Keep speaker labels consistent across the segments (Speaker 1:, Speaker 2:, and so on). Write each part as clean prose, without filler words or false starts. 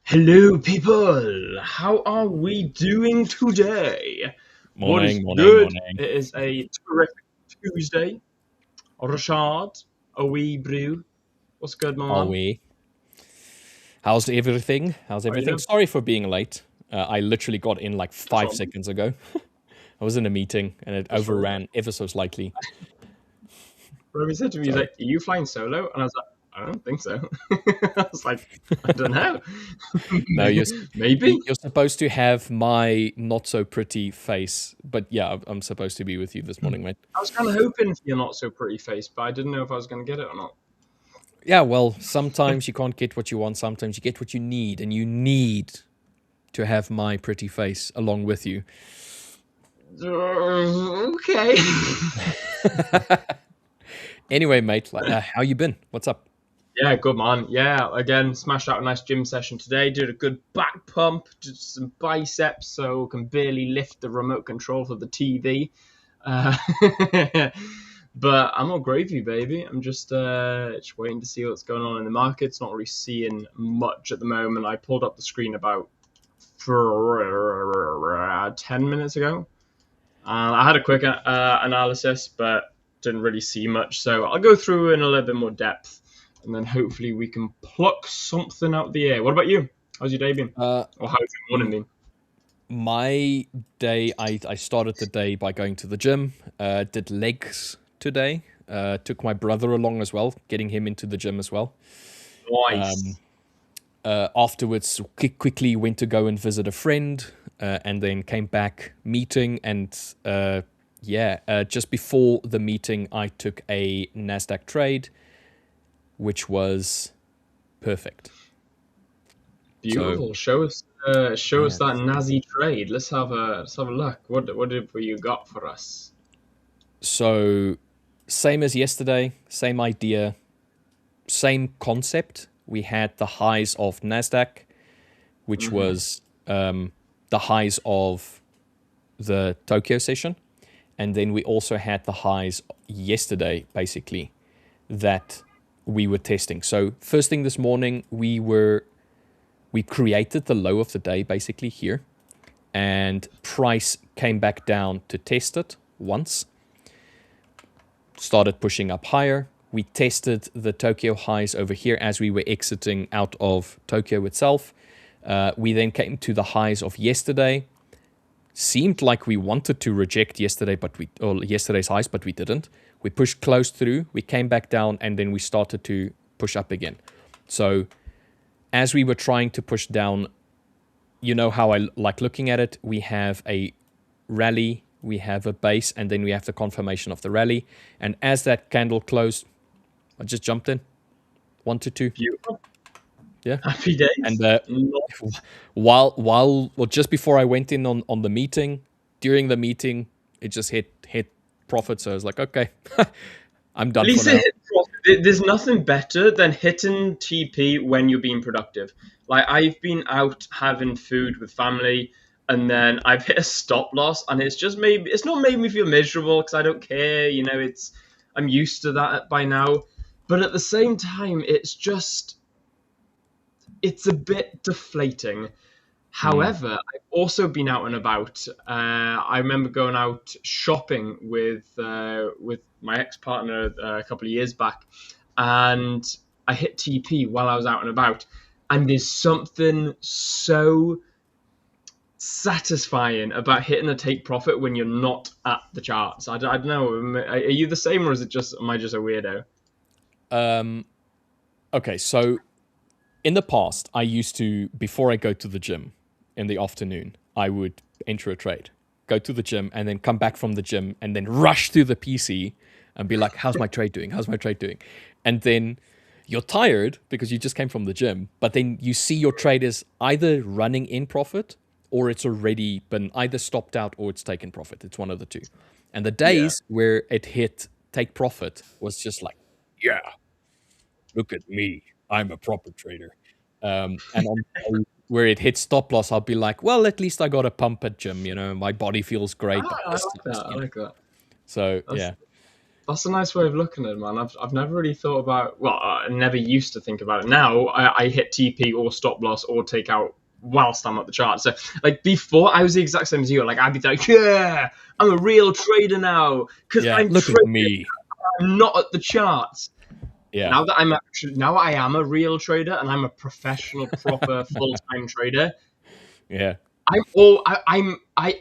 Speaker 1: Hello, people. How are we doing today? What is
Speaker 2: Morning, morning,
Speaker 1: good?
Speaker 2: morning.
Speaker 1: It is a terrific Tuesday. Rashad, a wee brew. What's good, my
Speaker 2: Are
Speaker 1: man?
Speaker 2: we? How's everything? How's
Speaker 1: How you
Speaker 2: everything?
Speaker 1: doing?
Speaker 2: Sorry for being late. I literally got in like
Speaker 1: That's
Speaker 2: 5
Speaker 1: all right.
Speaker 2: seconds ago. I was in a meeting and it
Speaker 1: That's all right.
Speaker 2: overran ever so slightly.
Speaker 1: Roby said to me, he's
Speaker 2: So,
Speaker 1: like, "Are you flying solo?" And I was like, "I don't think so." I was like, "I don't know.
Speaker 2: no,
Speaker 1: Maybe."
Speaker 2: you're supposed to have my not so pretty face, but yeah, I'm supposed to be with you this morning, mate.
Speaker 1: I was kind of hoping for your not so pretty face, but I didn't know if I was going to get it or not.
Speaker 2: Yeah, well, sometimes you can't get what you want, sometimes you get what you need, and you need to have my pretty face along with you.
Speaker 1: Okay.
Speaker 2: Anyway, mate, how you been? What's up?
Speaker 1: Yeah, good man. Yeah, again, smashed out a nice gym session today. Did a good back pump, did some biceps, so can barely lift the remote control for the TV. Uh, but I'm all gravy, baby. I'm just waiting to see what's going on in the markets. Not really seeing much at the moment. I pulled up the screen about 10 minutes ago. I had a quick analysis, but didn't really see much. So I'll go through in a little bit more depth, and then hopefully we can pluck something out the air. What about you? How's your day been?
Speaker 2: Uh,
Speaker 1: Or how's your morning been?
Speaker 2: My day, I started the day by going to the gym, did legs today, took my brother along as well, getting him into the gym as well.
Speaker 1: Nice.
Speaker 2: Afterwards, quickly went to go and visit a friend, and then came back meeting. And just before the meeting, I took a NASDAQ trade, which was perfect. So,
Speaker 1: Beautiful. Show us
Speaker 2: yeah.
Speaker 1: that Nazi trade. Let's have a look. What have you got for us?
Speaker 2: So, same as yesterday, same idea, same concept. We had the highs of Nasdaq, which
Speaker 1: Mm-hmm.
Speaker 2: was the highs of the Tokyo session, and then we also had the highs yesterday, basically, that we were testing. So first thing this morning, we created the low of the day basically here, and price came back down to test it once, started pushing up higher. We tested the Tokyo highs over here as we were exiting out of Tokyo itself. We then came to the highs of yesterday. Seemed like we wanted to reject yesterday's highs, but we didn't. We pushed close through. We came back down, and then we started to push up again. So as we were trying to push down, you know how I like looking at it. We have a rally, we have a base, and then we have the confirmation of the rally. And as that candle closed, I just jumped in, 1 to 2,
Speaker 1: Beautiful.
Speaker 2: yeah.
Speaker 1: Happy days.
Speaker 2: And
Speaker 1: Nice.
Speaker 2: just before I went in on the meeting, during the meeting, it just hit profit. So I was like, okay, I'm
Speaker 1: At
Speaker 2: done for
Speaker 1: least it
Speaker 2: now.
Speaker 1: hit profit. There's nothing better than hitting TP when you're being productive. Like I've been out having food with family, and then I've hit a stop loss, and it's not made me feel miserable because I don't care. I'm used to that by now. But at the same time, it's a bit deflating.
Speaker 2: Mm,
Speaker 1: However, I've also been out and about. I remember going out shopping with my ex partner a couple of years back, and I hit TP while I was out and about. And there's something so satisfying about hitting a take profit when you're not at the charts. I don't know. Are you the same, or is it just am I just a weirdo?
Speaker 2: okay, so in the past, I used to, before I go to the gym in the afternoon, I would enter a trade, go to the gym, and then come back from the gym and then rush to the PC and be like, how's my trade doing? How's my trade doing? And then you're tired because you just came from the gym, but then you see your trade is either running in profit or it's already been either stopped out or it's taken profit. It's one of the two. And the
Speaker 1: Yeah.
Speaker 2: days where it hit take profit was just like, yeah, look at me. I'm a proper trader. And on the day where it hits stop loss, I'll be like, well, at least I got a pump at gym. My body feels great.
Speaker 1: Ah, I like that. I like that.
Speaker 2: So
Speaker 1: That's
Speaker 2: yeah.
Speaker 1: That's a nice way of looking at it, man. I've never really thought about. Well, I never used to think about it. Now I hit TP or stop loss or take out whilst I'm at the chart. So like before, I was the exact same as you. Like I'd be like, yeah, I'm a real trader now because
Speaker 2: Yeah,
Speaker 1: I'm
Speaker 2: look at
Speaker 1: trading.
Speaker 2: me.
Speaker 1: I'm not at the charts.
Speaker 2: Yeah,
Speaker 1: Now I am a real trader and I'm a professional, proper, full-time trader.
Speaker 2: yeah,
Speaker 1: I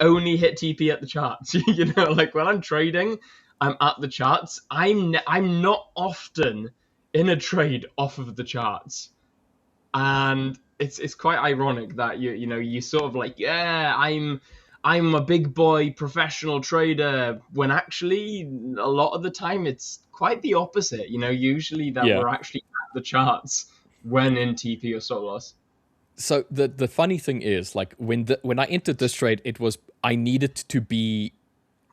Speaker 1: only hit TP at the charts. Like when I'm trading, I'm at the charts. I'm not often in a trade off of the charts, and it's quite ironic that you sort of like, yeah, I'm a big boy professional trader, when actually a lot of the time it's quite the opposite. Usually that
Speaker 2: yeah.
Speaker 1: we're actually at the charts when in TP or stop loss.
Speaker 2: So the funny thing is, like when I entered this trade, it was I needed to be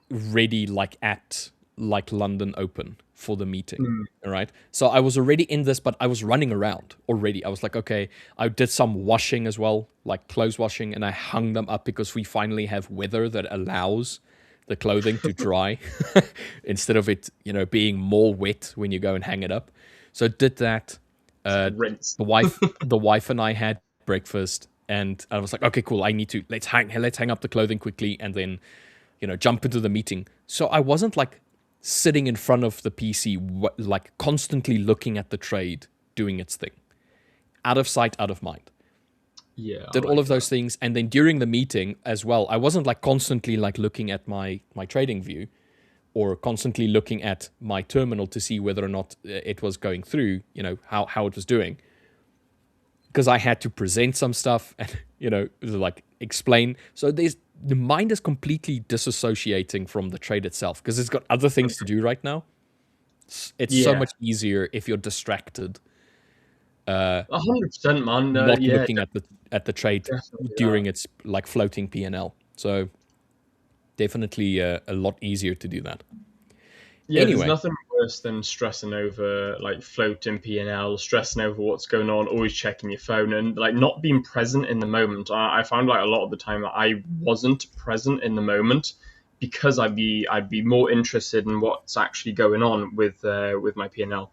Speaker 2: ready like at like London Open for the meeting. All right. So I was already in this, but I was running around already. I was like, okay, I did some washing as well, like clothes washing, and I hung them up because we finally have weather that allows the clothing to dry instead of it, being more wet when you go and hang it up. So I did that.
Speaker 1: Rinse.
Speaker 2: The wife and I had breakfast, and I was like, okay, cool. Let's hang up the clothing quickly, and then jump into the meeting. So I wasn't like sitting in front of the PC, like constantly looking at the trade doing its thing. Out of sight, out of mind.
Speaker 1: Yeah.
Speaker 2: Did all of those things. And then during the meeting as well, I wasn't like constantly like looking at my trading view or constantly looking at my terminal to see whether or not it was going through, how it was doing. Because I had to present some stuff and, like explain. So the mind is completely disassociating from the trade itself because it's got other things to do right now. It's so much easier if you're distracted.
Speaker 1: 100%, man.
Speaker 2: Not
Speaker 1: Yeah,
Speaker 2: looking at the trade during its like floating P&L. So definitely a lot easier to do that.
Speaker 1: Yeah,
Speaker 2: Anyway.
Speaker 1: there's nothing worse than stressing over like floating P&L, stressing over what's going on, always checking your phone, and like not being present in the moment. I found like a lot of the time that I wasn't present in the moment because I'd be more interested in what's actually going on with my P&L.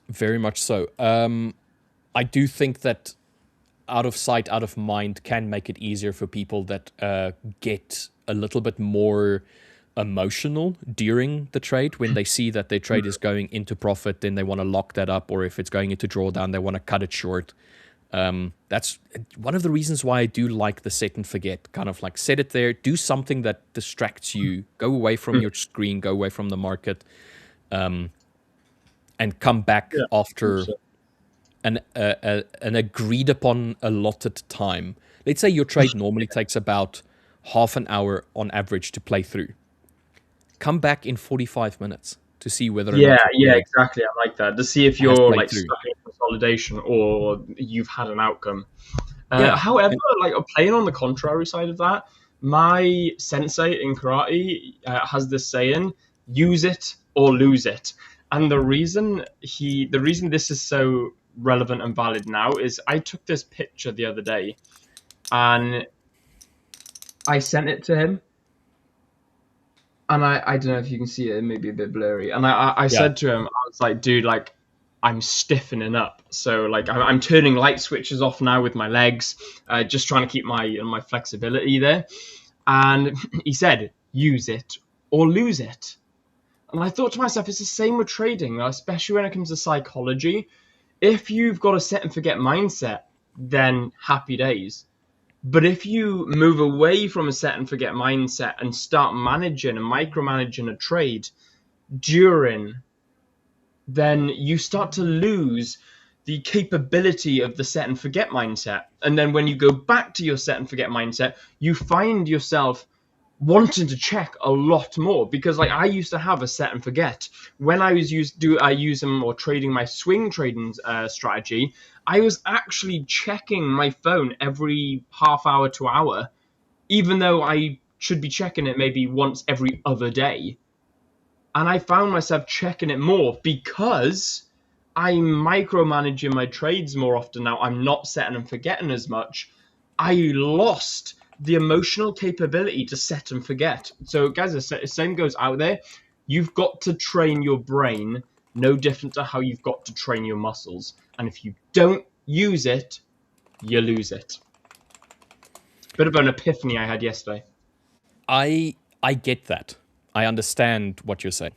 Speaker 2: Very much so. I do think that out of sight, out of mind can make it easier for people that get a little bit more emotional during the trade when they see that their trade is going into profit, then they want to lock that up, or if it's going into drawdown, they want to cut it short. That's one of the reasons why I do like the set and forget, kind of like set it there, do something that distracts you, go away from your screen, go away from the market, and come back after an agreed upon allotted time. Let's say your trade normally takes about half an hour on average to play through. Come back in 45 minutes to see whether or not.
Speaker 1: Yeah, exactly. I like that, to see if you're like stuck in consolidation or you've had an outcome. However, like playing on the contrary side of that, my sensei in karate has this saying: "Use it or lose it." And the reason this is so relevant and valid now is I took this picture the other day, and I sent it to him. And I don't know if you can see it, it may be a bit blurry. And I said to him, I was like, dude, like, I'm stiffening up. So, like, I'm turning light switches off now with my legs, just trying to keep my flexibility there. And he said, use it or lose it. And I thought to myself, it's the same with trading, especially when it comes to psychology. If you've got a set and forget mindset, then happy days. But if you move away from a set and forget mindset and start managing and micromanaging a trade then you start to lose the capability of the set and forget mindset. And then when you go back to your set and forget mindset, you find yourself wanting to check a lot more, because like I used to have a set and forget when I was using or trading my swing trading strategy. I was actually checking my phone every half hour to hour, even though I should be checking it maybe once every other day. And I found myself checking it more because I'm micromanaging my trades more often now. I'm not setting and forgetting as much. I lost the emotional capability to set and forget. So, guys, the same goes out there. You've got to train your brain no different to how you've got to train your muscles. And if you don't use it, you lose it. Bit of an epiphany I had yesterday.
Speaker 2: I get that. I understand what you're saying.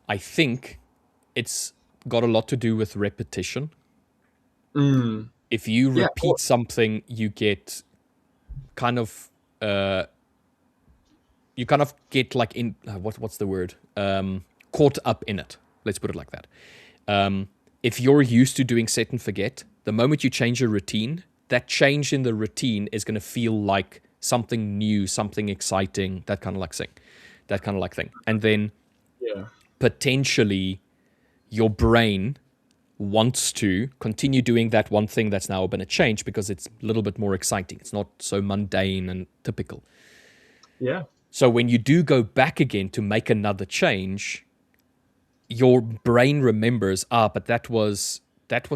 Speaker 2: I think it's got a lot to do with repetition. If you repeat something, you get kind of like in what's the word? Caught up in it. Let's put it like that. If you're used to doing set and forget, the moment you change your routine, that change in the routine is going to feel like something new, something exciting, that kind of like thing. And then potentially your brain wants to continue doing that one thing that's now been a change because it's a little bit more exciting. It's not so mundane and typical.
Speaker 1: Yeah.
Speaker 2: So when you do go back again to make another change, your brain remembers, but that was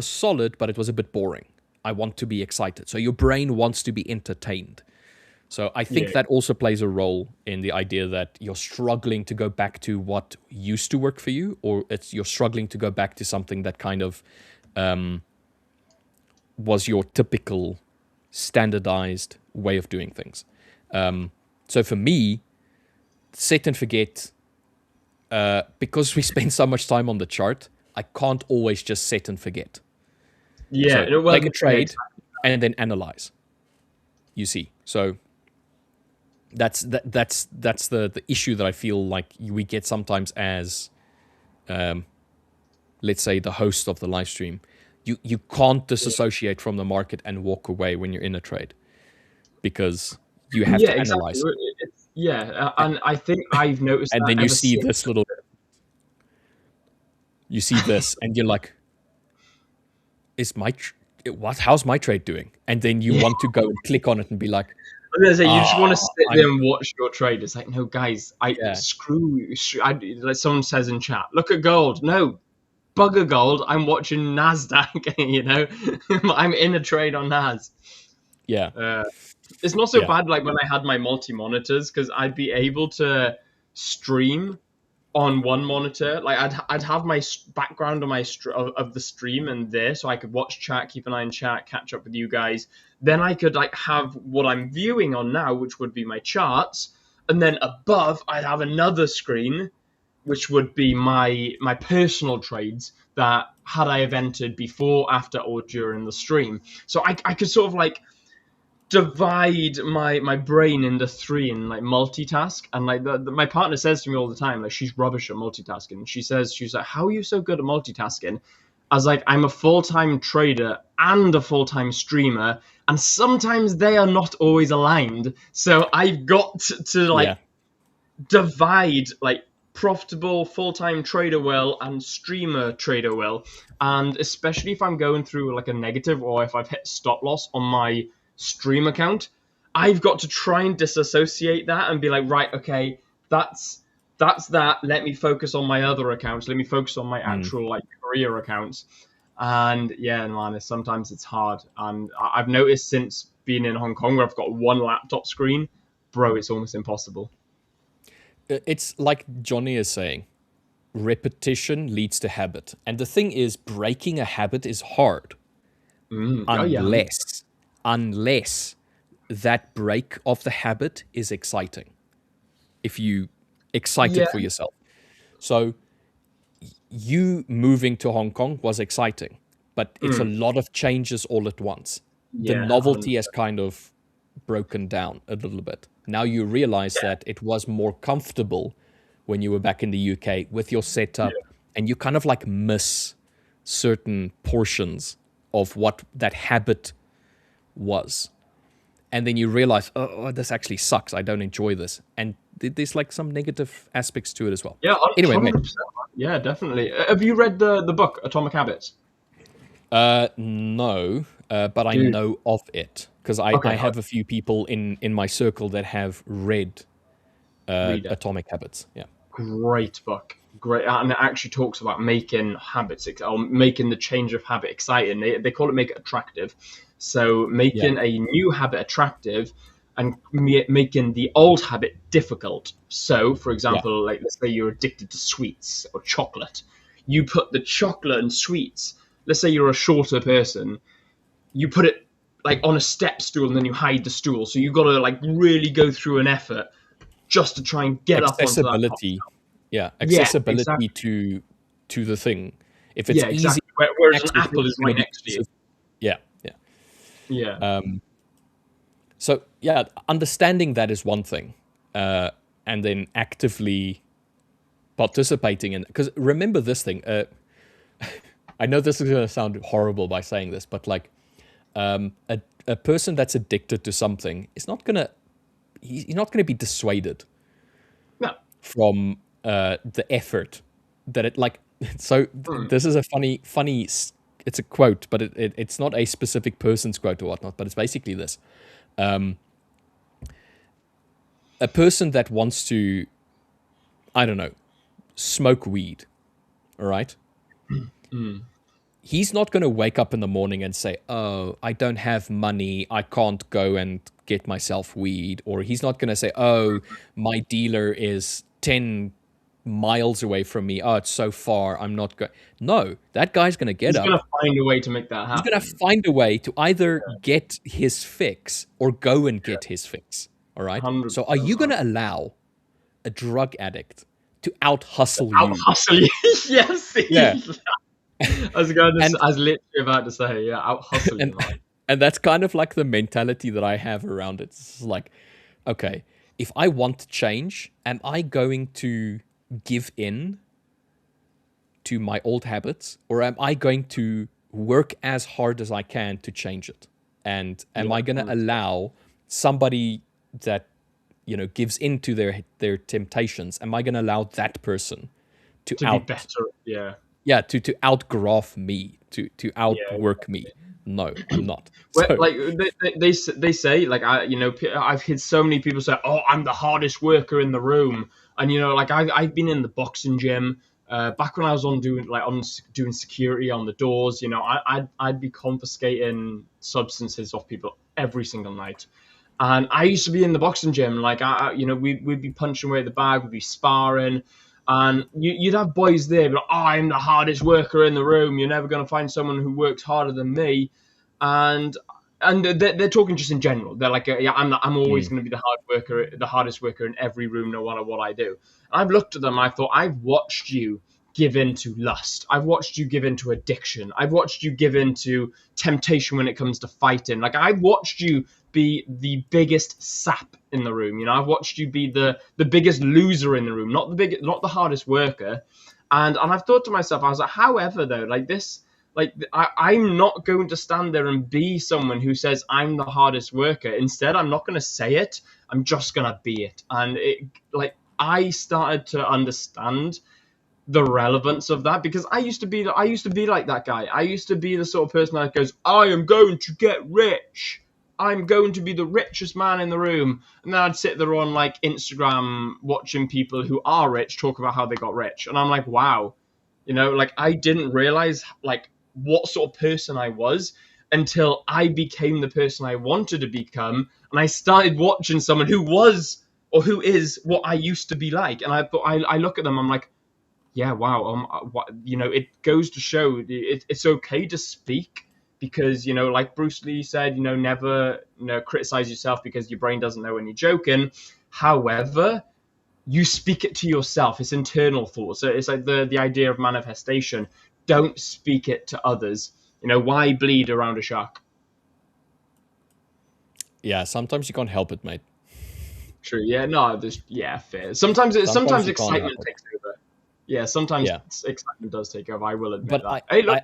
Speaker 2: solid, but it was a bit boring. I want to be excited. So your brain wants to be entertained. So I think that also plays a role in the idea that you're struggling to go back to what used to work for you, or you're struggling to go back to something that kind of was your typical standardized way of doing things. So for me, set and forget, because we spend so much time on the chart, I can't always just set and forget.
Speaker 1: Yeah,
Speaker 2: so take a trade and then analyze. You see, so that's the issue that I feel like we get sometimes as, let's say, the host of the live stream. You can't disassociate from the market and walk away when you're in a trade, because you have to analyze.
Speaker 1: And I think I've noticed.
Speaker 2: And then you see this little. You see this, and you're like, how's my trade doing? And then you want to go and click on it and be like,
Speaker 1: I was gonna say, you just want to sit there and watch your trade. It's like, no, guys, screw you. Like someone says in chat, look at gold. No, bugger gold. I'm watching NASDAQ, you know. I'm in a trade on NAS.
Speaker 2: Yeah.
Speaker 1: It's not so bad like when I had my multi-monitors, because I'd be able to stream on one monitor. Like I'd have my background on my of the stream and there, so I could watch chat, keep an eye on chat, catch up with you guys. Then I could like have what I'm viewing on now, which would be my charts, and then above I'd have another screen, which would be my personal trades that had I have entered before, after, or during the stream. So I could sort of like divide my brain into three and like multitask. And like my partner says to me all the time, like, she's rubbish at multitasking. She's like, how are you so good at multitasking? I was like, I'm a full-time trader and a full-time streamer, and sometimes they are not always aligned. So I've got to divide like profitable full-time trader well and streamer trader well. And especially if I'm going through like a negative, or if I've hit stop loss on my stream account, I've got to try and disassociate that and be like, right, okay, that's that. Let me focus on my other accounts. Let me focus on my actual like career accounts. And yeah, man, sometimes it's hard. And I've noticed since being in Hong Kong, where I've got one laptop screen, bro, it's almost impossible.
Speaker 2: It's like Johnny is saying, repetition leads to habit. And the thing is, breaking a habit is hard. Unless that break of the habit is exciting. If you excite it for yourself. So you moving to Hong Kong was exciting, but it's a lot of changes all at once. The novelty 100%. Has kind of broken down a little bit. Now you realize that it was more comfortable when you were back in the UK with your setup, and you kind of like miss certain portions of what that habit was. And then you realize, oh, this actually sucks. I don't enjoy this. And there's like some negative aspects to it as well.
Speaker 1: Yeah,
Speaker 2: anyway,
Speaker 1: 100%. Yeah, definitely. Have you read the book Atomic Habits?
Speaker 2: No, but I know of it, because I have a few people in my circle that have read Atomic Habits. Yeah,
Speaker 1: great book. Great, and it actually talks about making habits, or making the change of habit exciting. They call it make it attractive. So making a new habit attractive, and making the old habit difficult. So, for
Speaker 2: Yeah.
Speaker 1: example, like let's say you're addicted to sweets or chocolate, you put the chocolate and sweets. Let's say you're a shorter person, you put it like on a step stool and then you hide the stool. So you've got to like really go through an effort just to try and get up onto that top
Speaker 2: Accessibility.
Speaker 1: shelf.
Speaker 2: Yeah,
Speaker 1: Yeah,
Speaker 2: accessibility
Speaker 1: exactly.
Speaker 2: to the thing. If it's
Speaker 1: Yeah,
Speaker 2: easy
Speaker 1: exactly. Whereas an
Speaker 2: access,
Speaker 1: apple is
Speaker 2: it's going to
Speaker 1: right
Speaker 2: be
Speaker 1: next to you.
Speaker 2: easy. Yeah, yeah.
Speaker 1: Yeah.
Speaker 2: So yeah, understanding that is one thing, and then actively participating in. Because remember this thing. I know this is going to sound horrible by saying this, but like a person that's addicted to something is not gonna he's not gonna be dissuaded
Speaker 1: No.
Speaker 2: from the effort that it like. So this is a funny. It's a quote, but it's not a specific person's quote or whatnot. But it's basically this: a person that wants to, I don't know, smoke weed, all right? He's not going to wake up in the morning and say, "Oh, I don't have money. I can't go and get myself weed." Or he's not going to say, "Oh, my dealer is 10 miles away from me. Oh, it's so far. I'm not going." No, that guy's going to get
Speaker 1: He's
Speaker 2: up.
Speaker 1: gonna find a way to make that
Speaker 2: He's going to
Speaker 1: happen.
Speaker 2: find a way to either get his fix or go and get his fix. All right? So are you going
Speaker 1: 100%.
Speaker 2: to allow a drug addict to out hustle
Speaker 1: Out
Speaker 2: you?
Speaker 1: hustle you. Yes.
Speaker 2: Yeah.
Speaker 1: I
Speaker 2: And
Speaker 1: was literally about to say, yeah, out hustle you,
Speaker 2: and
Speaker 1: man.
Speaker 2: and that's kind of like the mentality that I have around it. It's like, okay, if I want change, am I going to give in to my old habits, or am I going to work as hard as I can to change it? And am
Speaker 1: Yeah,
Speaker 2: I going to
Speaker 1: 100%.
Speaker 2: allow somebody that gives into their temptations? Am I going to allow that person to
Speaker 1: To be
Speaker 2: out
Speaker 1: better. Yeah.
Speaker 2: to outgraph me, to
Speaker 1: Yeah.
Speaker 2: outwork me? No, I'm not.
Speaker 1: Well,
Speaker 2: So
Speaker 1: like they say, like I've heard so many people say, "Oh, I'm the hardest worker in the room," and like I've been in the boxing gym. Back when I was doing security on the doors, I'd be confiscating substances off people every single night. And I used to be in the boxing gym, like we'd be punching away at the bag, we'd be sparring, and you'd have boys there, but oh, I'm the hardest worker in the room. You're never going to find someone who works harder than me, and they're talking just in general. They're like, yeah, I'm always
Speaker 2: mm,
Speaker 1: going to be the hardest worker in every room, no matter what I do. And I've looked at them, I thought, I've watched you give in to lust. I've watched you give in to addiction. I've watched you give in to temptation when it comes to fighting. Like I've watched you be the biggest sap in the room. I've watched you be the biggest loser in the room, not the hardest worker. And I've thought to myself, I was like, however, though, like this, like I'm not going to stand there and be someone who says I'm the hardest worker. Instead, I'm not going to say it. I'm just going to be it. And I started to understand the relevance of that, because I used to be like that guy. I used to be the sort of person that goes, I am going to get rich. I'm going to be the richest man in the room. And then I'd sit there on like Instagram watching people who are rich talk about how they got rich. And I'm like, wow, like I didn't realize like what sort of person I was until I became the person I wanted to become. And I started watching someone who was or who is what I used to be like. And I thought, I look at them, I'm like, yeah, wow. It goes to show it's okay to speak, because like Bruce Lee said, never criticize yourself because your brain doesn't know when you're joking. However, you speak it to yourself. It's internal thought. So it's like the idea of manifestation. Don't speak it to others. Why bleed around a shark?
Speaker 2: yeah, sometimes you can't help it, mate.
Speaker 1: True. Yeah. No. Yeah. Fair. Sometimes
Speaker 2: Sometimes you can't help
Speaker 1: excitement
Speaker 2: it.
Speaker 1: takes over. Yeah. Sometimes
Speaker 2: Yeah,
Speaker 1: excitement does take over. I will admit
Speaker 2: but
Speaker 1: that. Hey, look.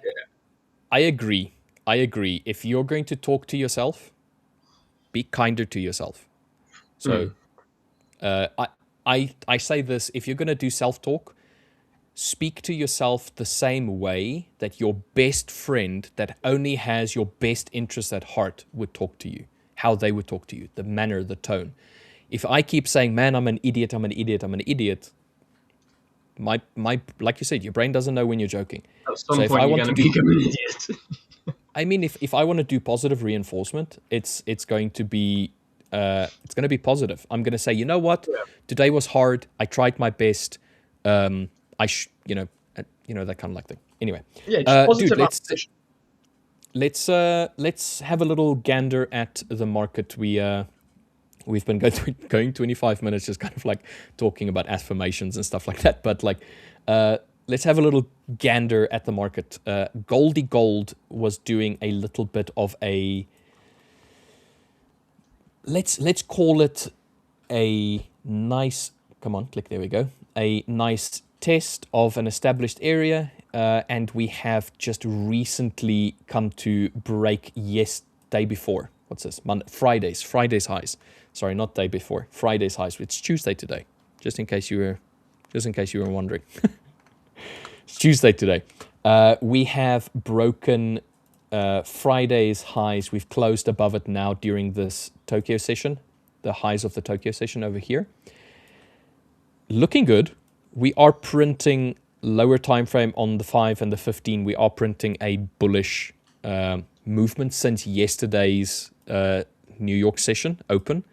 Speaker 2: I agree. I agree. If you're going to talk to yourself, be kinder to yourself. So
Speaker 1: Mm,
Speaker 2: uh, I I say this: if you're going to do self talk, speak to yourself the same way that your best friend that only has your best interests at heart would talk to you. How they would talk to you, the manner, the tone. If I keep saying, "Man, I'm an idiot. I'm an idiot. I'm an idiot," my like you said, your brain doesn't know when you're joking.
Speaker 1: at
Speaker 2: So
Speaker 1: some
Speaker 2: if I
Speaker 1: point, you're
Speaker 2: want
Speaker 1: going
Speaker 2: to
Speaker 1: to
Speaker 2: do
Speaker 1: become an idiot.
Speaker 2: I mean, if I want to do positive reinforcement, it's going to be it's going to be positive. I'm going to say, you know what? Today was hard. I tried my best. You know, that kind of like thing. Anyway,
Speaker 1: Yeah, just
Speaker 2: dude,
Speaker 1: positive
Speaker 2: let's let's have a little gander at the market. We've been going 25 minutes just kind of like talking about affirmations and stuff like that. But like, let's have a little gander at the market. Goldie Gold was doing a little bit of a, let's call it a nice, come on, click, there we go. A nice test of an established area. And we have just recently come to break day before. What's this? Friday's highs. Sorry, not day before. Friday's highs. It's Tuesday today. Just in case you were wondering. It's Tuesday today. We have broken Friday's highs. We've closed above it now during this Tokyo session. The highs of the Tokyo session over here. Looking good. We are printing lower time frame on the 5 and the 15. We are printing a bullish movement since yesterday's New York session open.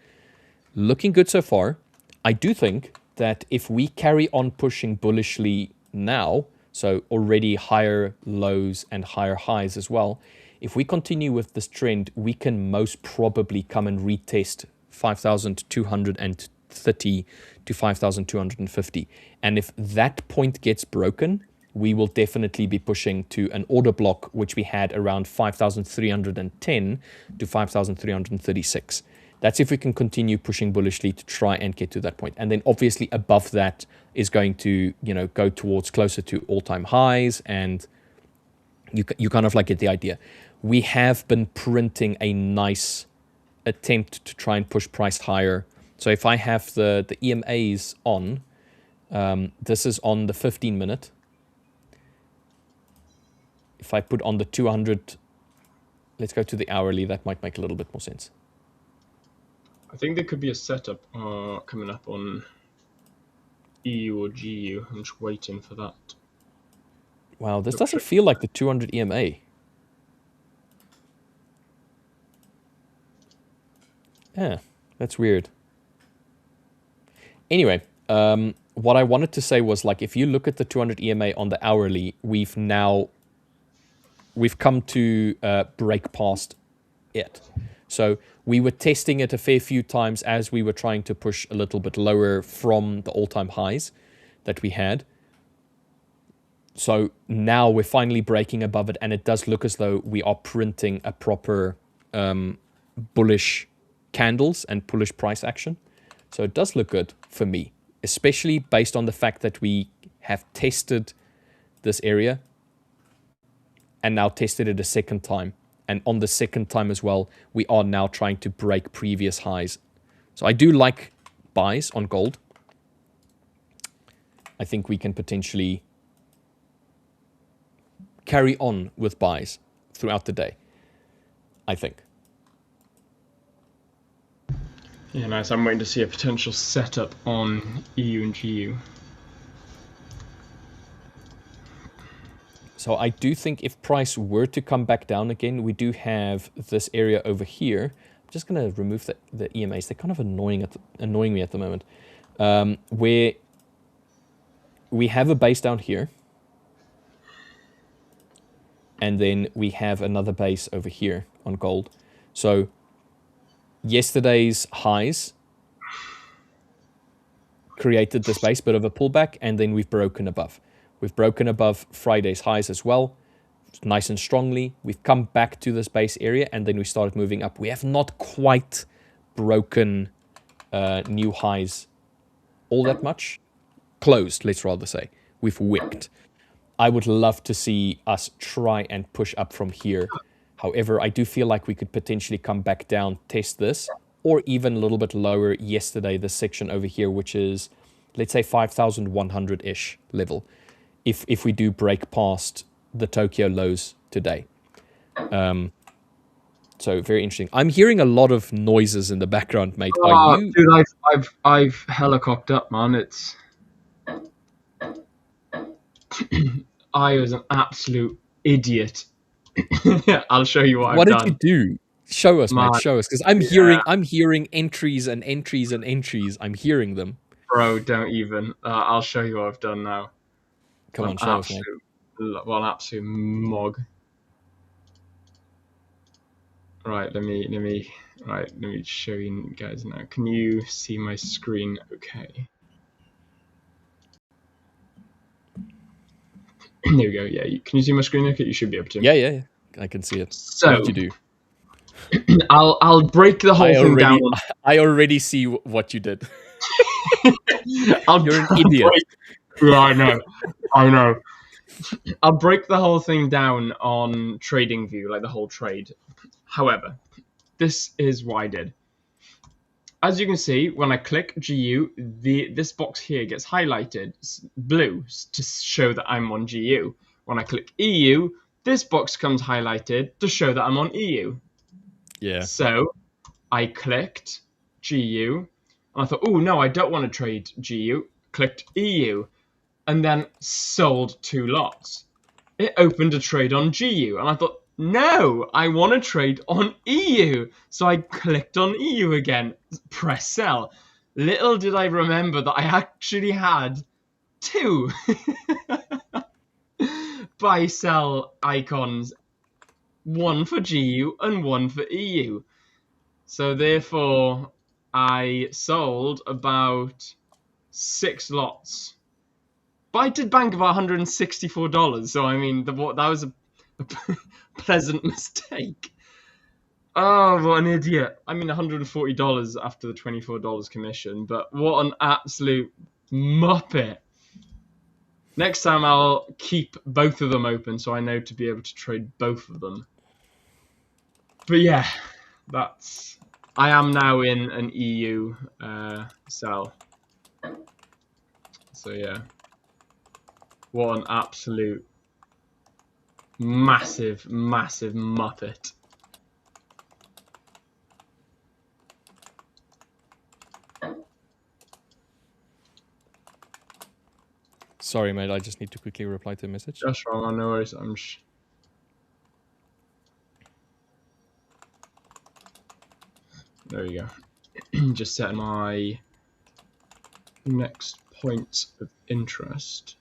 Speaker 2: Looking good so far. I do think that if we carry on pushing bullishly now, so already higher lows and higher highs as well, if we continue with this trend, we can most probably come and retest 5,230 to 5,250. And if that point gets broken, we will definitely be pushing to an order block, which we had around 5,310 to 5,336. That's if we can continue pushing bullishly to try and get to that point. And then obviously above that is going to, go towards closer to all-time highs, and you kind of like get the idea. We have been printing a nice attempt to try and push price higher. So if I have the EMAs on, this is on the 15-minute. If I put on the 200, let's go to the hourly, that might make a little bit more sense.
Speaker 1: I think there could be a setup coming up on EU or GU. I'm just waiting for that.
Speaker 2: Wow, this doesn't feel like the 200 EMA. Yeah, that's weird. Anyway, what I wanted to say was, like, if you look at the 200 EMA on the hourly, we've come to break past it. So we were testing it a fair few times as we were trying to push a little bit lower from the all-time highs that we had. So now we're finally breaking above it, and it does look as though we are printing a proper bullish candles and bullish price action. So it does look good for me, especially based on the fact that we have tested this area and now tested it a second time. And on the second time as well, we are now trying to break previous highs. So I do like buys on gold. I think we can potentially carry on with buys throughout the day, I think.
Speaker 1: Yeah, nice. I'm waiting to see a potential setup on EU and GU.
Speaker 2: So I do think if price were to come back down again, we do have this area over here. I'm just going to remove the EMAs. They're kind of annoying me at the moment. Where we have a base down here. And then we have another base over here on gold. So yesterday's highs created this base, bit of a pullback, and then we've broken above. We've broken above Friday's highs as well, nice and strongly. We've come back to this base area, and then we started moving up. We have not quite broken new highs all that much. Closed, let's rather say. We've wicked. I would love to see us try and push up from here. However, I do feel like we could potentially come back down, test this, or even a little bit lower yesterday, this section over here, which is, let's say, 5,100-ish level. If we do break past the Tokyo lows today. So very interesting. I'm hearing a lot of noises in the background, mate. Are you?
Speaker 1: Dude, I've helicoptered up, man. It's I was an absolute idiot. I'll show you what I've done.
Speaker 2: What did you do? Show us,
Speaker 1: Man,
Speaker 2: mate. Show us, because I'm hearing entries and entries and entries. I'm hearing them.
Speaker 1: bro, don't even. I'll show you what I've done now.
Speaker 2: Come on, show us, mate.
Speaker 1: Well, an absolute mug. Right, let me show you guys now. Can you see my screen? Okay. There we go. Yeah, can you see my screen? Okay, you should be able to.
Speaker 2: Yeah. I can see it.
Speaker 1: So,
Speaker 2: what did you
Speaker 1: do? I'll break the whole thing down.
Speaker 2: I already see what you did.
Speaker 1: You're
Speaker 2: an idiot.
Speaker 1: Yeah, I know. I'll break the whole thing down on TradingView, like the whole trade. However, this is what I did. As you can see, when I click GU, this box here gets highlighted blue to show that I'm on GU. When I click EU, this box comes highlighted to show that I'm on EU.
Speaker 2: Yeah.
Speaker 1: So I clicked GU, and I thought, oh no, I don't want to trade GU. Clicked EU, and then sold 2 lots. It opened a trade on GU, and I thought, no, I want to trade on EU. So I clicked on EU again, press sell. Little did I remember that I actually had 2 buy sell icons, one for GU and one for EU. So therefore, I sold about 6 lots. But I did bank about $164. So I mean, that was a pleasant mistake. Oh, what an idiot. I mean, $140 after the $24 commission, but what an absolute muppet. Next time I'll keep both of them open so I know to be able to trade both of them. But yeah, I am now in an EU sell. So yeah, what an absolute massive muppet.
Speaker 2: Sorry, mate. I just need to quickly reply to a message.
Speaker 1: That's wrong. No worries. There you go. Just set my next point of interest.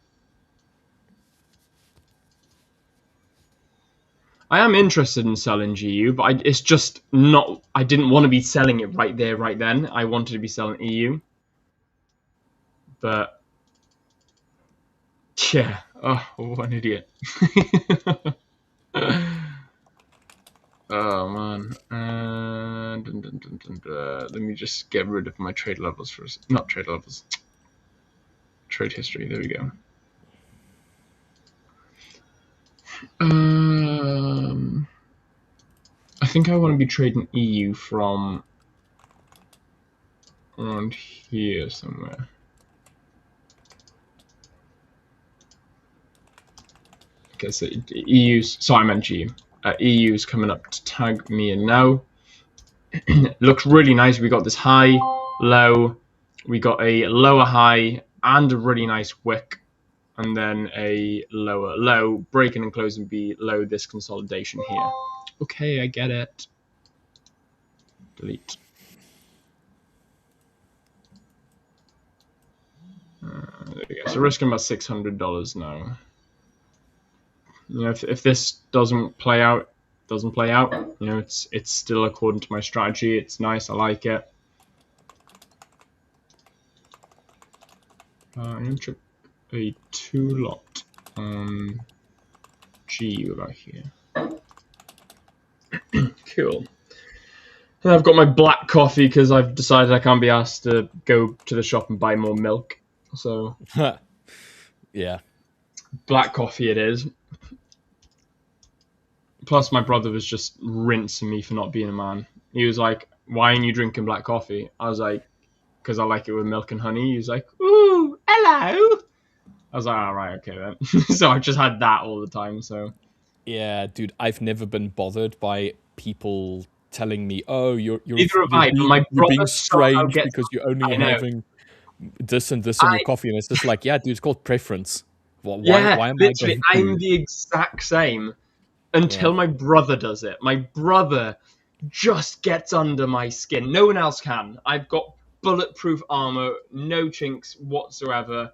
Speaker 1: I am interested in selling GU, but it's just not. I didn't want to be selling it right there, right then. I wanted to be selling EU. But yeah, oh, what an idiot. Oh man. Let me just get rid of my trade levels first. Not trade levels. Trade history. There we go. I think I want to be trading EU from around here somewhere. Okay, so EU's. So I meant GU. EU's coming up to tag me in now. Looks really nice. We got this high, low. We got a lower high and a really nice wick, and then a lower low, breaking and closing below this consolidation here. Okay, I get it. Delete. There we go. So risking about $600 now. You know, if this doesn't play out, you know, it's still according to my strategy. It's nice. I like it. I'm going to check a 2 lot on GU about here. Cool. And I've got my black coffee because I've decided I can't be asked to go to the shop and buy more milk. So,
Speaker 2: yeah,
Speaker 1: black coffee it is. Plus, my brother was just rinsing me for not being a man. He was like, "Why aren't you drinking black coffee?" I was like, "Because I like it with milk and honey." He was like, "Ooh, hello." I was like, "All right, okay then." So I've just had that all the time. So
Speaker 2: yeah, dude, I've never been bothered by people telling me, "Oh, you're being strange because you're only having this and this in your coffee," and it's just like, yeah, dude, it's called preference. Well, why am
Speaker 1: literally,
Speaker 2: I going to...
Speaker 1: I'm the exact same until my brother does it. My brother just gets under my skin. No one else can. I've got bulletproof armor, no chinks whatsoever.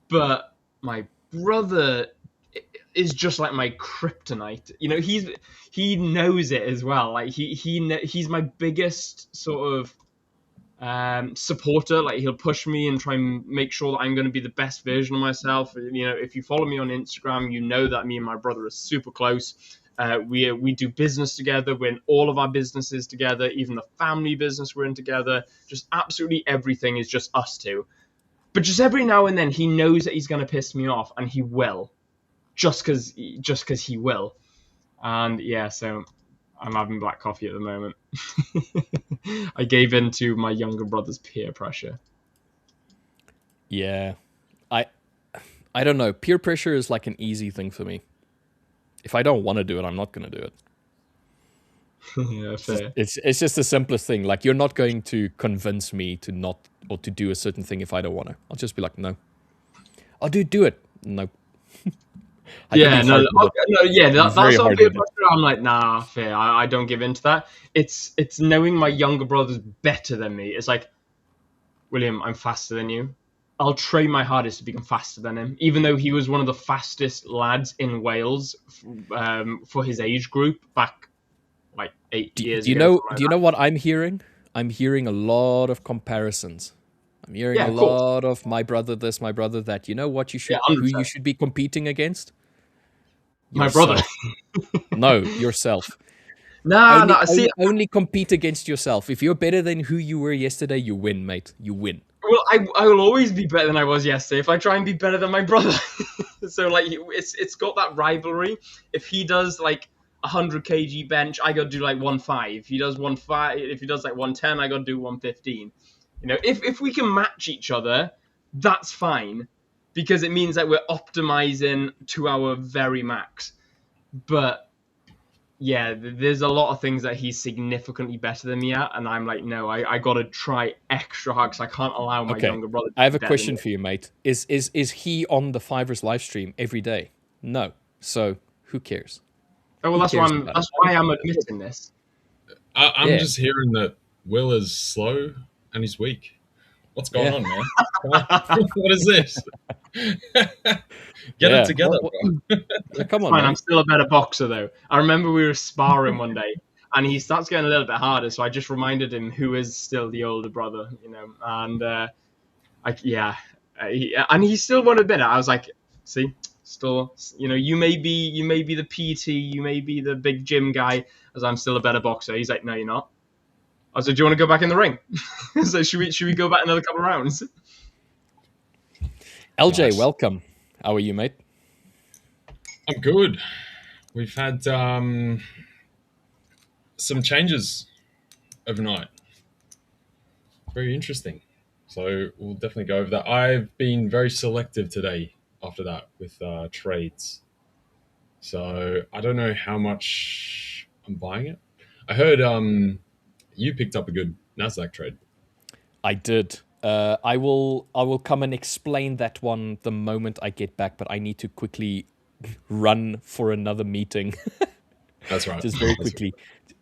Speaker 1: But my brother is just like my kryptonite. You know, he knows it as well. Like he's my biggest sort of supporter. Like he'll push me and try and make sure that I'm going to be the best version of myself. You know, if you follow me on Instagram, you know that me and my brother are super close. We do business together. We're in all of our businesses together, even the family business we're in together. Just absolutely everything is just us two. But just every now and then he knows that he's going to piss me off, and he will, just because he will. And yeah, so I'm having black coffee at the moment. I gave in to my younger brother's peer pressure.
Speaker 2: Yeah. I don't know. Peer pressure is like an easy thing for me. If I don't want to do it, I'm not going to do it.
Speaker 1: Yeah, fair.
Speaker 2: It's just the simplest thing. Like, you're not going to convince me to not or to do a certain thing if I don't want to. I'll just be like, no. Oh, dude, do it. No.
Speaker 1: Yeah, no, yeah, that's not peer pressure. I'm like, nah, fair. I don't give in to that. It's knowing my younger brother's better than me. It's like, William, I'm faster than you. I'll try my hardest to become faster than him, even though he was one of the fastest lads in Wales for his age group back like 8 years ago.
Speaker 2: Do you know what I'm hearing? I'm hearing a lot of comparisons. I'm hearing a lot of my brother this, my brother that. You know what you should, who you should be competing against?
Speaker 1: My brother.
Speaker 2: No, yourself. Only compete against yourself. If you're better than who you were yesterday, you win, mate. You win.
Speaker 1: Well, I will always be better than I was yesterday if I try and be better than my brother. So like it's got that rivalry. If he does like 100 kg bench, I got to do like 1.5. If he does 1.5, if he does like 110, I got to do 115. You know, if we can match each other, that's fine, because it means that we're optimizing to our very max. But yeah, there's a lot of things that he's significantly better than me at, and I'm like, no, I got to try extra hard because I can't allow my younger brother to
Speaker 2: I have a question for you, mate. Is he on the Fivers live stream every day? No. So who cares?
Speaker 1: Oh, well, that's why I'm admitting this.
Speaker 3: I'm just hearing that Will is slow and he's weak. What's going on, man? What is this? Get it together, bro.
Speaker 2: Come on,
Speaker 1: fine,
Speaker 2: man.
Speaker 1: I'm still a better boxer, though. I remember we were sparring one day, and he starts getting a little bit harder, so I just reminded him who is still the older brother, you know. And and he still won't admit it. I was like, see, still, you know, you may be the PT, you may be the big gym guy, as I'm still a better boxer. He's like, no, you're not. I said, do you want to go back in the ring? So should we go back another couple of rounds?
Speaker 2: LJ, nice. Welcome. How are you, mate?
Speaker 3: I'm good. We've had some changes overnight. Very interesting. So we'll definitely go over that. I've been very selective today after that with trades. So I don't know how much I'm buying it. I heard you picked up a good NASDAQ trade.
Speaker 2: I did. I will come and explain that one the moment I get back, but I need to quickly run for another meeting.
Speaker 3: That's right.
Speaker 2: Just very quickly.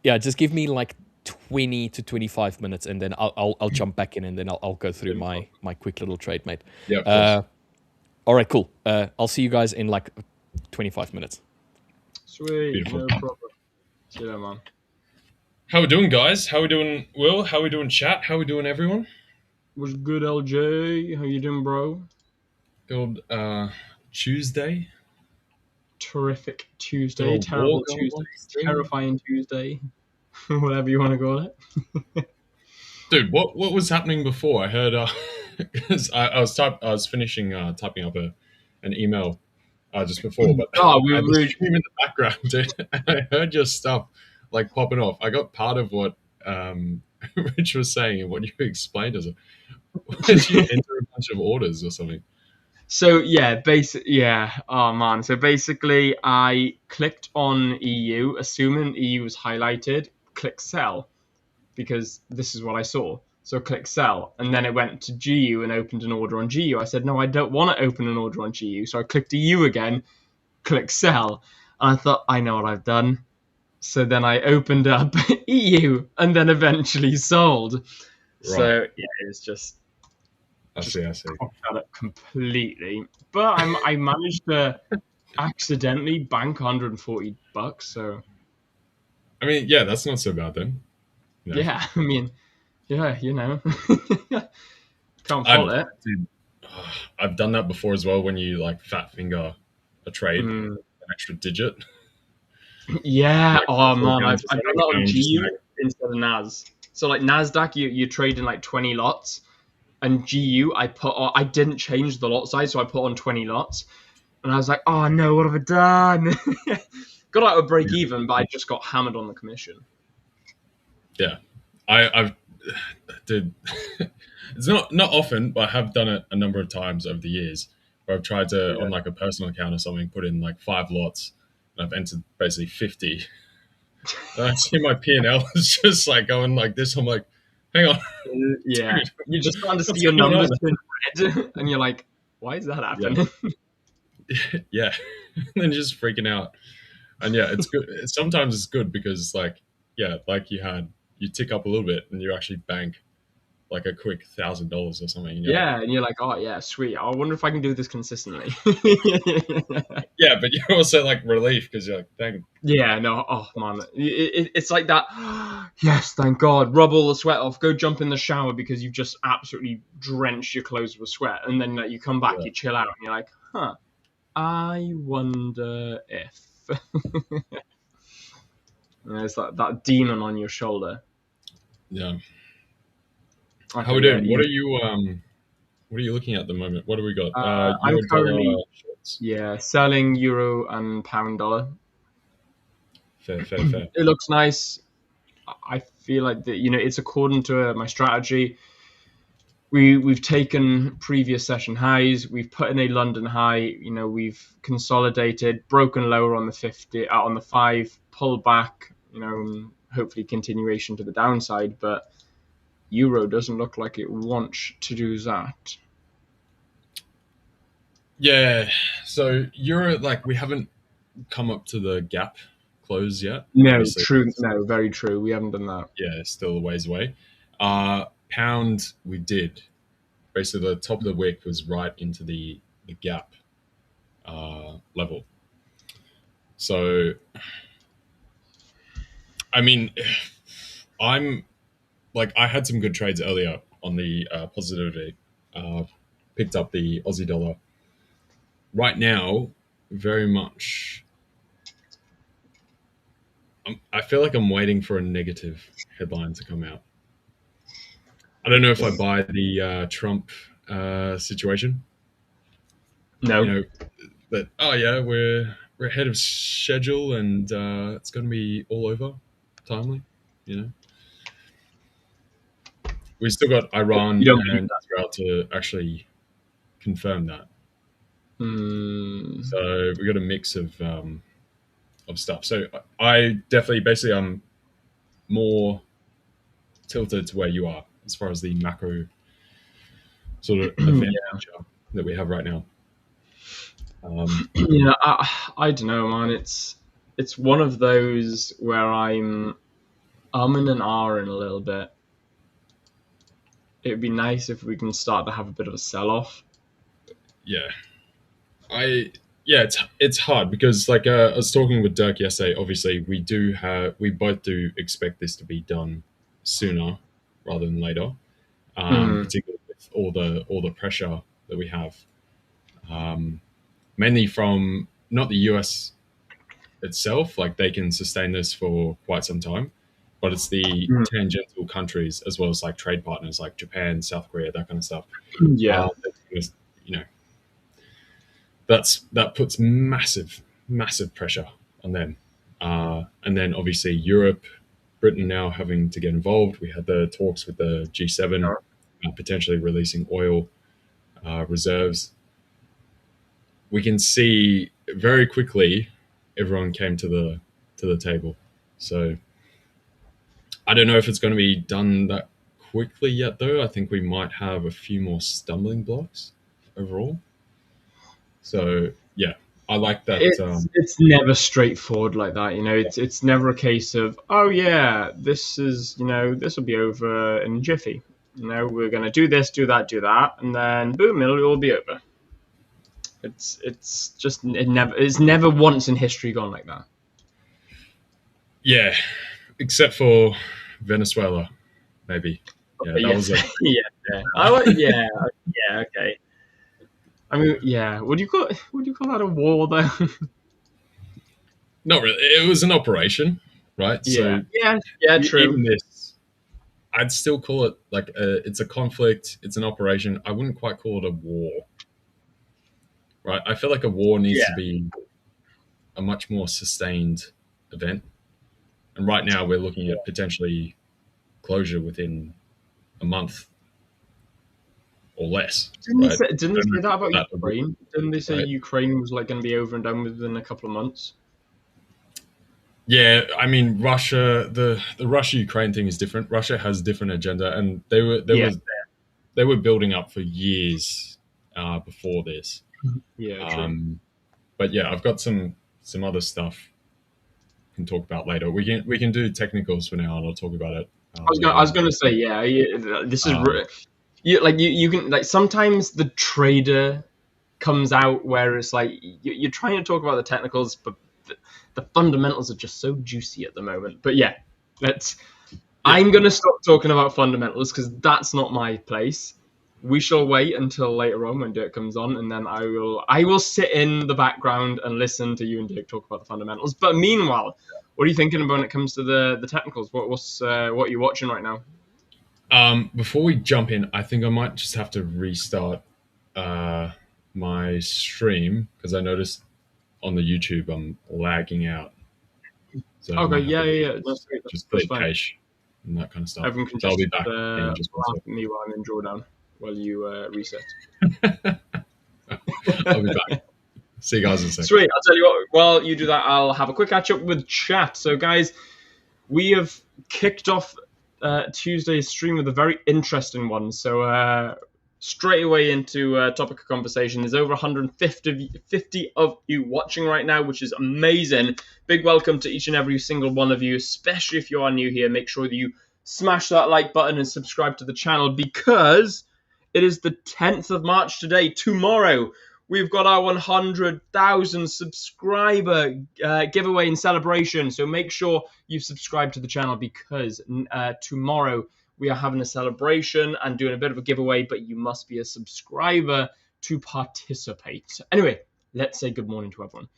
Speaker 2: Yeah, just give me like 20 to 25 minutes, and then I'll jump back in, and then I'll go through my quick little trade, mate.
Speaker 3: Yeah.
Speaker 2: All right, cool. I'll see you guys in like 25 minutes.
Speaker 1: Sweet.
Speaker 3: Beautiful.
Speaker 1: No problem. See you there, man.
Speaker 3: How we doing, guys? How we doing, Will? How we doing, chat? How we doing, everyone?
Speaker 1: What's good, LJ? How you doing, bro?
Speaker 3: Good Tuesday.
Speaker 1: Terrific Tuesday. Terrible Tuesday. Terrifying Tuesday. Whatever you want to call it.
Speaker 3: Dude, what was happening before? I heard because I was finishing typing up an email just before, but
Speaker 1: we
Speaker 3: I
Speaker 1: were
Speaker 3: was in the background, dude. I heard your stuff like popping off. I got part of what Rich was saying and what you explained as did you enter a bunch of orders or something?
Speaker 1: So oh man. So basically I clicked on EU, assuming EU was highlighted, click sell, because this is what I saw. So click sell, and then it went to GU and opened an order on GU. I said, no, I don't want to open an order on GU. So I clicked EU again, click sell, and I thought, I know what I've done. So then I opened up EU and then eventually sold. So
Speaker 3: Right.
Speaker 1: yeah, it's just
Speaker 3: I see. I see.
Speaker 1: cocked that up completely. But I managed to accidentally bank $140. So
Speaker 3: I mean, yeah, that's not so bad then. You know,
Speaker 1: yeah, I mean, yeah, can't fault
Speaker 3: I've
Speaker 1: it.
Speaker 3: dude, I've done that before as well. When you like fat finger a trade,
Speaker 1: Mm.
Speaker 3: an extra digit,
Speaker 1: Yeah.
Speaker 3: like
Speaker 1: Oh man,
Speaker 3: $4 or
Speaker 1: I've done
Speaker 3: something,
Speaker 1: that on
Speaker 3: and I'm just
Speaker 1: GU
Speaker 3: like,
Speaker 1: instead of Nas. So like Nasdaq, you trade in like 20 lots, and GU I didn't change the lot size, so I put on 20 lots, and I was like, oh no, what have I done? Got out of break
Speaker 3: yeah,
Speaker 1: even, but I just got hammered on the commission.
Speaker 3: yeah. I've did. It's not often, but I have done it a number of times over the years where I've tried to
Speaker 1: Yeah.
Speaker 3: on like a personal account or something put in like 5 lots, and I've entered basically 50. And I see my P and L is just like going like this. I'm like, hang on,
Speaker 1: Yeah.
Speaker 3: dude,
Speaker 1: You're just starting to see
Speaker 3: what's
Speaker 1: your
Speaker 3: going
Speaker 1: numbers
Speaker 3: on?
Speaker 1: turn red, and you're like, why is that
Speaker 3: Yeah,
Speaker 1: happening?
Speaker 3: yeah, and then just freaking out. And yeah, it's good. Sometimes it's good because like yeah, like you tick up a little bit and you actually bank like a quick $1,000 or something. And you're like,
Speaker 1: Yeah, and you're like, oh yeah, sweet. I wonder if I can do this consistently.
Speaker 3: yeah, but you're also like relief because you're like, dang,
Speaker 1: Yeah, no, oh man, it's like that. Yes, thank God. Rub all the sweat off. Go jump in the shower because you've just absolutely drenched your clothes with sweat, and then you come back,
Speaker 3: yeah,
Speaker 1: you chill out, and you're like, huh. I wonder if. It's that demon on your shoulder.
Speaker 3: yeah. How
Speaker 1: Okay,
Speaker 3: we
Speaker 1: yeah,
Speaker 3: doing? What are you looking at the moment? What do we got?
Speaker 1: I'm
Speaker 3: Euro
Speaker 1: currently
Speaker 3: dollar shorts.
Speaker 1: selling euro and pound dollar.
Speaker 3: Fair, fair, fair.
Speaker 1: It looks nice. I feel like that it's according to my strategy. We've taken previous session highs, we've put in a London high, we've consolidated, broken lower on the 50, on the 5, pulled back, hopefully continuation to the downside, but euro doesn't look like it wants to do that.
Speaker 3: Yeah. So euro, like we haven't come up to the gap close yet.
Speaker 1: No,
Speaker 3: Obviously,
Speaker 1: true.
Speaker 3: it's,
Speaker 1: No, very true. We haven't done that.
Speaker 3: yeah, still a ways away. Pound, we did. Basically, the top of the wick was right into the gap level. So, I mean, I'm like I had some good trades earlier on the positivity. Uh, Picked up the Aussie dollar. Right now, very much. I feel like I'm waiting for a negative headline to come out. I don't know if I buy the Trump situation. You
Speaker 1: No.
Speaker 3: know that oh yeah, we're ahead of schedule and it's going to be all over timely. You know, we still got
Speaker 1: You
Speaker 3: Iran
Speaker 1: don't believe
Speaker 3: and Israel to actually confirm that.
Speaker 1: that? Hmm.
Speaker 3: So we got a mix of stuff. So I definitely, basically, I'm more tilted to where you are as far as the macro sort of event
Speaker 1: Yeah.
Speaker 3: picture that we have right now. Um,
Speaker 1: I don't know, man. It's one of those where I'm umming and ahhing a little bit. It'd be nice if we can start to have a bit of a sell-off.
Speaker 3: yeah, I yeah, it's hard because like I was talking with Dirk yesterday. Obviously, we both do expect this to be done sooner rather than later,
Speaker 1: Mm.
Speaker 3: particularly with all the pressure that we have, um, mainly from not the US itself, like they can sustain this for quite some time, but it's the
Speaker 1: Mm.
Speaker 3: tangential countries as well as like trade partners like Japan, South Korea, that kind of stuff.
Speaker 1: Yeah.
Speaker 3: That's you know, that puts massive pressure on them. And then obviously Europe, Britain now having to get involved. We had the talks with the G7 potentially releasing oil reserves. We can see very quickly everyone came to the table. So I don't know if it's going to be done that quickly yet, though. I think we might have a few more stumbling blocks overall. So yeah, I like that.
Speaker 1: It's never straightforward like that. It's never a case of, oh yeah, this is, this will be over in a jiffy. We're gonna do this, do that, and then boom, it'll all be over. It's never once in history gone like that.
Speaker 3: Yeah, except for Venezuela, maybe. Yeah, that was
Speaker 1: yeah, okay. I mean, yeah. Would you call that a war though?
Speaker 3: not really. It was an operation, right? So
Speaker 1: yeah, true.
Speaker 3: even this, I'd still call it like it's a conflict. It's an operation. I wouldn't quite call it a war, right? I feel like a war needs to be a much more sustained event, and right now we're looking at potentially closure within a month or less.
Speaker 1: Didn't
Speaker 3: right?
Speaker 1: they say that about Ukraine? Didn't they say Ukraine was like going to be over and done within a couple of months?
Speaker 3: Yeah, I mean Russia. The Russia-Ukraine thing is different. Russia has a different agenda, and they were building up for years before this.
Speaker 1: Yeah, true.
Speaker 3: But yeah, I've got some other stuff we can talk about later. We can do technicals for now, and I'll talk about it.
Speaker 1: I was gonna say, this is you can like sometimes the trader comes out where it's like you're trying to talk about the technicals, but the fundamentals are just so juicy at the moment. But yeah, I'm gonna stop talking about fundamentals because that's not my place. We shall wait until later on when Dirk comes on, and then I will sit in the background and listen to you and Dirk talk about the fundamentals. But meanwhile, what are you thinking about when it comes to the technicals? What are you watching right now?
Speaker 3: Before we jump in, I think I might just have to restart my stream because I noticed on the YouTube I'm lagging out. So
Speaker 1: okay, yeah.
Speaker 3: Just play cache and that kind of stuff.
Speaker 1: Everyone can
Speaker 3: so I'll be back.
Speaker 1: Laugh at me while I'm in drawdown while you reset.
Speaker 3: I'll be back. See you guys in a second.
Speaker 1: Sweet. I'll tell you what. While you do that, I'll have a quick catch up with chat. So, guys, we have kicked off Tuesday's stream with a very interesting one. So, straight away into topic of conversation. There's over 150 of you watching right now, which is amazing. Big welcome to each and every single one of you, especially if you are new here. Make sure that you smash that like button and subscribe to the channel because it is the 10th of March today. Tomorrow, we've got our 100,000 subscriber giveaway and celebration. So make sure you subscribe to the channel because tomorrow we are having a celebration and doing a bit of a giveaway, but you must be a subscriber to participate. Anyway, let's say good morning to everyone.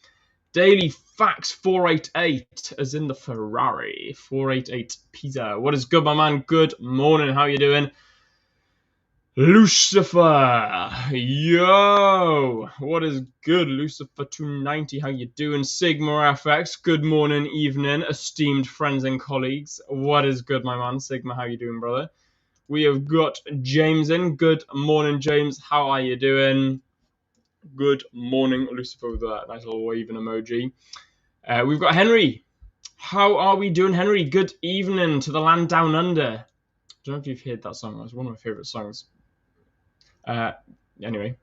Speaker 1: Daily Facts 488, as in the Ferrari. 488 Pizza. What is good, my man? Good morning. How you doing? Lucifer, yo, what is good? Lucifer 290, how you doing? Sigma FX, good morning, evening, esteemed friends and colleagues. What is good, my man? Sigma, how you doing, brother? We have got James in. Good morning, James. How are you doing? Good morning, Lucifer, with that nice little waving emoji. We've got Henry. How are we doing, Henry? Good evening to the land down under. I don't know if you've heard that song. It's one of my favorite songs. Anyway,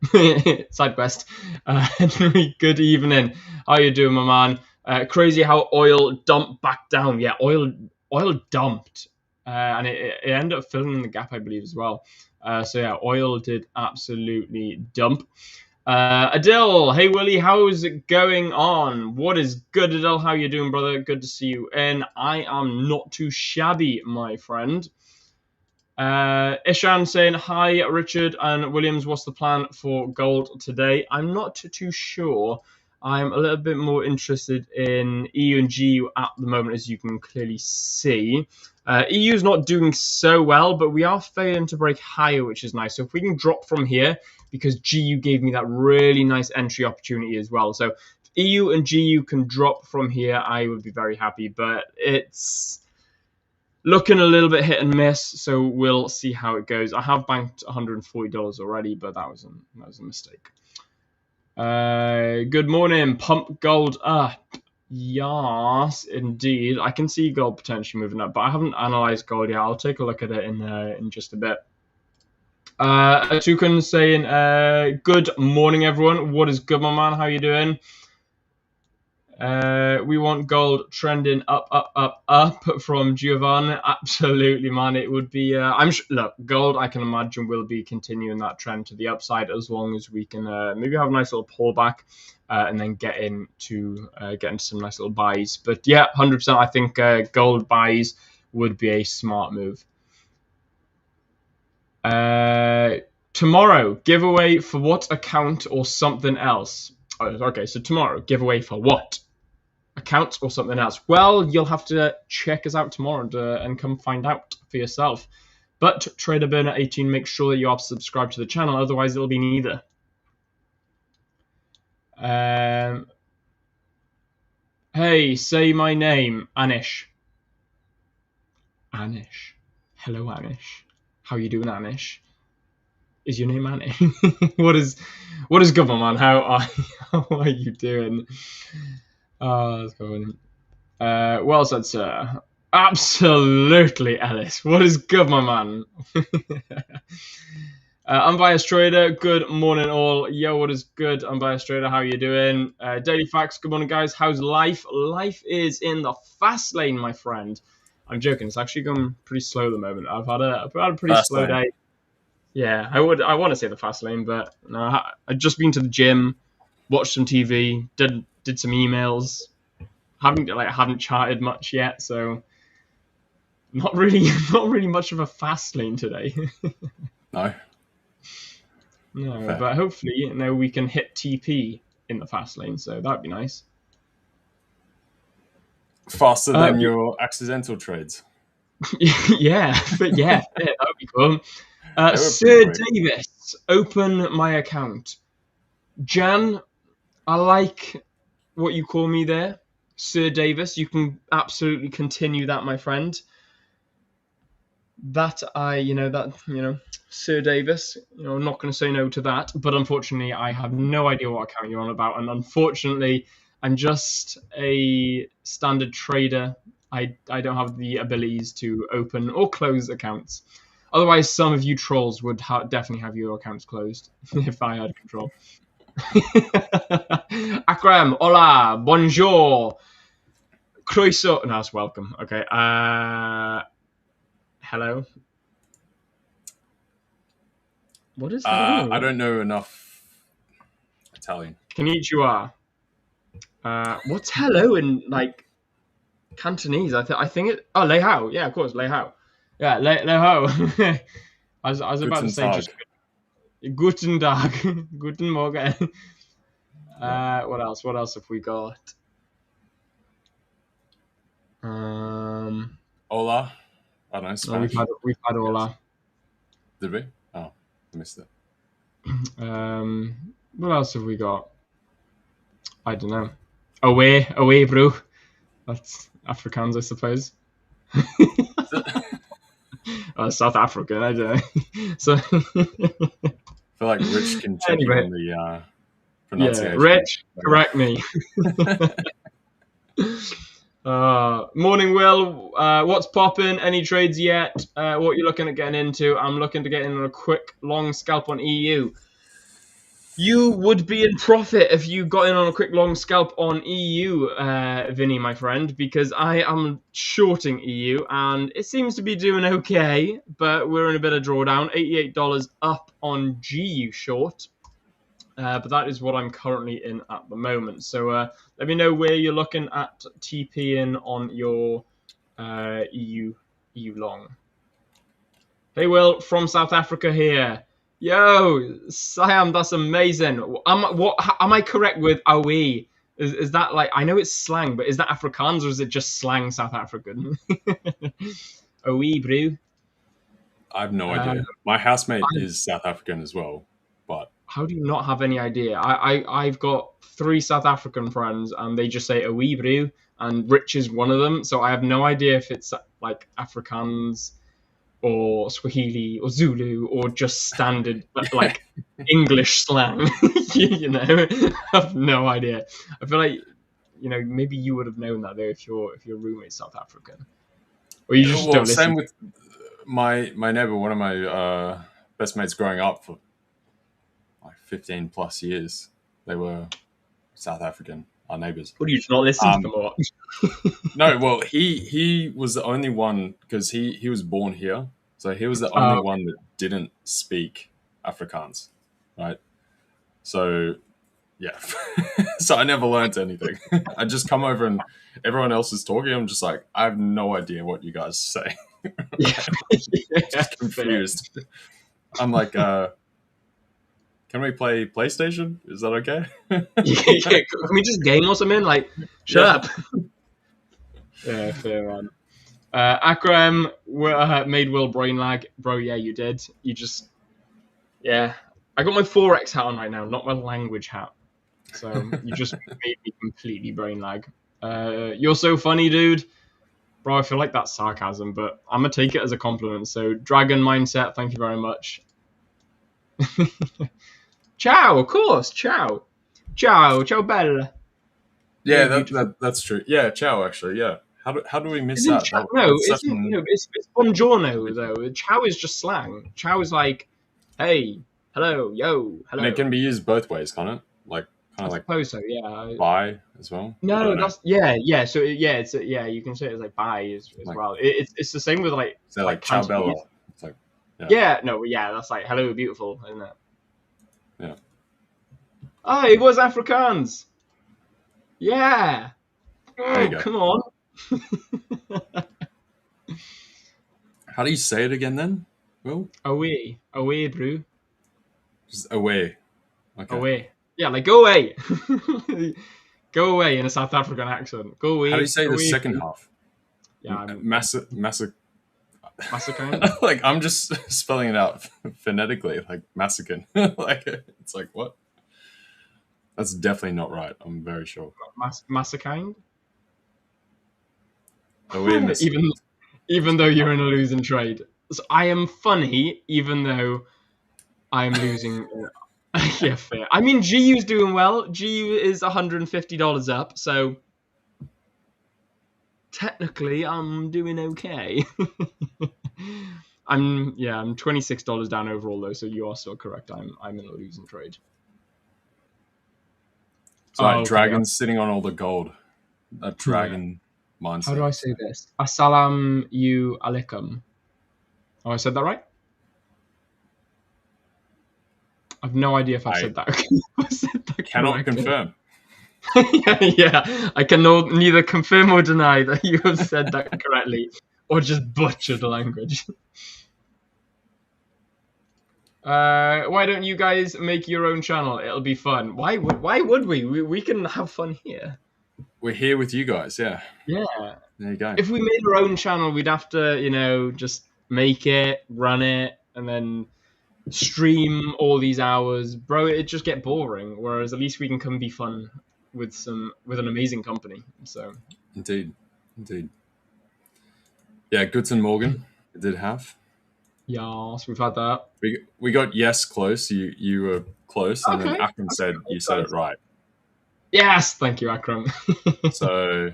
Speaker 1: side quest. Henry, good evening. How you doing, my man? Crazy how oil dumped back down. Yeah, oil dumped, and it ended up filling in the gap, I believe, as well. So yeah, oil did absolutely dump. Adil, hey Willie, how's it going on? What is good, Adil? How you doing, brother? Good to see you. And I am not too shabby, my friend. Ishan saying, hi, Richard and Williams, what's the plan for gold today? I'm not too sure. I'm a little bit more interested in EU and GU at the moment, as you can clearly see. EU is not doing so well, but we are failing to break higher, which is nice. So if we can drop from here, because GU gave me that really nice entry opportunity as well. So if EU and GU can drop from here, I would be very happy, but it's looking a little bit hit and miss, so we'll see how it goes. I have banked $140 already, but that was a mistake. Good morning, pump gold up. Yes, indeed. I can see gold potentially moving up, but I haven't analyzed gold yet. I'll take a look at it in just a bit. Atukan saying, good morning, everyone. What is good, my man? How you doing? We want gold trending up from Giovanni. Absolutely, man. It would be. Look, gold. I can imagine will be continuing that trend to the upside as long as we can maybe have a nice little pullback and then get into some nice little buys. But yeah, 100%. I think gold buys would be a smart move. Tomorrow, giveaway for what account or something else? Oh, okay, so tomorrow, giveaway for what? Account or something else? Well, you'll have to check us out tomorrow and come find out for yourself. But Trader Burner 18, make sure that you are subscribed to the channel, otherwise it'll be neither. Hey, say my name, Anish. Anish. Hello, Anish. How you doing, Anish? Is your name Anish? What is good, man? How are you doing? Oh, that's going. Well said, sir. Absolutely, Ellis. What is good, my man? Unbiased Trader, good morning, all. Yo, what is good, Unbiased Trader? How you doing? Daily Facts, good morning, guys. How's life? Life is in the fast lane, my friend. I'm joking. It's actually going pretty slow at the moment. I've had a pretty
Speaker 3: Fast
Speaker 1: slow
Speaker 3: lane.
Speaker 1: day. Yeah, I want to say the fast lane, but no, I've just been to the gym, watched some TV, did some emails. Haven't charted much yet, so not really much of a fast lane today.
Speaker 3: No.
Speaker 1: No,
Speaker 3: Fair.
Speaker 1: but hopefully we can hit TP in the fast lane, so that'd be nice.
Speaker 3: Faster than your accidental trades.
Speaker 1: Yeah, but yeah, that would be cool. Sir Davis, open my account. Jan, I like what you call me there, Sir Davis. You can absolutely continue that, my friend. Sir Davis, I'm not going to say no to that. But unfortunately, I have no idea what account you're on about. And unfortunately, I'm just a standard trader. I don't have the abilities to open or close accounts. Otherwise, some of you trolls would definitely have your accounts closed if I had control. Akram, hola, bonjour, croeso. No, it's welcome. Okay. Hello. What is hello?
Speaker 3: I don't know enough Italian.
Speaker 1: Konnichiwa. What's hello in Cantonese? I think it. Oh, lei hao. Yeah, of course, lei hao. Yeah, lei hao. I was about to say just guten Tag, guten Morgen. What else? What else have we got?
Speaker 3: Hola. I don't know. Spanish.
Speaker 1: We've had hola.
Speaker 3: Did we? Oh, I missed it.
Speaker 1: What else have we got? I don't know. Away, bro. That's Afrikaans, I suppose. South African, I don't know. So
Speaker 3: I feel like Rich can check
Speaker 1: Anyway.
Speaker 3: on the pronunciation.
Speaker 1: Yeah, Rich, correct me. Morning, Will. What's popping? Any trades yet? What you looking at getting into? I'm looking to get in on a quick long scalp on EU. You would be in profit if you got in on a quick long scalp on EU, Vinny, my friend, because I am shorting EU and it seems to be doing okay, but we're in a bit of drawdown. $88 up on GU short. But that is what I'm currently in at the moment. So let me know where you're looking at TPing on your EU long. Hey, Will, from South Africa here. Yo, Siam, that's amazing. Am I correct with awe? Is that I know it's slang, but is that Afrikaans or is it just slang South African? Awe, bro.
Speaker 3: I have no idea. My housemate is South African as well, but
Speaker 1: how do you not have any idea? I've got 3 South African friends and they just say awe, bro, and Rich is one of them. So I have no idea if it's Afrikaans or Swahili or Zulu or just standard English slang. I have no idea. I feel like maybe you would have known that though if your roommate's South African, or you just don't listen.
Speaker 3: Same with my neighbor. One of my best mates growing up for 15 plus years, they were South African, our neighbors.
Speaker 1: What, do you just not listen to them or what?
Speaker 3: No, well, he was the only one because he was born here, so he was the only one that didn't speak Afrikaans, right? So yeah, so I never learned anything. I just come over and everyone else is talking. I'm just like, I have no idea what you guys say.
Speaker 1: Yeah.
Speaker 3: Just confused. I'm like, can we play PlayStation? Is that okay?
Speaker 1: Yeah, can we just game or something? Like, shut up. Yeah, fair man. Akram made Will brain lag. Bro, yeah, you did. You just... Yeah. I got my Forex hat on right now, not my language hat. So you just made me completely brain lag. You're so funny, dude. Bro, I feel like that's sarcasm, but I'm going to take it as a compliment. So, Dragon Mindset, thank you very much. Ciao, of course. Ciao. Ciao. Ciao, bella.
Speaker 3: Yeah, that's true. Yeah, ciao, actually, yeah. How do we miss
Speaker 1: Isn't
Speaker 3: that?
Speaker 1: it's buongiorno, though. Ciao is just slang. Ciao is like, hey, hello, yo, hello.
Speaker 3: And it can be used both ways, can't it? Like, kind of like
Speaker 1: suppose so, yeah.
Speaker 3: bye as well.
Speaker 1: No, that's yeah. So it's you can say it's like bye as
Speaker 3: Like,
Speaker 1: well. It's the same with like
Speaker 3: so like ciao bella. It's like
Speaker 1: that's like hello beautiful, isn't it?
Speaker 3: Yeah.
Speaker 1: Oh, it was Afrikaans. Yeah.
Speaker 3: There you go.
Speaker 1: Come on.
Speaker 3: How do you say it again then? Will?
Speaker 1: Away, bro.
Speaker 3: Just away. Okay.
Speaker 1: Away. Yeah, like go away. Go away in a South African accent. Go away.
Speaker 3: How do you say
Speaker 1: away,
Speaker 3: the second
Speaker 1: bro.
Speaker 3: half?
Speaker 1: Yeah,
Speaker 3: Massacre.
Speaker 1: Massacre.
Speaker 3: I'm just spelling it out phonetically, like massacre. Like it's like what? That's definitely not right. I'm very sure.
Speaker 1: Massacre.
Speaker 3: Awareness.
Speaker 1: even though you're in a losing trade, so I am funny even though I'm losing. Yeah, fair. I mean, GU's doing well. GU is $150 up, so technically I'm doing okay. I'm $26 down overall though, so you are still correct. I'm in a losing trade.
Speaker 3: So dragon's sitting on all the gold. A dragon mindset.
Speaker 1: How do I say this? Assalamu alaikum. Oh, I said that right? I've no idea if I said that. I said that
Speaker 3: cannot confirm.
Speaker 1: Yeah, I can neither confirm or deny that you have said that correctly, or just butchered the language. Why don't you guys make your own channel? It'll be fun. Why would we? We can have fun here.
Speaker 3: We're here with you guys, yeah.
Speaker 1: Yeah.
Speaker 3: There you go.
Speaker 1: If we made our own channel, we'd have to, just make it, run it, and then stream all these hours. Bro, it'd just get boring. Whereas at least we can come be fun with an amazing company. So
Speaker 3: Indeed. Yeah, Guten Morgen. It did have.
Speaker 1: Yes, we've had that.
Speaker 3: We got yes close. You were close, and then Akram said you said it right.
Speaker 1: Yes, thank you, Akram.
Speaker 3: So,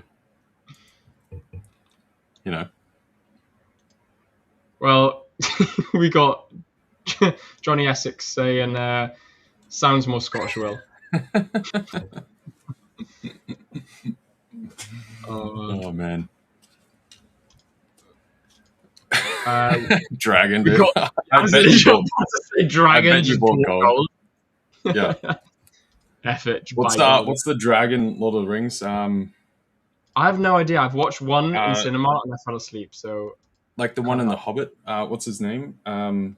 Speaker 1: Well, we got Johnny Essex saying, sounds more Scottish, Will.
Speaker 3: Oh, man.
Speaker 1: I
Speaker 3: Dragon, dude.
Speaker 1: Dragon.
Speaker 3: You bought gold. Yeah.
Speaker 1: Effort.
Speaker 3: What's the Dragon Lord of the Rings?
Speaker 1: I have no idea. I've watched one in cinema and I fell asleep. So,
Speaker 3: like the one in The Hobbit. What's his name?
Speaker 1: Oh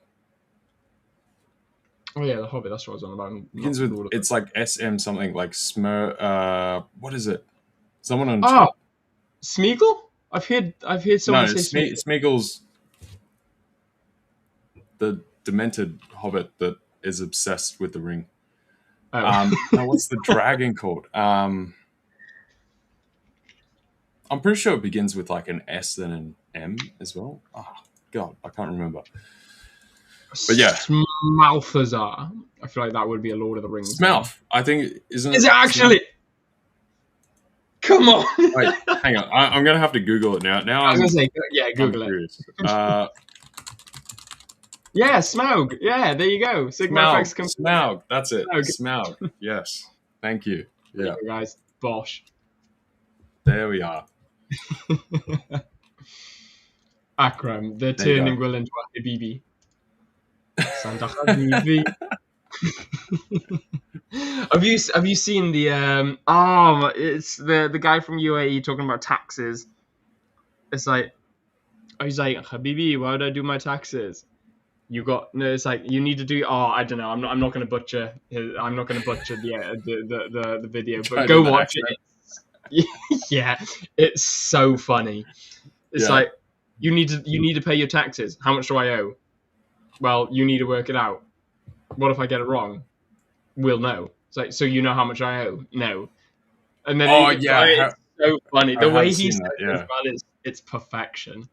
Speaker 1: yeah, The Hobbit. That's what I was on about.
Speaker 3: Begins with it's like SM something like Smur. What is it? Someone on.
Speaker 1: Smeagol. I've heard someone say
Speaker 3: Smeagol's the demented hobbit that is obsessed with the ring. No, what's the dragon called? I'm pretty sure it begins with like an S and an M as well. Oh God, I can't remember. But yeah,
Speaker 1: Smalfazar. I feel like that would be a Lord of the Rings.
Speaker 3: Smalf. I think isn't.
Speaker 1: Is it actually? Come on.
Speaker 3: Wait, hang on. I'm gonna have to Google it now. Now
Speaker 1: I was gonna say, yeah, Google it. Yeah, Smaug. Yeah, there you go.
Speaker 3: Smaug. That's it. Smaug. Yes. Thank you. Yeah,
Speaker 1: guys. Bosh.
Speaker 3: There we are.
Speaker 1: Akram, they're
Speaker 3: There you
Speaker 1: turning
Speaker 3: go.
Speaker 1: Will into a Habibi. Santa Habibi. Have you seen the it's the guy from UAE talking about taxes. It's like, he's like, Habibi, why would I do my taxes? It's like, you need to do. Oh, I don't know. I'm not going to butcher. I'm not going to butcher the video,
Speaker 3: Try
Speaker 1: but
Speaker 3: to do
Speaker 1: go
Speaker 3: the
Speaker 1: watch
Speaker 3: accent.
Speaker 1: it. Yeah, it's so funny. It's
Speaker 3: Yeah.
Speaker 1: like, you need to pay your taxes. How much do I owe? Well, you need to work it out. What if I get it wrong? We'll know. It's like, so you know how much I owe? No. And then it's so funny. The
Speaker 3: I
Speaker 1: way
Speaker 3: have
Speaker 1: he
Speaker 3: seen
Speaker 1: says
Speaker 3: that,
Speaker 1: it
Speaker 3: yeah.
Speaker 1: as well, it's perfection.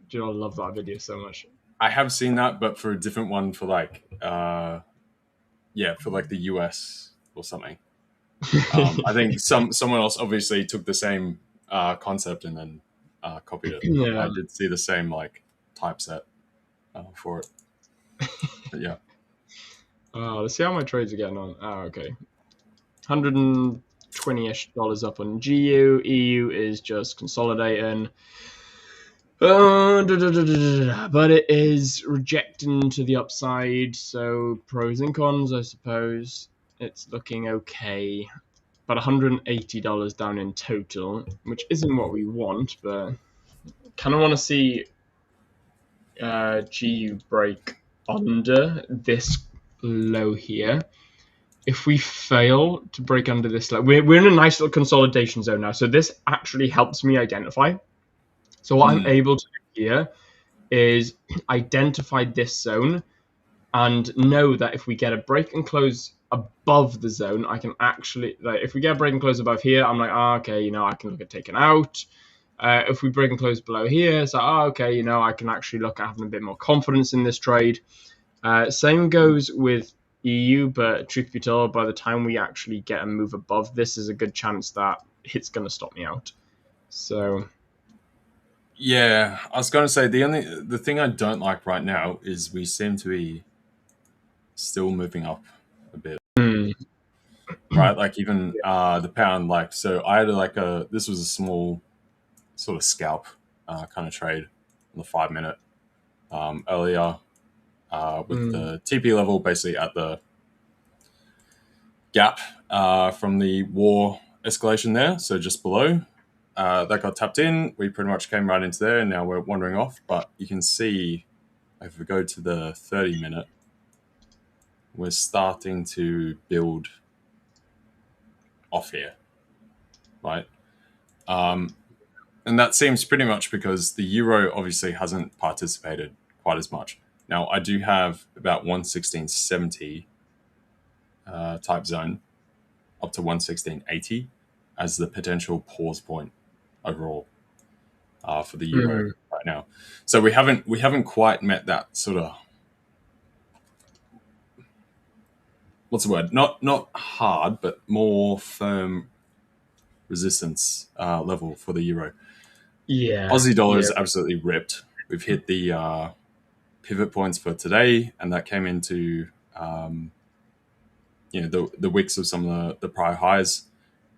Speaker 1: Do you know, I love that video so much.
Speaker 3: I have seen that, but for a different one for like, for like the US or something. I think someone else obviously took the same concept and then copied it.
Speaker 1: Yeah.
Speaker 3: I did see the same like typeset for it. But yeah.
Speaker 1: Let's see how my trades are getting on. Okay. $120-ish up on GU. EU is just consolidating. But it is rejecting to the upside, so pros and cons, I suppose. It's looking okay. About $180 down in total, which isn't what we want, but kind of want to see GU break under this low here. If we fail to break under this low, we're in a nice little consolidation zone now, so this actually helps me identify. So what I'm able to do here is identify this zone and know that if we get a break and close above the zone, I can actually, like, if we get a break and close above here, I'm like, okay, I can look at taking out. If we break and close below here, it's like, okay, I can actually look at having a bit more confidence in this trade. Same goes with EU, but truth be told, by the time we actually get a move above this, there's a good chance that it's going to stop me out. So...
Speaker 3: Yeah, I was going to say the thing I don't like right now is we seem to be still moving up a bit, right? Like even the pound, like, so I had this was a small sort of scalp kind of trade on the 5 minute earlier with the TP level basically at the gap from the war escalation there, so just below. That got tapped in. We pretty much came right into there, and now we're wandering off. But you can see, if we go to the 30 minute, we're starting to build off here, right? And that seems pretty much because the euro obviously hasn't participated quite as much. Now, I do have about 116.70 type zone up to 116.80 as the potential pause point overall for the euro right now. So we haven't quite met that sort of, what's the word? Not hard, but more firm resistance level for the euro.
Speaker 1: Yeah.
Speaker 3: Aussie dollar is absolutely ripped. We've hit the pivot points for today, and that came into the wicks of some of the prior highs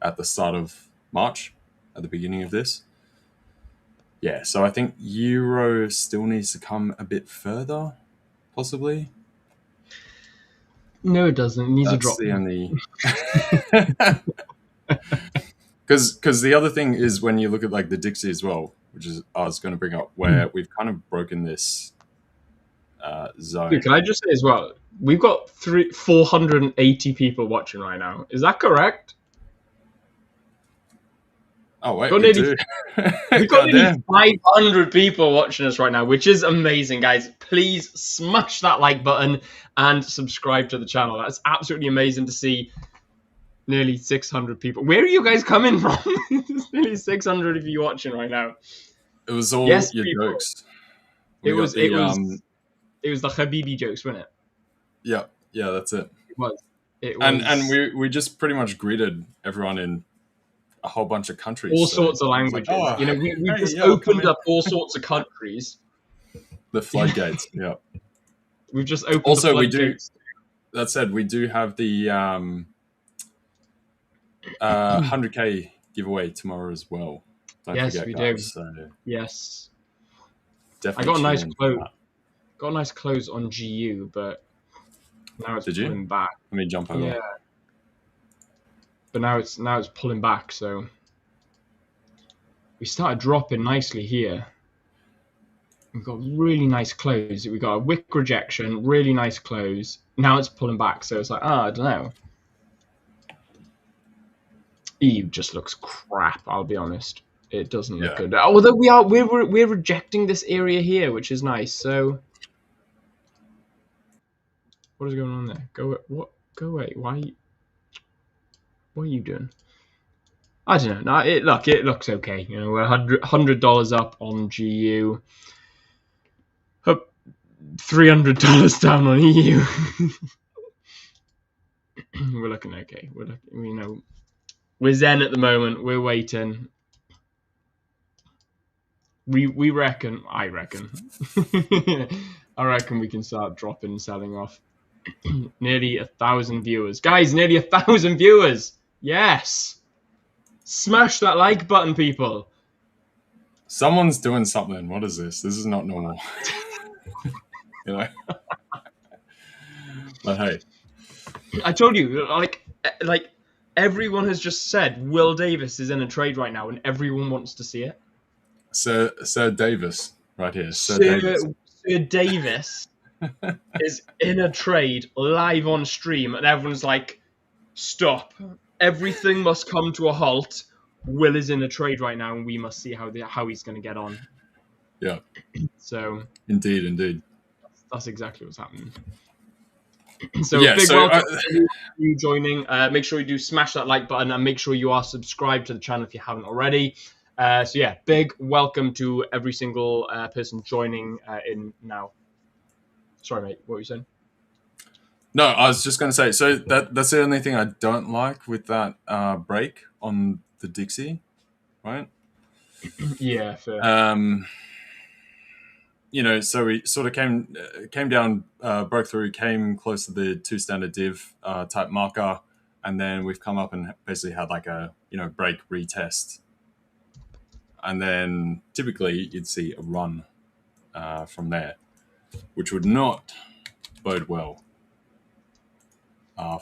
Speaker 3: at the start of March, at the beginning of this. Yeah, so I think euro still needs to come a bit further, possibly.
Speaker 1: No, it doesn't. It needs
Speaker 3: That's
Speaker 1: a drop.
Speaker 3: the only. Because the other thing is when you look at like the Dixie as well, which is I was going to bring up, where we've kind of broken this zone.
Speaker 1: Dude, can I just say as well, we've got 480 people watching right now. Is that correct?
Speaker 3: Oh wait, we do.
Speaker 1: We've got nearly 500 people watching us right now, which is amazing, guys. Please smash that like button and subscribe to the channel. That's absolutely amazing to see. Nearly 600 people. Where are you guys coming from? There's nearly 600 of you watching right now.
Speaker 3: It was all your jokes.
Speaker 1: It was the Habibi jokes, wasn't it?
Speaker 3: Yeah, that's it.
Speaker 1: It was.
Speaker 3: And we just pretty much greeted everyone in a whole bunch of countries.
Speaker 1: All sorts of languages.
Speaker 3: Like,
Speaker 1: we just opened up all sorts of countries.
Speaker 3: The floodgates, yeah.
Speaker 1: We've just opened
Speaker 3: also,
Speaker 1: the floodgates.
Speaker 3: That said, we do have the 100K giveaway tomorrow as well. Don't
Speaker 1: Yes,
Speaker 3: forget,
Speaker 1: we
Speaker 3: guys.
Speaker 1: do.
Speaker 3: So
Speaker 1: Yes. I
Speaker 3: definitely
Speaker 1: got a nice
Speaker 3: tune in
Speaker 1: close.
Speaker 3: for that.
Speaker 1: Got a nice close on GU, but now it's
Speaker 3: Did you?
Speaker 1: pulling back.
Speaker 3: Let me jump over.
Speaker 1: Yeah. But now it's pulling back, so we started dropping nicely here. We've got really nice close. We got a wick rejection, really nice close. Now it's pulling back, so it's like, I don't know. EU just looks crap, I'll be honest. It doesn't look good. Although we're rejecting this area here, which is nice. So what is going on there? Go away. What are you doing? I don't know. No, it looks okay. You know, we're $100 up on GU, up $300 down on EU. We're looking okay. We're zen at the moment. We're waiting. We reckon. I reckon. I reckon we can start dropping and selling off. Nearly 1,000 viewers, guys. Nearly 1,000 viewers. Yes. Smash that like button, people.
Speaker 3: Someone's doing something. What is this? This is not normal. You know. But hey,
Speaker 1: I told you, like everyone has just said Will Davis is in a trade right now, and everyone wants to see it.
Speaker 3: Sir Davis, right here. Sir
Speaker 1: Davis is in a trade live on stream, and everyone's like, "Stop! Everything must come to a halt. Will is in a trade right now, and we must see how he's going to get on."
Speaker 3: Yeah.
Speaker 1: So.
Speaker 3: Indeed.
Speaker 1: That's exactly what's happening. So big welcome to you joining. Make sure you do smash that like button and make sure you are subscribed to the channel if you haven't already. So yeah, big welcome to every single person joining in now. Sorry, mate. What were you saying?
Speaker 3: No, I was just going to say. So that's the only thing I don't like with that break on the Dixie, right?
Speaker 1: Yeah. Fair.
Speaker 3: You know, so we sort of came down, broke through, came close to the 2 standard div type marker, and then we've come up and basically had like a break retest, and then typically you'd see a run from there, which would not bode well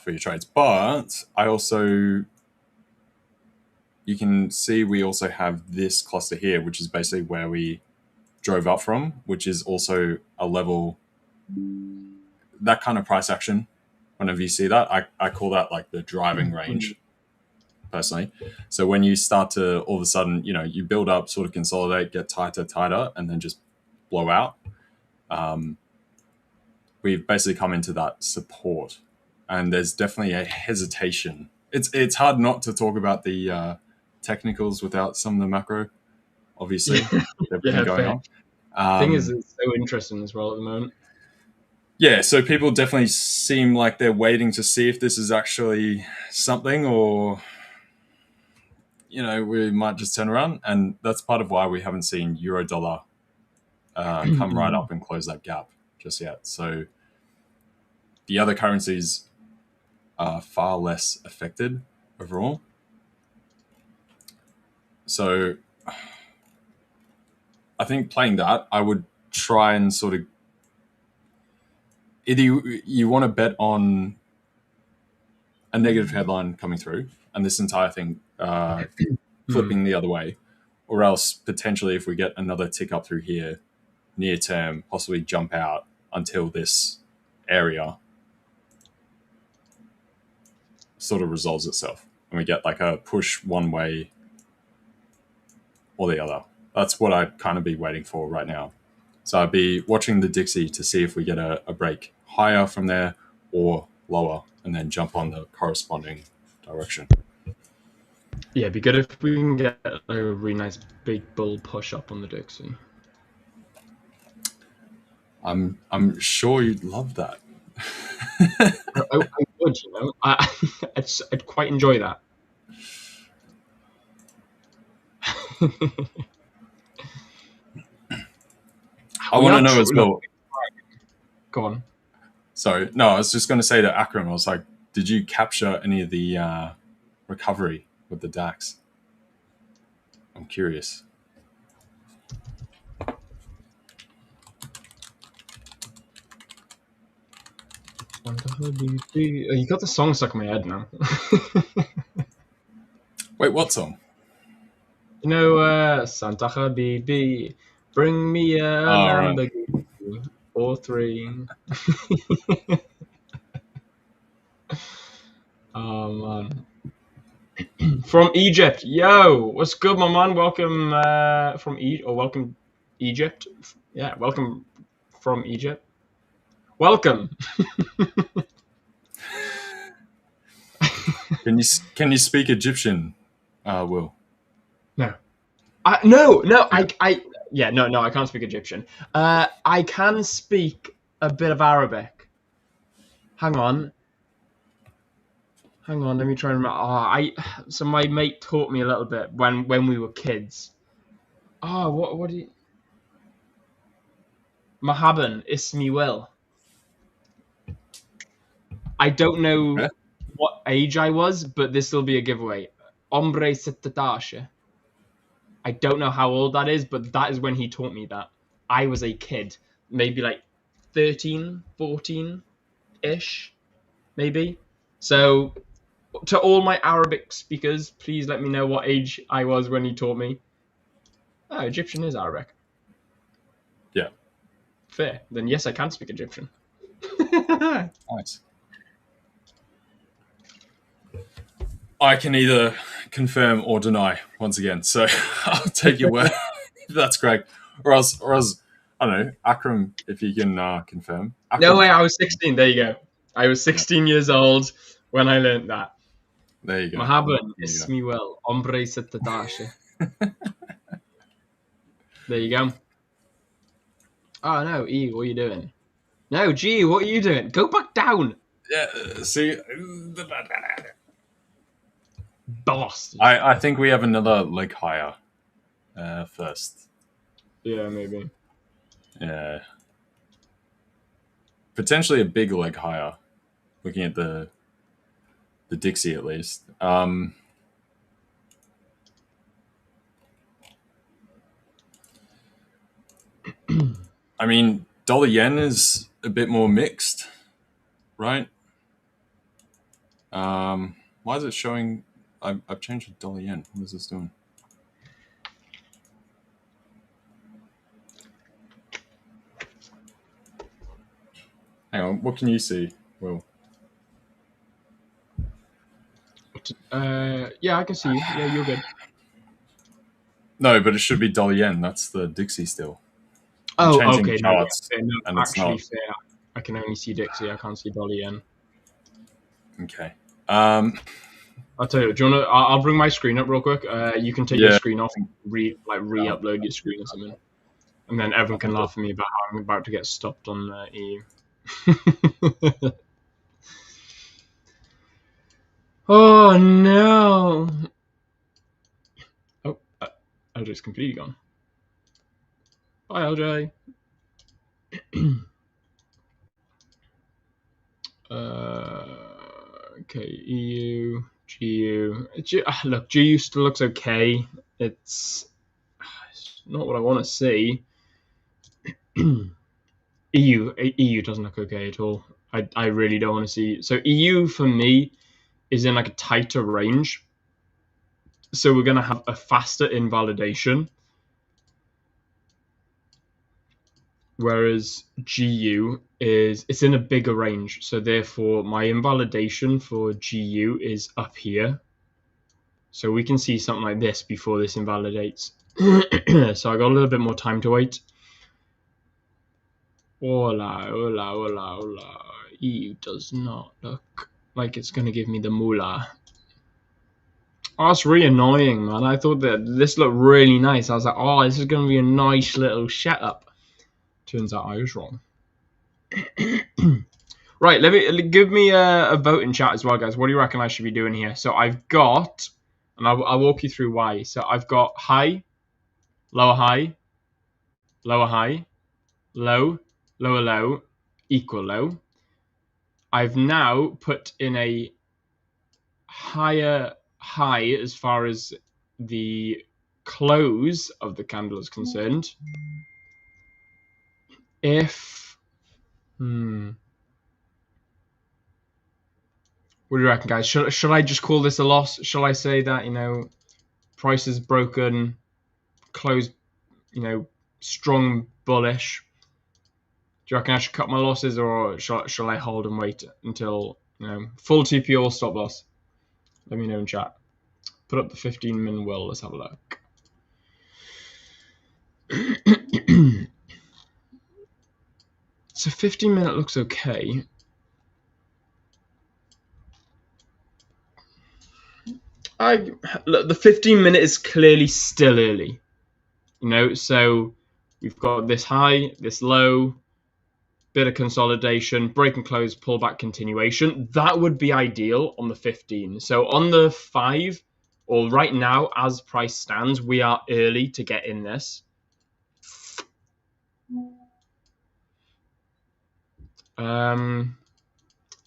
Speaker 3: for your trades. But I also, you can see we also have this cluster here, which is basically where we drove up from, which is also a level, that kind of price action. Whenever you see that, I call that like the driving range personally. So when you start to all of a sudden, you build up, sort of consolidate, get tighter, and then just blow out. We've basically come into that support, and there's definitely a hesitation. It's hard not to talk about the technicals without some of the macro, obviously. Everything going on.
Speaker 1: Thing is, it's so interesting as well at the moment.
Speaker 3: Yeah, so people definitely seem like they're waiting to see if this is actually something, or we might just turn around, and that's part of why we haven't seen euro dollar come right up and close that gap just yet. So the other currencies are far less affected overall. So I think playing that, I would try and sort of either you want to bet on a negative headline coming through and this entire thing flipping the other way, or else potentially if we get another tick up through here, near term, possibly jump out until this area sort of resolves itself and we get like a push one way or the other. That's what I'd kind of be waiting for right now. So I'd be watching the Dixie to see if we get a break higher from there or lower, and then jump on the corresponding direction.
Speaker 1: Yeah, it'd be good if we can get a really nice big bull push up on the Dixie.
Speaker 3: I'm sure you'd love that.
Speaker 1: I would, I'd quite enjoy that.
Speaker 3: I want to know as well.
Speaker 1: Go on.
Speaker 3: Sorry, no, I was just going to say to Akram, I was like, did you capture any of the recovery with the DAX? I'm curious.
Speaker 1: You got the song stuck in my head now.
Speaker 3: Wait, what song?
Speaker 1: You know, Santa Habibi, bring me a
Speaker 3: Right.
Speaker 1: Lamborghini or 3. Oh man. From Egypt, yo, what's good, my man? Welcome from welcome Egypt. Yeah, welcome from Egypt. Welcome.
Speaker 3: Can you speak Egyptian, Will?
Speaker 1: No. I can't speak Egyptian. I can speak a bit of Arabic. Hang on, let me try and remember. So my mate taught me a little bit when we were kids. What do you... Mahaban Ismi Will. I don't know
Speaker 3: Yeah.
Speaker 1: what age I was, but this will be a giveaway. Hombre setadashe. I don't know how old that is, but that is when he taught me that. I was a kid, maybe like 13, 14-ish, maybe. So to all my Arabic speakers, please let me know what age I was when he taught me. Oh, Egyptian is Arabic.
Speaker 3: Yeah.
Speaker 1: Fair. Then yes, I can speak Egyptian.
Speaker 3: Nice. I can either confirm or deny once again, so I'll take your word if that's correct, or else I don't know, Akram, if you can confirm. Akram,
Speaker 1: No way, I was 16. There you go. I was 16 years old when I learned that.
Speaker 3: there you go.
Speaker 1: Mahaban Ismi Will, Hombre setadashe. There you go. Oh no, E, what are you doing? No, G, what are you doing? Go back down.
Speaker 3: Yeah, see,
Speaker 1: Boss.
Speaker 3: I think we have another leg higher first.
Speaker 1: Yeah, maybe.
Speaker 3: Yeah, potentially a big leg higher. Looking at the Dixie at least. I mean, dollar yen is a bit more mixed, right? Why is it showing? I've changed to dollar yen. What is this doing? Hang on. What can you see, Will?
Speaker 1: Yeah, I can see you. Yeah, you're good.
Speaker 3: No, but it should be dollar yen. That's the Dixie still.
Speaker 1: Oh,
Speaker 3: changing
Speaker 1: okay.
Speaker 3: charts,
Speaker 1: No,
Speaker 3: and it's
Speaker 1: actually,
Speaker 3: not.
Speaker 1: fair. I can only see Dixie. I can't see Dolly Yen.
Speaker 3: Okay.
Speaker 1: I'll tell you. Do you wanna? I'll bring my screen up real quick. You can take your
Speaker 3: Yeah.
Speaker 1: screen off and re-upload your screen or something, and then everyone can laugh at me about how I'm about to get stopped on EU. Oh no! Oh, LJ's completely gone. Bye, LJ. Okay, EU, GU. Look, GU still looks okay. It's not what I want to see. EU doesn't look okay at all. I really don't want to see. So EU for me is in like a tighter range. So we're going to have a faster invalidation. Whereas GU it's in a bigger range. So therefore my invalidation for GU is up here. So we can see something like this before this invalidates. So I got a little bit more time to wait. Hola. EU does not look like it's going to give me the moolah. Oh, that's really annoying, man. I thought that this looked really nice. I was like, oh, this is going to be a nice little setup. Turns out I was wrong. Right, give me a vote in chat as well, guys. What do you reckon I should be doing here? So I've got, and I'll walk you through why. So I've got high, lower high, lower high, low, lower low, equal low. I've now put in a higher high as far as the close of the candle is concerned. If what do you reckon, guys? Should I just call this a loss? Shall I say that, you know, price is broken, close, you know, strong bullish? Do you reckon I should cut my losses, or shall I hold and wait until, you know, full TP or stop loss? Let me know in chat. Put up the 15-min will. Let's have a look. So 15-minute looks okay. Look, the 15-minute is clearly still early. You know, so we've got this high, this low, bit of consolidation, break and close, pullback, continuation. That would be ideal on the 15. So on the 5, or right now as price stands, we are early to get in this.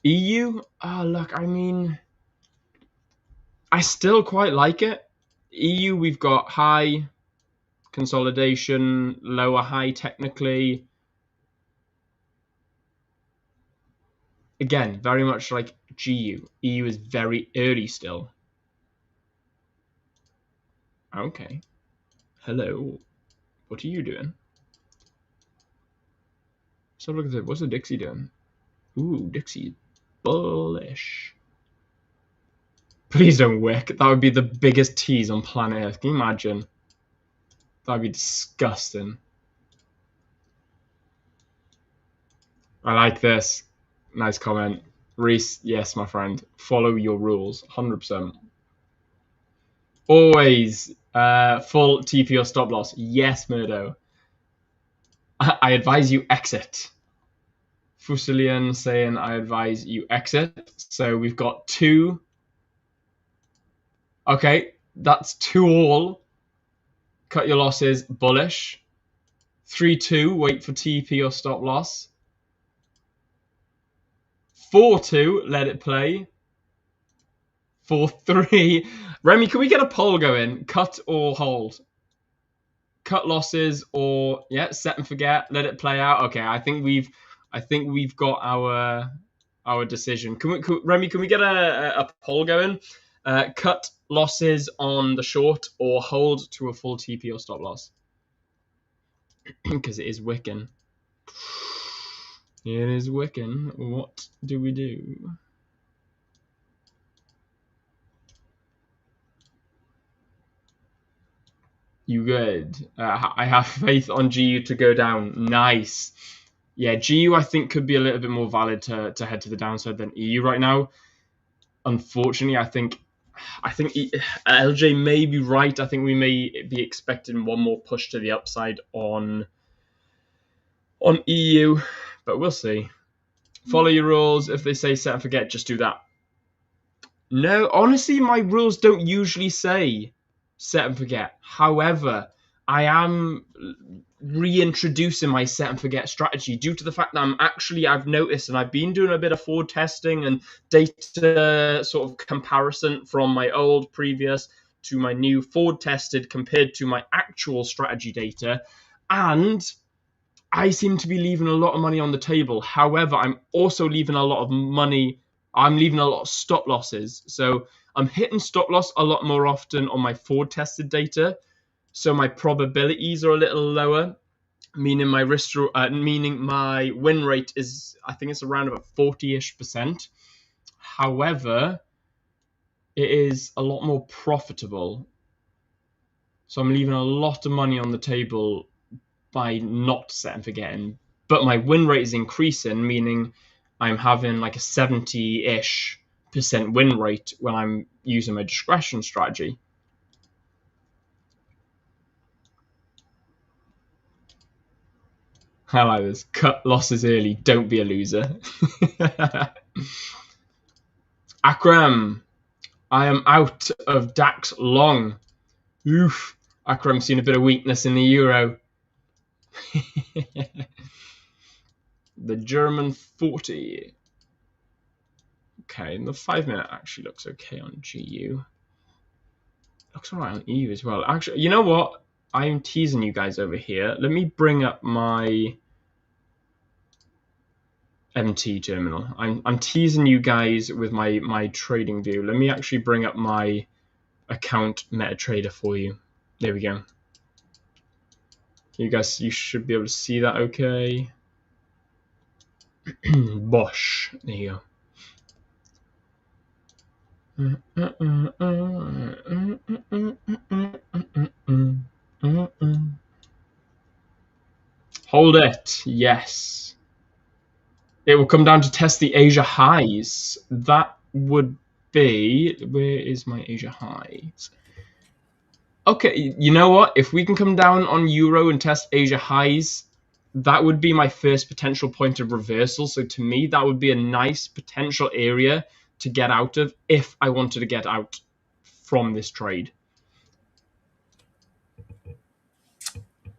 Speaker 1: EU, look, I mean, I still quite like it. EU, we've got high consolidation, lower high technically. Again, very much like GU. EU is very early still. Okay. Hello. What are you doing? So look at it. What's the Dixie doing? Ooh, Dixie bullish. Please don't wick. That would be the biggest tease on planet Earth. Can you imagine? That would be disgusting. I like this. Nice comment. Reese, yes, my friend. Follow your rules. 100%. Always full TP or stop loss. Yes, Murdo. I advise you exit. Fusilian saying I advise you exit. So we've got 2. Okay, that's 2 all. Cut your losses, bullish. 3-2, wait for TP or stop loss. 4-2, let it play. 4-3. Remy, can we get a poll going? Cut or hold? Cut losses or set and forget, let it play out. Okay, I think we've got our decision. Remy, can we get a poll going? Cut losses on the short or hold to a full TP or stop loss? Because it is wicking. It is wicking. What do we do? You good? I have faith on GU to go down. Nice. Yeah, GU I think could be a little bit more valid to head to the downside than EU right now. Unfortunately, I think LJ may be right. I think we may be expecting one more push to the upside on EU, but we'll see. Follow your rules. If they say set and forget, just do that. No, honestly, my rules don't usually say set and forget. However, I am reintroducing my set and forget strategy due to the fact that I've noticed, and I've been doing a bit of forward testing and data sort of comparison from my old previous to my new forward tested compared to my actual strategy data, and I seem to be leaving a lot of money on the table. However, I'm also leaving a lot of money. I'm leaving a lot of stop losses. So I'm hitting stop loss a lot more often on my forward tested data. So my probabilities are a little lower, meaning my meaning my win rate is, I think it's around about 40-ish%. However, it is a lot more profitable. So I'm leaving a lot of money on the table by not set and forgetting, but my win rate is increasing, meaning I'm having like a 70-ish% win rate when I'm using my discretion strategy. I like this. Cut losses early. Don't be a loser. Akram, I am out of DAX long. Oof. Akram's seen a bit of weakness in the euro. The German 40. Okay, and the 5-minute actually looks okay on GU. Looks alright on EU as well. Actually, you know what? I'm teasing you guys over here. Let me bring up my MT terminal. I'm teasing you guys with my trading view. Let me actually bring up my account MetaTrader for you. There we go. You should be able to see that okay. Bosh. There you go. Hold it. Yes. It will come down to test the Asia highs. That would be... Where is my Asia highs? Okay, you know what? If we can come down on Euro and test Asia highs, that would be my first potential point of reversal. So to me, that would be a nice potential area to get out of if I wanted to get out from this trade.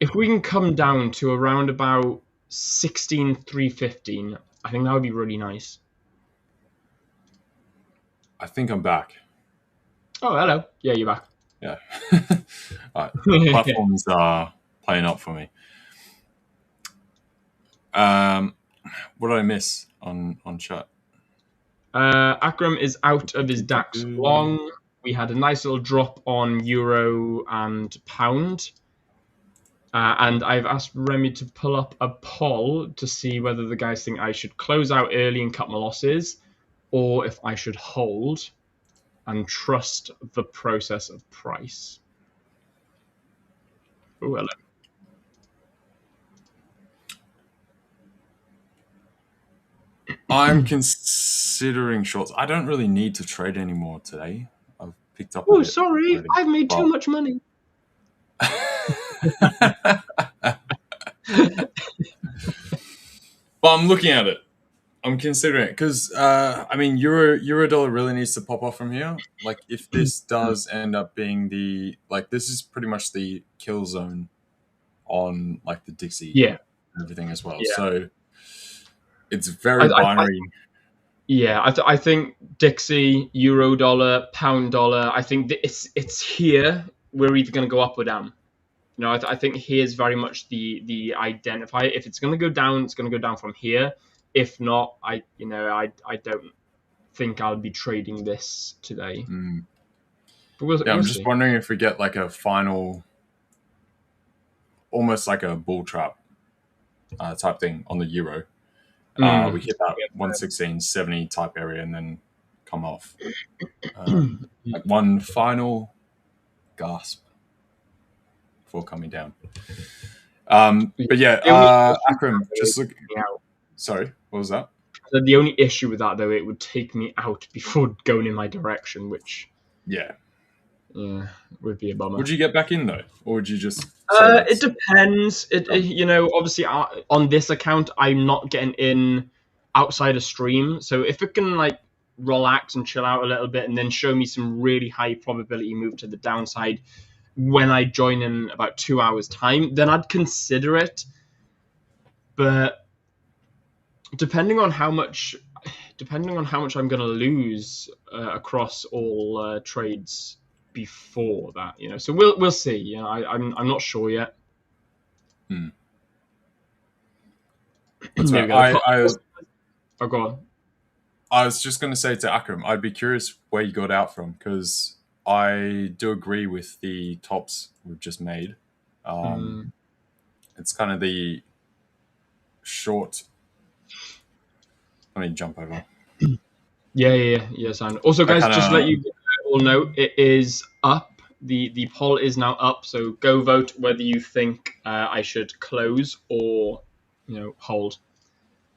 Speaker 1: If we can come down to around about 16,315, I think that would be really nice.
Speaker 3: I think I'm back.
Speaker 1: Oh, hello. Yeah, you're back.
Speaker 3: Yeah. All right. Platforms are playing up for me. What did I miss on chat?
Speaker 1: Akram is out of his DAX long. We had a nice little drop on Euro and Pound. And I've asked Remy to pull up a poll to see whether the guys think I should close out early and cut my losses, or if I should hold and trust the process of price. Oh, hello.
Speaker 3: I'm considering shorts. I don't really need to trade anymore today. I've picked up.
Speaker 1: Oh, sorry, already. I've made too much money.
Speaker 3: But I'm looking at it. I'm considering it because I mean, euro dollar really needs to pop off from here. Like, if this does end up being this is pretty much the kill zone on like the Dixie,
Speaker 1: yeah,
Speaker 3: and everything as well.
Speaker 1: Yeah.
Speaker 3: So it's very binary.
Speaker 1: I think Dixie, euro dollar, pound dollar. I think it's here. We're either going to go up or down. You know, I think here's very much the identifier. If it's going to go down, it's going to go down from here. If not, I don't think I'll be trading this today.
Speaker 3: But we'll just see. Wondering if we get like a final, almost like a bull trap type thing on the euro. We hit that 116.70 type area and then come off. Like one final gasp before coming down. But yeah, Akram, just look. Sorry, what was that?
Speaker 1: So the only issue with that, though, it would take me out before going in my direction, which would be a bummer.
Speaker 3: Would you get back in though, or would you just?
Speaker 1: It depends. Obviously on this account, I'm not getting in outside of stream. So if it can like relax and chill out a little bit, and then show me some really high probability move to the downside when I join in about 2 hours time, then I'd consider it. But depending on how much I'm going to lose across all trades before that, so we'll see. I'm not sure yet.
Speaker 3: That's right.
Speaker 1: Oh, go on.
Speaker 3: I was just going to say to Akram, I'd be curious where you got out from, because I do agree with the tops we've just made. It's kind of the short. Let me jump over.
Speaker 1: Yeah. Sound. Also, guys, just to let you all know, it is up. The poll is now up, so go vote whether you think I should close or hold.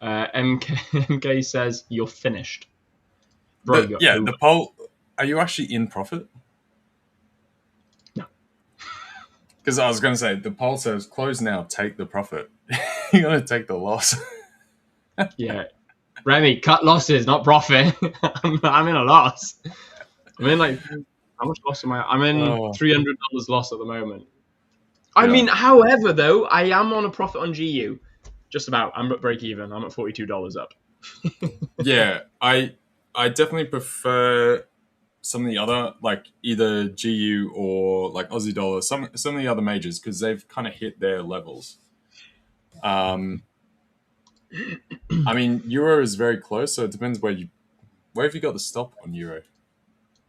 Speaker 1: MK says you're finished. Bro,
Speaker 3: the poll. Are you actually in profit?
Speaker 1: No.
Speaker 3: Because I was going to say, the poll says close now, take the profit. You're going to take the loss.
Speaker 1: Yeah. Remy, cut losses, not profit. I'm in a loss. I'm in how much loss am I? I'm in $300 loss at the moment. I mean, however, though, I am on a profit on GU. Just about. I'm at break even. I'm at $42 up.
Speaker 3: Yeah, I definitely prefer some of the other, like either GU or like Aussie dollar, some of the other majors, because they've kind of hit their levels. I mean, euro is very close, so it depends where have you got the stop on euro?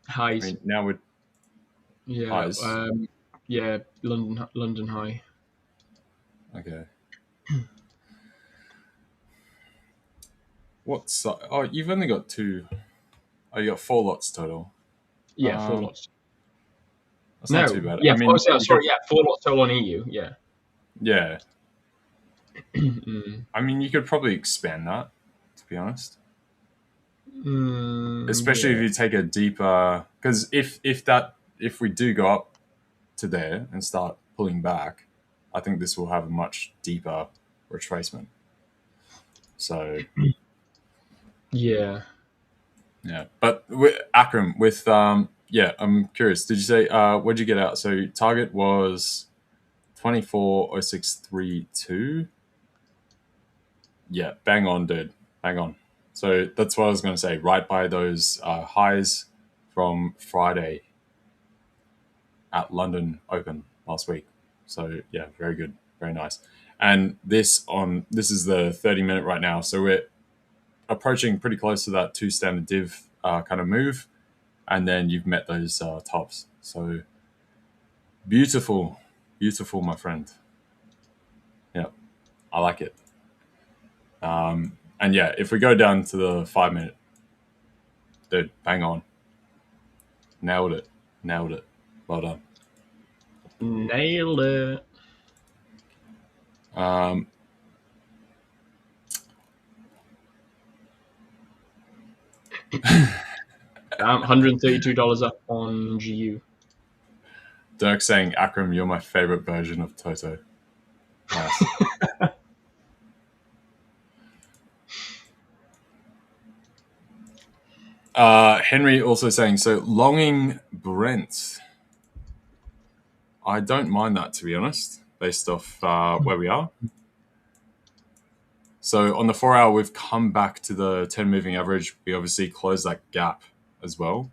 Speaker 3: I
Speaker 1: Highs.
Speaker 3: mean, now we're
Speaker 1: Yeah.
Speaker 3: highs.
Speaker 1: Yeah. London high.
Speaker 3: Okay. Oh, you've only got two. Oh, you got 4 lots total.
Speaker 1: Yeah, 4 lots.
Speaker 3: That's not too bad.
Speaker 1: Yeah,
Speaker 3: I mean,
Speaker 1: sorry, 4 lots total on EU. Yeah.
Speaker 3: yeah.
Speaker 1: Mm.
Speaker 3: I mean, you could probably expand that, to be honest. Especially if you take a deeper, because if we do go up to there and start pulling back, I think this will have a much deeper retracement. So
Speaker 1: Yeah.
Speaker 3: But with Akram, with I'm curious. Did you say what'd you get out? So target was 24.0632. Yeah, bang on, dude, bang on. So that's what I was going to say. Right by those highs from Friday at London Open last week. So yeah, very good, very nice. And this is the 30-minute right now. So we're approaching pretty close to that 2 standard div kind of move, and then you've met those tops. So beautiful, beautiful, my friend. Yeah, I like it. And yeah, if we go down to the 5-minute, dude, bang on. Nailed it. Well done.
Speaker 1: Nailed it. $132 up on GU.
Speaker 3: Dirk saying, Akram, you're my favorite version of Toto. Nice. Henry also saying, so longing Brent. I don't mind that, to be honest, based off where we are. So on the 4-hour, we've come back to the 10 moving average. We obviously closed that gap as well.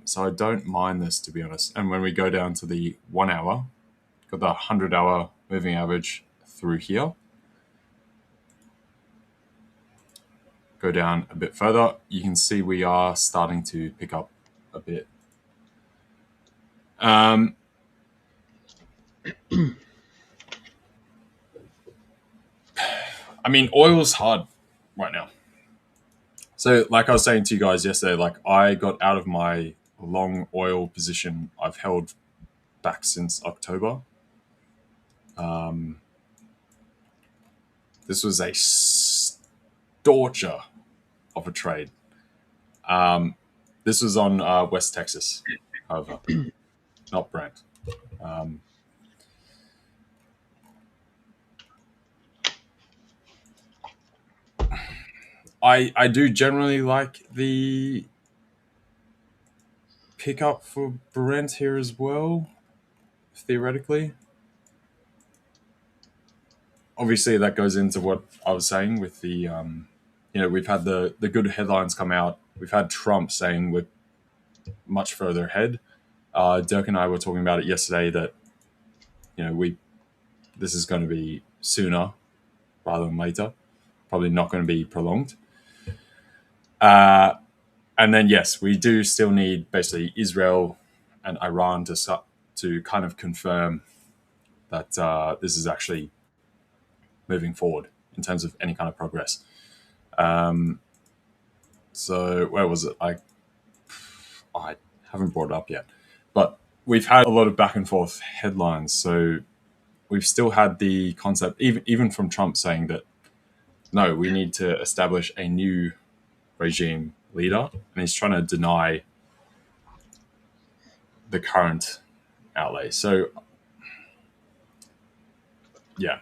Speaker 3: So I don't mind this, to be honest. And when we go down to the 1 hour, got the 100-hour moving average through here. Go down a bit further, you can see we are starting to pick up a bit. I mean, oil's hard right now. So like I was saying to you guys yesterday, like I got out of my long oil position I've held back since October. This was a storcher of a trade. This was on West Texas, however, not Brent. I do generally like the pickup for Brent here as well, theoretically. Obviously, that goes into what I was saying with the, we've had the good headlines come out. We've had Trump saying we're much further ahead. Dirk and I were talking about it yesterday that, this is going to be sooner rather than later. Probably not going to be prolonged. And then, yes, we do still need basically Israel and Iran to kind of confirm that this is actually moving forward in terms of any kind of progress. So where was it? I haven't brought it up yet. But we've had a lot of back and forth headlines. So we've still had the concept, even from Trump, saying that, no, we need to establish a new regime leader. And he's trying to deny the current outlay. So, yeah,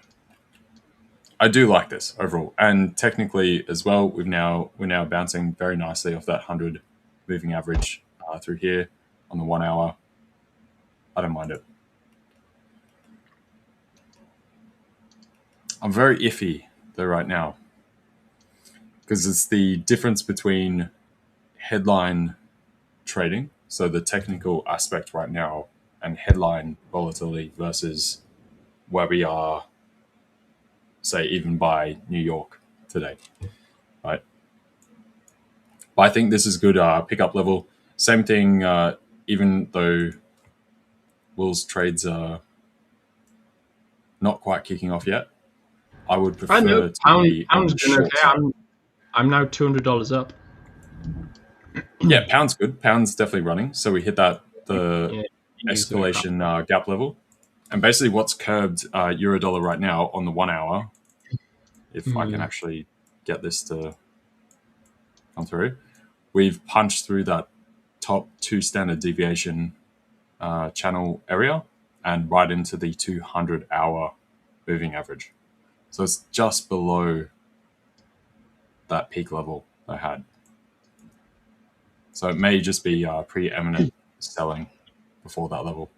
Speaker 3: I do like this overall. And technically as well, we're now bouncing very nicely off that 100 moving average through here on the 1 hour. I don't mind it. I'm very iffy though right now because it's the difference between headline trading, so the technical aspect right now and headline volatility versus where we are, say, even by New York today, right? But I think this is good pickup level. Same thing, even though Will's trades are not quite kicking off yet. I would
Speaker 1: I know
Speaker 3: prefer to be on
Speaker 1: pound's
Speaker 3: the
Speaker 1: doing
Speaker 3: short
Speaker 1: okay.
Speaker 3: side.
Speaker 1: I'm now $200 up.
Speaker 3: Yeah, pound's good. Pound's definitely running. So we hit the
Speaker 1: Yeah,
Speaker 3: escalation gap level. And basically what's curbed euro dollar right now on the 1 hour, if I can actually get this to come through, we've punched through that top 2 standard deviation channel area and right into the 200-hour moving average. So it's just below that peak level I had. So it may just be preeminent selling before that level.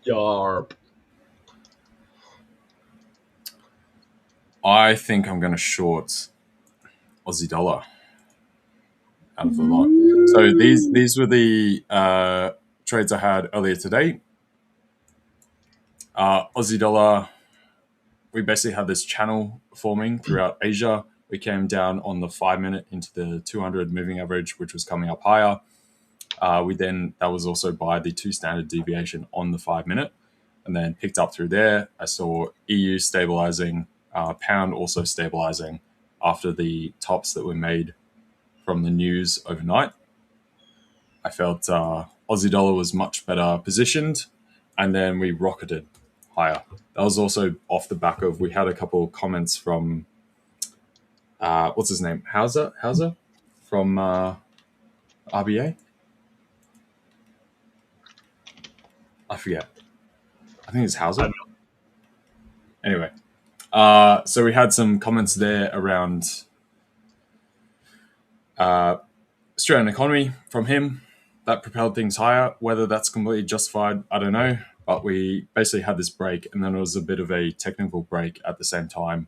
Speaker 1: Yarp.
Speaker 3: I think I'm going to short Aussie dollar out of the lot. So these were the trades I had earlier today. Aussie dollar, we basically had this channel forming throughout Asia. We came down on the 5-minute into the 200 moving average, which was coming up higher. That was also by the 2 standard deviation on the 5-minute, and then picked up through there. I saw EU stabilizing, pound also stabilizing after the tops that were made from the news overnight. I felt Aussie dollar was much better positioned, and then we rocketed higher. That was also off the back of, we had a couple of comments from what's his name, Hauser from RBA. I forget. I think it's Hauser. Anyway, so we had some comments there around Australian economy from him that propelled things higher. Whether that's completely justified, I don't know. But we basically had this break, and then it was a bit of a technical break at the same time.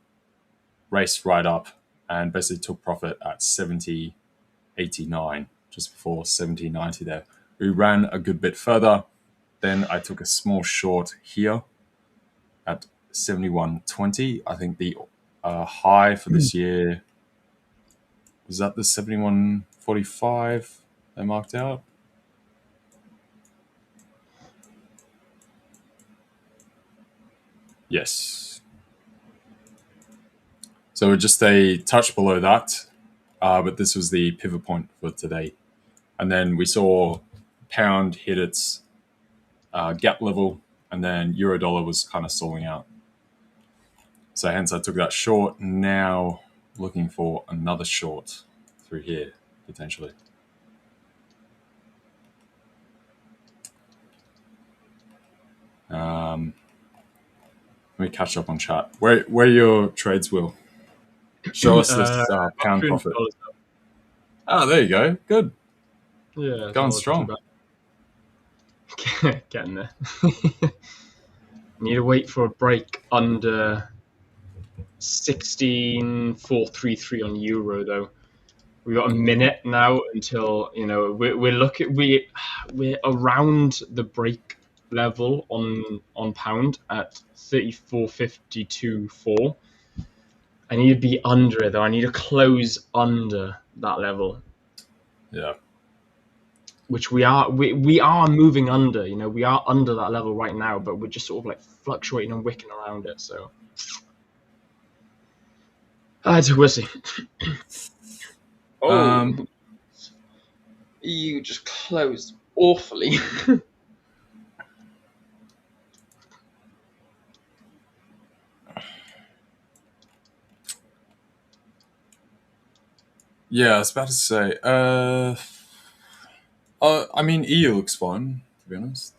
Speaker 3: Raced right up and basically took profit at 70.89, just before 70.90 there. We ran a good bit further. Then I took a small short here at 71.20. I think the high for this year was that the 71.45 they marked out. Yes. So we're just a touch below that, but this was the pivot point for today. And then we saw pound hit its gap level, and then euro dollar was kind of stalling out. So hence I took that short. Now looking for another short through here, potentially. Let me catch up on chat. Where are your trades, Will? Show us this pound profit. Oh, there you go. Good.
Speaker 1: Yeah,
Speaker 3: going strong.
Speaker 1: Getting there. Need to wait for a break under 16,433 on euro though. We've got a minute now until we're around the break level on pound at 34.52.4. I need to be under it though. I need to close under that level.
Speaker 3: Yeah.
Speaker 1: Which we are moving under, we are under that level right now, but we're just sort of like fluctuating and wicking around it. So we'll see. You just closed awfully.
Speaker 3: Yeah, I was about to say. I mean, EU looks fine, to be honest.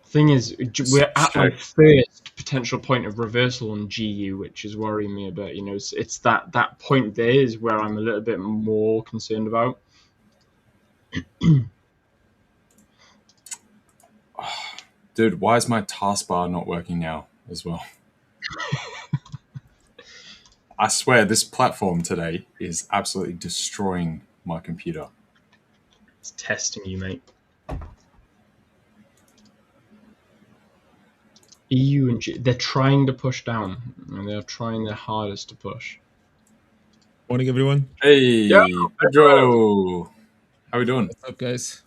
Speaker 1: Thing is, we're at our first potential point of reversal on GU, which is worrying me a bit. It's that point there is where I'm a little bit more concerned about.
Speaker 3: Dude, why is my taskbar not working now as well? I swear this platform today is absolutely destroying my computer.
Speaker 1: It's testing you, mate. EU and they're trying to push down, and they're trying their hardest to push.
Speaker 4: Morning, everyone.
Speaker 3: Hey,
Speaker 1: Yeah,
Speaker 3: Pedro. How we doing?
Speaker 4: What's up, guys?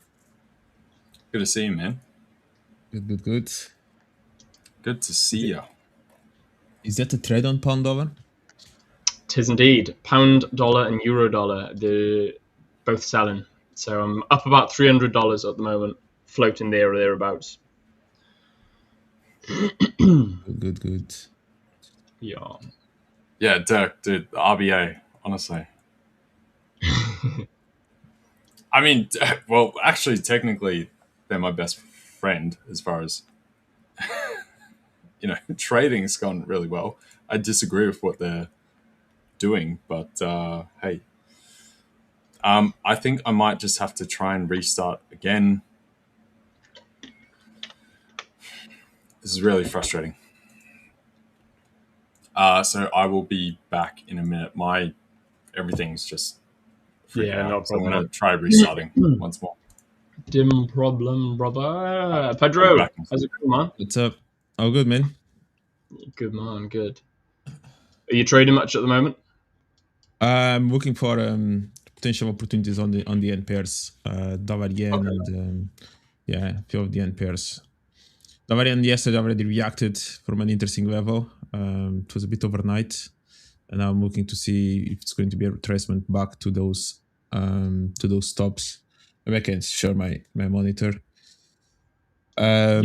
Speaker 3: Good to see you, man.
Speaker 4: Good.
Speaker 3: Good to see you.
Speaker 4: Is that a trade on pound dollar?
Speaker 1: Tis indeed. Pound dollar and euro dollar, they're both selling. So I'm up about $300 at the moment, floating there or thereabouts.
Speaker 4: Good.
Speaker 1: Yeah.
Speaker 3: Yeah, Dirk, dude, the RBA, honestly. I mean, well, actually, technically, they're my best friend as far as, trading's gone really well. I disagree with what they're doing, but hey. I think I might just have to try and restart again. This is really frustrating. So I will be back in a minute. Everything's just freaking out.
Speaker 1: No
Speaker 3: So I'm
Speaker 1: problem.
Speaker 3: going to try restarting once more.
Speaker 1: Dim problem, brother. Pedro, how's it going, man?
Speaker 4: What's up? Oh, good, man.
Speaker 1: Good, man. Good. Are you trading much at the moment?
Speaker 4: I'm looking for potential opportunities on the end pairs, dollar yen, and a few of the end pairs. Dollar yen yesterday already reacted from an interesting level. It was a bit overnight, and now I'm looking to see if it's going to be a retracement back to those stops. Maybe I can share my monitor. Dollar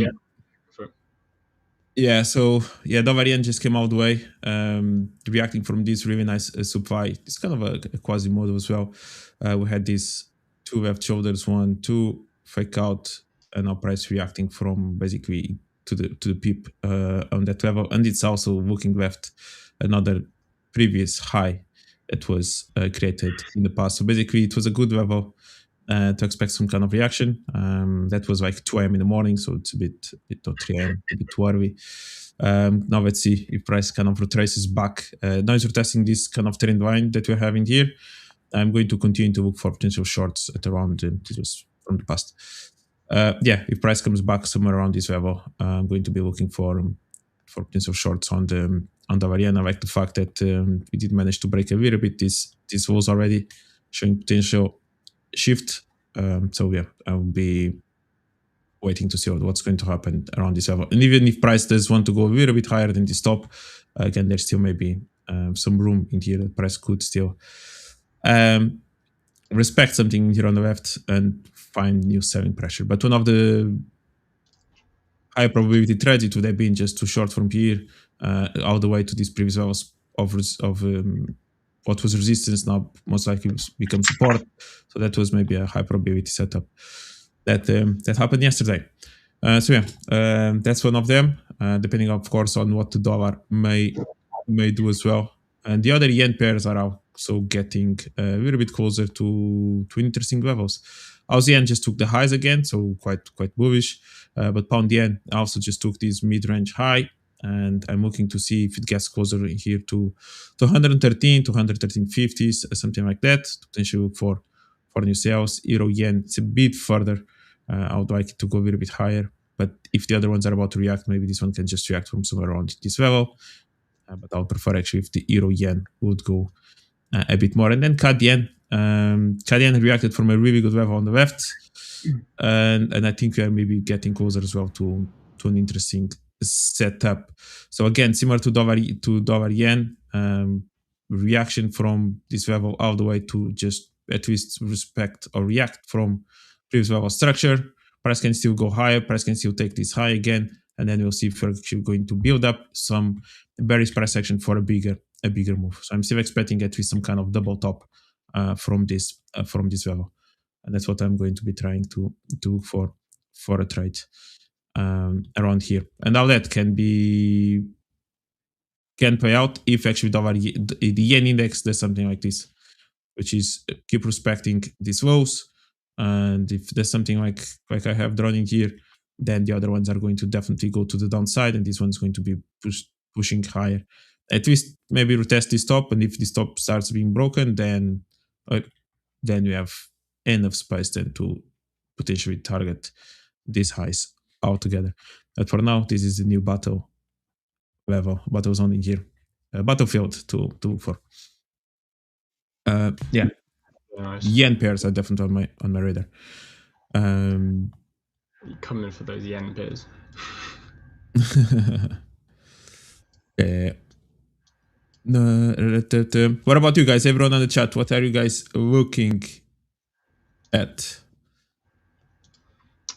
Speaker 4: yen just came out the way, reacting from this really nice supply. It's kind of a quasi model as well. We had these two left shoulders, 1, 2 fake out, and now price reacting from basically to the peep on that level, and it's also looking left another previous high that was created in the past. So basically, it was a good level to expect some kind of reaction. That was like 2 a.m. in the morning, so it's a bit not 3 a.m., a bit too early. Now let's see if price kind of retraces back. Now it's retesting this kind of trend line that we're having here. I'm going to continue to look for potential shorts at around, this was from the past. If price comes back somewhere around this level, I'm going to be looking for potential shorts on the yen. I like the fact that we did manage to break a little bit this was already showing potential shift. I will be waiting to see what's going to happen around this level. And even if price does want to go a little bit higher than this top, again, there's still maybe some room in here that price could still respect something here on the left and find new selling pressure. But one of the high probability trades, it would have been just too short from here all the way to these previous levels of what was resistance, now most likely become support. So that was maybe a high probability setup that happened yesterday. That's one of them, depending of course on what the dollar may do as well. And the other yen pairs are also getting a little bit closer to interesting levels. Aussie yen just took the highs again, so quite bullish. But pound yen also just took this mid-range high, and I'm looking to see if it gets closer here to 113, to 113.50s, something like that. Potentially look for new sales. Euro yen, it's a bit further. I would like it to go a little bit higher. But if the other ones are about to react, maybe this one can just react from somewhere around this level. But I would prefer actually if the euro yen would go a bit more. And then CAD yen. CAD yen reacted from a really good level on the left. And I think we are maybe getting closer as well to an interesting setup. So again, similar to dollar yen, reaction from this level all the way to just at least respect or react from previous level structure. Price can still go higher. Price can still take this high again, and then we'll see if we're actually going to build up some bearish price action for a bigger move. So I'm still expecting at least some kind of double top from this level, and that's what I'm going to be trying to look for a trade around here. And now that can pay out if actually the yen index does something like this, which is keep respecting these lows. And if there's something like I have drawn in here, then the other ones are going to definitely go to the downside, and this one's going to be pushing higher. At least maybe retest this top, and if this top starts being broken, then we have enough space then to potentially target these highs altogether. But for now, this is the new battle zone in here, battlefield to look for. Yeah,
Speaker 1: Nice.
Speaker 4: yen pairs are definitely on my radar.
Speaker 1: You come in for those yen pairs.
Speaker 4: What about you guys? Everyone on the chat, what are you guys looking at?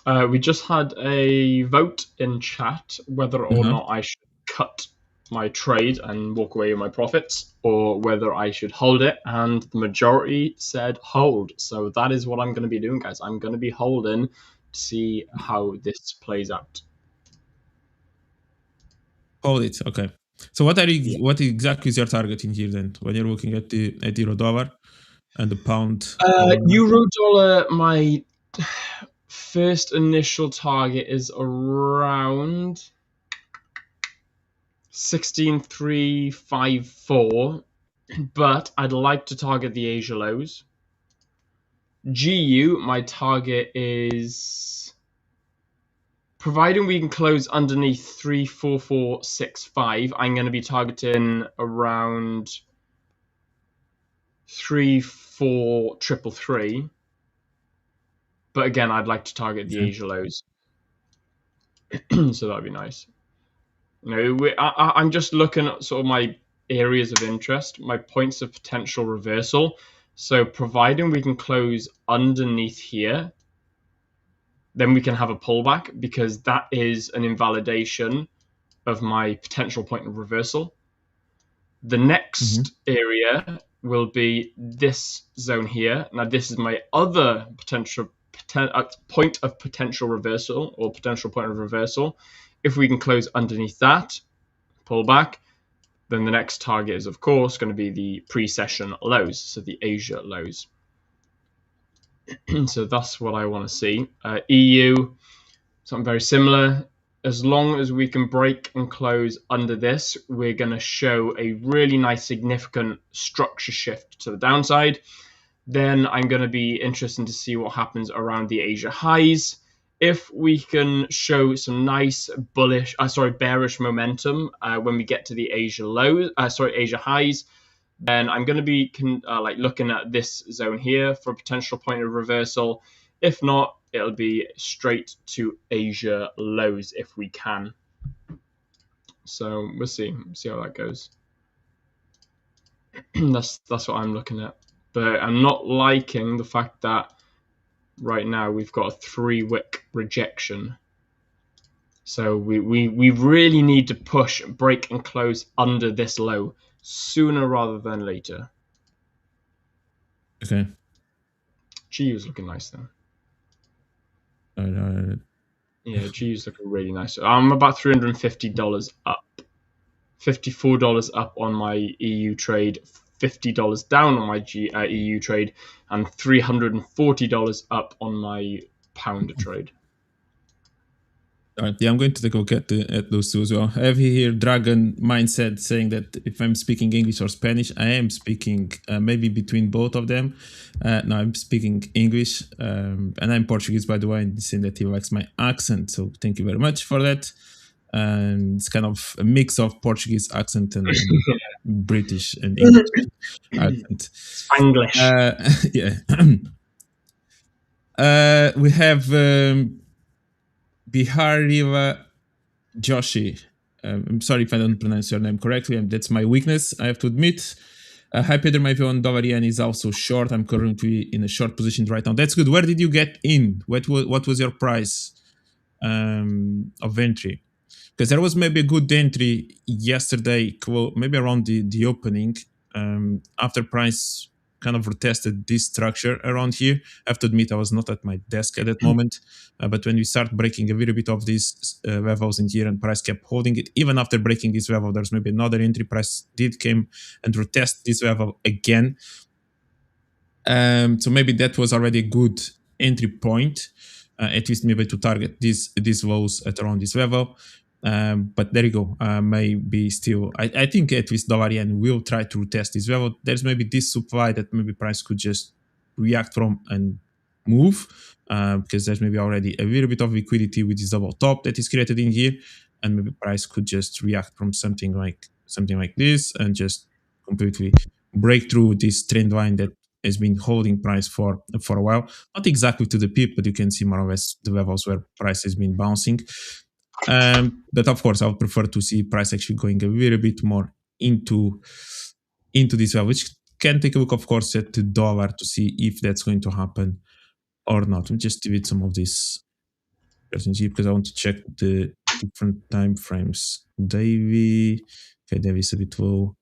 Speaker 1: We just had a vote in chat whether or not I should cut my trade and walk away with my profits, or whether I should hold it, and the majority said hold. So that is what I'm going to be doing, guys. I'm going to be holding to see how this plays out.
Speaker 4: Hold it, okay. So what exactly is your target in here then, when you're looking at the euro dollar and the pound?
Speaker 1: Euro dollar, my first initial target is around 16,354, but I'd like to target the Asia lows. GU, my target is, providing we can close underneath 34465, I'm going to be targeting around 34333. But again, I'd like to target the Asia lows. So that'd be nice. You know, I'm just looking at sort of my areas of interest, my points of potential reversal. So providing we can close underneath here, then we can have a pullback, because that is an invalidation of my potential point of reversal. The next area will be this zone here. Now, this is my other point of potential reversal, or potential point of reversal. If we can close underneath that, pull back, then the next target is, of course, going to be the pre-session lows, so the Asia lows. So that's what I want to see. EU, something very similar. As long as we can break and close under this, we're going to show a really nice significant structure shift to the downside. Then I'm going to be interested to see what happens around the Asia highs. If we can show some nice bearish momentum when we get to the Asia Asia highs, then I'm going to be looking at this zone here for a potential point of reversal. If not, it'll be straight to Asia lows if we can. So we'll see how that goes. That's what I'm looking at. But I'm not liking the fact that right now we've got a 3-wick rejection. So we really need to push, break, and close under this low sooner rather than later.
Speaker 4: Okay.
Speaker 1: G is looking nice though. Yeah, G is looking really nice. I'm about $350 up. $54 up on my EU trade, $50 down on my EU trade, and $340 up on my pound trade.
Speaker 4: All right. Yeah, I'm going to take a look at those two as well. I have here Dragon Mindset saying that if I'm speaking English or Spanish, I am speaking maybe between both of them. No, I'm speaking English, and I'm Portuguese, by the way, and saying that he likes my accent. So thank you very much for that. It's kind of a mix of Portuguese accent and British and English accent.
Speaker 1: Spanglish.
Speaker 4: Yeah. We have Bihariva Joshi. I'm sorry if I don't pronounce your name correctly. That's my weakness, I have to admit. Hi, Peter. My view on dollar yen is also short. I'm currently in a short position right now. That's good. Where did you get in? What was your price of entry? Because there was maybe a good entry yesterday, maybe around the opening, after price kind of retested this structure around here. I have to admit I was not at my desk at that moment, but when we start breaking a little bit of these levels in here and price kept holding it, even after breaking this level, there's maybe another entry, price did came and retest this level again. So maybe that was already a good entry point. at least maybe to target these lows at around this level. But there you go. Maybe still, I think at least dollar yen will try to test this level. There's maybe this supply that maybe price could just react from and move, because there's maybe already a little bit of liquidity with this double top that is created in here, and maybe price could just react from something like this and just completely break through this trend line that has been holding price for a while. Not exactly to the peak, but you can see more or less the levels where price has been bouncing. But of course, I would prefer to see price actually going a little bit more into this level, which can take a look, of course, at the dollar to see if that's going to happen or not. Let me just delete some of this because I want to check the different time frames. Daily, okay, daily is a bit low.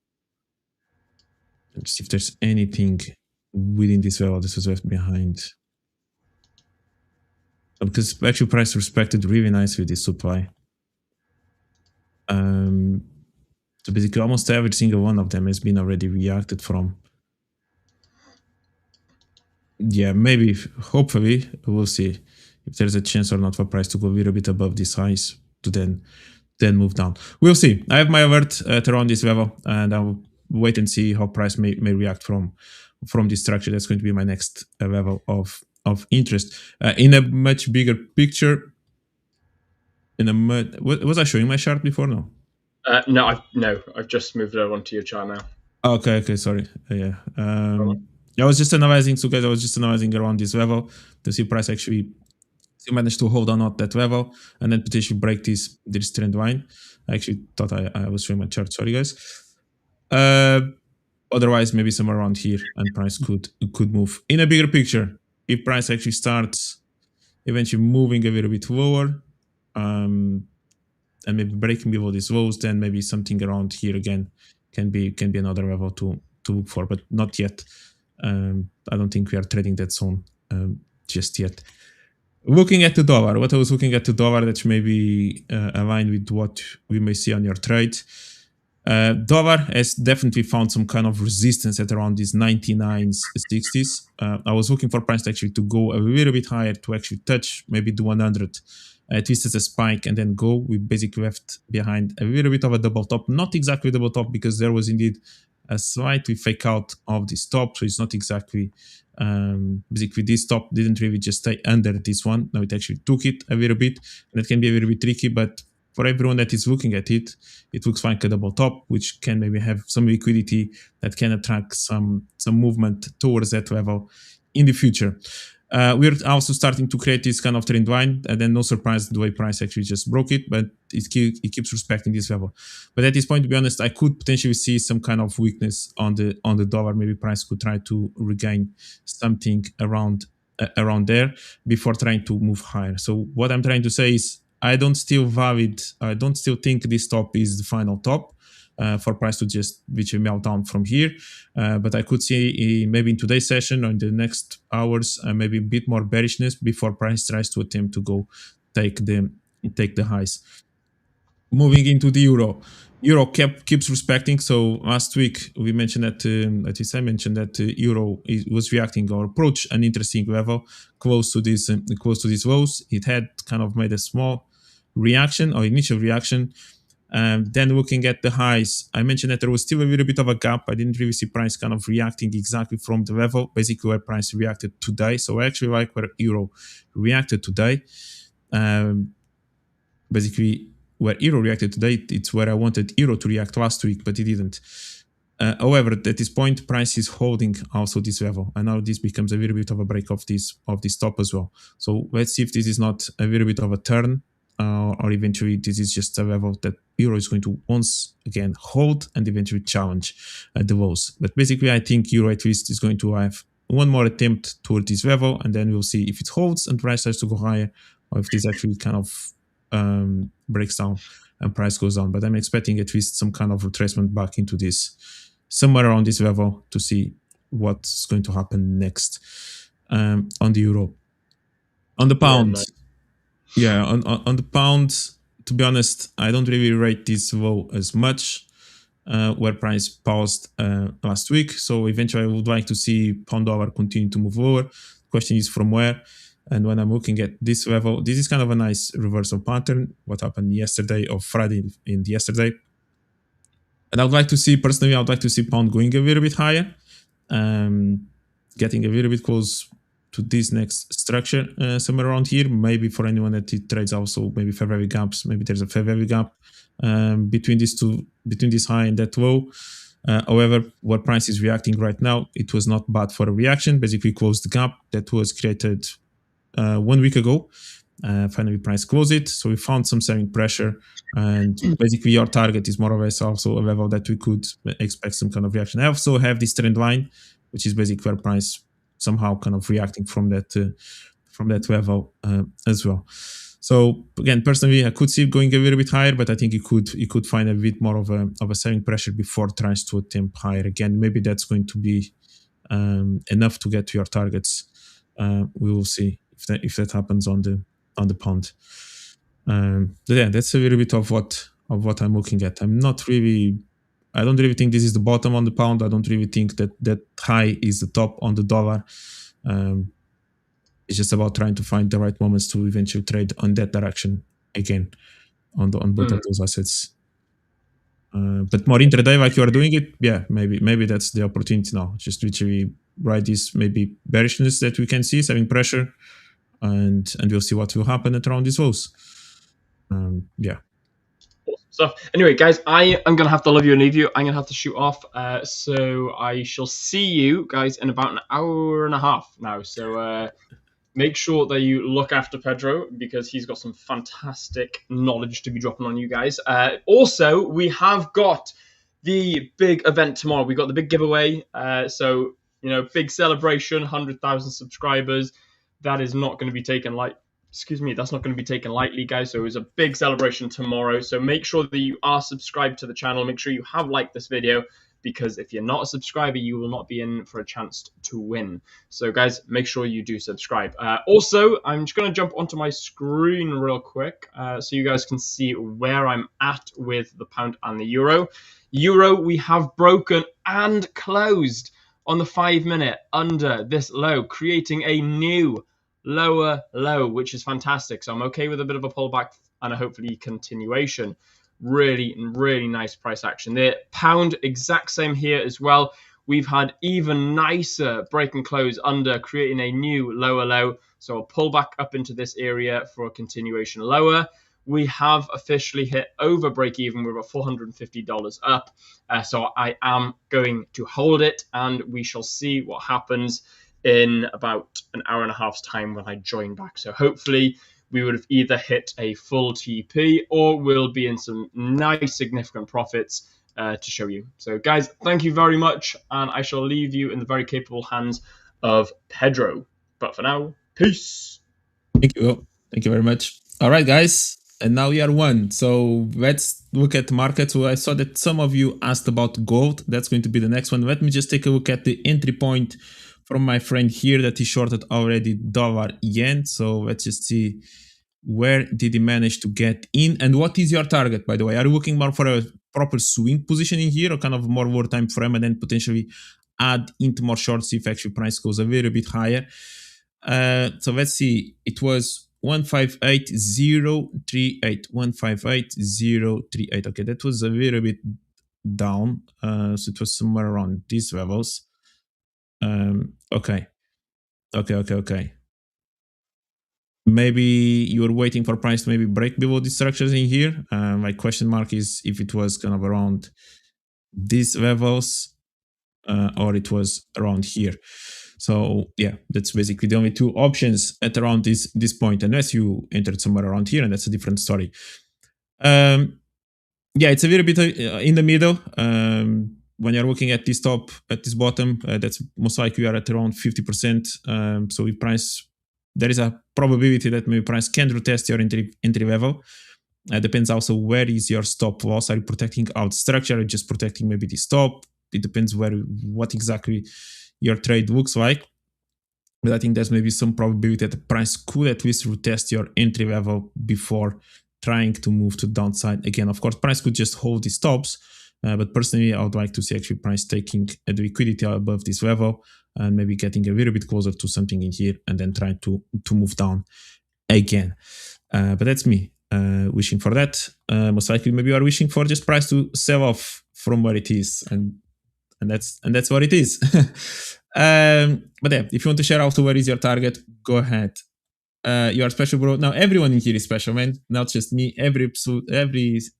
Speaker 4: Let's see if there's anything within this level that was left behind. Because actually price respected really nicely this supply. So basically almost every single one of them has been already reacted from. Yeah, maybe, hopefully, we'll see if there's a chance or not for price to go a little bit above this highs to then move down. We'll see. I have my alert at around this level, and I'll wait and see how price may react from this structure. That's going to be my next level of interest. In a much bigger picture, was I showing my chart before? No.
Speaker 1: No, I've just moved it onto your chart now.
Speaker 4: Okay, sorry. Yeah. I was just analyzing, so guys, I was just analyzing around this level to see price actually still managed to hold on at that level and then potentially break this trend line. I actually thought I was showing my chart. Sorry, guys. Otherwise, maybe somewhere around here, and price could move. In a bigger picture, if price actually starts eventually moving a little bit lower, and maybe breaking below these lows, then maybe something around here again can be another level to look for, but not yet. I don't think we are trading that zone just yet. Looking at the dollar, what I was looking at the dollar that may be aligned with what we may see on your trade. Dollar has definitely found some kind of resistance at around these 99s, 60s. I was looking for price actually to go a little bit higher to actually touch maybe the 100, at least as a spike, and then go. We basically left behind a little bit of a double top, not exactly double top, because there was indeed a slightly fake out of this top, so it's not exactly basically this top didn't really just stay under this one. Now it actually took it a little bit, and it can be a little bit tricky, but for everyone that is looking at it, it looks like a double top, which can maybe have some liquidity that can attract some movement towards that level in the future. We're also starting to create this kind of trend line, and then no surprise the way price actually just broke it, but it keeps respecting this level. But at this point, to be honest, I could potentially see some kind of weakness on the dollar. Maybe price could try to regain something around there before trying to move higher. So what I'm trying to say is I don't still think this top is the final top. For price to just reach a meltdown from here, but I could see maybe in today's session or in the next hours maybe a bit more bearishness before price tries to attempt to go take the highs. Moving into the euro keeps respecting. So last week we mentioned that at least I mentioned that euro was reacting or approach an interesting level close to these lows. It had kind of made a small reaction or initial reaction. Then looking at the highs, I mentioned that there was still a little bit of a gap. I didn't really see price kind of reacting exactly from the level, basically where price reacted today. So I actually like where euro reacted today. Basically, where euro reacted today, it's where I wanted euro to react last week, but it didn't. However, at this point, price is holding also this level, and now this becomes a little bit of a break of this top as well. So let's see if this is not a little bit of a turn, or eventually this is just a level that euro is going to once again hold and eventually challenge the lows. But basically, I think euro at least is going to have one more attempt toward this level, and then we'll see if it holds and price starts to go higher, or if this actually kind of breaks down and price goes down. But I'm expecting at least some kind of retracement back into this, somewhere around this level, to see what's going to happen next on the euro. On the pound, on the pound, to be honest, I don't really rate this low as much, where price paused last week. So eventually I would like to see pound dollar continue to move lower. Question is from where. And when I'm looking at this level, this is kind of a nice reversal pattern. What happened yesterday or Friday in yesterday. And I would like to see, personally, I would like to see pound going a little bit higher, getting a little bit close to this next structure, somewhere around here. Maybe for anyone that trades also, maybe fair value gaps, maybe there's a fair value gap between these two, between this high and that low. However, what price is reacting right now, it was not bad for a reaction. Basically closed the gap that was created 1 week ago. Finally, price closed it. So we found some selling pressure. And basically, your target is more or less also a level that we could expect some kind of reaction. I also have this trend line, which is basically where price somehow kind of reacting from that level as well. So again, personally, I could see it going a little bit higher, but I think it could find a bit more of a selling pressure before tries to attempt higher again. Maybe that's going to be enough to get to your targets. We will see if that happens on the pound. But yeah, that's a little bit of what I'm looking at. I don't really think this is the bottom on the pound. I don't really think that high is the top on the dollar. It's just about trying to find the right moments to eventually trade on that direction again on both of those assets. But more intraday, like you are doing it, yeah, maybe that's the opportunity now. Just literally ride this maybe bearishness that we can see, selling pressure, and we'll see what will happen at around these lows. Yeah.
Speaker 1: Awesome stuff. Anyway, guys, I am gonna have to love you and leave you. I'm gonna have to shoot off. So I shall see you guys in about an hour and a half now. So make sure that you look after Pedro because he's got some fantastic knowledge to be dropping on you guys. Also, we have got the big event tomorrow. We got the big giveaway. So big celebration, 100,000 subscribers. That is not going to be taken that's not going to be taken lightly, guys. So it was a big celebration tomorrow. So make sure that you are subscribed to the channel. Make sure you have liked this video, because if you're not a subscriber, you will not be in for a chance to win. So guys, make sure you do subscribe. Also, I'm just going to jump onto my screen real quick so you guys can see where I'm at with the pound and the euro. Euro, we have broken and closed on the 5 minute under this low, creating a new lower low, which is fantastic. So I'm okay with a bit of a pullback and a hopefully continuation. Really nice price action there. Pound, exact same here as well. We've had even nicer break and close under, creating a new lower low. So a pullback up into this area for a continuation lower. We have officially hit over break even. We're about $450 up. So I am going to hold it, and we shall see what happens in about an hour and a half's time when I join back. So hopefully we would have either hit a full TP or we'll be in some nice significant profits to show you. So guys, thank you very much, and I shall leave you in the very capable hands of Pedro. But for now, peace.
Speaker 4: Thank you. Thank you very much. All right, guys. And now we are one. So let's look at the market. So I saw that some of you asked about gold. That's going to be the next one. Let me just take a look at the entry point from my friend here that he shorted already dollar yen. So let's just see, where did he manage to get in, and what is your target, by the way? Are you looking more for a proper swing positioning here, or kind of more over time frame, and then potentially add into more shorts if actually price goes a little bit higher? So let's see, it was 158.038, 158.038. Okay, that was a little bit down. So it was somewhere around these levels. Okay. Maybe you were waiting for price to maybe break below these structures in here. My question mark is if it was kind of around these levels or it was around here. So yeah, that's basically the only two options at around this point, unless you entered somewhere around here, and that's a different story. Yeah, it's a little bit in the middle. When you're looking at this top, at this bottom, that's most likely you are at around 50%. So if price, there is a probability that maybe price can retest your entry level. Depends also where is your stop loss. Are you protecting out structure or just protecting maybe the stop? It depends what exactly your trade looks like. But I think there's maybe some probability that the price could at least retest your entry level before trying to move to the downside again. Of course, price could just hold the stops, But personally, I would like to see actually price taking the liquidity above this level and maybe getting a little bit closer to something in here and then try to move down again. But that's me wishing for that. Most likely, maybe you are wishing for just price to sell off from where it is, and that's what it is. But yeah, if you want to share also where is your target, go ahead. You are special, bro. Now everyone in here is special, man. Not just me. Every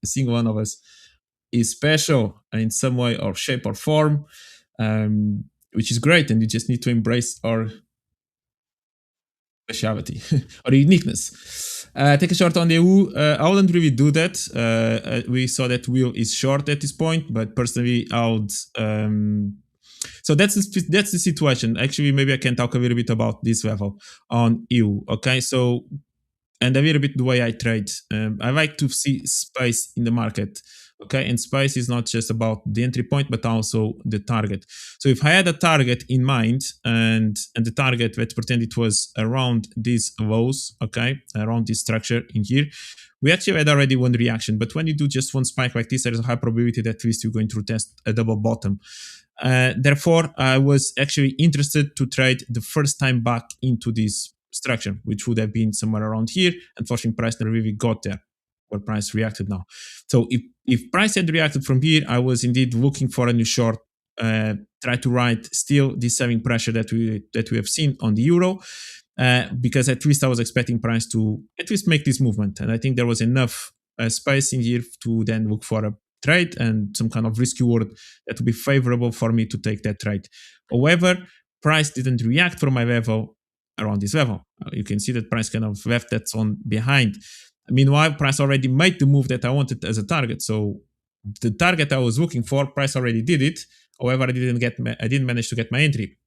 Speaker 4: single one of us is special in some way or shape or form, which is great. And you just need to embrace our speciality or uniqueness. Take a short on the EU. I wouldn't really do that. We saw that wheel is short at this point, but personally, I would. So that's the situation. Actually, maybe I can talk a little bit about this level on EU. Okay, so and a little bit the way I trade. I like to see space in the market. Okay, and space is not just about the entry point, but also the target. So if I had a target in mind, and the target, let's pretend it was around these lows, okay, around this structure in here, we actually had already one reaction. But when you do just one spike like this, there's a high probability that at least you're going to test a double bottom. Therefore, I was actually interested to trade the first time back into this structure, which would have been somewhere around here. Unfortunately, price never really got there, where price reacted now. So if price had reacted from here, I was indeed looking for a new short, try to ride still this selling pressure that we have seen on the euro, because at least I was expecting price to at least make this movement, and I think there was enough space in here to then look for a trade and some kind of risk reward that would be favorable for me to take that trade. However, price didn't react from my level around this level. You can see that price kind of left that on behind. Meanwhile, price already made the move that I wanted as a target. So the target I was looking for, price already did it. However, I didn't manage to get my entry.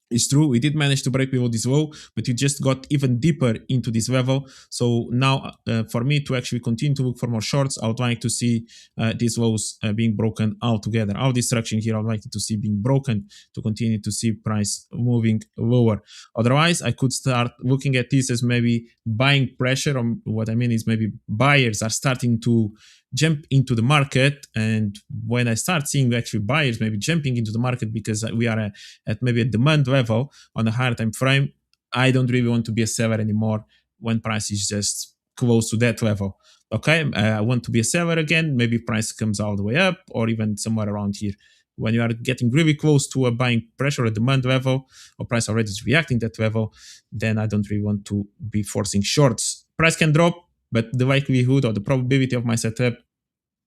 Speaker 4: It's true, we did manage to break below this low, but we just got even deeper into this level. So now, for me to actually continue to look for more shorts, I would like to see these lows being broken altogether. Our destruction here, I would like to see being broken to continue to see price moving lower. Otherwise, I could start looking at this as maybe buying pressure. What I mean is maybe buyers are starting to jump into the market, and when I start seeing actually buyers maybe jumping into the market because we are at maybe a demand level on a higher time frame, I don't really want to be a seller anymore when price is just close to that level. Okay, I want to be a seller again. Maybe price comes all the way up or even somewhere around here. When you are getting really close to a buying pressure or demand level, or price already is reacting that level, then I don't really want to be forcing shorts. Price can drop, but the likelihood or the probability of my setup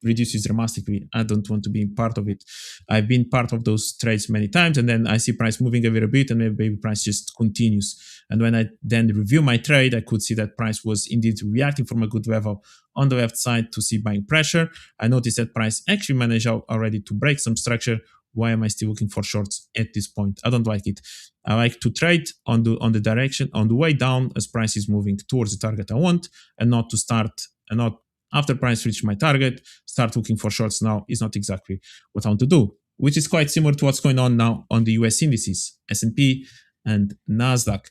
Speaker 4: reduces dramatically. I don't want to be part of it. I've been part of those trades many times, and then I see price moving a little bit, and maybe price just continues. And when I then review my trade, I could see that price was indeed reacting from a good level on the left side to see buying pressure. I noticed that price actually managed already to break some structure. Why am I still looking for shorts at this point? I don't like it. I like to trade on the direction, on the way down as price is moving towards the target I want, and not to start, and not after price reach my target, start looking for shorts now is not exactly what I want to do, which is quite similar to what's going on now on the US indices, S&P and NASDAQ.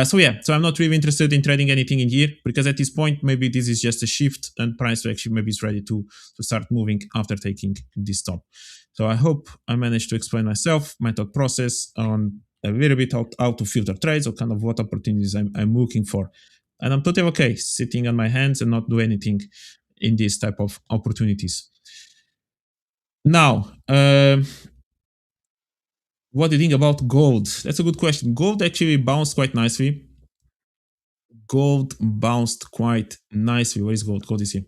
Speaker 4: So I'm not really interested in trading anything in here, because at this point, maybe this is just a shift and price actually maybe is ready to start moving after taking this top. So I hope I managed to explain myself, my thought process on a little bit how to filter trades or kind of what opportunities I'm looking for. And I'm totally okay sitting on my hands and not do anything in this type of opportunities. Now, what do you think about gold? That's a good question. Gold actually bounced quite nicely. Gold bounced quite nicely. Where is gold? Gold is here.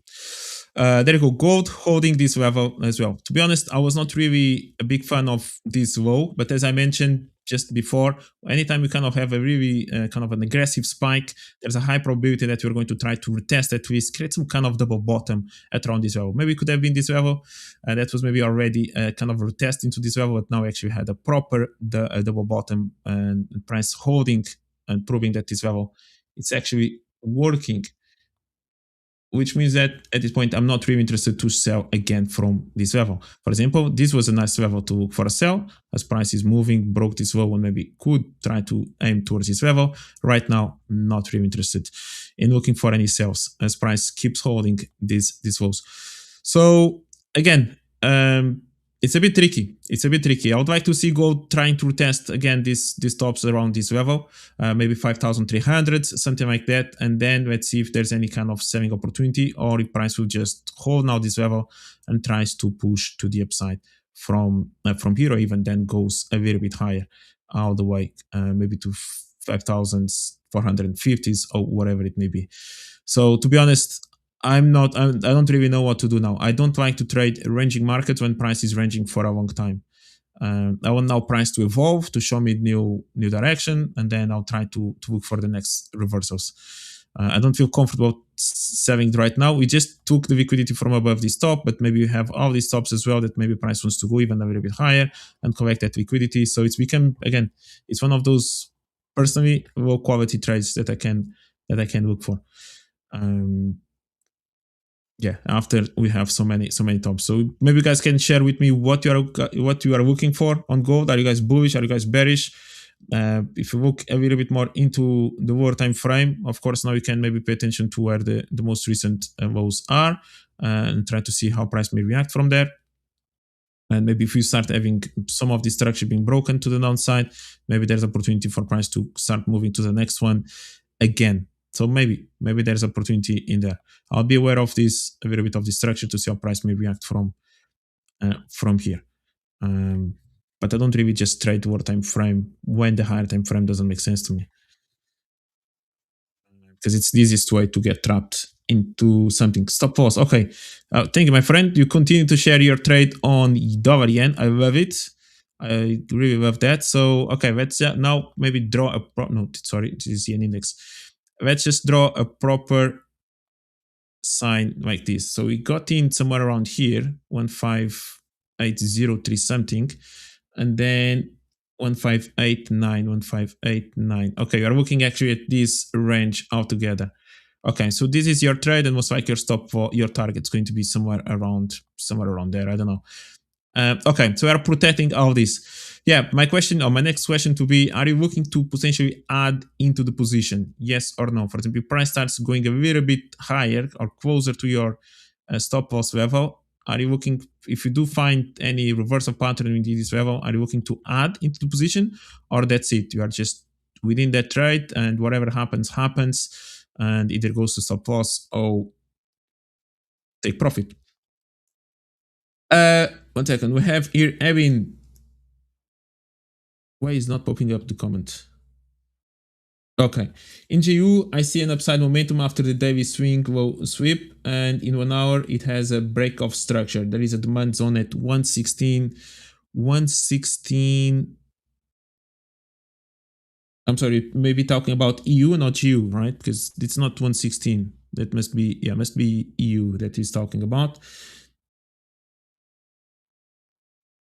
Speaker 4: There you go. Gold holding this level as well. To be honest, I was not really a big fan of this low, but as I mentioned just before, anytime you kind of have a really kind of an aggressive spike, there's a high probability that you're going to try to retest, at least create some kind of double bottom at around this level. Maybe it could have been this level. That was maybe already kind of a retest into this level, but now actually had a proper double bottom and price holding and proving that this level it's actually working, which means that at this point, I'm not really interested to sell again from this level. For example, this was a nice level to look for a sell as price is moving, broke this level and maybe could try to aim towards this level. Right now, not really interested in looking for any sells as price keeps holding these lows. So again, it's a bit tricky. It's a bit tricky. I would like to see gold trying to test again these tops around this level, maybe 5,300, something like that, and then let's see if there's any kind of selling opportunity, or if price will just hold now this level and tries to push to the upside from here, or even then goes a little bit higher all the way, maybe to 5,450s or whatever it may be. So to be honest, I don't really know what to do now. I don't like to trade ranging markets when price is ranging for a long time. I want now price to evolve, to show me new direction, and then I'll try to look for the next reversals. I don't feel comfortable selling right now. We just took the liquidity from above this top, but maybe we have all these tops as well that maybe price wants to go even a little bit higher and collect that liquidity. So it's become, again, it's one of those personally low quality trades that I can look for. Yeah, after we have so many tops. So maybe you guys can share with me what you are looking for on gold. Are you guys bullish? Are you guys bearish? If you look a little bit more into the lower time frame, of course, now you can maybe pay attention to where the most recent lows are and try to see how price may react from there. And maybe if you start having some of the structure being broken to the downside, maybe there's opportunity for price to start moving to the next one again. So maybe there's opportunity in there. I'll be aware of this, a little bit of the structure, to see how price may react from here. But I don't really just trade lower time frame when the higher time frame doesn't make sense to me, because it's the easiest way to get trapped into something. Stop loss. Okay. Thank you, my friend. You continue to share your trade on dollar yen. I love it. I really love that. So, okay, let's now maybe draw this is yen index. Let's just draw a proper sign like this. So we got in somewhere around here, 15803 something, and then 1589, 1589. Okay, you're looking actually at this range altogether. Okay, so this is your trade, and most likely your stop for your target is going to be somewhere around there. I don't know. Okay, so we are protecting all this. Yeah, my next question to be: are you looking to potentially add into the position? Yes or no? For example, if price starts going a little bit higher or closer to your stop loss level, are you looking? If you do find any reversal pattern within this level, are you looking to add into the position, or that's it? You are just within that trade, and whatever happens, and either goes to stop loss or take profit. 1 second. We have here Evan. Why is not popping up the comment? Okay. In GU, I see an upside momentum after the daily swing low sweep, and in 1 hour, it has a break-off structure. There is a demand zone at 116. I'm sorry, maybe talking about EU, not GU, right? Because it's not 116. That must be EU that he's talking about.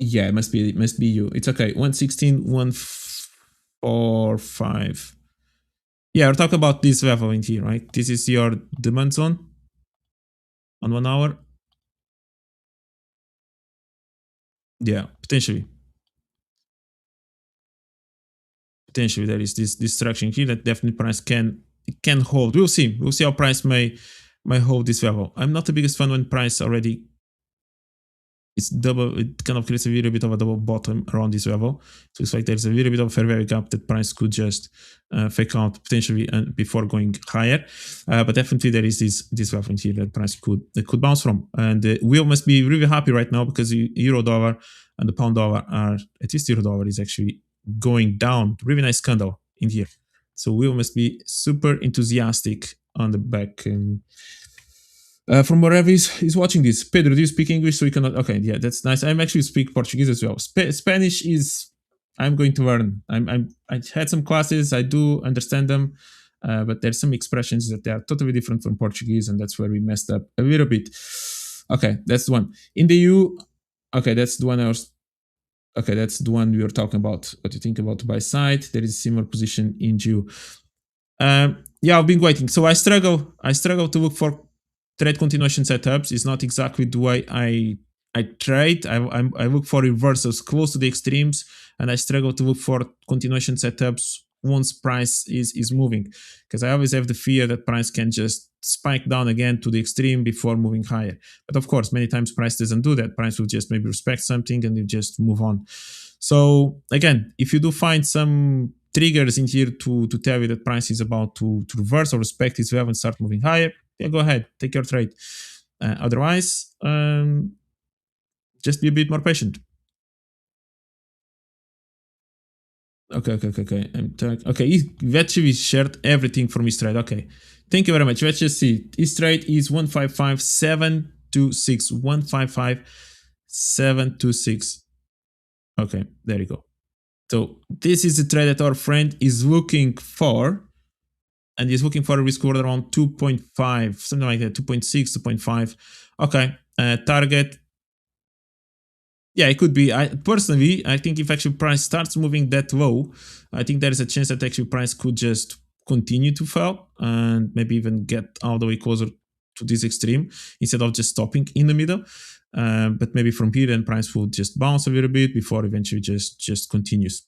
Speaker 4: Yeah, it must be you. It's okay. 116, 145. Yeah, we're talking about this level in here, right? This is your demand zone on 1 hour. Yeah, potentially there is this structure here that definitely price can hold. We'll see how price may hold this level. I'm not the biggest fan when price already it's double. It kind of creates a little bit of a double bottom around this level. So it's like there's a little bit of fair value gap that price could just fake out potentially before going higher. But definitely there is this level in here that price could bounce from. And Will must be really happy right now because the euro dollar and the pound dollar are, at least euro dollar is actually going down. Really nice candle in here. So Will must be super enthusiastic on the back. From wherever he's watching this. Pedro, do you speak English? So you cannot. Okay, yeah, that's nice. I'm actually speak Portuguese as well. Spanish is I'm going to learn. I had some classes. I do understand them, but there's some expressions that they are totally different from Portuguese, and that's where we messed up a little bit. Okay, that's the one. In the EU, okay, that's the one I was. Okay, that's the one we were talking about. What you think about buy side? There is a similar position in EU. Yeah, I've been waiting. So I struggle to look for trade continuation setups. Is not exactly the way I trade. I look for reversals close to the extremes, and I struggle to look for continuation setups once price is moving, because I always have the fear that price can just spike down again to the extreme before moving higher. But of course, many times price doesn't do that. Price will just maybe respect something and you just move on. So again, if you do find some triggers in here to tell you that price is about to reverse or respect its level and start moving higher, yeah, go ahead, take your trade. Otherwise, just be a bit more patient. Okay. Okay, Vetchi shared everything from his trade. Okay, thank you very much. Let's just see. His trade is 155,726. 155,726. Okay, there you go. So this is the trade that our friend is looking for, and he's looking for a risk reward around 2.5, something like that, 2.6, 2.5. Okay, target. Yeah, it could be. I think if actually price starts moving that low, I think there is a chance that actually price could just continue to fall and maybe even get all the way closer to this extreme instead of just stopping in the middle. But maybe from here, then price will just bounce a little bit before eventually just continues.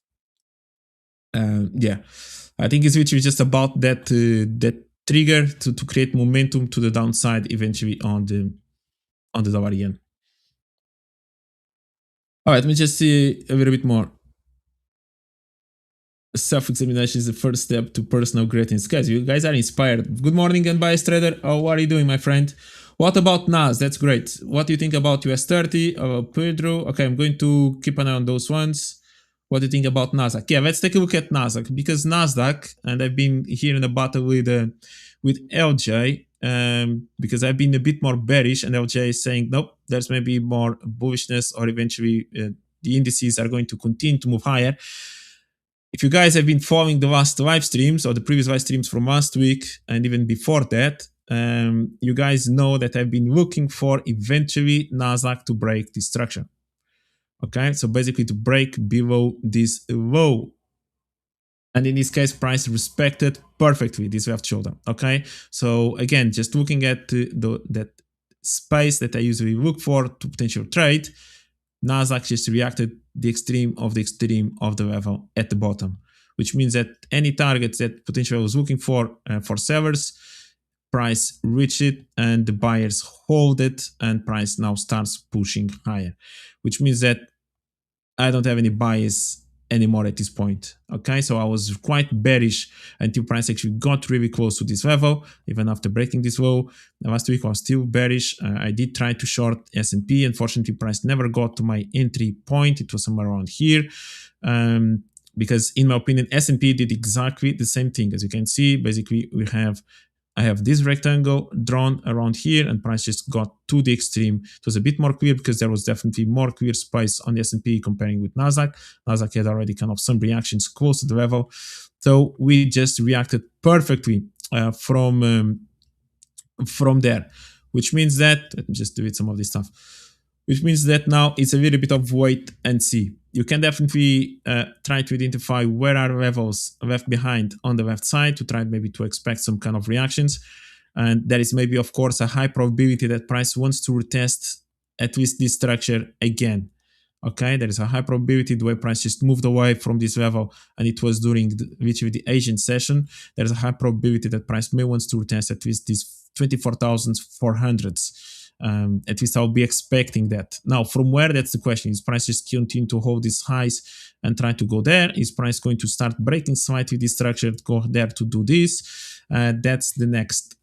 Speaker 4: Yeah, I think it's literally just about that trigger to create momentum to the downside eventually on the dollar yen. All right, let me just see a little bit more. Self-examination is the first step to personal greatness. Guys, you guys are inspired. Good morning, unbiased trader. How are you doing, my friend? What about NAS? That's great. What do you think about US30? Pedro? Okay, I'm going to keep an eye on those ones. What do you think about Nasdaq? Yeah, let's take a look at Nasdaq, because Nasdaq, and I've been here in a battle with LJ, because I've been a bit more bearish, and LJ is saying nope, there's maybe more bullishness, or eventually the indices are going to continue to move higher. If you guys have been following the last live streams or the previous live streams from last week and even before that, you guys know that I've been looking for eventually Nasdaq to break this structure. Okay, so basically to break below this low. And in this case, price respected perfectly this left shoulder. Okay, so again, just looking at that space that I usually look for to potential trade, Nasdaq just reacted the extreme of the level at the bottom, which means that any targets that potentially I was looking for sellers, price reached it and the buyers hold it, and price now starts pushing higher, which means that I don't have any bias anymore at this point. Okay, so I was quite bearish until price actually got really close to this level. Even after breaking this low last week, I was still bearish. I did try to short S&P. Unfortunately, price never got to my entry point. It was somewhere around here, because in my opinion, S&P did exactly the same thing. As you can see, basically I have this rectangle drawn around here, and price just got to the extreme. It was a bit more clear because there was definitely more clear space on the S&P comparing with Nasdaq. Nasdaq had already kind of some reactions close to the level. So we just reacted perfectly from there, which means that, let me just delete some of this stuff, which means that now it's a little bit of wait and see. You can definitely try to identify where are levels left behind on the left side to try maybe to expect some kind of reactions. And there is maybe, of course, a high probability that price wants to retest at least this structure again. Okay, there is a high probability the way price just moved away from this level, and it was during literally the Asian session. There is a high probability that price may want to retest at least these 24,400s. At least I'll be expecting that. Now, from where, that's the question. Is price just continue to hold these highs and try to go there? Is price going to start breaking slightly this structure, go there to do this? That's the next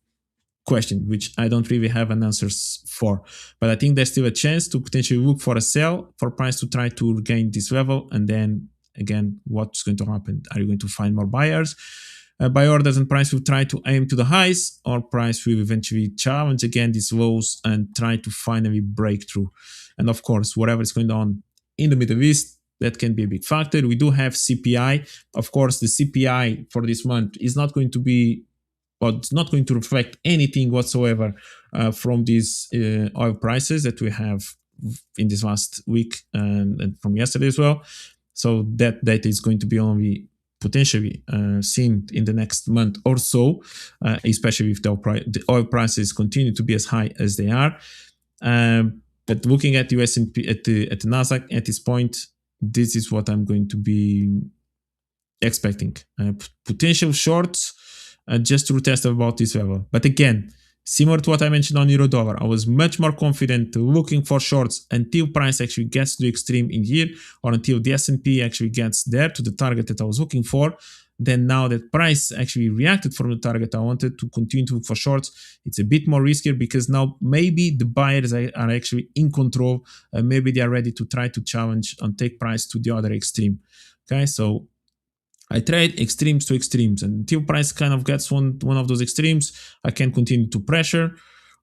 Speaker 4: question, which I don't really have an answer for. But I think there's still a chance to potentially look for a sell, for price to try to regain this level. And then, again, what's going to happen? Are you going to find more buyers? Buy orders, and price will try to aim to the highs, or price will eventually challenge again these lows and try to finally break through. And of course, whatever is going on in the Middle East, that can be a big factor. We do have CPI. Of course, the CPI for this month is not going to be, well, it's not going to reflect anything whatsoever from these oil prices that we have in this last week and from yesterday as well. So that data is going to be only potentially seen in the next month or so, especially if the oil prices continue to be as high as they are. But looking at US and at the Nasdaq at this point, this is what I'm going to be expecting. Potential shorts just to retest about this level. But again, similar to what I mentioned on euro dollar, I was much more confident looking for shorts until price actually gets to the extreme in here, or until the S&P actually gets there to the target that I was looking for. Then now that price actually reacted from the target I wanted to continue to look for shorts, it's a bit more riskier because now maybe the buyers are actually in control. Maybe they are ready to try to challenge and take price to the other extreme. Okay, so I trade extremes to extremes, and until price kind of gets one of those extremes, I can continue to pressure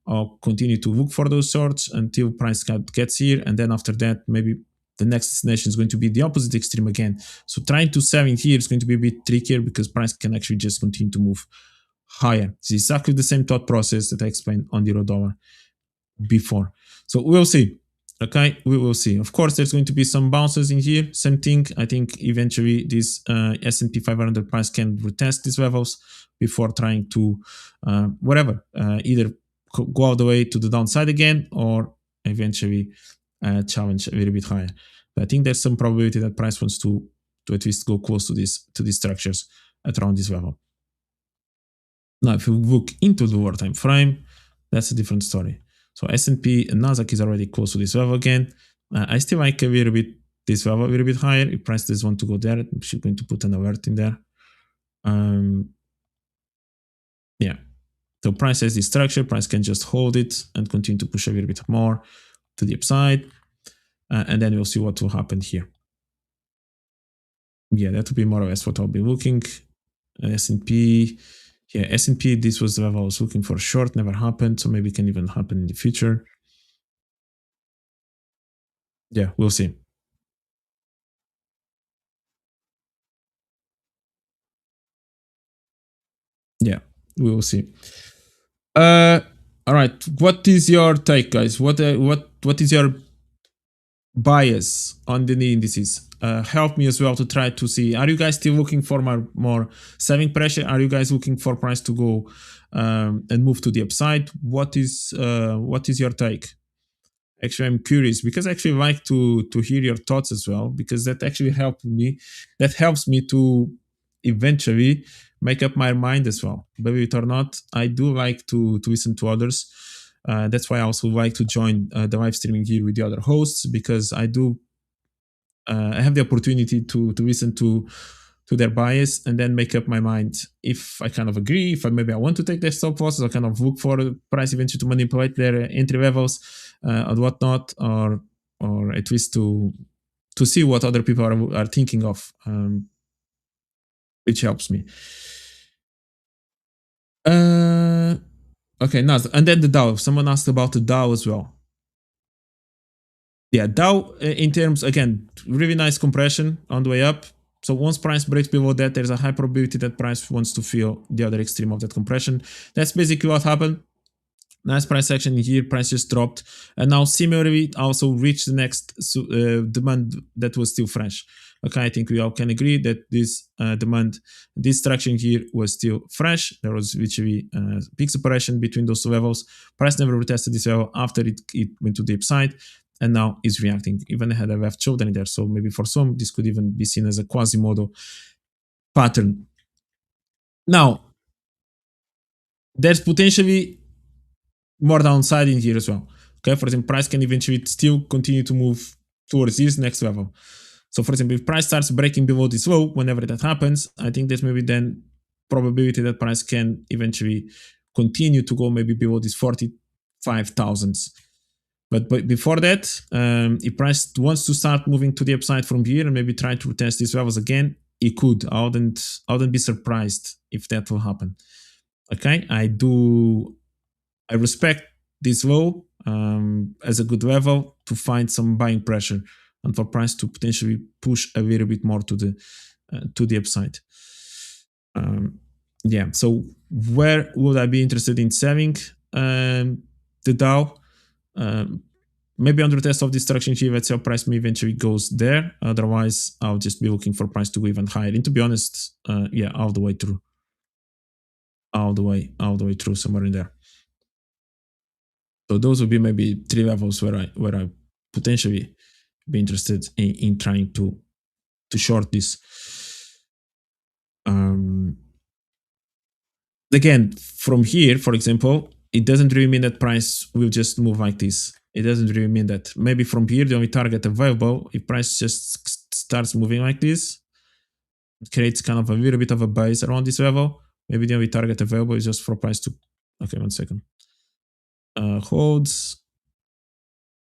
Speaker 4: or continue to look for those shorts until price gets here, and then after that, maybe the next destination is going to be the opposite extreme again. So trying to sell in here is going to be a bit trickier because price can actually just continue to move higher. It's exactly the same thought process that I explained on the euro dollar before. So we'll see. Okay, we will see. Of course, there's going to be some bounces in here. Same thing. I think eventually this S&P 500 price can retest these levels before trying to either go all the way to the downside again or eventually challenge a little bit higher. But I think there's some probability that price wants to at least go close to these structures at around this level. Now, if you look into the lower time frame, that's a different story. So S&P and Nasdaq is already close to this level again. I still like a little bit this level a little bit higher. If price does want to go there, I'm actually going to put an alert in there. Yeah. So price has this structure. Price can just hold it and continue to push a little bit more to the upside. And then we'll see what will happen here. Yeah, that will be more or less what I'll be looking. S&P. Yeah, S&P, this was the level I was looking for. Short never happened, so maybe it can even happen in the future. Yeah, we'll see. Yeah, we will see. All right. What is your take, guys? What is your bias on the indices? Help me as well to try to see. Are you guys still looking for more selling pressure? Are you guys looking for price to go and move to the upside? What is your take? Actually, I'm curious because I actually like to hear your thoughts as well, because that actually helps me to eventually make up my mind as well. Believe it or not, I do like to listen to others. That's why I also like to join the live streaming here with the other hosts, because I have the opportunity to listen to their bias and then make up my mind if I kind of agree, if maybe I want to take their stop losses, or kind of look for the price eventually to manipulate their entry levels and whatnot, or at least to see what other people are thinking of, which helps me. Okay, nice. And then the Dow. Someone asked about the Dow as well. Yeah, Dow in terms, again, really nice compression on the way up. So once price breaks below that, there's a high probability that price wants to feel the other extreme of that compression. That's basically what happened. Nice price action here, price just dropped. And now similarly also reached the next demand that was still fresh. Okay, I think we all can agree that this demand, this structure here was still fresh. There was literally a big separation between those two levels. Price never retested this level after it went to the upside, and now is reacting. Even had a left shoulder in there. So maybe for some, this could even be seen as a quasi-model pattern. Now, there's potentially more downside in here as well. Okay, for example, price can eventually still continue to move towards this next level. So for example, if price starts breaking below this low, whenever that happens, I think there's maybe then probability that price can eventually continue to go maybe below these 45,000. But before that, if price wants to start moving to the upside from here and maybe try to test these levels again, it could. I wouldn't be surprised if that will happen. Okay, I respect this low as a good level to find some buying pressure and for price to potentially push a little bit more to the upside. Yeah, so where would I be interested in selling the Dow? Maybe under test of destruction here, let's say price may eventually goes there. Otherwise, I'll just be looking for price to go even higher. And to be honest, yeah, all the way through. All the way through, somewhere in there. So those would be maybe 3 levels where I potentially be interested in trying to short this. Again, from here, for example, it doesn't really mean that price will just move like this. It doesn't really mean that. Maybe from here, the only target available, if price just starts moving like this, it creates kind of a little bit of a base around this level. Maybe the only target available is just for price to, okay, 1 second. Holds,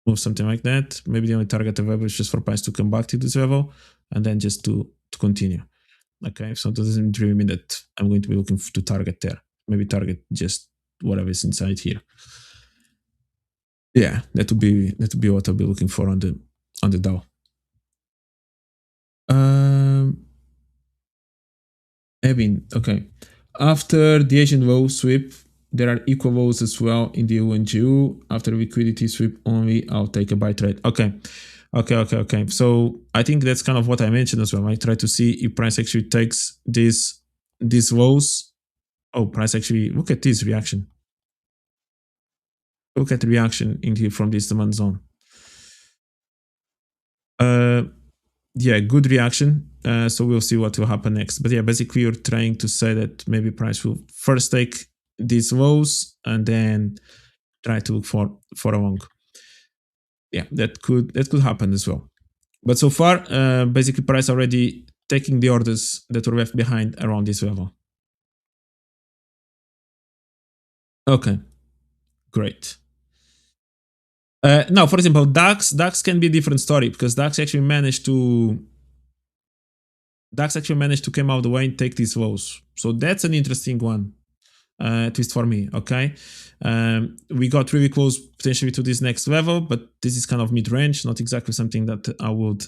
Speaker 4: move something like that. Maybe the only target available is just for price to come back to this level and then just to continue. Okay, so it doesn't really mean that I'm going to be looking to target there. Maybe target just whatever is inside here. Yeah, that would be what I'll be looking for on the Dow. Evan, okay. After the Asian low sweep, there are equal lows as well in the EU and GU. After liquidity sweep only, I'll take a buy trade. Okay. So I think that's kind of what I mentioned as well. I try to see if price actually takes these lows. Oh, price actually, look at this reaction. Look at the reaction in here from this demand zone. Yeah, good reaction. So we'll see what will happen next. But yeah, basically you're trying to say that maybe price will first take these lows and then try to look for a long. Yeah, that could happen as well. But so far, basically price already taking the orders that were left behind around this level. Okay, great. Now, for example, DAX can be a different story because DAX actually managed to come out of the way and take these lows. So that's an interesting one, at least for me, okay? We got really close potentially to this next level, but this is kind of mid-range, not exactly something that I would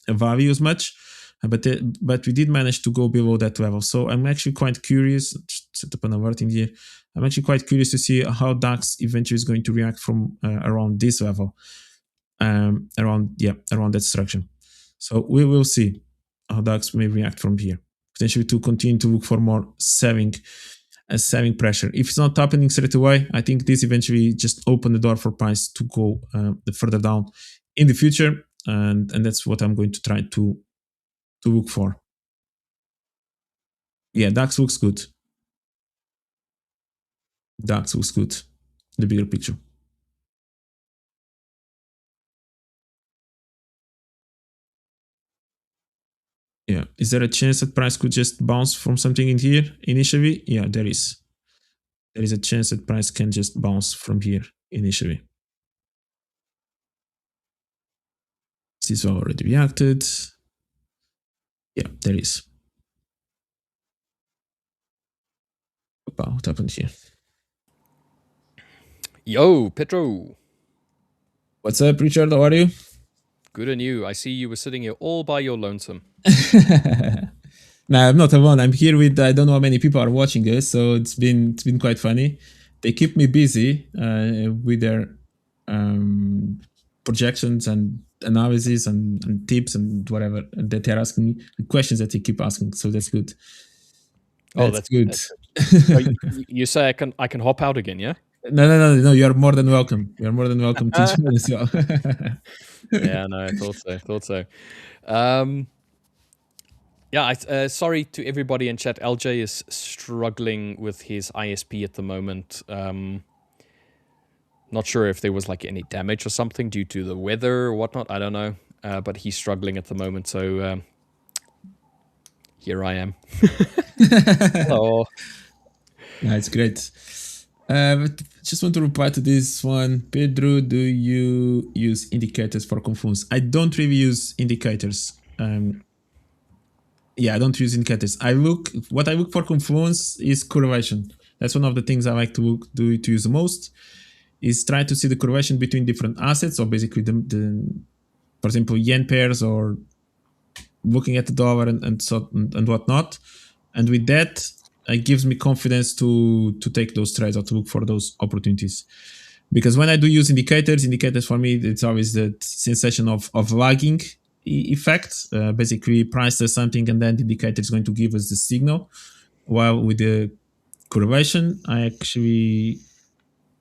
Speaker 4: value as much. But we did manage to go below that level. So I'm actually quite curious, just set up an alert in here. I'm actually quite curious to see how DAX eventually is going to react from around this level, around that structure. So we will see how DAX may react from here. Potentially to continue to look for more selling pressure. If it's not happening straight away, I think this eventually just open the door for price to go further down in the future, and that's what I'm going to try to look for. Yeah, DAX looks good. DAX looks good. The bigger picture. Yeah, is there a chance that price could just bounce from something in here initially? Yeah, there is. There is a chance that price can just bounce from here initially. This already reacted. Yeah, there is. Opa, what happened here?
Speaker 2: Yo, Petro.
Speaker 4: What's up, Richard? How are you?
Speaker 2: Good on you. I see you were sitting here all by your lonesome.
Speaker 4: No, I'm not alone. I'm here with, I don't know how many people are watching us, so it's been quite funny. They keep me busy with their projections and analysis and tips and whatever that they're asking me, the questions that they keep asking. So that's good. That's good.
Speaker 2: So you say I can hop out again, yeah?
Speaker 4: No. You're more than welcome. You're more than welcome to join as well.
Speaker 2: Yeah, no, I thought so. Yeah, sorry to everybody in chat. LJ is struggling with his ISP at the moment. Not sure if there was like any damage or something due to the weather or whatnot. I don't know. But he's struggling at the moment. So here I am. Hello.
Speaker 4: That's great. But just want to reply to this one. Pedro, do you use indicators for Confluence? I don't really use indicators. Yeah, I don't use indicators. What I look for Confluence is correlation. That's one of the things I like to use the most, is try to see the correlation between different assets, or basically for example, yen pairs, or looking at the dollar and whatnot. And with that, it gives me confidence to take those trades or to look for those opportunities. Because when I do use indicators for me, it's always the sensation of lagging effect. Basically, price does something and then the indicator is going to give us the signal. While with the correlation, I actually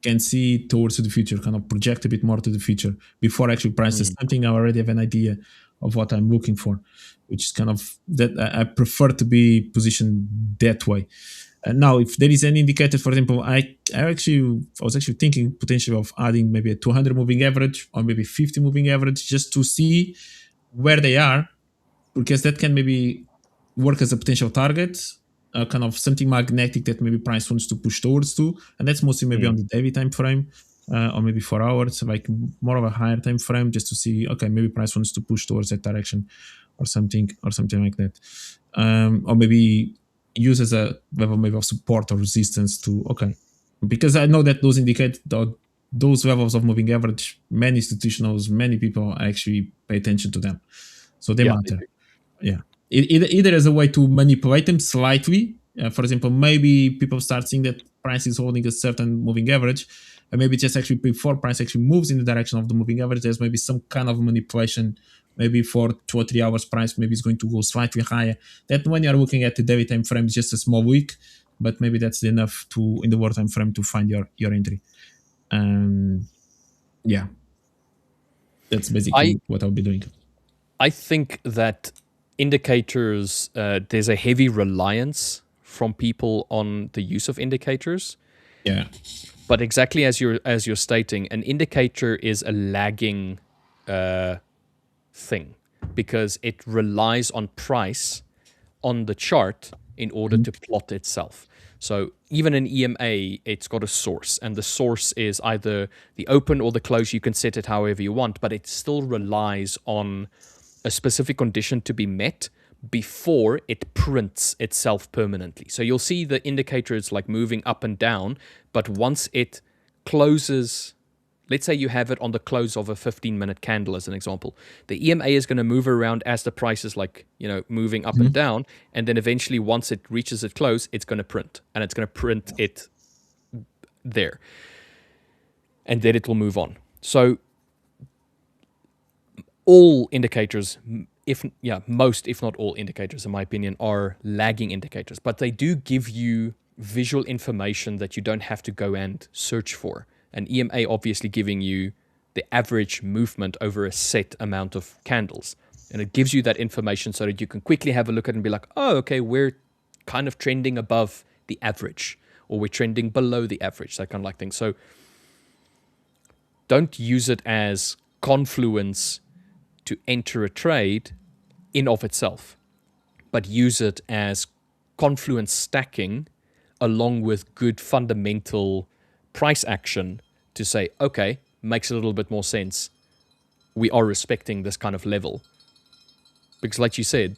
Speaker 4: can see towards the future, kind of project a bit more to the future. Before actually price does something, I already have an idea what I'm looking for, which is kind of that I prefer to be positioned that way. And now, if there is an indicator, for example, I was actually thinking potentially of adding maybe a 200 moving average or maybe 50 moving average just to see where they are, because that can maybe work as a potential target, kind of something magnetic that maybe price wants to push towards to, and that's mostly maybe on the daily time frame, or maybe 4 hours, like more of a higher time frame, just to see, okay, maybe price wants to push towards that direction, or something like that, or maybe use as a level maybe of support or resistance to, okay, because I know that those indicate those levels of moving average, many institutionals, many people actually pay attention to them, so they matter. Yeah, either as a way to manipulate them slightly. For example, maybe people start seeing that price is holding a certain moving average, and maybe just actually before price actually moves in the direction of the moving average, there's maybe some kind of manipulation. Maybe for 2 or 3 hours, price maybe is going to go slightly higher. That when you are looking at the daily time frame, is just a small wick, but maybe that's enough to in the war time frame to find your entry. Yeah, that's basically what I'll be doing.
Speaker 2: I think that indicators, there's a heavy reliance from people on the use of indicators.
Speaker 4: Yeah.
Speaker 2: But exactly as you're stating, an indicator is a lagging thing, because it relies on price on the chart in order to plot itself. So even an EMA, it's got a source, and the source is either the open or the close. You can set it however you want, but it still relies on a specific condition to be met before it prints itself permanently. So you'll see the indicator is like moving up and down, but once it closes, let's say you have it on the close of a 15-minute candle as an example, the EMA is going to move around as the price is like, moving up and down, and then eventually once it reaches its close, it's going to print, and it's going to print it there, and then it will move on. So all indicators, most, if not all indicators, in my opinion, are lagging indicators, but they do give you visual information that you don't have to go and search for. An EMA obviously giving you the average movement over a set amount of candles, and it gives you that information so that you can quickly have a look at it and be like, oh, okay, we're kind of trending above the average, or we're trending below the average, that kind of like thing. So don't use it as confluence to enter a trade in of itself, but use it as confluence stacking along with good fundamental price action to say, okay, makes a little bit more sense. We are respecting this kind of level. Because like you said,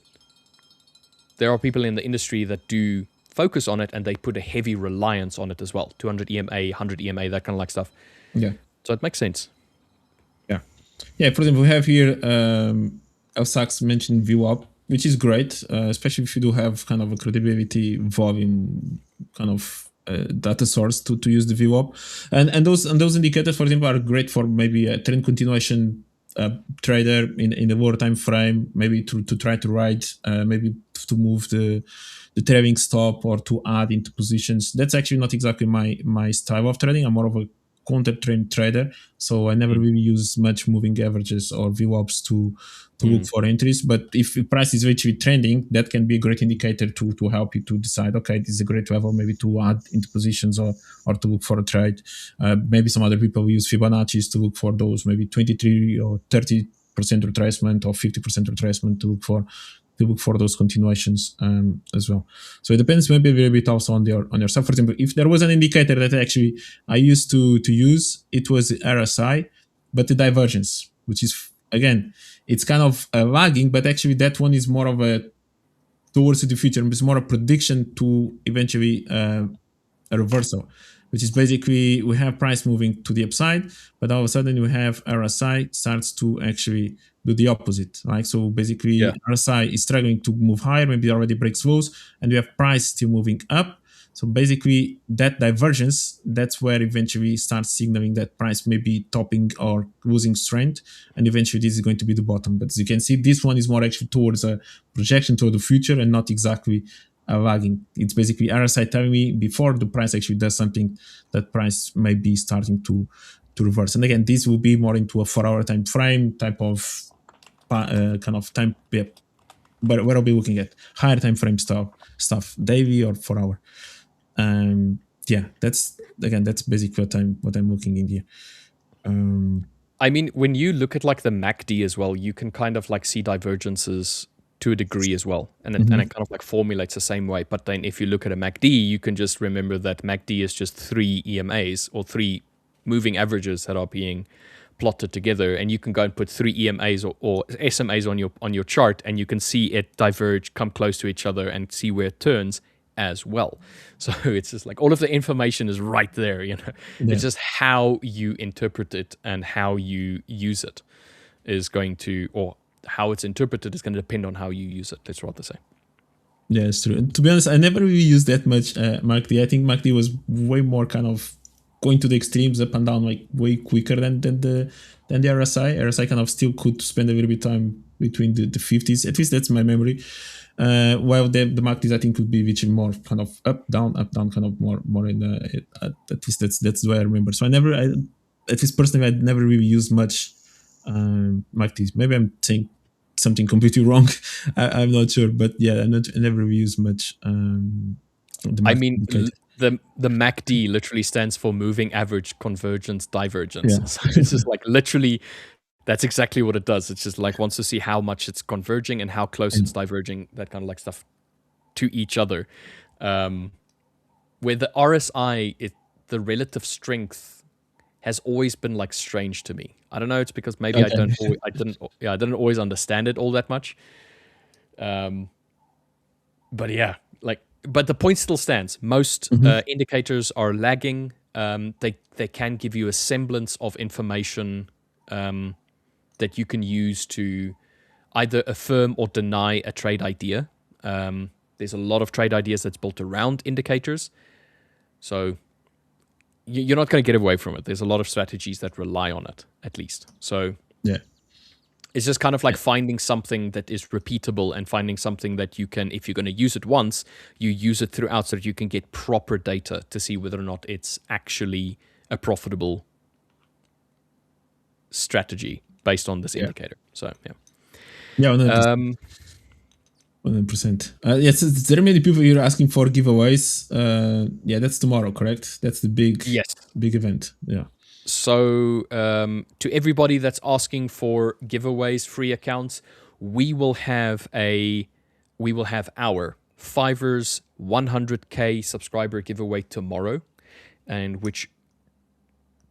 Speaker 2: there are people in the industry that do focus on it, and they put a heavy reliance on it as well. 200 EMA, 100 EMA, that kind of like stuff.
Speaker 4: Yeah.
Speaker 2: So it makes sense.
Speaker 4: Yeah, for example, we have here xauusd mentioned VWAP, which is great, especially if you do have kind of a credibility volume kind of data source to use the VWAP. And those indicators, for example, are great for maybe a trend continuation trader in the lower time frame, maybe to try to ride, maybe to move the trailing stop or to add into positions. That's actually not exactly my style of trading. I'm more of a counter trend trader, so I never really use much moving averages or VWAPs to look for entries. But if the price is actually trending, that can be a great indicator to help you to decide, okay, this is a great level, maybe to add into positions or to look for a trade. Maybe some other people use Fibonacci's to look for those, maybe 23 or 30% retracement or 50% retracement to look for those continuations as well. So it depends maybe a little bit also on yourself. For example, if there was an indicator that actually I used to use, it was the RSI, but the divergence, which is, again, it's kind of lagging, but actually that one is more of a towards the future. It's more a prediction to eventually a reversal, which is basically we have price moving to the upside, but all of a sudden we have RSI starts to actually do the opposite, right? So basically RSI is struggling to move higher, maybe already breaks lows, and we have price still moving up. So basically that divergence, that's where eventually starts signaling that price may be topping or losing strength, and eventually this is going to be the bottom. But as you can see, this one is more actually towards a projection toward the future and not exactly lagging. It's basically RSI telling me before the price actually does something that price may be starting to reverse. And again, this will be more into a 4-hour time frame type of kind of time. Yeah, but what I'll be looking at higher time frame stuff, daily or 4 hour. Yeah, that's basically what I'm looking in here.
Speaker 2: I mean, when you look at like the MACD as well, you can kind of like see divergences to a degree as well, and it kind of like formulates the same way. But then if you look at a MACD, you can just remember that MACD is just 3 EMAs or 3 moving averages that are being plotted together, and you can go and put 3 EMAs or SMAs on your chart, and you can see it diverge, come close to each other, and see where it turns as well. So it's just like all of the information is right there, you know. Yeah. It's just how you interpret it and how you use it is going to, or how it's interpreted is going to depend on how you use it. Let's rather say.
Speaker 4: Yeah, it's true. And to be honest, I never really used that much MACD. I think MACD was way more kind of going to the extremes up and down like way quicker than the RSI. RSI kind of still could spend a little bit of time between the 50s. At least that's my memory. While the MACDs I think could be reaching more kind of up down, kind of more in at least that's the way I remember. So at least personally I'd never really used much MACDs. Maybe I'm saying something completely wrong. I'm not sure, but yeah, I never really used much.
Speaker 2: I mean, the MACD literally stands for moving average convergence divergence. Yeah. So it's just like literally. That's exactly what it does. It's just like wants to see how much it's converging and how close it's diverging, that kind of like stuff to each other. Where the RSI, the relative strength has always been like strange to me. I don't know. It's because maybe I didn't always understand it all that much. But yeah, but the point still stands. Most indicators are lagging. They can give you a semblance of information. That you can use to either affirm or deny a trade idea. There's a lot of trade ideas that's built around indicators. So you're not going to get away from it. There's a lot of strategies that rely on it, at least. So
Speaker 4: yeah,
Speaker 2: it's just kind of like finding something that is repeatable and finding something that you can, if you're going to use it once, you use it throughout so that you can get proper data to see whether or not it's actually a profitable strategy based on this indicator. So
Speaker 4: yeah, 100%. Yes, there are many people here asking for giveaways. Yeah, that's tomorrow, correct? That's the big event. Yeah.
Speaker 2: So to everybody that's asking for giveaways, free accounts, we will have our Fiverr's 100K subscriber giveaway tomorrow, and which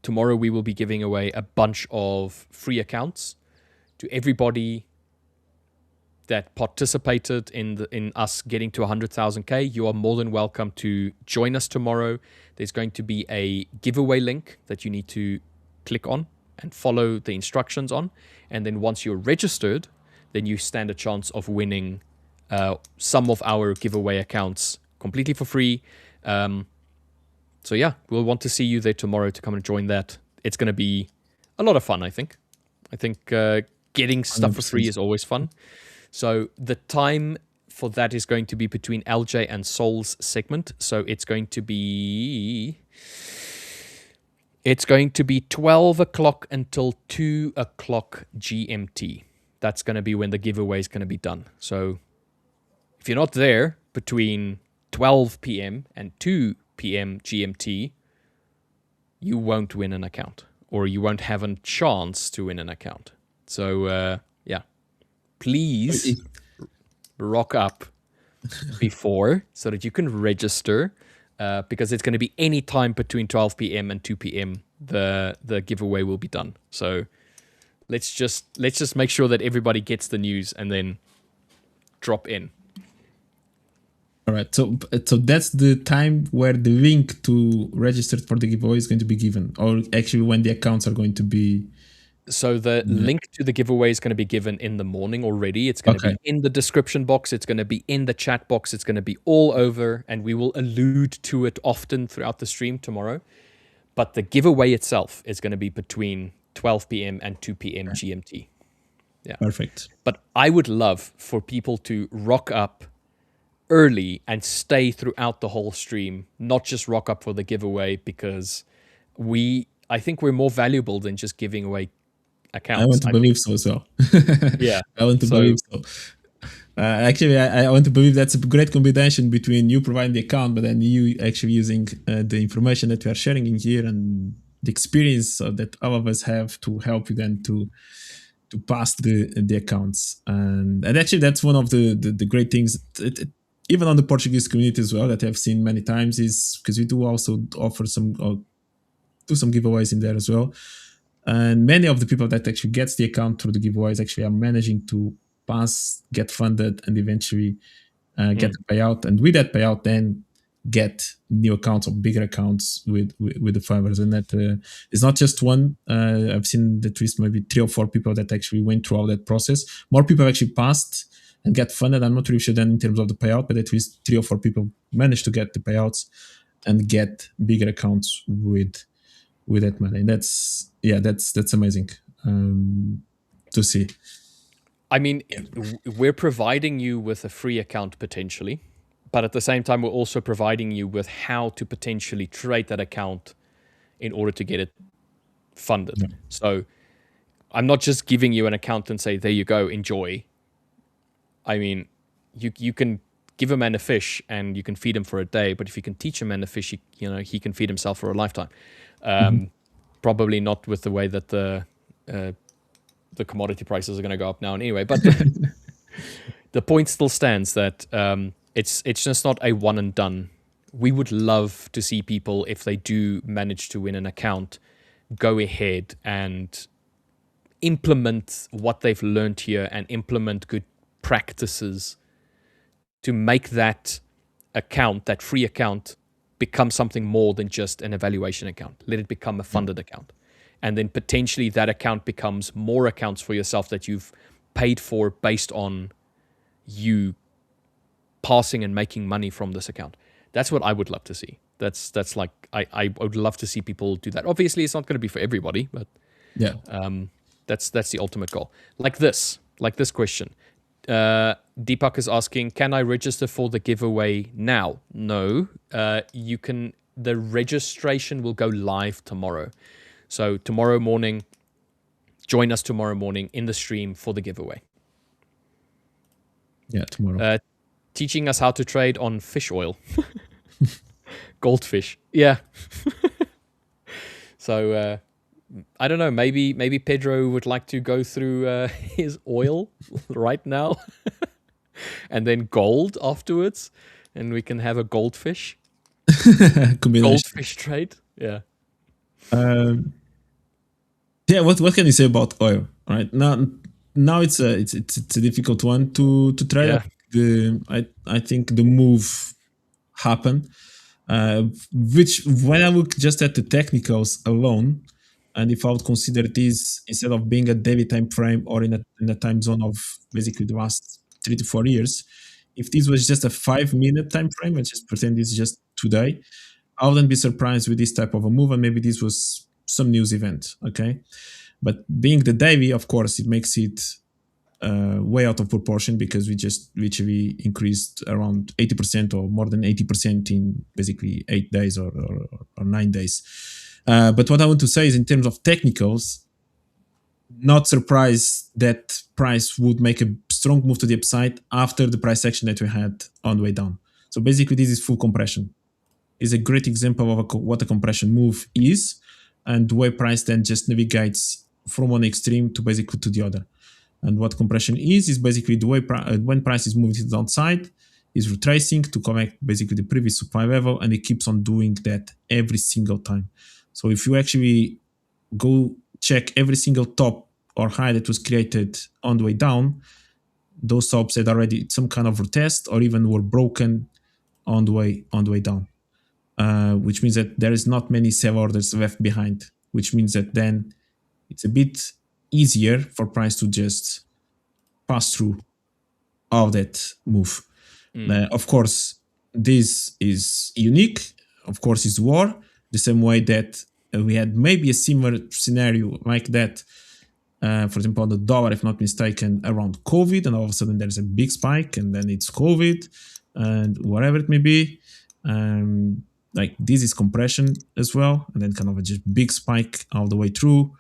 Speaker 2: tomorrow we will be giving away a bunch of free accounts to everybody that participated in us getting to 100,000K. You are more than welcome to join us tomorrow. There's going to be a giveaway link that you need to click on and follow the instructions on. And then once you're registered, then you stand a chance of winning some of our giveaway accounts completely for free. So yeah, we'll want to see you there tomorrow to come and join that. It's going to be a lot of fun, I think. Getting stuff 100%. For free is always fun. So the time for that is going to be between LJ and Sol's segment. So it's going to be 12 o'clock until 2 o'clock GMT. That's going to be when the giveaway is going to be done. So if you're not there between 12 p.m. and 2 p.m. GMT, you won't win an account, or you won't have a chance to win an account. So please rock up before so that you can register, because it's going to be any time between 12 p.m. and 2 p.m. the giveaway will be done. So let's just make sure that everybody gets the news and then drop in.
Speaker 4: All right, so that's the time where the link to register for the giveaway is going to be given, or actually when the accounts are going to be.
Speaker 2: So the link to the giveaway is going to be given in the morning already. It's going to be in the description box. It's going to be in the chat box. It's going to be all over, and we will allude to it often throughout the stream tomorrow. But the giveaway itself is going to be between 12 p.m. and 2 p.m. GMT. Yeah,
Speaker 4: perfect.
Speaker 2: But I would love for people to rock up early and stay throughout the whole stream, not just rock up for the giveaway, because I think we're more valuable than just giving away accounts.
Speaker 4: I want to believe so as well.
Speaker 2: Yeah.
Speaker 4: I want to believe so. Actually, I want to believe that's a great combination between you providing the account, but then you actually using the information that we are sharing in here and the experience that all of us have to help you then to pass the accounts. And actually, that's one of the great things, even on the Portuguese community as well, that I've seen many times, is because we do also offer do some giveaways in there as well. And many of the people that actually gets the account through the giveaways actually are managing to pass, get funded, and eventually get the payout. And with that payout, then get new accounts or bigger accounts with the farmers. And that is not just one. I've seen at least maybe 3 or 4 people that actually went through all that process. More people actually passed and get funded. I'm not really sure then in terms of the payout, but at least 3 or 4 people managed to get the payouts and get bigger accounts with that money. And that's amazing to see.
Speaker 2: I mean, we're providing you with a free account potentially, but at the same time, we're also providing you with how to potentially trade that account in order to get it funded. Yeah. So I'm not just giving you an account and say, there you go, enjoy. I mean, you can give a man a fish and you can feed him for a day, but if you can teach a man a fish, he can feed himself for a lifetime. Probably not with the way that the commodity prices are going to go up now anyway, but the point still stands that it's just not a one and done. We would love to see people, if they do manage to win an account, go ahead and implement what they've learned here and implement good practices to make that account, that free account, become something more than just an evaluation account. Let it become a funded account. And then potentially that account becomes more accounts for yourself that you've paid for based on you passing and making money from this account. That's what I would love to see. That's like, I would love to see people do that. Obviously, it's not going to be for everybody, but
Speaker 4: yeah,
Speaker 2: that's the ultimate goal. Like this question. Deepak is asking, can I register for the giveaway now? No, you can. The registration will go live tomorrow. So tomorrow morning, join us tomorrow morning in the stream for the giveaway.
Speaker 4: Yeah, tomorrow.
Speaker 2: Teaching us how to trade on fish oil. Goldfish. Yeah. So I don't know, maybe Pedro would like to go through his oil right now and then gold afterwards, and we can have a goldfish. Goldfish trade. Yeah.
Speaker 4: Yeah, what can you say about oil? Right now it's a difficult one to trade. Yeah. I think the move happened, which when I look just at the technicals alone, and if I would consider this instead of being a daily time frame or in a time zone of basically the last 3 to 4 years, if this was just a 5-minute time frame, let's just pretend this is just today, I wouldn't be surprised with this type of a move, and maybe this was some news event, okay? But being the daily, of course, it makes it way out of proportion because we just literally increased around 80% or more than 80% in basically 8 days or 9 days. But what I want to say is in terms of technicals, not surprised that price would make a strong move to the upside after the price action that we had on the way down. So basically this is full compression. It's a great example of what a compression move is and the way price then just navigates from one extreme to basically to the other. And what compression is basically the way when price is moving to the downside, is retracing to connect basically the previous supply level, and it keeps on doing that every single time. So if you actually go check every single top or high that was created on the way down, those tops had already some kind of retest or even were broken on the way down, which means that there is not many sell orders left behind, which means that then it's a bit easier for price to just pass through all that move. Of course, this is unique. Of course, it's war. The same way that we had maybe a similar scenario like that, for example, on the dollar, if not mistaken, around COVID, and all of a sudden there's a big spike, and then it's COVID, and whatever it may be. Like this is compression as well, and then kind of a just big spike all the way through.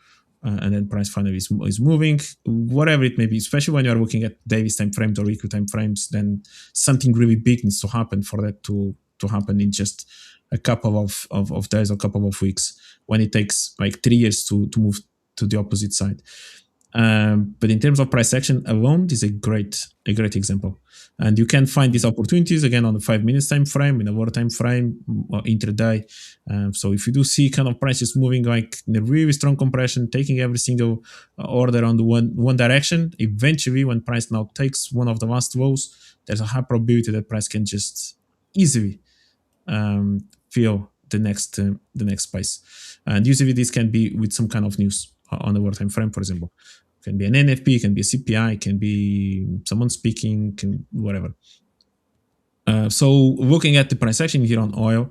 Speaker 4: and then price finally is moving, whatever it may be. Especially when you are looking at daily time frames or weekly time frames, then something really big needs to happen for that to happen in just a couple of days or a couple of weeks, when it takes like 3 years to move to the opposite side. But in terms of price action alone, this is a great example. And you can find these opportunities again on the 5 minutes time frame, in a lower time frame, or intraday. So if you do see kind of prices moving like in a really strong compression, taking every single order on the one direction, eventually when price now takes one of the last lows, there's a high probability that price can just easily feel the next space. And usually this can be with some kind of news on the lower time frame, for example. It can be an NFP, it can be a CPI, it can be someone speaking, whatever. So looking at the price action here on oil,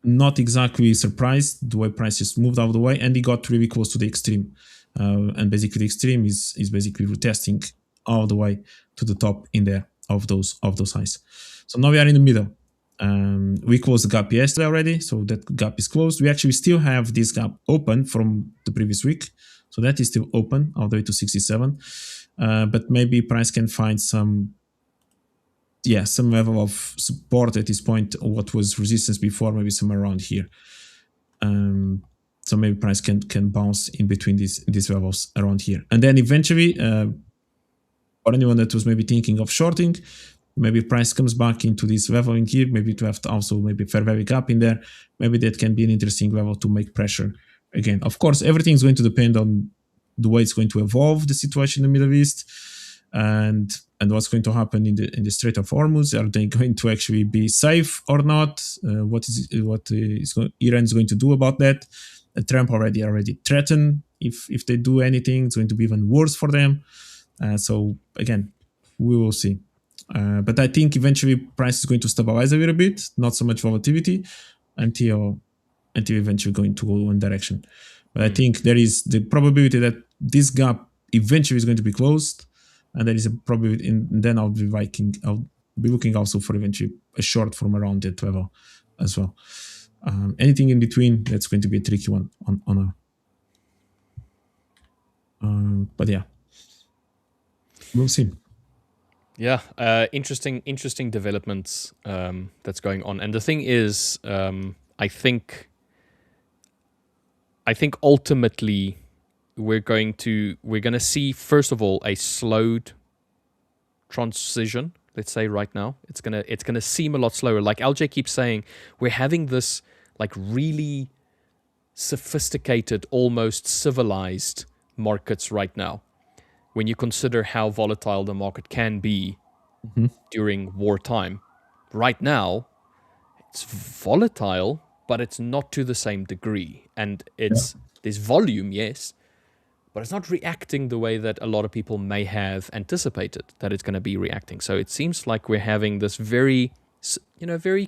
Speaker 4: not exactly surprised the way prices moved out of the way, and it got really close to the extreme. And basically the extreme is basically retesting all the way to the top in there of those highs. So now we are in the middle. We closed the gap yesterday already, so that gap is closed. We actually still have this gap open from the previous week, so that is still open all the way to 67. But maybe price can find some level of support at this point. What was resistance before, maybe somewhere around here. So maybe price can bounce in between these levels around here, and then eventually, for anyone that was maybe thinking of shorting, maybe price comes back into this level in here, maybe to have also maybe fair value gap in there. Maybe that can be an interesting level to make pressure again. Of course, everything is going to depend on the way it's going to evolve, the situation in the Middle East, and what's going to happen in the Strait of Hormuz. Are they going to actually be safe or not? What Iran is going to do about that? Trump already threatened if they do anything, it's going to be even worse for them. So again, we will see. But I think eventually price is going to stabilize a little bit, not so much volatility, until eventually going to go one direction. But I think there is the probability that this gap eventually is going to be closed, and there is a probability. And then I'll be looking also for eventually a short from around that level as well. Anything in between, that's going to be a tricky one but yeah, we'll see.
Speaker 2: Yeah, interesting developments that's going on. And the thing is, I think ultimately we're going to see, first of all, a slowed transition. Let's say right now it's gonna seem a lot slower. Like LJ keeps saying, we're having this like really sophisticated, almost civilized markets right now. When you consider how volatile the market can be during wartime, right now it's volatile, but it's not to the same degree. And there's volume, yes, but it's not reacting the way that a lot of people may have anticipated that it's going to be reacting. So it seems like we're having this very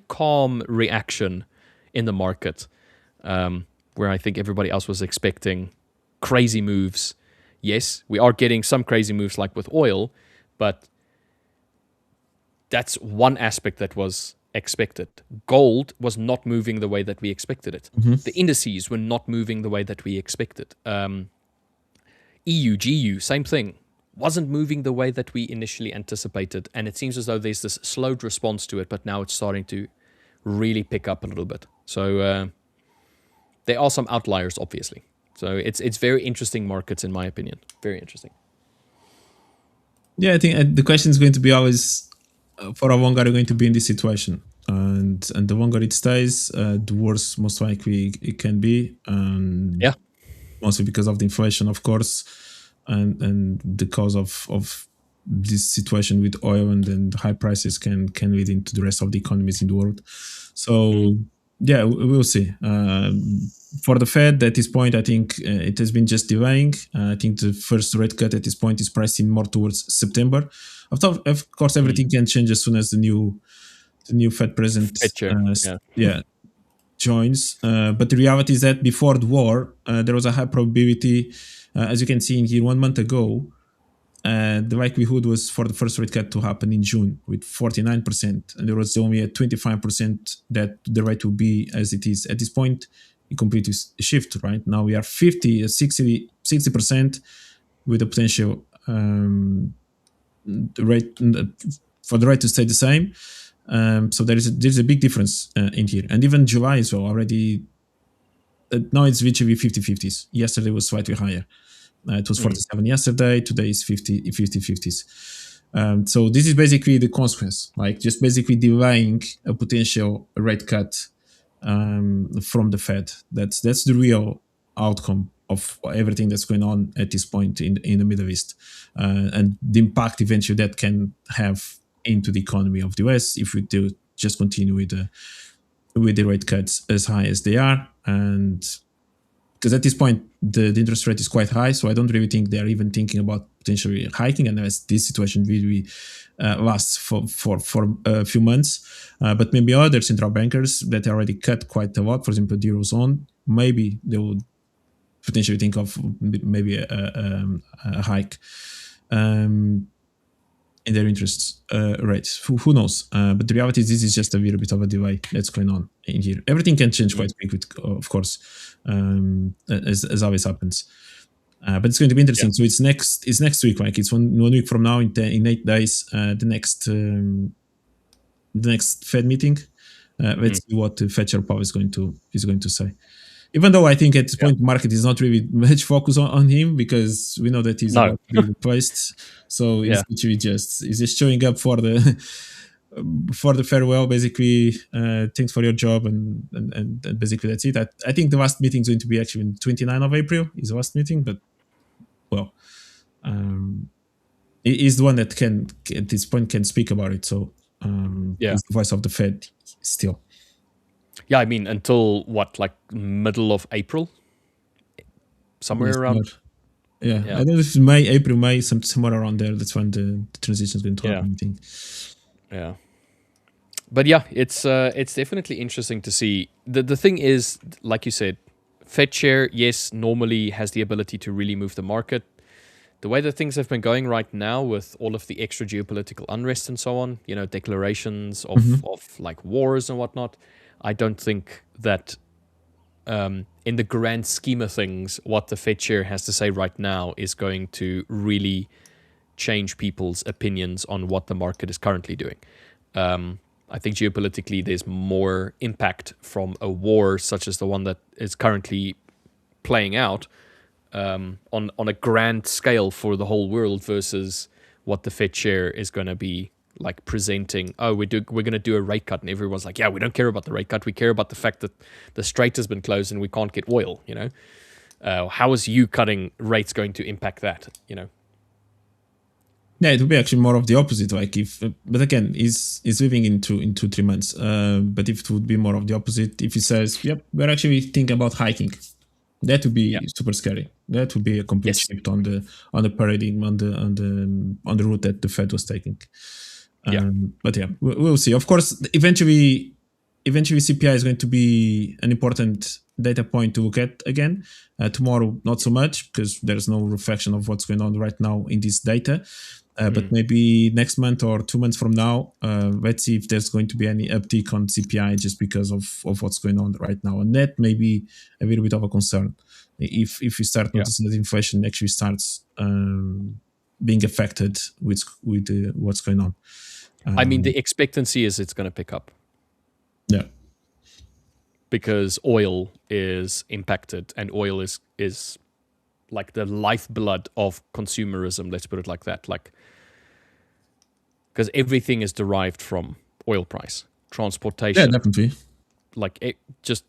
Speaker 2: calm reaction in the market, where I think everybody else was expecting crazy moves. Yes, we are getting some crazy moves like with oil, but that's one aspect that was expected. Gold was not moving the way that we expected it. The indices were not moving the way that we expected. EU, GU, same thing. Wasn't moving the way that we initially anticipated. And it seems as though there's this slowed response to it, but now it's starting to really pick up a little bit. So there are some outliers, obviously. So it's very interesting markets, in my opinion. Very interesting.
Speaker 4: Yeah, I think the question is going to be always, for how long are you going to be in this situation? And the longer it stays, the worse most likely it can be.
Speaker 2: Yeah.
Speaker 4: Mostly because of the inflation, of course, and the cause of this situation with oil and then the high prices can lead into the rest of the economies in the world. So yeah, we'll see. For the Fed at this point, I think it has been just delaying. I think the first rate cut at this point is pricing more towards September. Of course, everything can change as soon as the new Fed president joins. But the reality is that before the war, there was a high probability, as you can see in here, 1 month ago, the likelihood was for the first rate cut to happen in June with 49%. And there was only a 25% that the rate will be as it is. At this point, completely shift, right? Now we are 50, 60% with the potential rate for the rate to stay the same. So there's a big difference in here. And even July as well, already, now it's virtually 50-50s. Yesterday was slightly higher. It was 47 yesterday. Today is 50-50s. So this is basically the consequence, like just basically delaying a potential rate cut from the Fed. That's the real outcome of everything that's going on at this point in the Middle East, and the impact eventually that can have into the economy of the US if we do just continue with the rate cuts as high as they are. And because at this point the interest rate is quite high, so I don't really think they're even thinking about potentially hiking unless this situation really lasts for a few months. But maybe other central bankers that already cut quite a lot, for example, the Eurozone, maybe they would potentially think of maybe a hike in their interest rates. Who knows? But the reality is this is just a little bit of a delay that's going on in here. Everything can change quite quickly, of course, as always happens. But it's going to be interesting. So it's next week, like it's one week from now in 8 days. The next Fed meeting. Let's see what the Fed Chair Powell is going to say. Even though I think at this point the market is not really much focused on him, because we know that he's about to be replaced. So it's literally he's just showing up for the farewell, basically. Thanks for your job, and basically that's it. I think the last meeting is going to be actually on 29th of April is the last meeting, but well, he's the one that can at this point can speak about it. So he's the voice of the Fed still.
Speaker 2: Yeah, I mean, until what, like middle of April? Somewhere around.
Speaker 4: Yeah, I don't know if it's April, May, somewhere around there. That's when the transition is going to happen, I think.
Speaker 2: Yeah. But yeah, it's definitely interesting to see. The thing is, like you said, Fed Chair, yes, normally has the ability to really move the market. The way that things have been going right now with all of the extra geopolitical unrest and so on, declarations of like wars and whatnot, I don't think that in the grand scheme of things, what the Fed Chair has to say right now is going to really change people's opinions on what the market is currently doing. I think geopolitically, there's more impact from a war such as the one that is currently playing out on a grand scale for the whole world versus what the Fed Chair is going to be like presenting. Oh, we're going to do a rate cut, and everyone's like, yeah, we don't care about the rate cut. We care about the fact that the strait has been closed and we can't get oil. How is you cutting rates going to impact that? Yeah,
Speaker 4: it would be actually more of the opposite. Like but again, he's living in 2-3 months. But if it would be more of the opposite, if he says, "Yep, we're actually thinking about hiking," that would be super scary. That would be a complete shift on the paradigm, on the route that the Fed was taking. But yeah, we'll see. Of course, eventually CPI is going to be an important data point to look at again. Tomorrow, not so much, because there's no reflection of what's going on right now in this data. But maybe next month or 2 months from now, let's see if there's going to be any uptick on CPI just because of what's going on right now. And that may be a little bit of a concern. If we start noticing that inflation actually starts being affected with what's going on.
Speaker 2: I mean, the expectancy is it's going to pick up.
Speaker 4: Yeah.
Speaker 2: Because oil is impacted, and oil is like the lifeblood of consumerism, let's put it like that. Like, because everything is derived from oil price, transportation.
Speaker 4: Yeah, definitely.
Speaker 2: Like just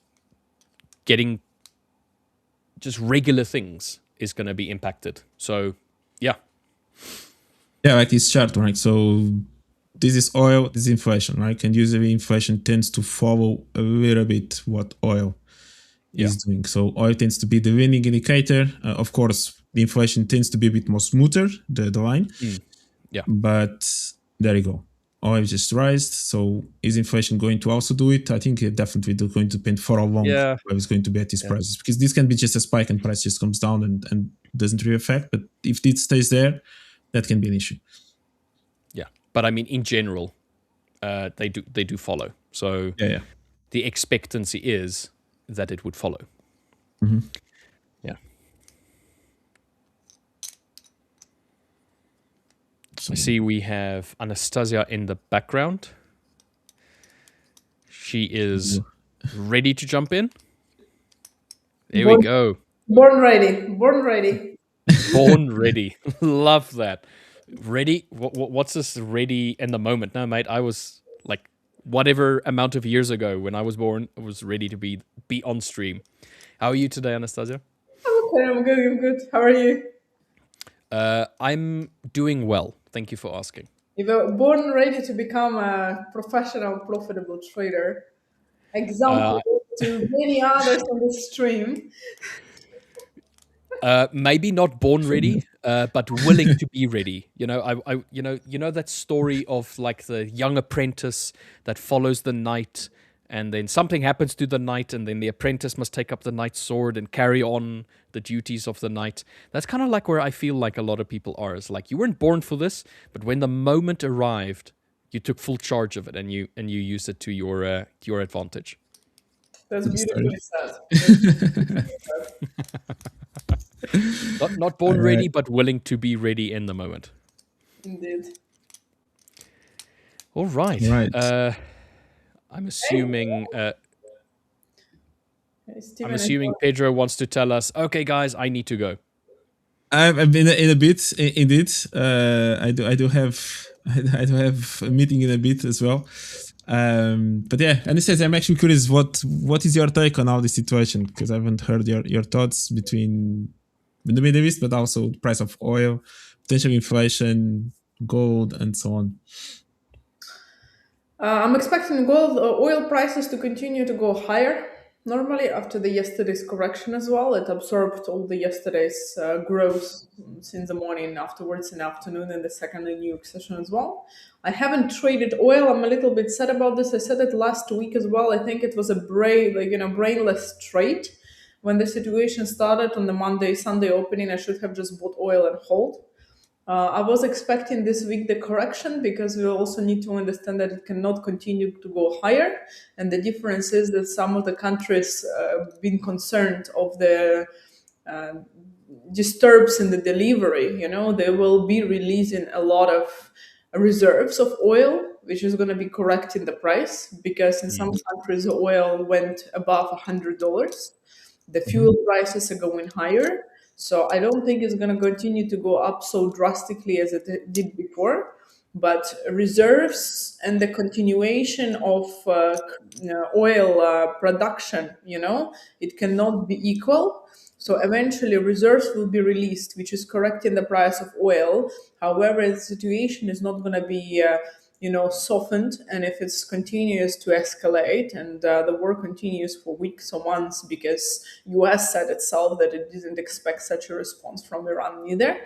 Speaker 2: getting just regular things is going to be impacted. So, yeah.
Speaker 4: Yeah, like this chart, right? So this is oil, this is inflation, right? And usually inflation tends to follow a little bit what oil is doing. So oil tends to be the leading indicator. Of course, the inflation tends to be a bit more smoother, the line.
Speaker 2: Yeah.
Speaker 4: But there you go. Oil just raised. So is inflation going to also do it? I think it definitely going to depend for how long oil is going to be at these prices. Because this can be just a spike and price just comes down and doesn't really affect. But if it stays there, that can be an issue.
Speaker 2: Yeah. But I mean, in general, they do follow. So the expectancy is that it would follow. Yeah.
Speaker 4: So,
Speaker 2: I see we have Anastasia in the background. She is ready to jump in. There we
Speaker 5: Born,
Speaker 2: go.
Speaker 5: born ready. Born ready.
Speaker 2: Born ready. Love that. Ready? What's this ready in the moment? No, mate, I was like whatever amount of years ago when I was born, I was ready to be on stream. How are you today, Anastasia?
Speaker 5: I'm okay. I'm good. I'm good. How are you?
Speaker 2: I'm doing well. Thank you for asking.
Speaker 5: You were born ready to become a professional, profitable trader. Example
Speaker 2: Uh,
Speaker 5: to many others on the stream.
Speaker 2: Maybe not born ready, but willing to be ready. You know, you know that story of like the young apprentice that follows the knight, and then something happens to the knight, and then the apprentice must take up the knight's sword and carry on the duties of the knight. That's kind of like where I feel like a lot of people are. It's like you weren't born for this, but when the moment arrived, you took full charge of it, and you used it to your advantage.
Speaker 5: That's
Speaker 4: good story.
Speaker 5: beautifully said. That's beautifully said.
Speaker 2: Not born ready, but willing to be ready in the moment.
Speaker 5: Indeed.
Speaker 2: All right.
Speaker 4: Right.
Speaker 2: I'm assuming.
Speaker 5: Hey,
Speaker 2: I'm
Speaker 5: Steven,
Speaker 2: assuming Pedro wants to tell us. Okay, guys, I need to go.
Speaker 4: I've been in a bit, indeed. I do have I do have a meeting in a bit as well. But yeah, and it says I'm actually curious what is your take on all this situation, because I haven't heard your thoughts between the Middle East, but also the price of oil, potential inflation, gold, and so on.
Speaker 5: I'm expecting gold oil prices to continue to go higher. Normally, after the yesterday's correction as well, it absorbed all the yesterday's growth since the morning afterwards in the afternoon and the second New York session as well. I haven't traded oil. I'm a little bit sad about this. I said it last week as well. I think it was a brainless trade. When the situation started on the Monday, Sunday opening, I should have just bought oil and hold. I was expecting this week the correction because we also need to understand that it cannot continue to go higher. And the difference is that some of the countries been concerned of the uh, disturbs in the delivery. You know, they will be releasing a lot of reserves of oil, which is going to be correcting the price because in some countries oil went above $100. The fuel prices are going higher. So I don't think it's going to continue to go up so drastically as it did before. But reserves and the continuation of oil production, it cannot be equal. So eventually reserves will be released, which is correcting the price of oil. However, the situation is not going to be softened, and if it's continues to escalate and the war continues for weeks or months, because US said itself that it didn't expect such a response from Iran either.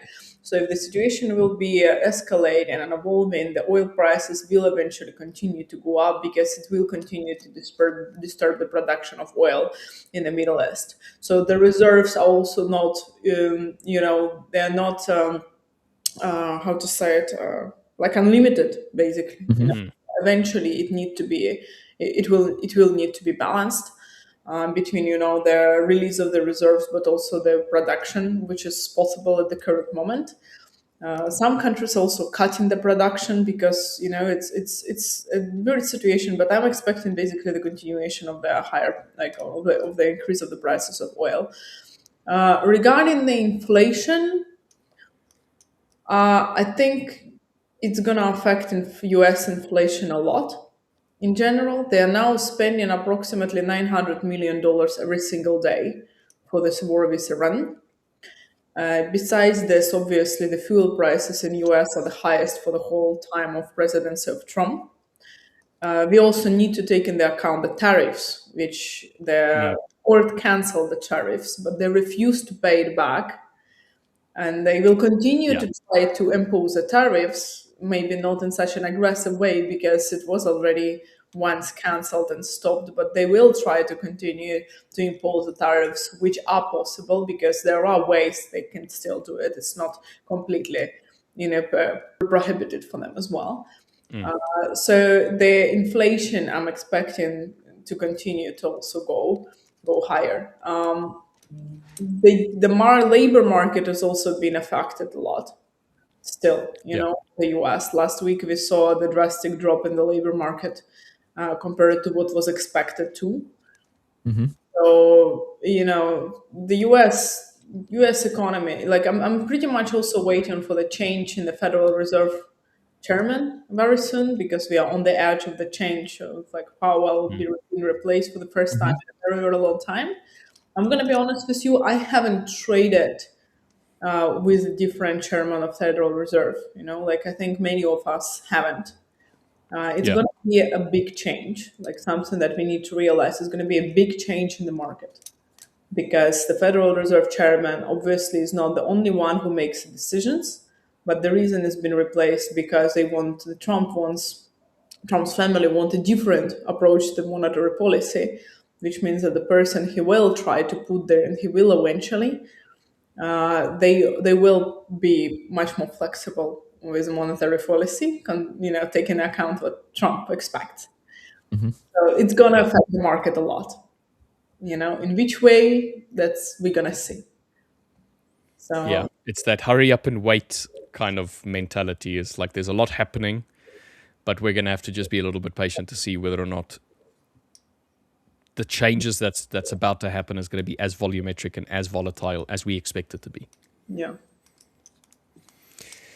Speaker 5: So if the situation will be escalating and evolving, the oil prices will eventually continue to go up because it will continue to disturb the production of oil in the Middle East. So the reserves are also not they're not how to say it, like unlimited, basically. Eventually, it will need to be balanced between the release of the reserves, but also the production, which is possible at the current moment. Some countries also cutting the production because it's a weird situation. But I'm expecting basically the continuation of the higher, like of the increase of the prices of oil. Regarding the inflation, I think it's going to affect US inflation a lot. In general, they are now spending approximately $900 million every single day for this war with Iran. Besides this, obviously, the fuel prices in US are the highest for the whole time of presidency of Trump. We also need to take into account the tariffs, which the court canceled the tariffs, but they refused to pay it back, and they will continue to try to impose the tariffs, maybe not in such an aggressive way because it was already once cancelled and stopped, but they will try to continue to impose the tariffs, which are possible because there are ways they can still do it. It's not completely prohibited for them as well. So the inflation, I'm expecting to continue to also go higher. the labor market has also been affected a lot. Still,
Speaker 2: Yeah.
Speaker 5: the U.S. Last week we saw the drastic drop in the labor market compared to what was expected to.
Speaker 4: Mhm.
Speaker 5: So the U.S. economy, like I'm pretty much also waiting for the change in the Federal Reserve chairman very soon, because we are on the edge of the change of like Powell being replaced for the first time
Speaker 4: Mhm.
Speaker 5: in a very, very long time. I'm gonna be honest with you, I haven't traded with a different chairman of Federal Reserve. Like I think many of us haven't. It's
Speaker 2: Yeah.
Speaker 5: going to be a big change, like something that we need to realize is going to be a big change in the market, because the Federal Reserve chairman obviously is not the only one who makes decisions, but the reason it's been replaced because Trump's family want a different approach to monetary policy, which means that the person he will try to put there, and he will eventually, they will be much more flexible with monetary policy, taking account what Trump expects.
Speaker 4: Mhm.
Speaker 5: So it's gonna
Speaker 2: Yeah.
Speaker 5: affect the market a lot. In which way, that's we're gonna see.
Speaker 2: Yeah.
Speaker 5: So
Speaker 2: It's that hurry up and wait kind of mentality. Is like there's a lot happening, but we're gonna have to just be a little bit patient to see whether or not the changes that's about to happen is going to be as volumetric and as volatile as we expect it to be.
Speaker 5: yeah,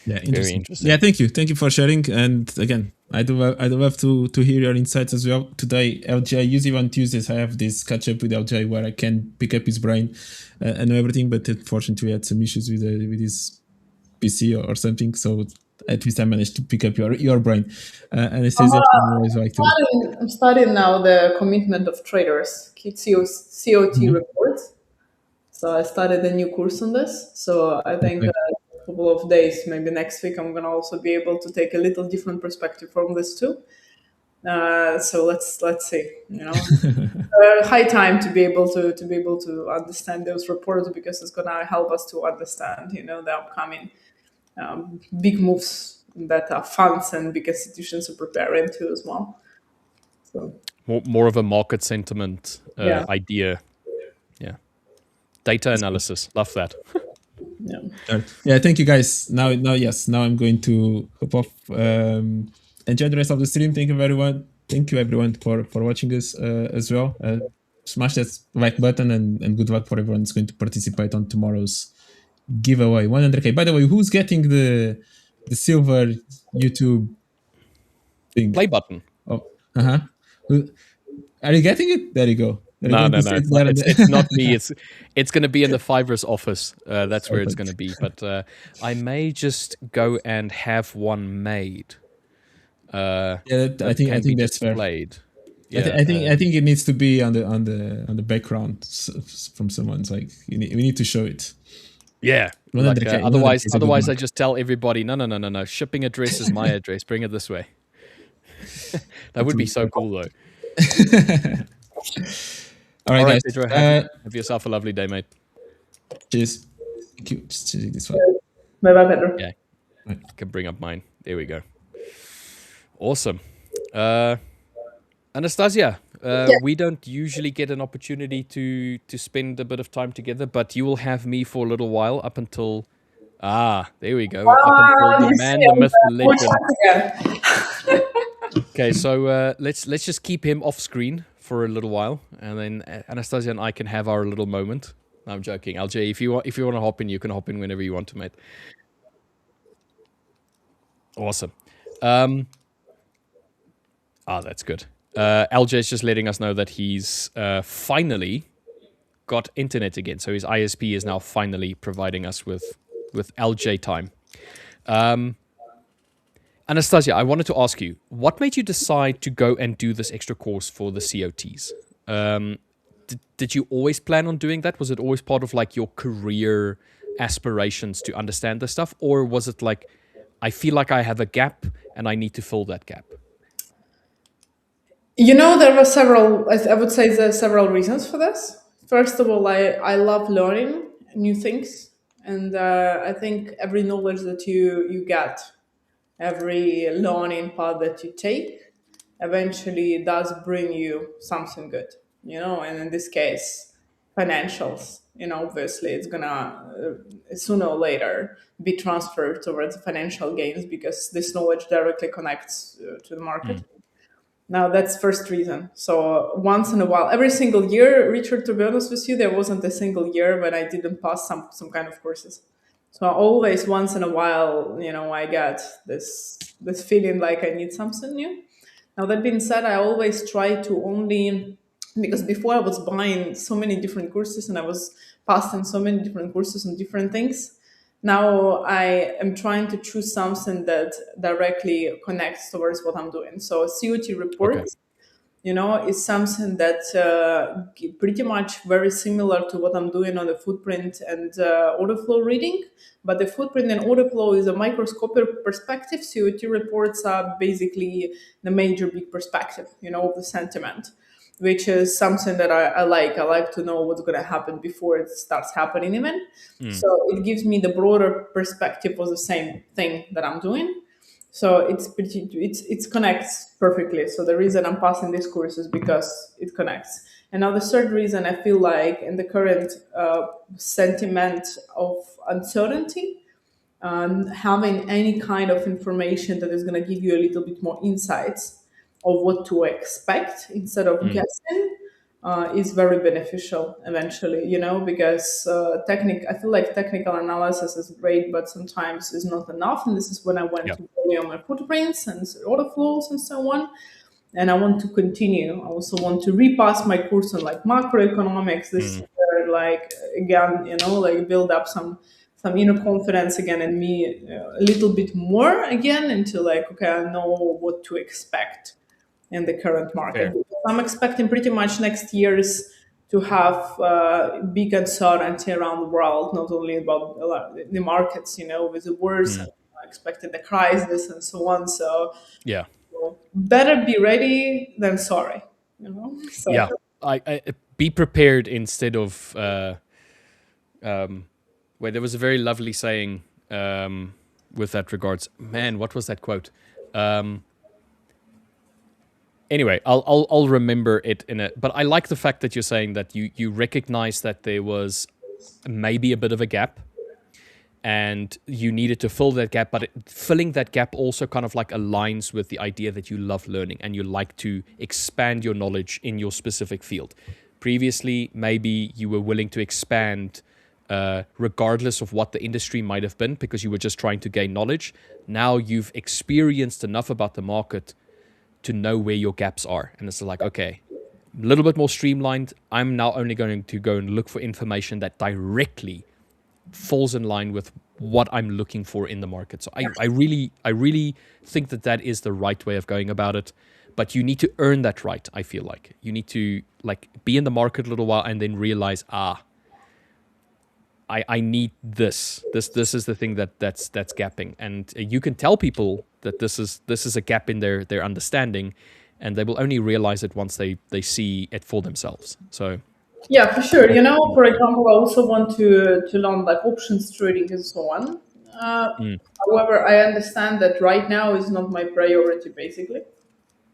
Speaker 4: Yeah,
Speaker 2: Very
Speaker 4: interesting.
Speaker 2: interesting.
Speaker 4: Yeah, thank you for sharing. And again, I do have to hear your insights as well today. LJ, usually on Tuesdays I have this catch up with LJ where I can pick up his brain and know everything. But unfortunately, we had some issues with his PC or something. So at least I managed to pick up your brain. And it says that you always like to.
Speaker 5: I'm studying now the commitment of traders, COT
Speaker 4: Mhm.
Speaker 5: reports. So I started a new course on this. So I think
Speaker 4: Okay.
Speaker 5: a couple of days, maybe next week, I'm gonna also be able to take a little different perspective from this too. So let's see. High time to be able to understand those reports, because it's gonna help us to understand the upcoming big moves that funds and big institutions are preparing to as well. So
Speaker 2: More of a market sentiment
Speaker 5: yeah,
Speaker 2: idea. Yeah. Data analysis. Love that.
Speaker 5: yeah.
Speaker 4: Sure. Yeah, thank you guys. Yes, now I'm going to hop off. Enjoy the rest of the stream. Thank you everyone. Thank you everyone for watching us as well. Smash that like button and good luck for everyone that's going to participate on tomorrow's giveaway. 100k. By the way, who's getting the silver YouTube thing?
Speaker 2: Play button.
Speaker 4: Oh, uh huh. Are you getting it? There you go. They're
Speaker 2: No,
Speaker 4: going
Speaker 2: no,
Speaker 4: to
Speaker 2: no.
Speaker 4: sit
Speaker 2: It's not.
Speaker 4: there.
Speaker 2: It's not me. It's going to be in the Fiverr's office. That's where it's going to
Speaker 4: Perfect.
Speaker 2: be. But I may just go and have one made
Speaker 4: Yeah,
Speaker 2: that
Speaker 4: I
Speaker 2: can be
Speaker 4: think that's fair.
Speaker 2: displayed. Yeah.
Speaker 4: I think it needs to be on the background from someone's like we need to show it.
Speaker 2: Yeah. Like
Speaker 4: 100k, 100k
Speaker 2: otherwise,
Speaker 4: is a good
Speaker 2: I
Speaker 4: mark.
Speaker 2: just tell everybody, no, no, no, no, no. Shipping address is my address. Bring it this way. That would be so cool, though.
Speaker 4: All right,
Speaker 2: All right,
Speaker 4: guys.
Speaker 2: Pedro. Have yourself a lovely day, mate.
Speaker 4: Cheers. Thank you. Just choosing this one.
Speaker 5: Bye bye, Pedro.
Speaker 2: Yeah.
Speaker 4: Right.
Speaker 2: I can bring up mine. There we go. Awesome. Anastasia,
Speaker 5: Yeah.
Speaker 2: we don't usually get an opportunity to spend a bit of time together, but you will have me for a little while up until there we go. Up until the
Speaker 5: You see,
Speaker 2: man, the
Speaker 5: I'm
Speaker 2: myth, the
Speaker 5: more
Speaker 2: legend.
Speaker 5: chat again.
Speaker 2: Okay, so let's just keep him off screen for a little while, and then Anastasia and I can have our little moment. No, I'm joking. LJ, if you want to hop in, you can hop in whenever you want to, mate. Awesome. That's good. LJ is just letting us know that he's finally got internet again. So his ISP is now finally providing us with LJ time. Anastasia, I wanted to ask you, what made you decide to go and do this extra course for the COTs? Did you always plan on doing that? Was it always part of like your career aspirations to understand this stuff? Or was it like, I feel like I have a gap and I need to fill that gap?
Speaker 5: There were several, I would say there are several reasons for this. First of all, I love learning new things. And I think every knowledge that you get, every learning path that you take, eventually does bring you something good. And in this case, financials. Obviously, it's gonna sooner or later be transferred towards financial gains because this knowledge directly connects to the market. Now that's first reason. So once in a while, every single year, Richard, to be honest with you, there wasn't a single year when I didn't pass some kind of courses. So always once in a while, I get this feeling like I need something new. Now that being said, I always try to only, because before I was buying so many different courses and I was passing so many different courses on different things. Now I am trying to choose something that directly connects towards what I'm doing. So COT reports, is something that pretty much very similar to what I'm doing on the footprint and order flow reading. But the footprint and order flow is a microscopic perspective. COT reports are basically the major big perspective, of the sentiment, which is something that I like. I like to know what's going to happen before it starts happening even. So it gives me the broader perspective of the same thing that I'm doing. So it's connects perfectly. So the reason I'm passing this course is because it connects. And now the third reason, I feel like in the current sentiment of uncertainty, having any kind of information that is going to give you a little bit more insights of what to expect instead of guessing is very beneficial eventually, because I feel like technical analysis is great, but sometimes is not enough. And this is when I went to really on my footprints and order flows and so on. And I want to continue. I also want to repass my course on like macroeconomics this year, like again, like build up some inner confidence again in me a little bit more again until like, okay, I know what to expect in the current market. I'm expecting pretty much next year's to have big uncertainty around the world, not only about the markets, with the wars, expecting the crisis and so on. So better be ready than sorry. So,
Speaker 2: I be prepared instead of. Where there was a very lovely saying with that regards. Man, what was that quote? Anyway, I'll remember it in it. But I like the fact that you're saying that you recognize that there was maybe a bit of a gap, and you needed to fill that gap. But filling that gap also kind of like aligns with the idea that you love learning and you like to expand your knowledge in your specific field. Previously, maybe you were willing to expand regardless of what the industry might have been because you were just trying to gain knowledge. Now you've experienced enough about the market to know where your gaps are. And it's like, okay, a little bit more streamlined. I'm now only going to go and look for information that directly falls in line with what I'm looking for in the market. So I really think that is the right way of going about it. But you need to earn that right, I feel like. You need to like be in the market a little while and then realize, I need this. This is the thing that's gapping. And you can tell people that this is a gap in their understanding, and they will only realize it once they see it for themselves. So
Speaker 5: yeah, for sure. For example, I also want to learn like options trading and so on. However, I understand that right now is not my priority, basically.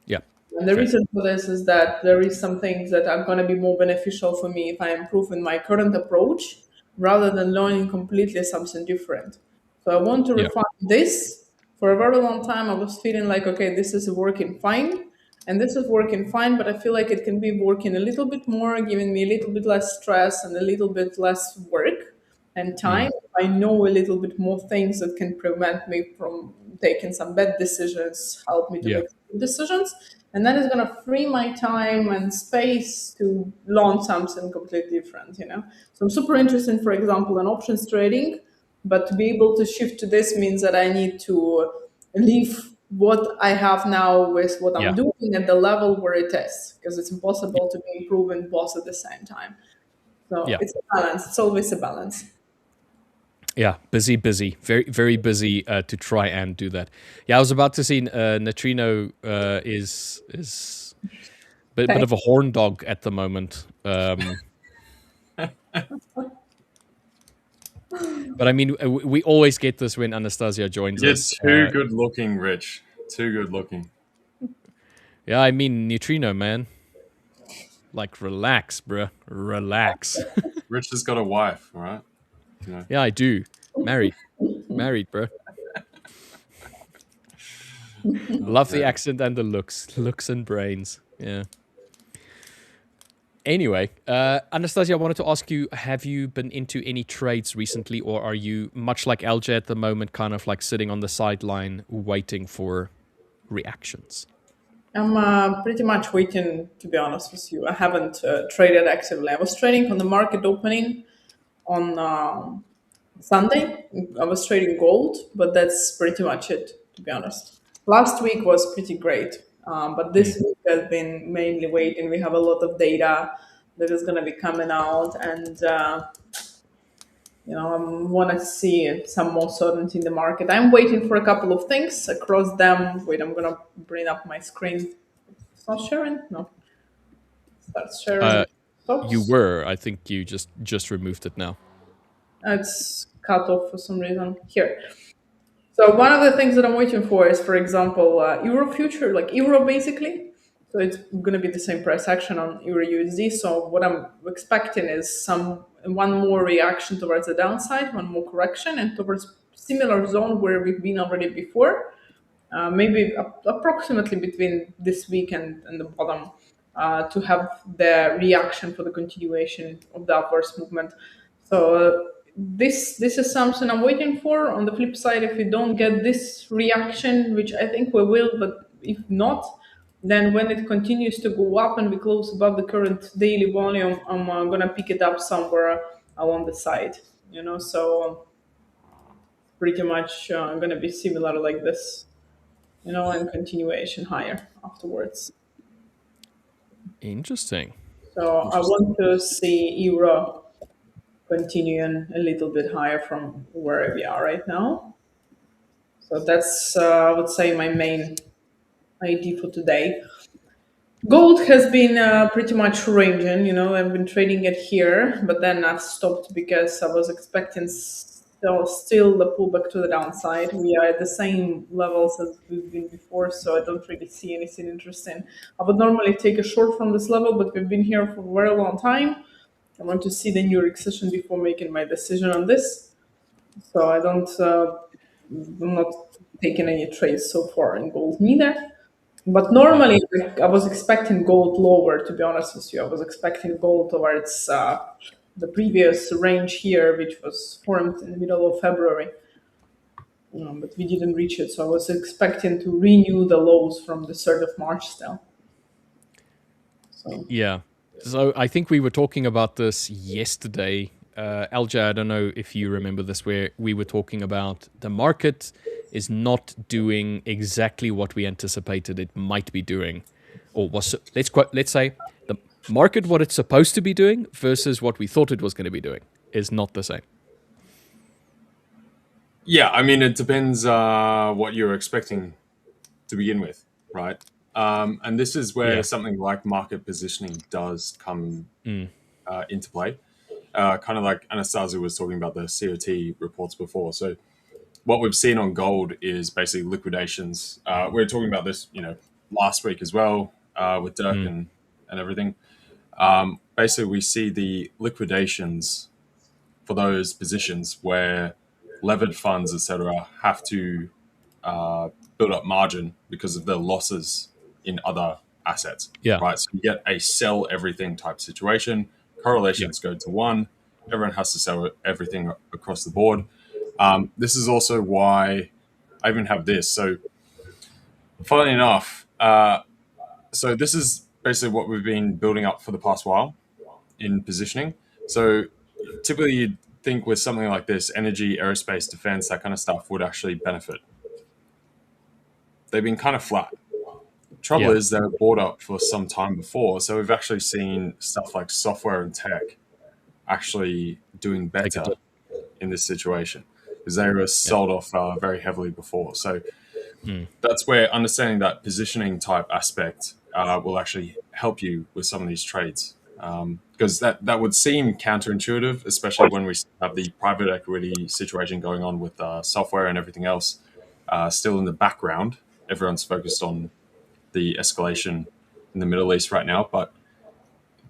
Speaker 2: Yeah.
Speaker 5: And the reason for this is that there is some things that are going to be more beneficial for me if I improve in my current approach rather than learning completely something different. So I want to refine this. For a very long time, I was feeling like, okay, this is working fine. And this is working fine, but I feel like it can be working a little bit more, giving me a little bit less stress and a little bit less work and time. I know a little bit more things that can prevent me from taking some bad decisions, help me to make good decisions. And that is going to free my time and space to learn something completely different, So I'm super interested, for example, in options trading, but to be able to shift to this means that I need to leave what I have now with what I'm doing at the level where it is, because it's impossible to be improving both at the same time. So it's a balance. It's always a balance.
Speaker 2: Yeah, busy, very, very busy to try and do that. Yeah, I was about to say Neutrino is bit of a horn dog at the moment. But I mean, we always get this when Anastasia joins us.
Speaker 3: You're too good looking, Rich. Too good looking.
Speaker 2: Yeah, I mean, Neutrino, man. Like, relax, bruh. Relax.
Speaker 3: Rich has got a wife, all right? You know.
Speaker 2: Yeah, I do. Married. Married, bruh. Love the
Speaker 3: Man.
Speaker 2: accent and the looks. Looks and brains. Yeah. Anyway, Anastasia, I wanted to ask you, have you been into any trades recently, or are you, much like LJ at the moment, kind of like sitting on the sideline waiting for reactions?
Speaker 5: I'm pretty much waiting, to be honest with you. I haven't traded actively. I was trading on the market opening on Sunday. I was trading gold, but that's pretty much it, to be honest. Last week was pretty great, but this week has been mainly waiting. We have a lot of data that is going to be coming out, and I want to see some more certainty in the market. I'm waiting for a couple of things across them. Wait, I'm going to bring up my screen. It's not sharing? No. Start sharing.
Speaker 2: You
Speaker 5: Stocks.
Speaker 2: were. I think you just removed it now.
Speaker 5: It's cut off for some reason. Here. So one of the things that I'm waiting for is, for example, euro future, like euro basically. So it's going to be the same price action on euro USD. So what I'm expecting is one more reaction towards the downside, one more correction, and towards similar zone where we've been already before. Maybe approximately between this week and the bottom, to have the reaction for the continuation of the upwards movement. So this is something I'm waiting for. On the flip side, if we don't get this reaction, which I think we will, but if not, then when it continues to go up and we close above the current daily volume, I'm gonna pick it up somewhere along the side. So pretty much gonna be similar like this, and continuation higher afterwards.
Speaker 2: Interesting.
Speaker 5: So I want to see euro continuing a little bit higher from where we are right now. So that's, I would say, my main idea for today. Gold has been pretty much ranging. I've been trading it here, but then I've stopped because I was expecting still the pullback to the downside. We are at the same levels as we've been before, so I don't really see anything interesting. I would normally take a short from this level, but we've been here for a very long time. I want to see the new recession before making my decision on this. So I'm not taking any trades so far in gold neither. But normally, like, I was expecting gold lower, to be honest with you. I was expecting gold towards the previous range here, which was formed in the middle of February. But we didn't reach it. So I was expecting to renew the lows from the 3rd of March still. So
Speaker 2: Yeah. So I think we were talking about this yesterday. LJ, I don't know if you remember this, where we were talking about the market is not doing exactly what we anticipated it might be doing, or was. Let's say the market, what it's supposed to be doing versus what we thought it was going to be doing, is not the same.
Speaker 3: Yeah, I mean, it depends what you're expecting to begin with, right? And this is where
Speaker 2: Yeah.
Speaker 3: something like market positioning does come into play. Kind of like Anastasia was talking about the COT reports before. So what we've seen on gold is basically liquidations. We were talking about this, last week as well with Dirk and everything. Basically, we see the liquidations for those positions where levered funds, etc., have to build up margin because of the losses in other assets.
Speaker 2: Yeah.
Speaker 3: Right. So you get a sell everything type situation. Correlations go to one. Everyone has to sell everything across the board. This is also why I even have this. So, funnily enough, so this is basically what we've been building up for the past while in positioning. So, typically, you'd think with something like this, energy, aerospace, defense, that kind of stuff would actually benefit. They've been kind of flat. Trouble is they're bought up for some time before. So, we've actually seen stuff like software and tech actually doing better in this situation because they were sold off very heavily before. So that's where understanding that positioning type aspect will actually help you with some of these trades. Because that would seem counterintuitive, especially when we have the private equity situation going on with software and everything else still in the background. Everyone's focused on the escalation in the Middle East right now, but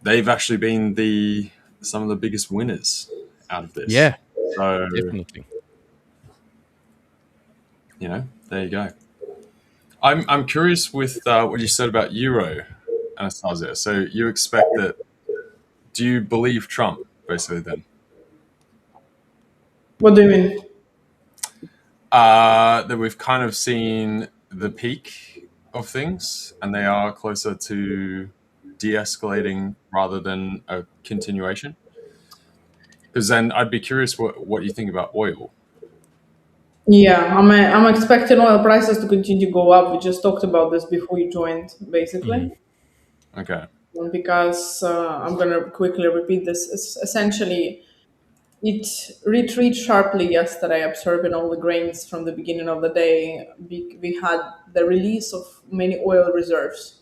Speaker 3: they've actually been some of the biggest winners out of this.
Speaker 2: Yeah,
Speaker 3: So,
Speaker 2: definitely.
Speaker 3: there you go. I'm curious with what you said about euro, Anastasia. So you expect that? Do you believe Trump basically then?
Speaker 5: What do you mean?
Speaker 3: That we've kind of seen the peak of things, and they are closer to de-escalating rather than a continuation. Because then I'd be curious what you think about oil.
Speaker 5: Yeah, I'm expecting oil prices to continue to go up. We just talked about this before you joined, basically.
Speaker 3: Okay.
Speaker 5: Because I'm going to quickly repeat this. Essentially, it retreated sharply yesterday, absorbing all the grains from the beginning of the day. We had the release of many oil reserves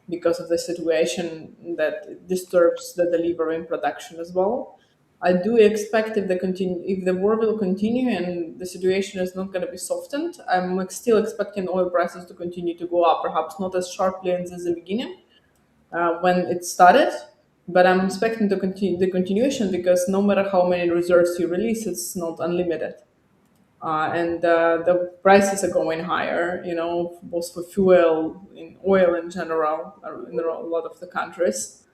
Speaker 5: because of the situation that disturbs the delivery and production as well. I do expect if the war will continue and the situation is not going to be softened, I'm still expecting oil prices to continue to go up, perhaps not as sharply as in the beginning, when it started. But I'm expecting to continue the continuation because no matter how many reserves you release, it's not unlimited. And the prices are going higher, both for fuel, in oil in general, in a lot of the countries,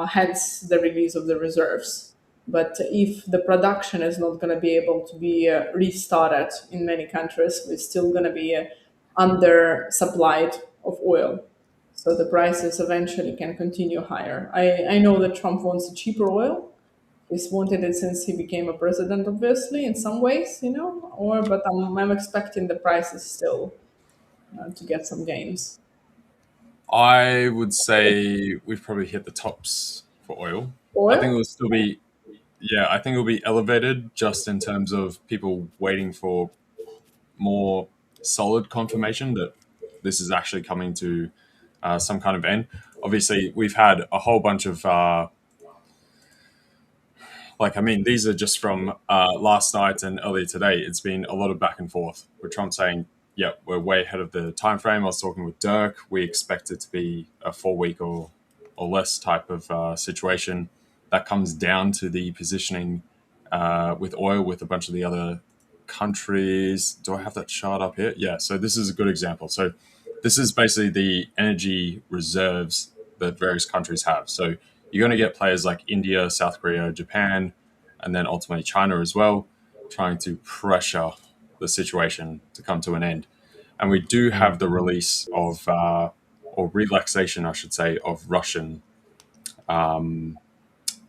Speaker 5: hence the release of the reserves. But if the production is not going to be able to be restarted in many countries, we're still going to be under supplied of oil. So the prices eventually can continue higher. I know that Trump wants a cheaper oil. He's wanted it since he became a president, obviously, in some ways, but I'm expecting the prices still to get some gains.
Speaker 3: I would say we've probably hit the tops for oil. I think it
Speaker 5: Oil?
Speaker 3: will still be, yeah, I think it will be elevated just in terms of people waiting for more solid confirmation that this is actually coming to some kind of end. Obviously, we've had a whole bunch of these are just from last night and earlier today. It's been a lot of back and forth with Trump saying, "Yeah, we're way ahead of the time frame." I was talking with Dirk. We expect it to be a 4 week or less type of situation. That comes down to the positioning with oil with a bunch of the other countries. Do I have that chart up here? Yeah. So this is a good example. So this is basically the energy reserves that various countries have. So you're going to get players like India, South Korea, Japan, and then ultimately China as well, trying to pressure the situation to come to an end. And we do have the release of, or relaxation, I should say, of Russian, what are they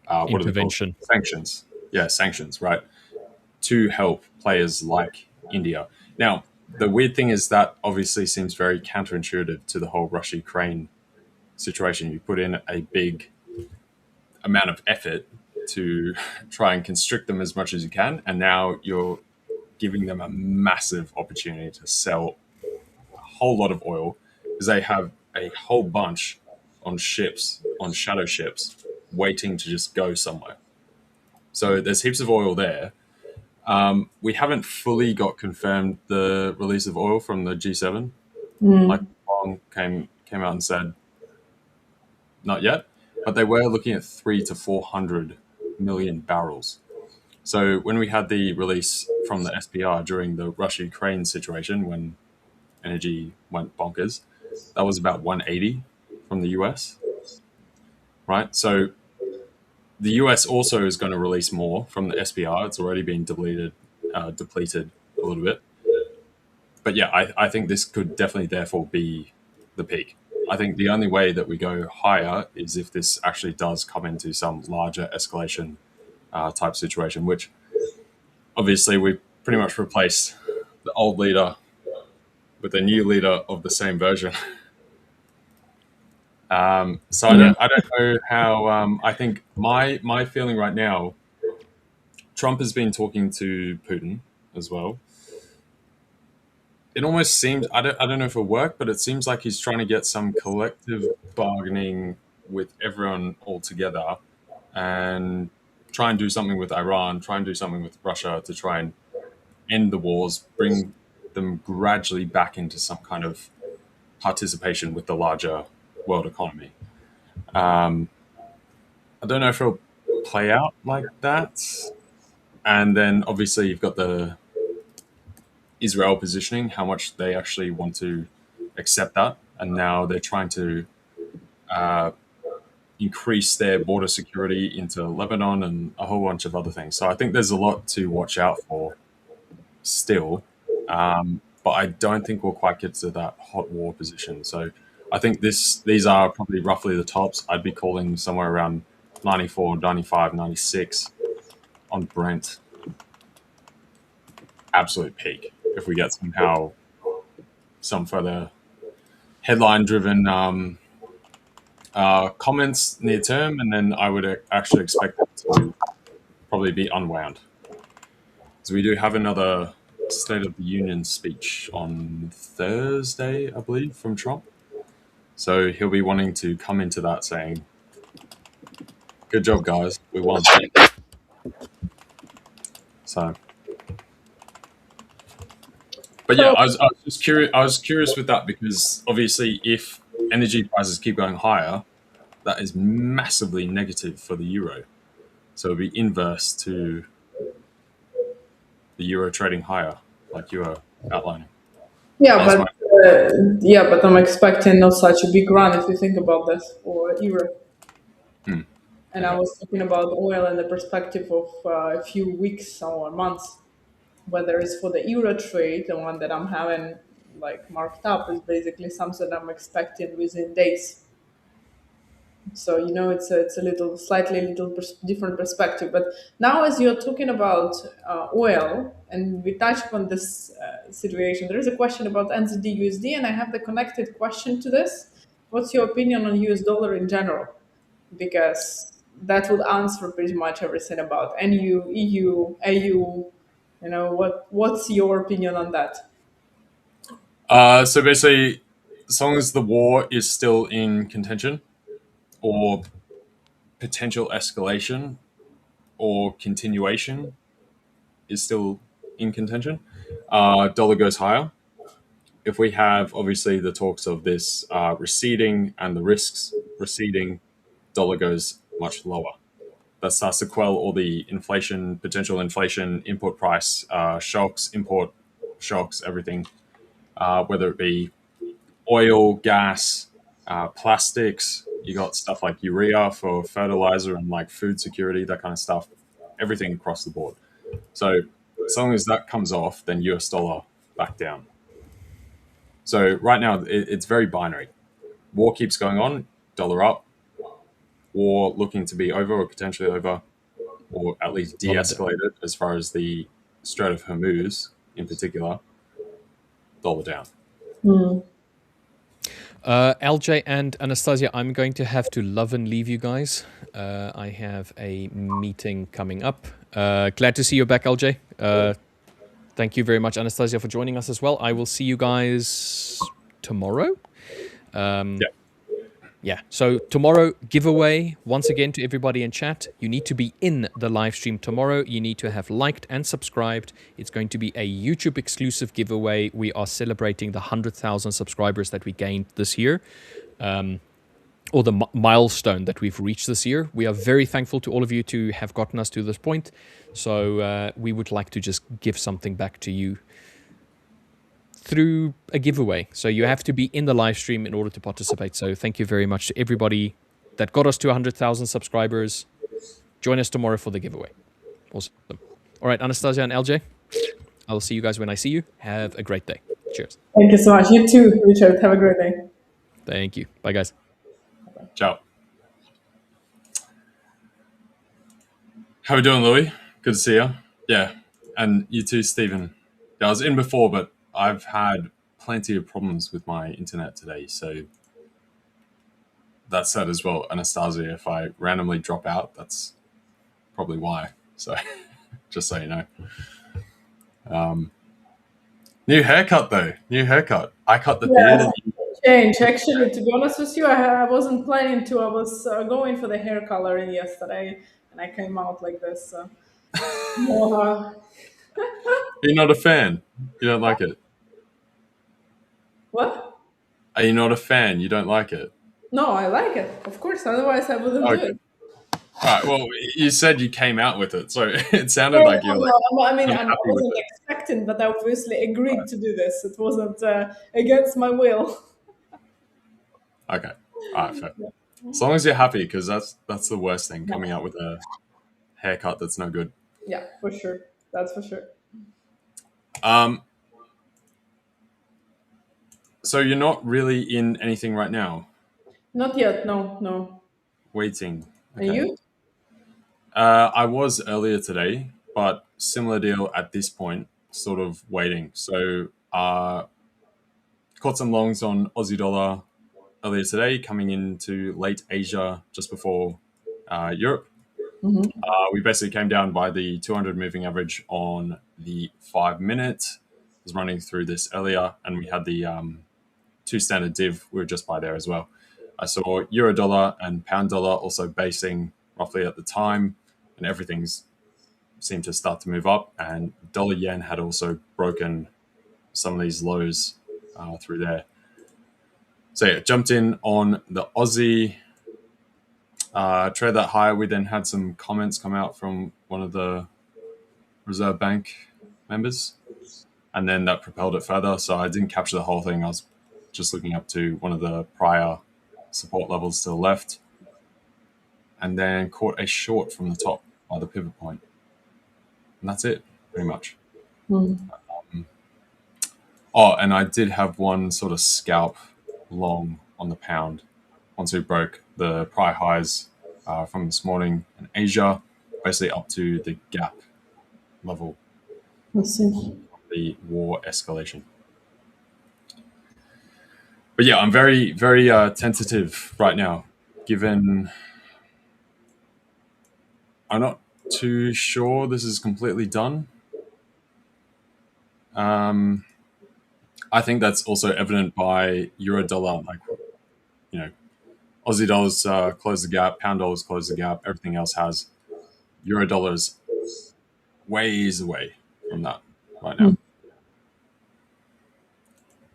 Speaker 3: called?
Speaker 2: Intervention.
Speaker 3: Sanctions. Yeah, sanctions, right? To help players like India. Now, the weird thing is that obviously seems very counterintuitive to the whole Russia-Ukraine situation. You put in a big amount of effort to try and constrict them as much as you can, and now you're giving them a massive opportunity to sell a whole lot of oil because they have a whole bunch on ships, on shadow ships, waiting to just go somewhere. So there's heaps of oil there. We haven't fully got confirmed the release of oil from the G7. Like Wong came out and said, not yet, but they were looking at 300 to 400 million barrels. So when we had the release from the SPR during the Russia-Ukraine situation, when energy went bonkers, that was about 180 from the US, right? So the US also is going to release more from the SPR. It's already been depleted a little bit. But yeah, I think this could definitely therefore be the peak. I think the only way that we go higher is if this actually does come into some larger escalation type situation, which obviously we pretty much replaced the old leader with a new leader of the same version. So I don't know how. I think my feeling right now, Trump has been talking to Putin as well. It almost seems I don't know if it'll work, but it seems like he's trying to get some collective bargaining with everyone all together and try and do something with Iran, try and do something with Russia to try and end the wars, bring them gradually back into some kind of participation with the larger world economy. I don't know if it'll play out like that. And then obviously you've got the Israel positioning, how much they actually want to accept that. And now they're trying to uh, increase their border security into Lebanon and a whole bunch of other things. So I think there's a lot to watch out for still. But I don't think we'll quite get to that hot war position. So I think these are probably roughly the tops. I'd be calling somewhere around 94, 95, 96 on Brent. Absolute peak. If we get somehow some further headline-driven comments near term, and then I would actually expect it to probably be unwound. So we do have another State of the Union speech on Thursday, I believe, from Trump. So he'll be wanting to come into that saying, "Good job, guys, we won." So, but yeah, I was just curious. I was curious with that because obviously, if energy prices keep going higher, that is massively negative for the euro. So it'll be inverse to the euro trading higher, like you were outlining.
Speaker 5: Yeah,
Speaker 3: That's
Speaker 5: but yeah, but I'm expecting not such a big run if you think about this for euro. And I
Speaker 3: Okay.
Speaker 5: was talking about oil in the perspective of a few weeks or months. Whether it's for the euro trade, the one that I'm having like marked up is basically something I'm expecting within days. So it's a little slightly little different perspective. But now, as you're talking about oil, and we touched on this situation, there is a question about NZD USD, and I have the connected question to this. What's your opinion on US dollar in general? Because that would answer pretty much everything about NU, EU, AU. What's your opinion on that?
Speaker 3: So basically, as long as the war is still in contention or potential escalation or continuation is still in contention, dollar goes higher. If we have obviously the talks of this receding and the risks receding, dollar goes much lower. That starts to quell all the inflation, potential inflation, input price shocks, import shocks, everything, whether it be oil, gas, plastics. You got stuff like urea for fertilizer and like food security, that kind of stuff. Everything across the board. So as long as that comes off, then US dollar back down. So right now it's very binary. War keeps going on, dollar up. War looking to be over or potentially over, or at least
Speaker 2: Dollar down.
Speaker 3: de-escalated as far as the Strait of Hormuz in particular, dollar down.
Speaker 2: LJ and Anastasia, I'm going to have to love and leave you guys. I have a meeting coming up. Glad to see you back, LJ. Thank you very much, Anastasia, for joining us as well. I will see you guys tomorrow. Yeah, so tomorrow, giveaway, once again to everybody in chat. You need to be in the live stream tomorrow. You need to have liked and subscribed. It's going to be a YouTube exclusive giveaway. We are celebrating the 100,000 subscribers that we gained this year, or the milestone that we've reached this year. We are very thankful to all of you to have gotten us to this point. So we would like to just give something back to you through a giveaway. So you have to be in the live stream in order to participate. So thank you very much to everybody that got us to 100,000 subscribers. Join us tomorrow for the giveaway. Awesome. All right, Anastasia and LJ, I'll see you guys when I see you. Have a great day. Cheers.
Speaker 5: Thank you so much. You too, Richard. Have a great day.
Speaker 2: Thank you. Bye, guys.
Speaker 3: Ciao. How we doing, Louis? Good to see you. Yeah, and you too, Stephen. Yeah, I was in before, but I've had plenty of problems with my internet today, so that's sad as well. Anastasia, if I randomly drop out, that's probably why. So, just so you know. New haircut though. New haircut. I cut the beard. And
Speaker 5: Change. Actually, to be honest with you, I wasn't planning to. I was going for the hair coloring yesterday, and I came out like this. So.
Speaker 3: You're not a fan. You don't like it.
Speaker 5: What?
Speaker 3: Are you not a fan? You don't like it.
Speaker 5: No, I like it. Of course. Otherwise, I wouldn't do it.
Speaker 3: Right. Well, you said you came out with it, so it sounded like you're like
Speaker 5: I mean,
Speaker 3: I'm
Speaker 5: I
Speaker 3: happy with
Speaker 5: wasn't
Speaker 3: it.
Speaker 5: expecting, but I obviously agreed to do this. It wasn't against my will.
Speaker 3: Okay. All right. Fair. As long as you're happy, because that's the worst thing,
Speaker 5: Yeah,
Speaker 3: coming out with a haircut that's no good.
Speaker 5: yeah, for sure. That's for sure.
Speaker 3: Um. So you're not really in anything right now.
Speaker 5: Not yet. No, no.
Speaker 3: Waiting.
Speaker 5: And
Speaker 3: Okay.
Speaker 5: you?
Speaker 3: I was earlier today, but similar deal at this point, sort of waiting. So caught some longs on Aussie dollar earlier today, coming into late Asia just before Europe.
Speaker 5: Mm-hmm.
Speaker 3: We basically came down by the 200 moving average on the 5 minute. Was running through this earlier, and we had the two standard div. We were just by there as well. I saw euro dollar and pound dollar also basing roughly at the time, and everything's seemed to start to move up. And dollar yen had also broken some of these lows through there. So yeah, jumped in on the Aussie. Trade that higher. We then had some comments come out from one of the Reserve Bank members, and then that propelled it further. So I didn't capture the whole thing. I was just looking up to one of the prior support levels to the left, and then caught a short from the top by the pivot point, and that's it, pretty much.
Speaker 5: Mm.
Speaker 3: Oh, and I did have one sort of scalp long on the pound once we broke the prior highs from this morning in Asia, basically up to the gap level,
Speaker 5: Let's see.
Speaker 3: the war escalation. But yeah, I'm very, very tentative right now, given I'm not too sure this is completely done. I think that's also evident by euro dollar, like, you know, Aussie dollars close the gap, pound dollars close the gap, everything else has. Euro dollars ways away from that right now.
Speaker 5: Mm.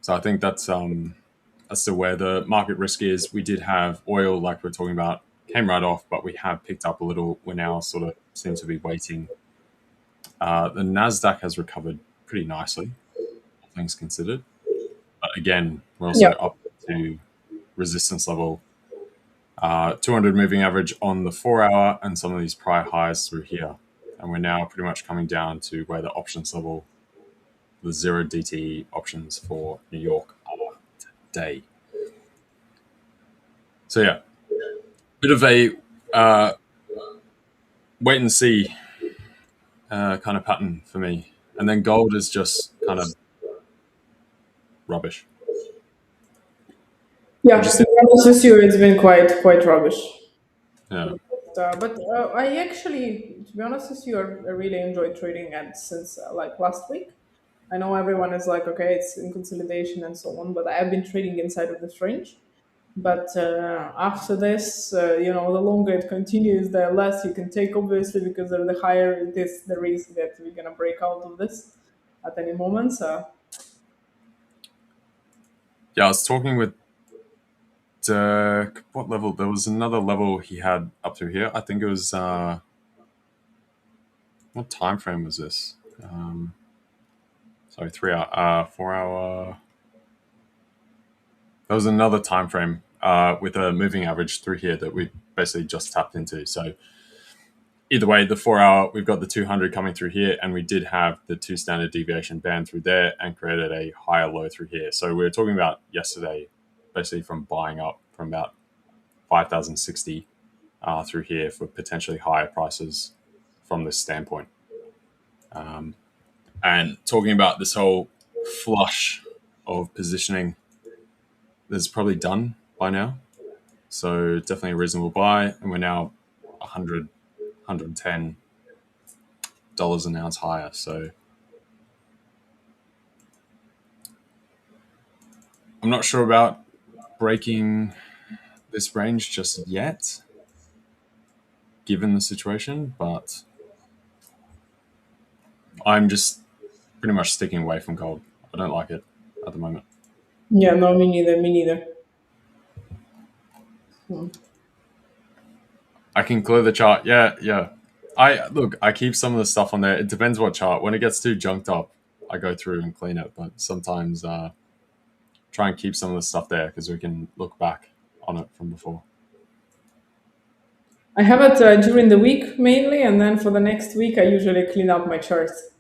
Speaker 3: So I think that's to where the market risk is. We did have oil, like we're talking about, came right off, but we have picked up a little. We're now sort of seem to be waiting. The Nasdaq has recovered pretty nicely, all things considered. But again, we're also
Speaker 5: Yeah.
Speaker 3: up to resistance level. 200 moving average on the 4 hour and some of these prior highs through here. And we're now pretty much coming down to where the options level, the 0 DTE options for New York are today. So yeah, bit of a wait and see kind of pattern for me. And then gold is just kind of rubbish.
Speaker 5: Yeah,
Speaker 3: Just
Speaker 5: to be honest with you, it's been quite rubbish.
Speaker 3: yeah.
Speaker 5: But I actually, to be honest with you, I really enjoyed trading and since like last week. I know everyone is like, okay, it's in consolidation and so on, but I have been trading inside of this range. But after this, the longer it continues, the less you can take, obviously, because the higher it is the risk that we're gonna break out of this at any moment. So
Speaker 3: Yeah, I was talking with what level? There was another level he had up to here. I think it was what time frame was this? Sorry, 3 hour, 4 hour. There was another time frame with a moving average through here that we basically just tapped into. So either way, the 4 hour, we've got the 200 coming through here, and we did have the 2 standard deviation band through there and created a higher low through here. So we were talking about yesterday, basically from buying up from about 5,060 through here for potentially higher prices from this standpoint. And talking about this whole flush of positioning that's probably done by now. So definitely a reasonable buy. And we're now 100, $110 an ounce higher. So I'm not sure about breaking this range just yet, given the situation, but I'm just pretty much sticking away from gold. I don't like it at the moment.
Speaker 5: yeah, no, me neither. Me neither.
Speaker 3: I can clear the chart. Yeah. I keep some of the stuff on there. It depends what chart. When it gets too junked up, I go through and clean it. But sometimes try and keep some of the stuff there because we can look back on it from before.
Speaker 5: I have it during the week mainly, and then for the next week, I usually clean up my charts.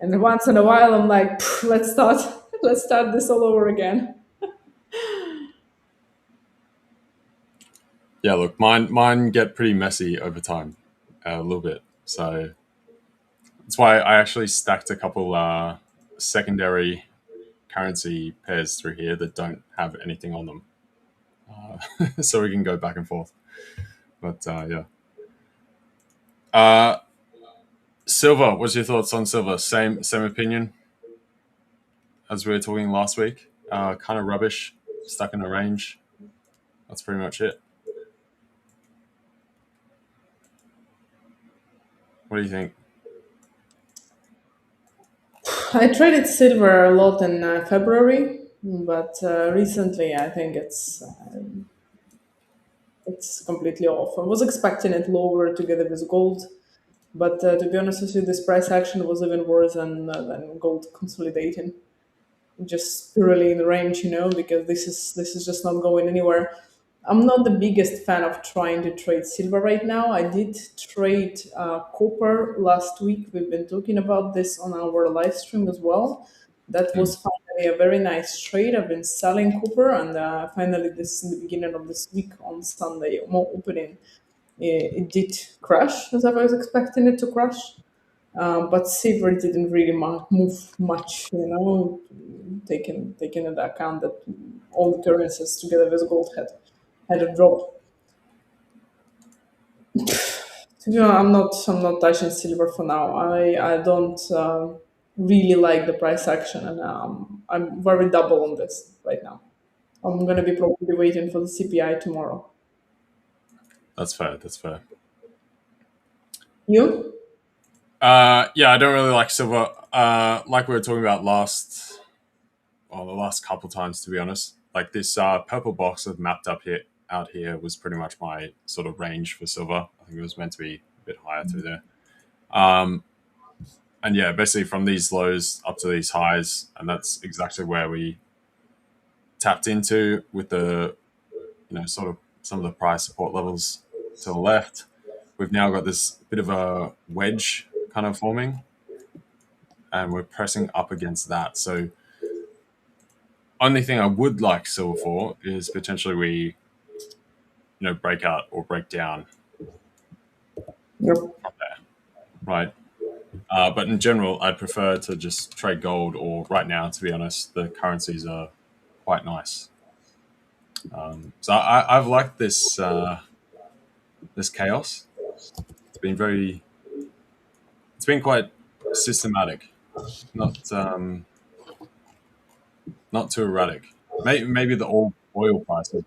Speaker 5: And once in a while, I'm like, let's start, let's start this all over again.
Speaker 3: Yeah, look, mine get pretty messy over time, a little bit. So that's why I actually stacked a couple secondary currency pairs through here that don't have anything on them, so we can go back and forth. But yeah. Silver, what's your thoughts on silver? Same opinion as we were talking last week. Kind of rubbish, stuck in a range. That's pretty much it. What do you think?
Speaker 5: I traded silver a lot in February, but recently I think it's completely off. I was expecting it lower together with gold, but to be honest with you, this price action was even worse than gold consolidating, just purely in the range, because this is just not going anywhere. I'm not the biggest fan of trying to trade silver right now. I did trade copper last week. We've been talking about this on our live stream as well. That was finally a very nice trade. I've been selling copper, and finally, this in the beginning of this week on Sunday, more opening, it did crash as I was expecting it to crash. But silver didn't really move much, taking into account that all the currencies together with gold had a drop. I'm not touching silver for now. I don't really like the price action, and I'm very double on this right now. I'm gonna be probably waiting for the CPI tomorrow.
Speaker 3: That's fair. That's fair.
Speaker 5: You?
Speaker 3: Yeah, I don't really like silver. Like we were talking about the last couple times, to be honest. Like this purple box I've mapped up here, out here, was pretty much my sort of range for silver. I think it was meant to be a bit higher through there. And yeah, basically from these lows up to these highs, and that's exactly where we tapped into with the, sort of some of the price support levels to the left. We've now got this bit of a wedge kind of forming, and we're pressing up against that. So only thing I would like silver for is potentially we, break out or break down
Speaker 5: Yep.
Speaker 3: from there, right? But in general, I'd prefer to just trade gold, or right now, to be honest, the currencies are quite nice. So I've liked this this chaos. It's been quite systematic, not not too erratic. Maybe the oil price is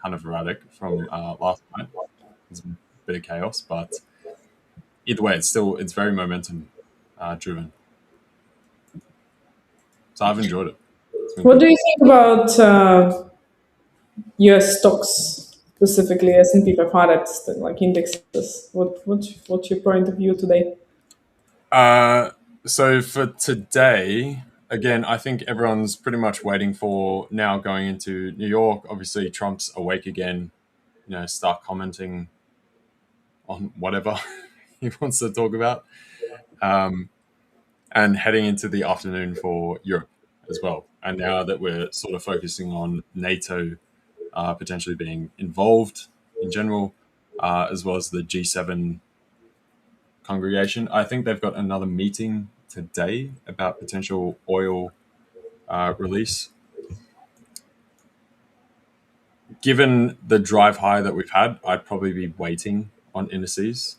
Speaker 3: kind of erratic from last night. It's a bit of chaos, but either way, it's very momentum driven. So I've enjoyed it.
Speaker 5: What do you think about U.S. stocks, specifically S&P 500, like indexes? What's your point of view today?
Speaker 3: So for today, again, I think everyone's pretty much waiting for now going into New York. Obviously, Trump's awake again. Start commenting on whatever he wants to talk about, and heading into the afternoon for Europe as well. And now that we're sort of focusing on NATO potentially being involved in general, as well as the G7 congregation, I think they've got another meeting today about potential oil release. Given the drive high that we've had, I'd probably be waiting on indices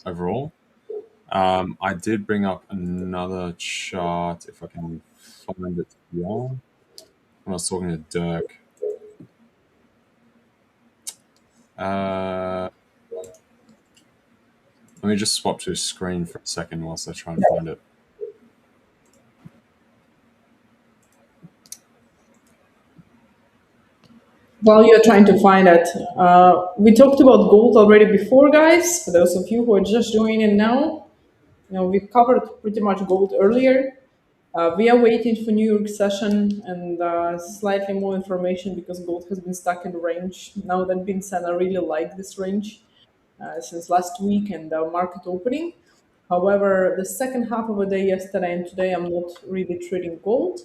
Speaker 3: overall. I did bring up another chart if I can find it here. When I was talking to Dirk. Let me just swap to a screen for a second whilst I try and find it.
Speaker 5: While you're trying to find it, we talked about gold already before, guys. For those of you who are just joining in now, we covered pretty much gold earlier. We are waiting for New York session and slightly more information because gold has been stuck in the range. Now that being said, I really like this range since last week and the market opening. However, the second half of the day yesterday and today, I'm not really trading gold.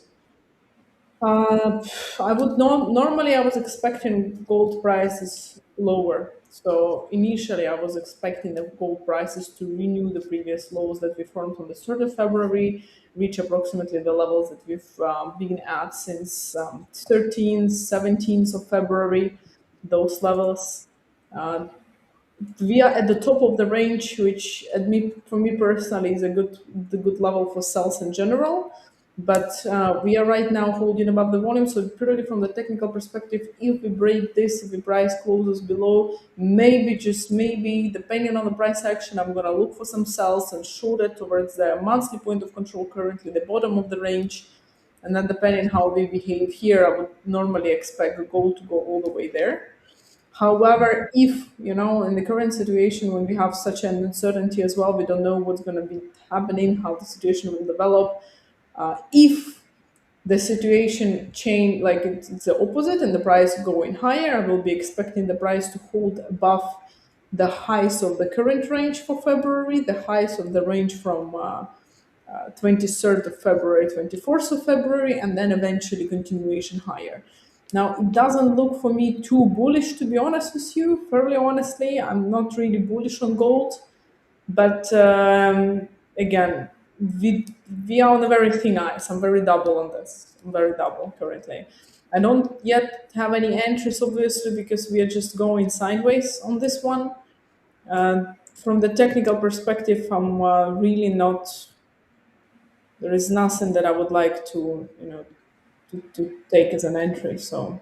Speaker 5: Uh, I would normally I was expecting gold prices lower. So initially I was expecting the gold prices to renew the previous lows that we formed on the 3rd of February, reach approximately the levels that we've been at since 13th, 17th of February, those levels. Uh, we are at the top of the range, which for me personally is the good level for sales in general. But we are right now holding above the volume. So purely from the technical perspective, if we break this, if the price closes below, maybe just maybe, depending on the price action, I'm gonna look for some sells and short it towards the monthly point of control, currently the bottom of the range. And then depending how we behave here, I would normally expect the gold to go all the way there. However, if, in the current situation when we have such an uncertainty as well, we don't know what's going to be happening, how the situation will develop. If the situation change, like it's the opposite and the price going higher, I will be expecting the price to hold above the highs of the current range for February, the highs of the range from 23rd of February, 24th of February, and then eventually continuation higher. Now, it doesn't look for me too bullish, to be honest with you. Fairly honestly, I'm not really bullish on gold. But again, we are on a very thin ice. I'm very double on this. I'm very double currently. I don't yet have any entries, obviously, because we are just going sideways on this one. From the technical perspective, I'm really not. There is nothing that I would like to take as an entry. So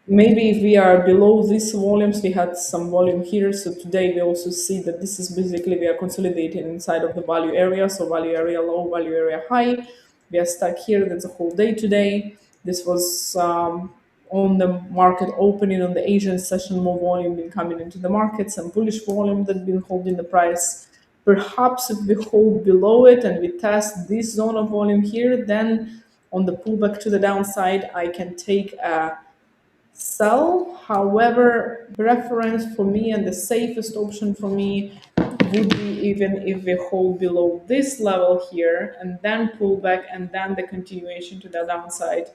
Speaker 5: maybe if we are below these volumes, we had some volume here. So today we also see that this is basically we are consolidating inside of the value area. So value area low, value area high. We are stuck here. That's a whole day today. This was on the market opening on the Asian session, more volume been coming into the market, some bullish volume that been holding the price. Perhaps if we hold below it and we test this zone of volume here, then on the pullback to the downside, I can take a sell. However, preference for me and the safest option for me would be even if we hold below this level here and then pull back and then the continuation to the downside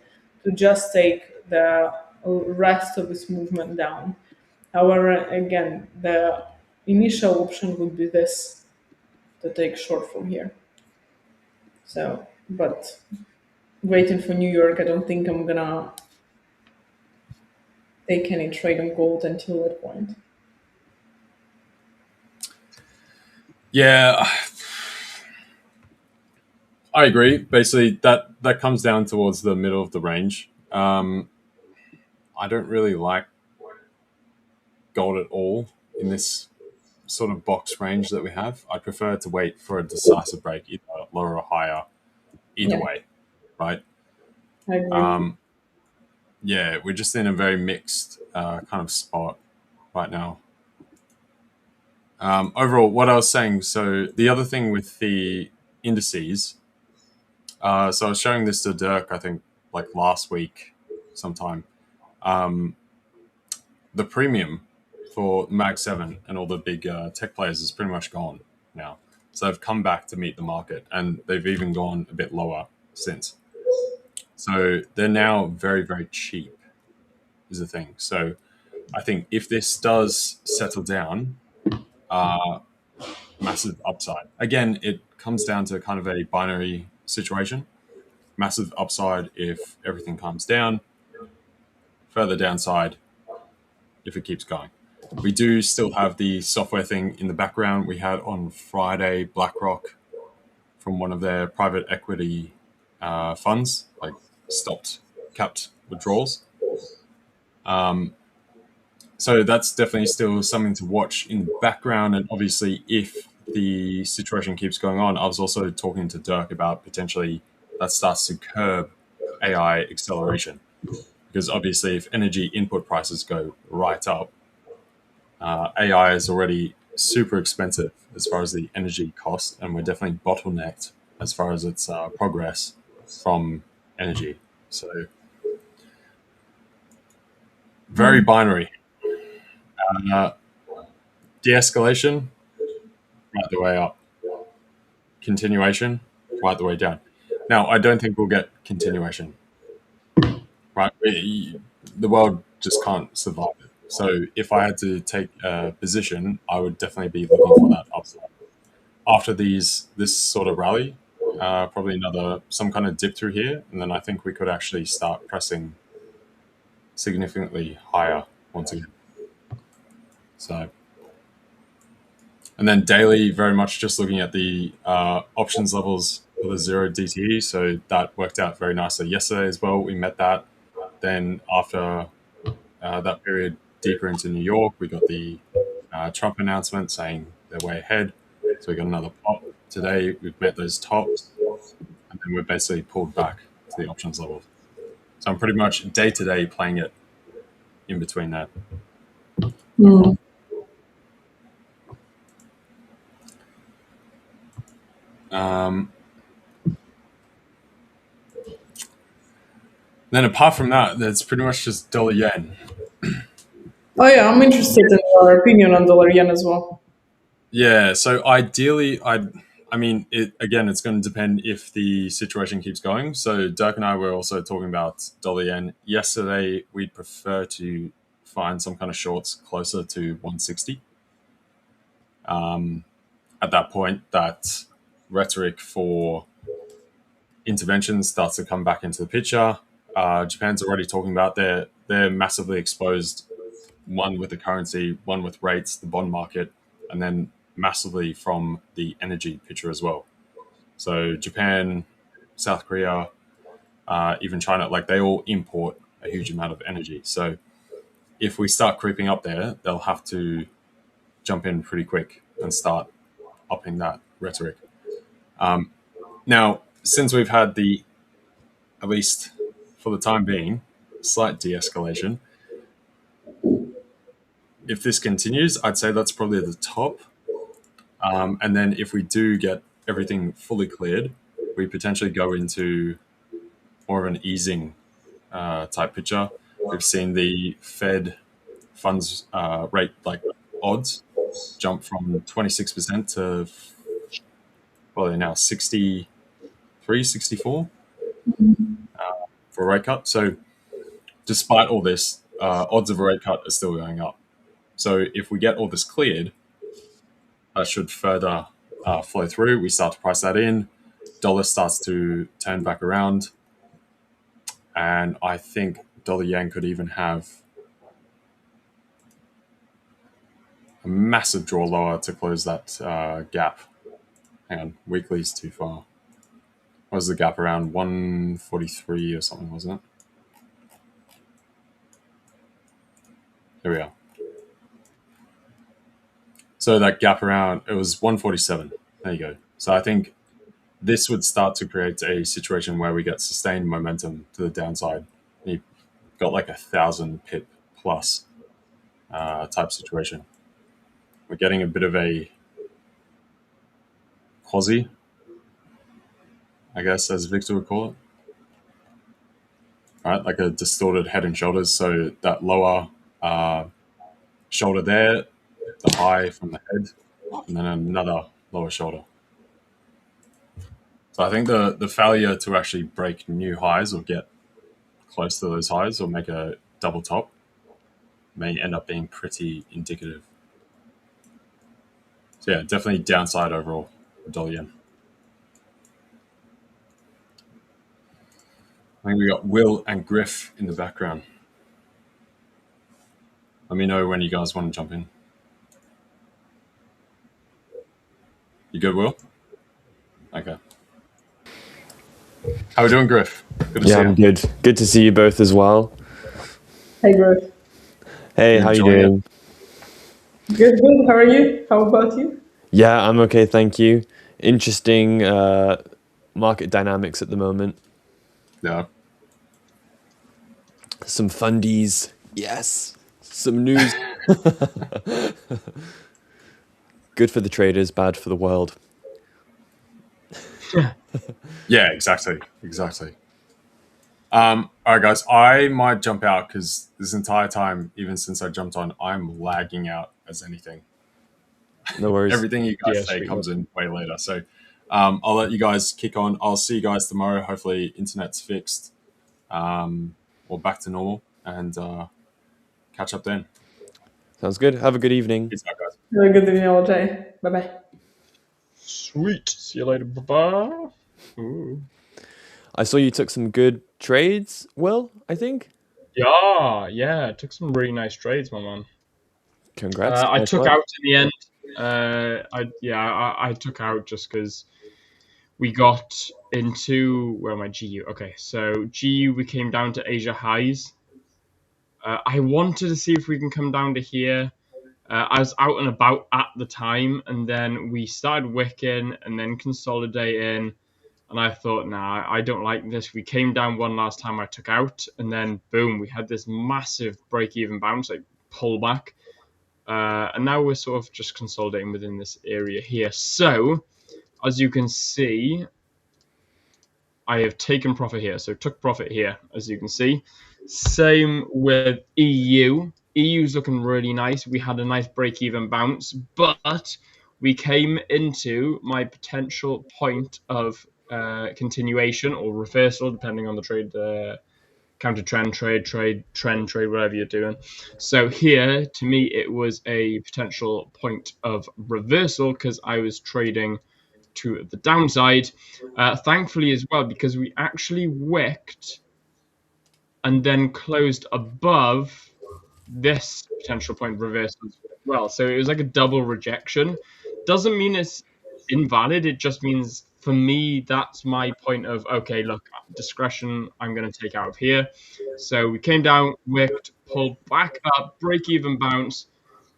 Speaker 5: to just take the rest of this movement down. However, again, the initial option would be this to take short from here. So, but waiting for New York, I don't think I'm gonna take any trade on gold until that point.
Speaker 3: Yeah, I agree. Basically, that comes down towards the middle of the range. I don't really like gold at all in this sort of box range that we have. I prefer to wait for a decisive break, either lower or higher, either
Speaker 5: Yeah.
Speaker 3: way, right?
Speaker 5: I agree.
Speaker 3: Yeah, we're just in a very mixed kind of spot right now. Overall, what I was saying, so the other thing with the indices, so I was showing this to Dirk, I think, like last week sometime. The premium for Mag 7 and all the big tech players is pretty much gone now. So they've come back to meet the market, and they've even gone a bit lower since. So they're now very, very cheap, is the thing. So I think if this does settle down, massive upside. Again, it comes down to kind of a binary situation. Massive upside if everything calms down, further downside if it keeps going. We do still have the software thing in the background. We had on Friday BlackRock from one of their private equity funds, like capped withdrawals. So that's definitely still something to watch in the background. And obviously, if the situation keeps going on, I was also talking to Dirk about potentially that starts to curb AI acceleration. because obviously if energy input prices go right up, AI is already super expensive as far as the energy cost, and we're definitely bottlenecked as far as its progress from energy. So very binary. De-escalation, right the way up. Continuation, right the way down. Now, I don't think we'll get continuation. Right, the world just can't survive it. So if I had to take a position, I would definitely be looking for that upside. After this sort of rally, probably some kind of dip through here, and then I think we could actually start pressing significantly higher once again. So, and then daily, very much just looking at the options levels for the 0 DTE. So that worked out very nicely yesterday as well. We met that. Then after that period deeper into New York, we got the Trump announcement saying they're way ahead. So we got another pop. Today we've met those tops, and then we're basically pulled back to the options level. So I'm pretty much day to day playing it in between that.
Speaker 5: Mm.
Speaker 3: Then apart from that, that's pretty much just dollar yen.
Speaker 5: Oh yeah, I'm interested in your opinion on dollar yen as well.
Speaker 3: Yeah, so ideally, I mean, it's going to depend if the situation keeps going. So Dirk and I were also talking about dollar yen. Yesterday, we'd prefer to find some kind of shorts closer to 160. At that point, that rhetoric for intervention starts to come back into the picture. Japan's already talking about they're massively exposed, one with the currency, one with rates, the bond market, and then massively from the energy picture as well. So Japan, South Korea, even China, like they all import a huge amount of energy. So if we start creeping up there, they'll have to jump in pretty quick and start upping that rhetoric. Now, since we've had at least for the time being, slight de-escalation, if this continues, I'd say that's probably at the top. And then if we do get everything fully cleared, we potentially go into more of an easing type picture. We've seen the Fed funds rate, like odds, jump from 26% to probably now 63, 64 for a rate cut. So despite all this, odds of a rate cut are still going up. So if we get all this cleared, that should further flow through. We start to price that in. Dollar starts to turn back around. And I think dollar yen could even have a massive draw lower to close that gap. Hang on, weekly's too far. What was the gap? Around 143 or something, wasn't it? Here we are. So that gap around, it was 147. There you go. So I think this would start to create a situation where we get sustained momentum to the downside. You've got like 1,000 pip plus type situation. We're getting a bit of a quasi, I guess, as Victor would call it. Right, like a distorted head and shoulders. So that lower shoulder there, the high from the head, and then another lower shoulder. So I think the failure to actually break new highs or get close to those highs or make a double top may end up being pretty indicative. So yeah, definitely downside overall for dollar yen. I think we got Will and Griff in the background. Let me know when you guys want to jump in. You good, Will? Okay. How are we doing, Griff? Good to see you.
Speaker 6: I'm good. Good to see you both as well.
Speaker 5: Hey, Greg.
Speaker 6: Hey, how you doing?
Speaker 5: Good, good. How are you? How about you?
Speaker 6: Yeah, I'm okay, thank you. Interesting market dynamics at the moment.
Speaker 3: Yeah.
Speaker 6: Some fundies. Yes. Some news. Good for the traders, bad for the world.
Speaker 3: Yeah, exactly. All right, guys, I might jump out because this entire time, even since I jumped on, I'm lagging out as anything.
Speaker 6: No worries.
Speaker 3: Everything you guys
Speaker 1: Yeah,
Speaker 3: say
Speaker 1: sweet.
Speaker 3: comes in way later. So I'll let you guys kick on. I'll see you guys tomorrow. Hopefully, internet's fixed or back to normal, and catch up then.
Speaker 6: Sounds good. Have a good evening.
Speaker 3: Peace out, guys.
Speaker 5: Have a good evening, LJ. Bye bye.
Speaker 1: Sweet. See you later. Bye bye.
Speaker 6: I saw you took some good trades, Will, I think.
Speaker 1: Yeah. Took some really nice trades, my man.
Speaker 6: Congrats.
Speaker 1: I
Speaker 6: Nice
Speaker 1: took
Speaker 6: work.
Speaker 1: out in the end. I took out just because we got into where am I? GU. Okay, so GU we came down to Asia highs. I wanted to see if we can come down to here. I was out and about at the time, and then we started wicking and then consolidating. And I thought, nah, I don't like this. We came down one last time I took out, and then boom, we had this massive break-even bounce, like pullback. And now we're sort of just consolidating within this area here. So, as you can see, I have taken profit here. So took profit here, as you can see. Same with EU. EU's looking really nice. We had a nice break-even bounce, but we came into my potential point of continuation or reversal, depending on the trade, counter trend trade, trend trade, whatever you're doing. So here, to me, it was a potential point of reversal because I was trading to the downside. Thankfully as well, because we actually wicked and then closed above this potential point of reversal as well. So it was like a double rejection. Doesn't mean it's invalid. It just means for me, that's my point of, okay, look, discretion, I'm going to take out of here. So we came down, wicked, pulled back up, break even bounce.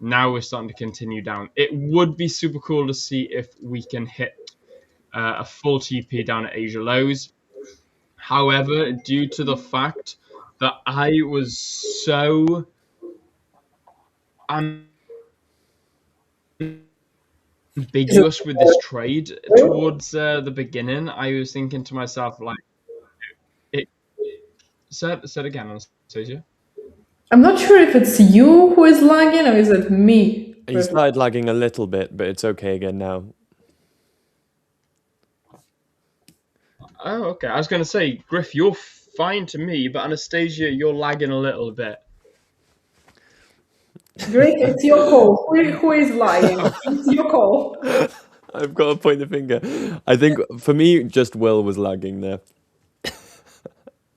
Speaker 1: Now we're starting to continue down. It would be super cool to see if we can hit a full TP down at Asia lows. However, due to the fact that I was so ambiguous with this trade towards the beginning, I was thinking to myself, like, it said again, Anastasia.
Speaker 5: I'm not sure if it's you who is lagging or is it me.
Speaker 6: You started lagging a little bit, but it's okay again now.
Speaker 1: Oh, okay. I was going to say, Griff, you're fine to me, but Anastasia, you're lagging a little bit.
Speaker 5: Great, it's your call. Who is lagging? It's your call.
Speaker 6: I've got to point the finger. I think for me, just Will was lagging there.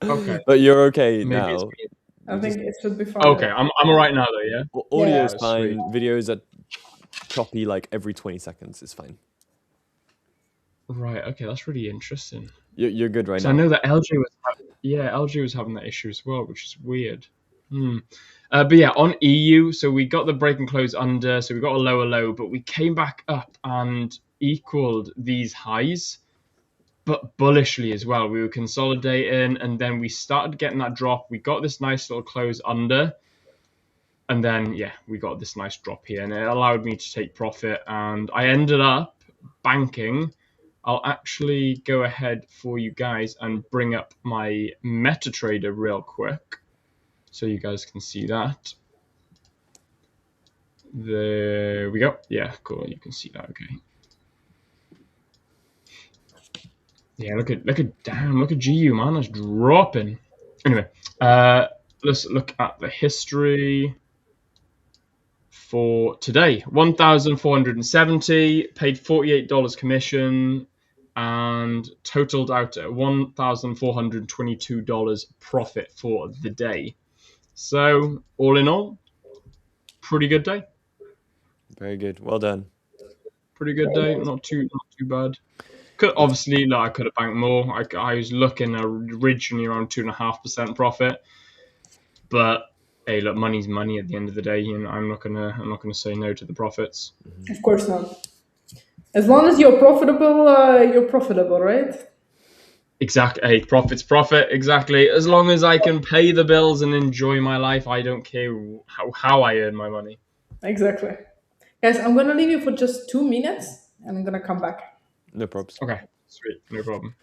Speaker 1: Okay.
Speaker 6: But you're okay
Speaker 1: Maybe
Speaker 6: now.
Speaker 1: it's me.
Speaker 5: I think it should be fine.
Speaker 1: Okay, I'm all right now, though, yeah?
Speaker 6: Audio's
Speaker 5: Yeah.
Speaker 6: fine.
Speaker 1: Sweet.
Speaker 6: Videos are choppy like every 20 seconds. It's fine.
Speaker 1: Right, okay, that's really interesting.
Speaker 6: You're good right
Speaker 1: So
Speaker 6: now.
Speaker 1: I know that LG was having that issue as well, which is weird. But yeah, on EU, so we got the break and close under, so we got a lower low, but we came back up and equaled these highs, but bullishly as well. We were consolidating, and then we started getting that drop. We got this nice little close under, and then, yeah, we got this nice drop here, and it allowed me to take profit, and I ended up banking. I'll actually go ahead for you guys and bring up my MetaTrader real quick so you guys can see that. There we go. Yeah, cool. You can see that. Okay. Yeah, look at GU, man. It's dropping. Anyway, let's look at the history for today. 1,470, paid $48 commission, and totaled out at $1,422 profit for the day. So, all in all, pretty good day.
Speaker 6: Very good. Well done.
Speaker 1: Pretty good day. Not too bad. Obviously, I could have banked more. I was looking originally around 2.5% profit, but hey, look, money's money at the end of the day. You know, I'm not gonna say no to the profits.
Speaker 5: Of course not. As long as you're profitable, right?
Speaker 1: Exactly. Hey, profit's profit. Exactly. As long as I can pay the bills and enjoy my life, I don't care how I earn my money.
Speaker 5: Exactly. Guys, I'm gonna leave you for just 2 minutes and I'm gonna come back.
Speaker 6: No probs.
Speaker 1: Okay, sweet, no problem.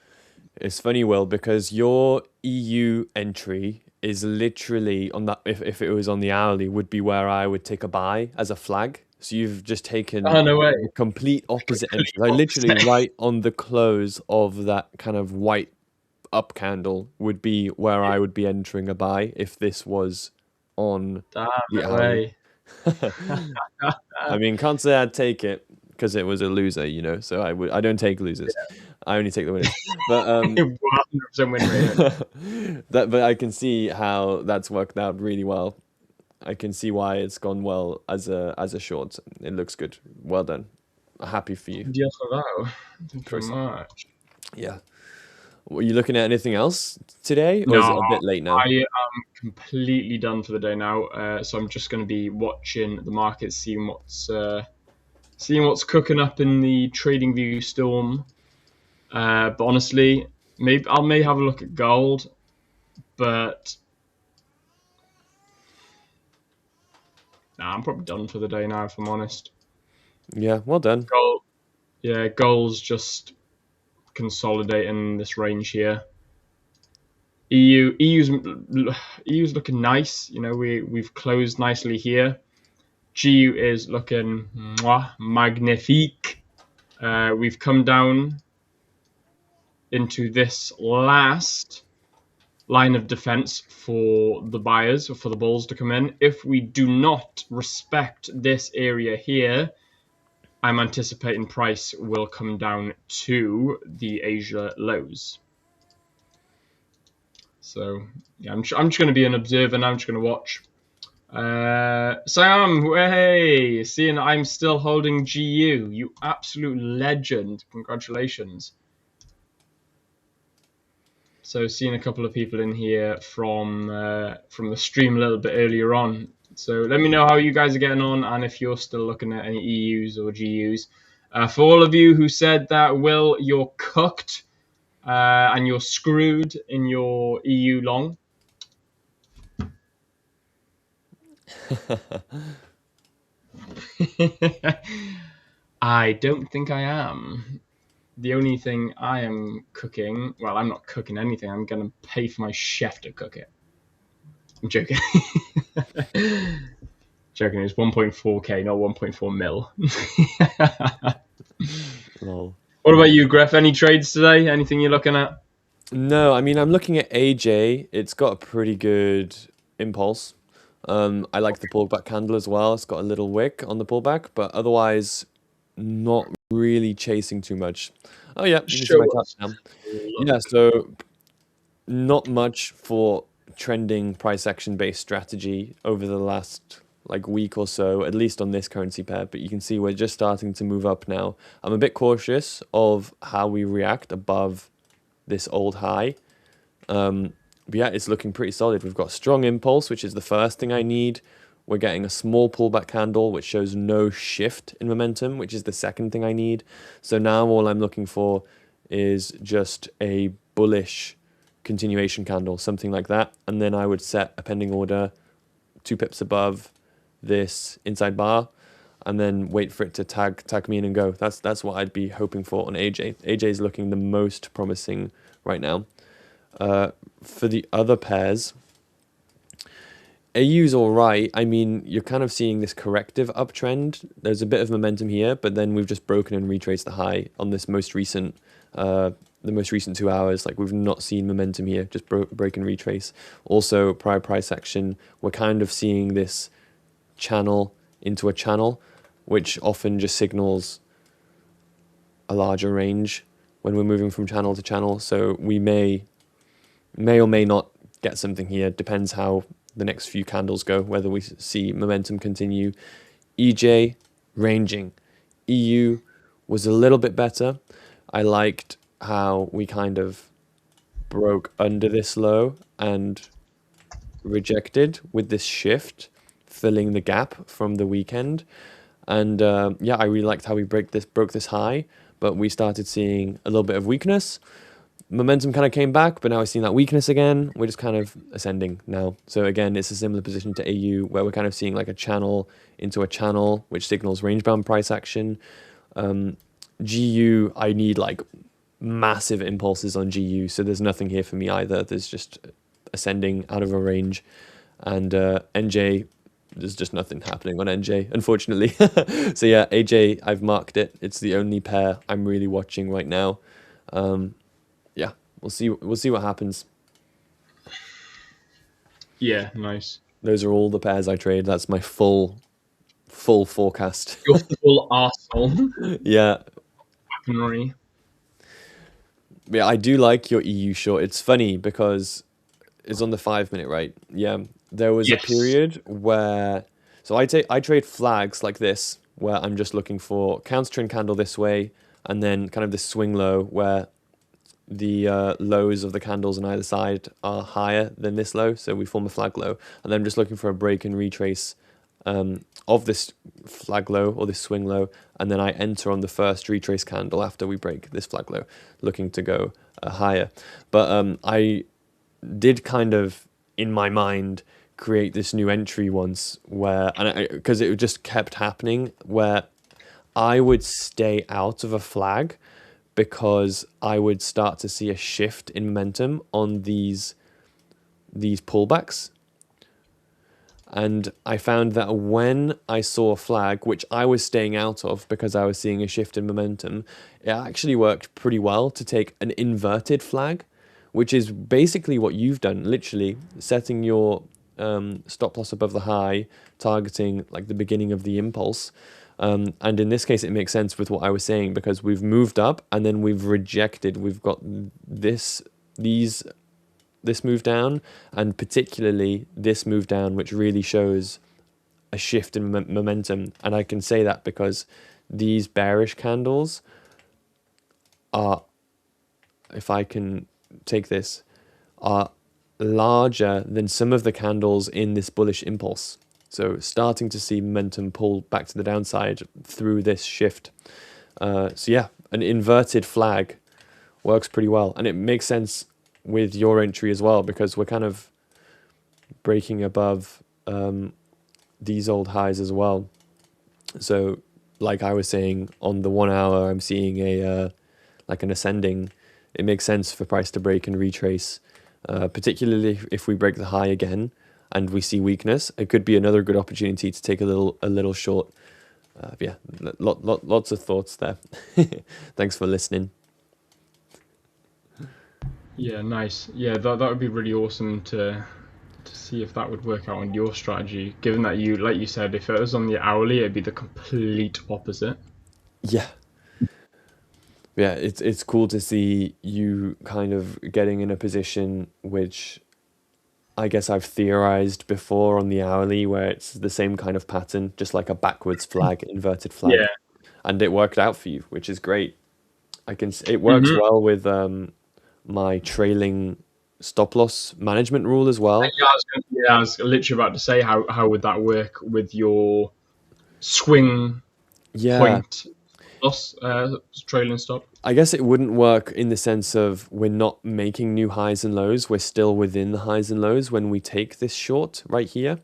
Speaker 6: It's funny, Will, because your EU entry is literally on that. If it was on the hourly, would be where I would take a buy as a flag. So you've just taken
Speaker 1: Oh, no way.
Speaker 6: the complete opposite entry, like
Speaker 1: Complete
Speaker 6: literally
Speaker 1: opposite.
Speaker 6: right on the close of that kind of white up candle would be where I would be entering a buy if this was on
Speaker 1: Damn,
Speaker 6: the
Speaker 1: no
Speaker 6: hourly.
Speaker 1: way.
Speaker 6: I mean, can't say I'd take it because it was a loser, you know. So I don't take losers. I only take the winners. But
Speaker 1: 100% win rate.
Speaker 6: but I can see how that's worked out really well. I can see why it's gone well as a short. It looks good. Well done. Happy for you.
Speaker 1: Deal for that. Thank you very
Speaker 6: Chris.
Speaker 1: much.
Speaker 6: Yeah. Were you looking at anything else today, or is it
Speaker 1: No,
Speaker 6: a bit late now?
Speaker 1: I am completely done for the day now. So I'm just going to be watching the market, seeing what's cooking up in the trading view storm. But honestly, maybe I may have a look at gold, but nah, I'm probably done for the day now, if I'm honest.
Speaker 6: Yeah. Well done.
Speaker 1: Gold, yeah, gold's just consolidating this range here. EU's looking nice. You know, we've closed nicely here. GU is looking magnifique. We've come down into this last line of defense for the buyers or for the bulls to come in. If we do not respect this area here, I'm anticipating price will come down to the Asia lows. So yeah, I'm just going to be an observer now. I'm just going to watch. Sam, hey, seeing I'm still holding GU. You absolute legend. Congratulations. So seeing a couple of people in here from the stream a little bit earlier on. So let me know how you guys are getting on and if you're still looking at any EUs or GUs. For all of you who said that, Will, you're cooked and you're screwed in your EU long. I don't think I am. The only thing I am cooking, well, I'm not cooking anything. I'm going to pay for my chef to cook it. I'm joking. Joking. It's 1.4k, not 1.4 mil.
Speaker 6: Lol.
Speaker 1: What about you, Gref? Any trades today? Anything you're looking at?
Speaker 6: No, I mean, I'm looking at AJ. It's got a pretty good impulse. I like the pullback candle as well. It's got a little wick on the pullback, but otherwise, not really chasing too much. Oh yeah, you can see my touch now. Yeah, so not much for trending price action based strategy over the last like week or so, at least on this currency pair, but you can see we're just starting to move up now. I'm a bit cautious of how we react above this old high. But yeah, it's looking pretty solid. We've got strong impulse, which is the first thing I need. We're getting a small pullback candle, which shows no shift in momentum, which is the second thing I need. So now all I'm looking for is just a bullish continuation candle, something like that. And then I would set a pending order 2 pips above this inside bar and then wait for it to tag me in and go. That's what I'd be hoping for on AJ. AJ is looking the most promising right now. For the other pairs, AU's all right. I mean, you're kind of seeing this corrective uptrend. There's a bit of momentum here, but then we've just broken and retraced the high on this most recent, the most recent 2 hours. Like we've not seen momentum here, just break and retrace. Also, prior price action, we're kind of seeing this channel into a channel, which often just signals a larger range when we're moving from channel to channel. So we may or may not get something here. Depends how the next few candles go, whether we see momentum continue. EJ ranging. EU was a little bit better. I liked how we kind of broke under this low and rejected with this shift, filling the gap from the weekend. And yeah, I really liked how we broke this high, but we started seeing a little bit of weakness. momentum kind of came back, but now we're seeing that weakness again. We're just kind of ascending now. So again, it's a similar position to AU, where we're kind of seeing like a channel into a channel, which signals range-bound price action. GU, I need like massive impulses on GU, so there's nothing here for me either. There's just ascending out of a range. And NJ, there's just nothing happening on NJ, unfortunately. So yeah, AJ, I've marked it. It's the only pair I'm really watching right now. Yeah, we'll see what happens.
Speaker 1: Yeah, nice.
Speaker 6: Those are all the pairs I trade. That's my full forecast.
Speaker 1: Your full arsenal.
Speaker 6: Yeah.
Speaker 1: Weaponry.
Speaker 6: Yeah, I do like your EU short. It's funny because it's on the 5 minute, right? Yeah. There was
Speaker 1: Yes.
Speaker 6: a period where, so I trade flags like this, where I'm just looking for counter trend candle this way, and then kind of this swing low where the lows of the candles on either side are higher than this low, so we form a flag low, and then I'm just looking for a break and retrace of this flag low or this swing low, and then I enter on the first retrace candle after we break this flag low, looking to go higher. But I did kind of, in my mind, create this new entry once where, and because it just kept happening, where I would stay out of a flag because I would start to see a shift in momentum on these pullbacks. And I found that when I saw a flag, which I was staying out of because I was seeing a shift in momentum, it actually worked pretty well to take an inverted flag, which is basically what you've done, literally setting your stop loss above the high, targeting like the beginning of the impulse. And in this case, it makes sense with what I was saying, because we've moved up and then we've rejected. We've got this move down, and particularly this move down, which really shows a shift in momentum. And I can say that because these bearish candles are, if I can take this, are larger than some of the candles in this bullish impulse. So starting to see momentum pull back to the downside through this shift. So yeah, an inverted flag works pretty well. And it makes sense with your entry as well, because we're kind of breaking above these old highs as well. So like I was saying, on the 1 hour, I'm seeing like an ascending. It makes sense for price to break and retrace, particularly if we break the high again and we see weakness. It could be another good opportunity to take a little short. Yeah, lots of thoughts there. Thanks for listening.
Speaker 1: Yeah, nice. Yeah, that would be really awesome to see if that would work out on your strategy, given that you, like you said, if it was on the hourly, it'd be the complete opposite.
Speaker 6: Yeah. Yeah, it's cool to see you kind of getting in a position which I guess I've theorized before on the hourly, where it's the same kind of pattern, just like a backwards flag, inverted flag.
Speaker 1: Yeah.
Speaker 6: And it worked out for you, which is great. It works well with my trailing stop loss management rule as well.
Speaker 1: I was literally about to say, how would that work with your swing point loss trailing stop?
Speaker 6: I guess it wouldn't work in the sense of we're not making new highs and lows. We're still within the highs and lows when we take this short right here.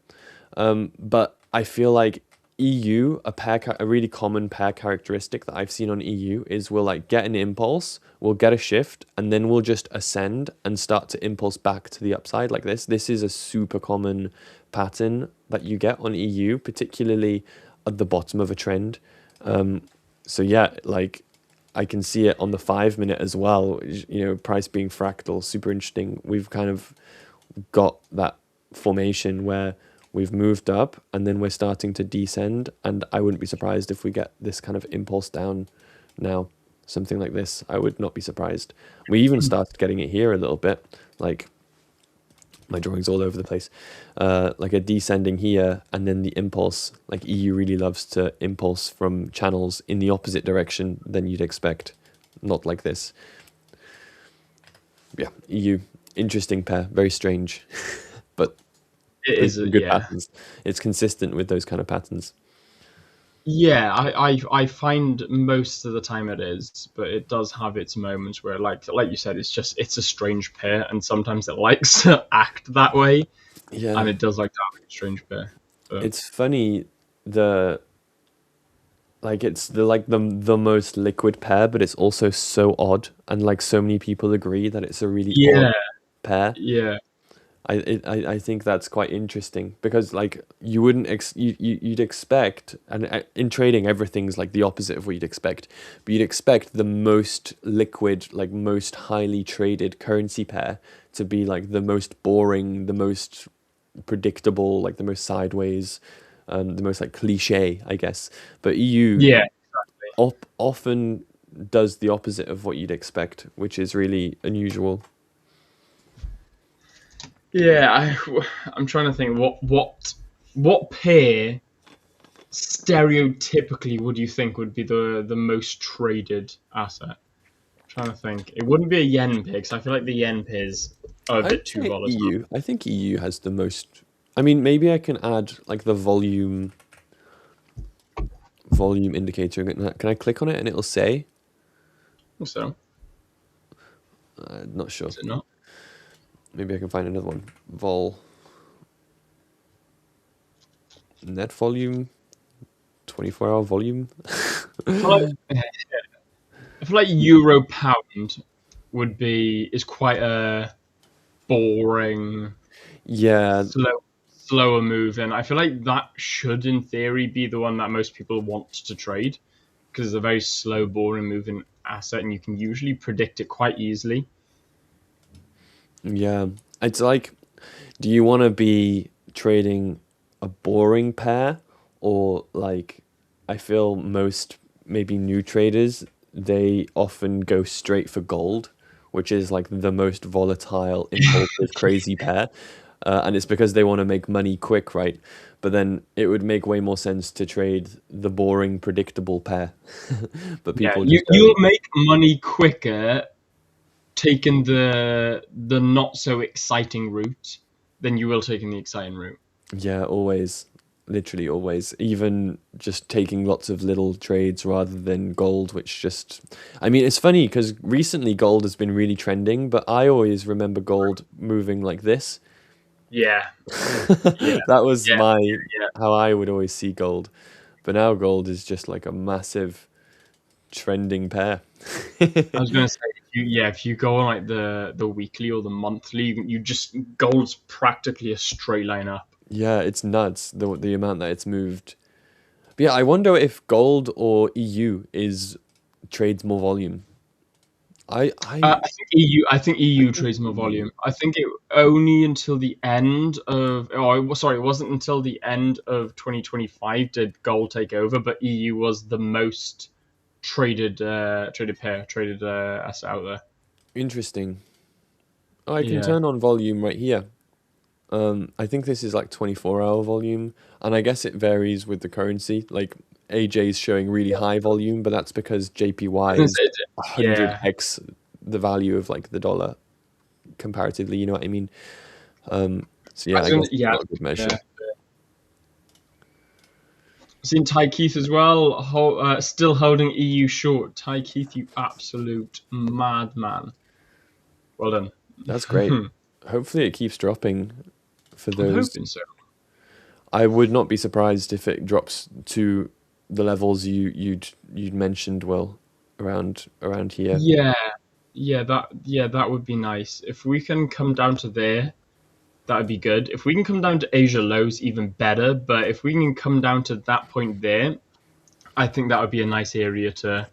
Speaker 6: But I feel like EU, a really common pair characteristic that I've seen on EU is we'll like get an impulse, we'll get a shift, and then we'll just ascend and start to impulse back to the upside like this. This is a super common pattern that you get on EU, particularly at the bottom of a trend. So yeah, like I can see it on the 5 minute as well, you know, price being fractal, super interesting. We've kind of got that formation where we've moved up and then we're starting to descend, and I wouldn't be surprised if we get this kind of impulse down now, something like this. I would not be surprised. We even started getting it here a little bit, like my drawing's all over the place, like a descending here and then the impulse. Like EU really loves to impulse from channels in the opposite direction than you'd expect, not like this. Yeah, EU, interesting pair, very strange, but
Speaker 1: it is
Speaker 6: good patterns. It's consistent with those kind of patterns.
Speaker 1: Yeah, I find most of the time it is, but it does have its moments where, like you said, it's a strange pair, and sometimes it likes to act that way,
Speaker 6: Yeah,
Speaker 1: and it does like to act like a strange pair. But
Speaker 6: it's funny. The like it's the most liquid pair, but it's also so odd, and like so many people agree that it's a really odd
Speaker 1: yeah,
Speaker 6: pair.
Speaker 1: yeah,
Speaker 6: I think that's quite interesting because like you wouldn't you'd expect, and in trading everything's like the opposite of what you'd expect, but you'd expect the most liquid, like most highly traded currency pair to be like the most boring, the most predictable, like the most sideways, the most like cliche, I guess. But EU
Speaker 1: yeah,
Speaker 6: often does the opposite of what you'd expect, which is really unusual.
Speaker 1: yeah. I'm trying to think what pair stereotypically would you think would be the most traded asset? Trying to think. It wouldn't be a yen pair because I feel like the yen pairs are a
Speaker 6: I'd
Speaker 1: bit too
Speaker 6: say
Speaker 1: volatile.
Speaker 6: EU. I think EU has the most. I mean, maybe I can add like the volume indicator. Can I click on it and it'll say?
Speaker 1: So
Speaker 6: Not sure.
Speaker 1: is it not?
Speaker 6: Maybe I can find another one. Vol net volume, 24-hour volume.
Speaker 1: I feel like, I feel like euro pound is quite a boring,
Speaker 6: Yeah,
Speaker 1: slower move, and I feel like that should, in theory, be the one that most people want to trade because it's a very slow, boring moving asset, and you can usually predict it quite easily.
Speaker 6: yeah. It's like, do you want to be trading a boring pair or like, I feel most maybe new traders, they often go straight for gold, which is like the most volatile, impulsive, crazy pair. And it's because they want to make money quick, right? But then it would make way more sense to trade the boring, predictable pair. But
Speaker 1: Yeah,
Speaker 6: people just don't.
Speaker 1: you'll make money quicker taking the not so exciting route than you will taking the exciting route.
Speaker 6: Yeah, always. Literally always. Even just taking lots of little trades rather than gold, which just. I mean, it's funny because recently gold has been really trending, but I always remember gold moving like this.
Speaker 1: Yeah, yeah,
Speaker 6: That was
Speaker 1: yeah,
Speaker 6: my
Speaker 1: yeah.
Speaker 6: how I would always see gold. But now gold is just like a massive trending pair.
Speaker 1: I was gonna say, if you go on like the weekly or the monthly, you just gold's practically a straight line up.
Speaker 6: Yeah, it's nuts the amount that it's moved. But yeah, I wonder if gold or EU is trades more volume. I
Speaker 1: I think
Speaker 6: I
Speaker 1: EU
Speaker 6: think
Speaker 1: trades more
Speaker 6: EU.
Speaker 1: volume. I think it only until the end of sorry, it wasn't until the end of 2025 did gold take over, but EU was the most traded asset out there.
Speaker 6: Interesting. Oh, I can
Speaker 1: Yeah.
Speaker 6: turn on volume right here. I think this is like 24-hour volume, and I guess it varies with the currency. Like AJ is showing really high volume, but that's because JPY
Speaker 1: I was
Speaker 6: is
Speaker 1: gonna say, yeah.
Speaker 6: 100x the value of like the dollar comparatively. You know what I mean? So
Speaker 1: I
Speaker 6: yeah,
Speaker 1: was
Speaker 6: I
Speaker 1: gonna,
Speaker 6: guess it's
Speaker 1: yeah,
Speaker 6: not a good measure.
Speaker 1: yeah. Seen Ty Keith as well, still holding EU short. Ty Keith, you absolute madman. Well done.
Speaker 6: That's great. Hopefully it keeps dropping for
Speaker 1: I'm
Speaker 6: those.
Speaker 1: hoping so.
Speaker 6: I would not be surprised if it drops to the levels you'd mentioned, Will, around here.
Speaker 1: Yeah, that would be nice. If we can come down to there, that would be good. If we can come down to Asia lows, even better. But if we can come down to that point there, I think that would be a nice area to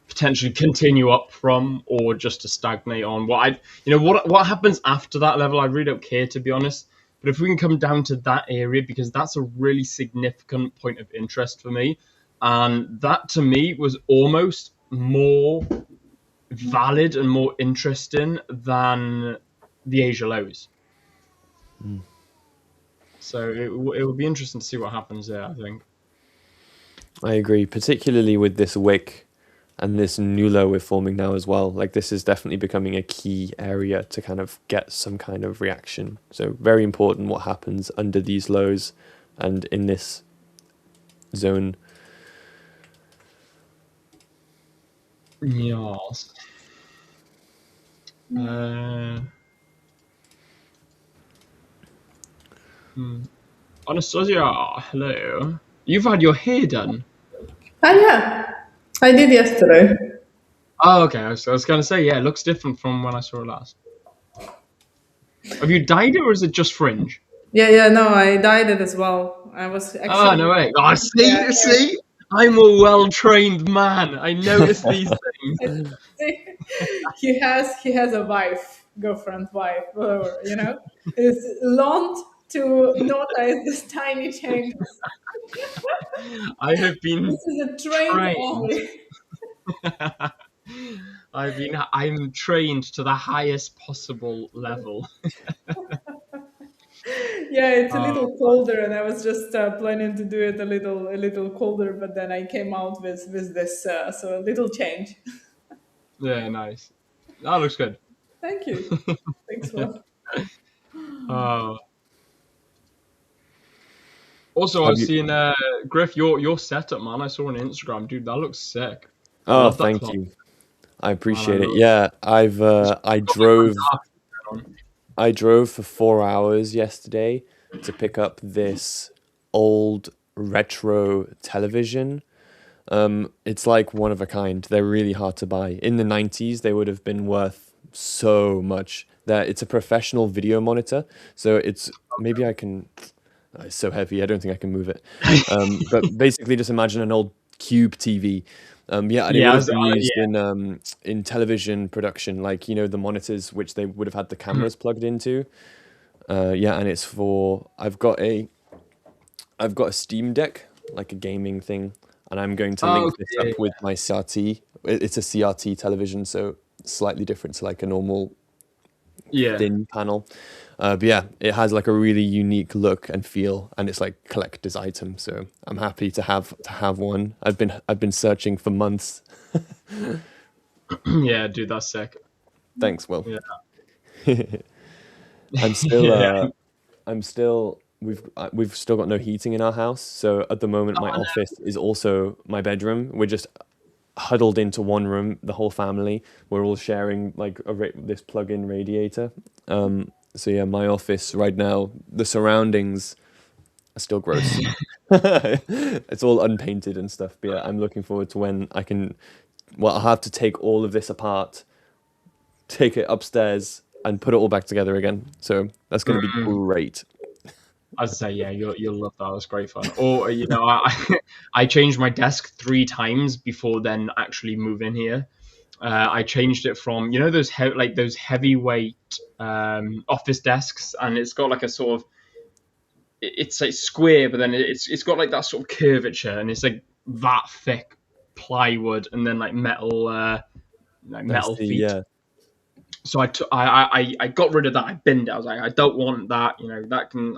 Speaker 1: potentially continue up from, or just to stagnate on. What happens after that level, I really don't care, to be honest. But if we can come down to that area, because that's a really significant point of interest for me, and that to me was almost more valid and more interesting than the Asia lows. So it will be interesting to see what happens there, I think.
Speaker 6: I agree, particularly with this wick and this new low we're forming now as well. Like this is definitely becoming a key area to kind of get some kind of reaction. So very important what happens under these lows and in this zone.
Speaker 1: Yes. Anastasia, hello. You've had your hair done.
Speaker 5: Ah, yeah, I did yesterday.
Speaker 1: Oh, okay. I was going to say, yeah, it looks different from when I saw it last. Have you dyed it, or is it just fringe?
Speaker 5: Yeah, no, I dyed it as well. I was
Speaker 1: Oh,
Speaker 5: actually,
Speaker 1: no way. Oh,
Speaker 5: yeah,
Speaker 1: see? I'm a well-trained man. I notice these things.
Speaker 5: he has a wife, girlfriend, wife, whatever, It's learned to notice these tiny changes.
Speaker 1: I have
Speaker 5: This
Speaker 1: been
Speaker 5: is a trained
Speaker 1: trained.
Speaker 5: eye.
Speaker 1: I'm trained to the highest possible level.
Speaker 5: Yeah, it's a
Speaker 1: Oh,
Speaker 5: little colder, and I was just planning to do it a little colder, but then I came out with this, so a little change.
Speaker 1: yeah, nice. That looks good.
Speaker 5: Thank you. Thanks a lot.
Speaker 1: Oh. Also, I
Speaker 6: Have
Speaker 1: was
Speaker 6: you?
Speaker 1: seeing Griff, your setup, man. I saw on Instagram, dude. That looks sick. I
Speaker 6: Oh,
Speaker 1: love that
Speaker 6: thank
Speaker 1: clock,
Speaker 6: you. I
Speaker 1: man. I
Speaker 6: appreciate it.
Speaker 1: love.
Speaker 6: Yeah,
Speaker 1: It's
Speaker 6: I
Speaker 1: got like my
Speaker 6: drove
Speaker 1: dark on.
Speaker 6: I drove for 4 hours yesterday to pick up this old retro television. It's like one of a kind. They're really hard to buy. In the 90s, they would have been worth so much. That it's a professional video monitor, so it's maybe I can. It's so heavy. I don't think I can move it. But basically, just imagine an old cube TV. Yeah, and it
Speaker 1: Yeah,
Speaker 6: would have been used
Speaker 1: yeah.
Speaker 6: in television production, like the monitors which they would have had the cameras plugged into. Yeah, and it's for I've got a Steam Deck, like a gaming thing, and I'm going to
Speaker 1: Oh,
Speaker 6: link this
Speaker 1: okay.
Speaker 6: up with my CRT. It's a CRT television, so slightly different to like a normal
Speaker 1: Yeah.
Speaker 6: thin panel. But yeah, it has like a really unique look and feel, and it's like collector's item. So I'm happy to have one. I've been searching for months.
Speaker 1: Yeah, dude, that's sick.
Speaker 6: Thanks, Will.
Speaker 1: Yeah.
Speaker 6: I'm still
Speaker 1: Yeah.
Speaker 6: I'm still we've still got no heating in our house. So at the moment my
Speaker 1: Oh,
Speaker 6: office is also my bedroom. We're just huddled into one room, the whole family. We're all sharing like this plug-in radiator. So yeah, my office right now, the surroundings are still gross. It's all unpainted and stuff. But yeah, I'm looking forward to when I can. Well, I'll have to take all of this apart, take it upstairs, and put it all back together again. So that's going to be
Speaker 1: no.
Speaker 6: great.
Speaker 1: I'd say, yeah, you'll love that. That's great fun. Or I changed my desk 3 times before then actually moving here. I changed it from those heavyweight office desks, and it's got like a sort of it's like square, but then it's got like that sort of curvature, and it's like that thick plywood, and then like
Speaker 6: I
Speaker 1: metal
Speaker 6: see.
Speaker 1: feet.
Speaker 6: Yeah.
Speaker 1: So I got rid of that. I binned it. I was like, I don't want that. That can.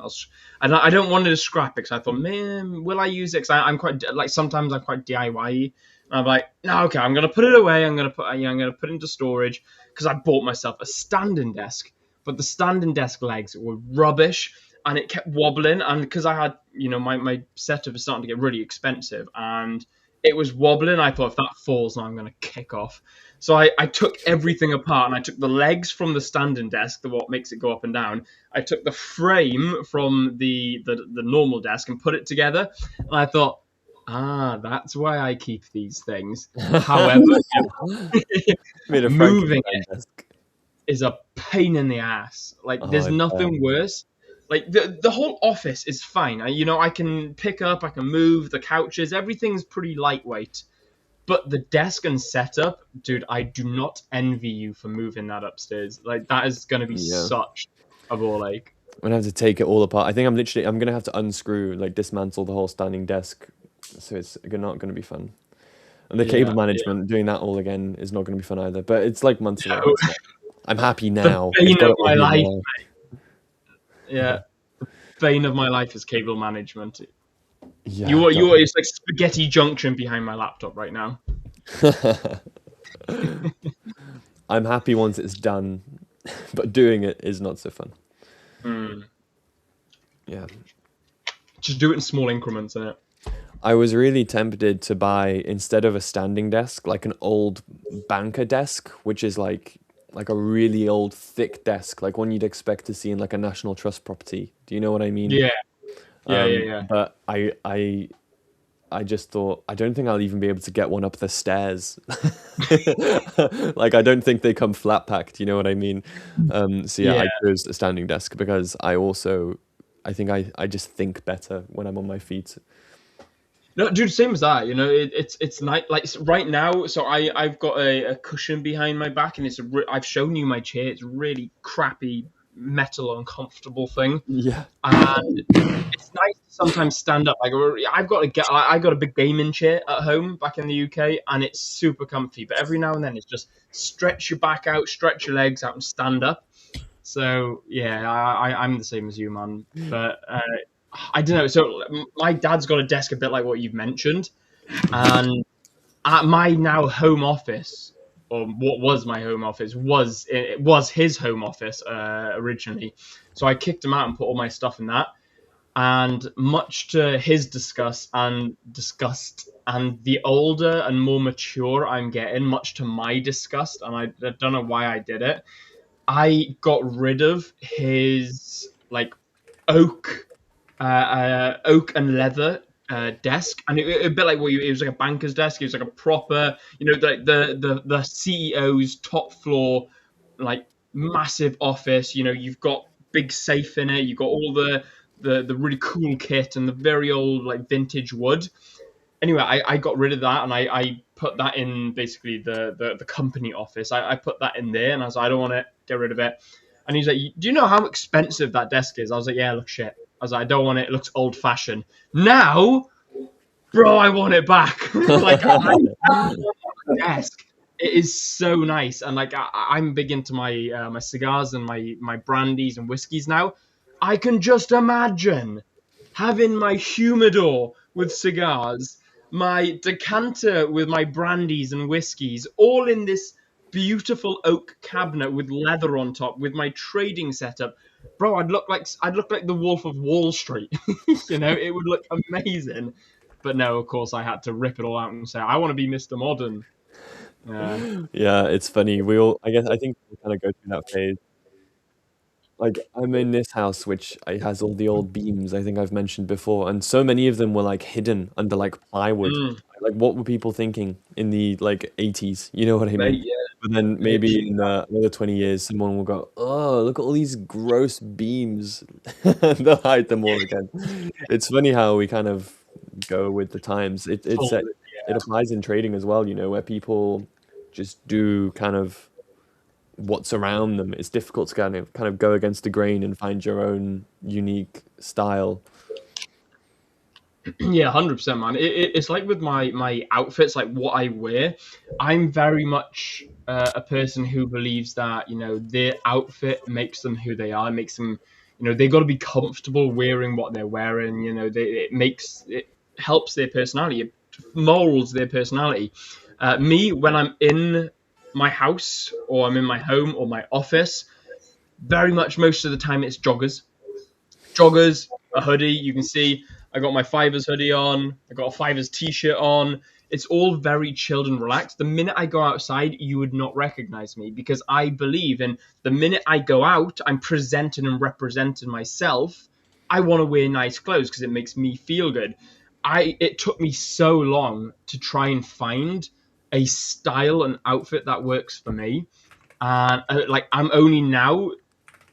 Speaker 1: And I don't want it to scrap it because I thought, man, will I use it? Because I'm quite like sometimes I'm quite DIY. And I'm like, no, okay, I'm gonna put it away. I'm gonna put it into storage because I bought myself a standing desk, but the standing desk legs were rubbish and it kept wobbling. And because I had my setup is starting to get really expensive and it was wobbling. I thought if that falls, now I'm gonna kick off. So I took everything apart and I took the legs from the standing desk, what makes it go up and down. I took the frame from the normal desk and put it together. And I thought, that's why I keep these things. However,
Speaker 6: Made a
Speaker 1: moving
Speaker 6: Frankenstein desk.
Speaker 1: is a pain in the ass. Like
Speaker 6: Oh,
Speaker 1: there's
Speaker 6: I bet.
Speaker 1: nothing worse. Like the whole office is fine. I can pick up, I can move the couches, everything's pretty lightweight. But the desk and setup, dude, I do not envy you for moving that upstairs. Like that is going to be
Speaker 6: Yeah.
Speaker 1: such a ball ache.
Speaker 6: I'm gonna have to take it all apart. I think I'm gonna have to unscrew, like dismantle the whole standing desk. So it's not gonna be fun. And the cable
Speaker 1: Yeah,
Speaker 6: management, doing that all again is not gonna be fun either. But it's like months away.
Speaker 1: yeah.
Speaker 6: It's not. I'm happy
Speaker 1: The
Speaker 6: now. I've
Speaker 1: bane
Speaker 6: got
Speaker 1: of
Speaker 6: it all
Speaker 1: my
Speaker 6: here
Speaker 1: life.
Speaker 6: now.
Speaker 1: Yeah, bane of my life is cable management.
Speaker 6: Yeah,
Speaker 1: It's like spaghetti junction behind my laptop right now.
Speaker 6: I'm happy once it's done, but doing it is not so fun.
Speaker 1: Mm.
Speaker 6: Yeah.
Speaker 1: Just do it in small increments, innit?
Speaker 6: I was really tempted to buy, instead of a standing desk, like an old banker desk, which is like a really old thick desk, like one you'd expect to see in like a National Trust property. Do you know what I mean?
Speaker 1: Yeah, yeah.
Speaker 6: But I just thought, I don't think I'll even be able to get one up the stairs. Like, I don't think they come flat packed, you know what I mean? So yeah,
Speaker 1: Yeah.
Speaker 6: I chose a standing desk because I think I just think better when I'm on my feet.
Speaker 1: No, dude, same as that. You know, it's nice. Like right now, so I've got a cushion behind my back, and I've shown you my chair. It's a really crappy metal uncomfortable thing,
Speaker 6: Yeah.
Speaker 1: and it's nice to sometimes stand up. Like I got a big gaming chair at home back in the UK, and it's super comfy. But every now and then, it's just stretch your back out, stretch your legs out, and stand up. So yeah, I'm the same as you, man. But I don't know. So my dad's got a desk a bit like what you've mentioned, and at my now home office, or what was my home office, was his home office originally. So I kicked him out and put all my stuff in that. And much to his disgust, and the older and more mature I'm getting, much to my disgust, and I don't know why I did it, I got rid of his like oak oak and leather desk, and a bit like it was like a banker's desk. It was like a proper, the CEO's top floor, like massive office. You know, you've got big safe in it. You've got all the really cool kit and the very old like vintage wood. Anyway, I got rid of that, and I put that in basically the company office. I put that in there, and I was like, I don't want it, get rid of it. And he's like, do you know how expensive that desk is? I was like, yeah, it looks shit. I was like, I don't want it. It looks old fashioned. Now, bro, I want it back. Like, I want the desk. It is so nice, and like I'm big into my cigars and my brandies and whiskeys now. I can just imagine having my humidor with cigars, my decanter with my brandies and whiskies, all in this beautiful oak cabinet with leather on top, with my trading setup. Bro, I'd look like the Wolf of Wall Street. You know, it would look amazing. But no, of course, I had to rip it all out and say, I want to be Mr. Modern.
Speaker 6: Yeah, it's funny. I think we kind of go through that phase. Like, I'm in this house which has all the old beams I think I've mentioned before, and so many of them were like hidden under like plywood.
Speaker 1: Mm,
Speaker 6: Like, what were people thinking in the like 80s? You know what I mean?
Speaker 1: yeah,
Speaker 6: But then maybe in another 20 years, someone will go, "Oh, look at all these gross beams," and they'll hide them all again. It's funny how we kind of go with the times.
Speaker 1: totally.
Speaker 6: It applies in trading as well, you know, where people just do kind of what's around them. It's difficult to kind of go against the grain and find your own unique style.
Speaker 1: Yeah, 100%, man. It's like with my outfits, like what I wear. I'm very much a person who believes that their outfit makes them who they are. It makes them, they got to be comfortable wearing what they're wearing. It helps their personality. It molds their personality. Me, when I'm in my house or I'm in my home or my office, very much most of the time it's joggers, a hoodie. You can see I got my Fibers hoodie on. I got a Fibers t-shirt on. It's all very chilled and relaxed. The minute I go outside, you would not recognize me, because I believe in the minute I go out, I'm presenting and representing myself. I want to wear nice clothes because it makes me feel good. It took me so long to try and find a style and outfit that works for me. And I'm only now,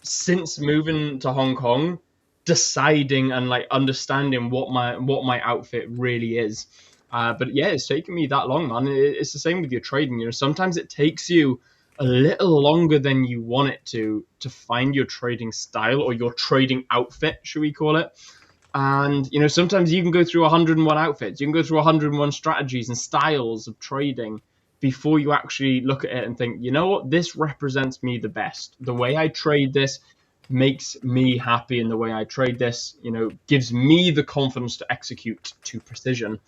Speaker 1: since moving to Hong Kong, deciding and like understanding what my outfit really is. But yeah, it's taken me that long, man. It's the same with your trading. Sometimes it takes you a little longer than you want it to find your trading style or your trading outfit, should we call it? And sometimes you can go through 101 outfits, you can go through 101 strategies and styles of trading before you actually look at it and think, you know what, this represents me the best. The way I trade this makes me happy, and the way I trade this, gives me the confidence to execute to precision.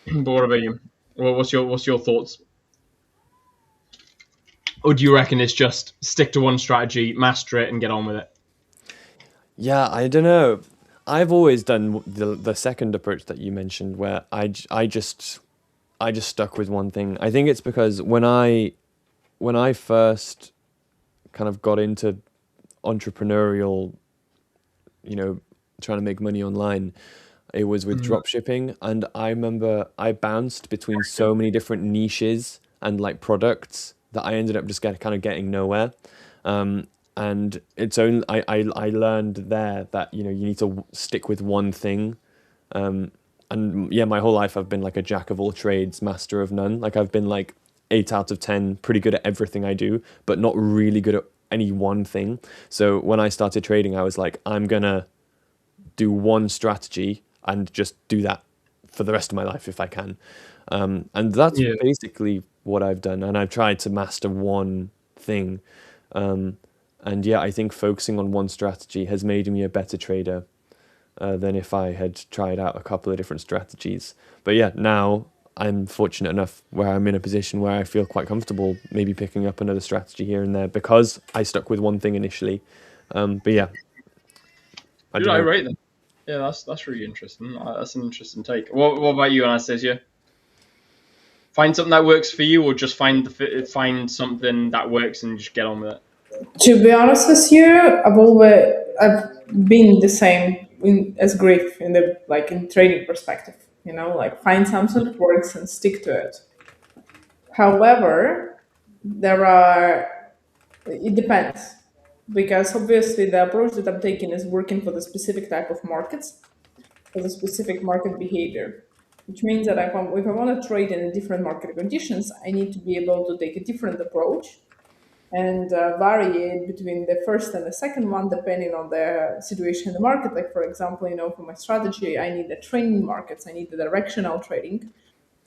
Speaker 1: But what about you? Well, what's your thoughts? Or do you reckon it's just stick to one strategy, master it, and get on with it?
Speaker 6: Yeah, I don't know. I've always done the second approach that you mentioned, where I just stuck with one thing. I think it's because when I first kind of got into entrepreneurial, trying to make money online, it was with drop shipping, and I remember I bounced between so many different niches and like products that I ended up just getting nowhere. And it's only I learned there that you need to stick with one thing. And yeah, my whole life I've been like a jack of all trades, master of none. Like I've been like 8 out of 10, pretty good at everything I do, but not really good at any one thing. So when I started trading, I was like, I'm gonna do one strategy and just do that for the rest of my life if I can. And that's
Speaker 1: Yeah.
Speaker 6: basically what I've done. And I've tried to master one thing. And yeah, I think focusing on one strategy has made me a better trader than if I had tried out a couple of different strategies. But yeah, now I'm fortunate enough where I'm in a position where I feel quite comfortable maybe picking up another strategy here and there because I stuck with one thing initially. But yeah, I
Speaker 1: Did
Speaker 6: don't
Speaker 1: I
Speaker 6: know.
Speaker 1: rate them? Yeah, that's really interesting. That's an interesting take. What about you, Anastasia? Find something that works for you, or just find something that works and just get on with it.
Speaker 5: To be honest with you, I've been the same as Griff in the like in trading perspective. Like find something that works and stick to it. However, it depends because obviously the approach that I'm taking is working for the specific type of markets, for the specific market behavior, which means that if I want to trade in different market conditions, I need to be able to take a different approach and vary it between the first and the second one depending on the situation in the market. Like for example, for my strategy, I need the trending markets, I need the directional trading,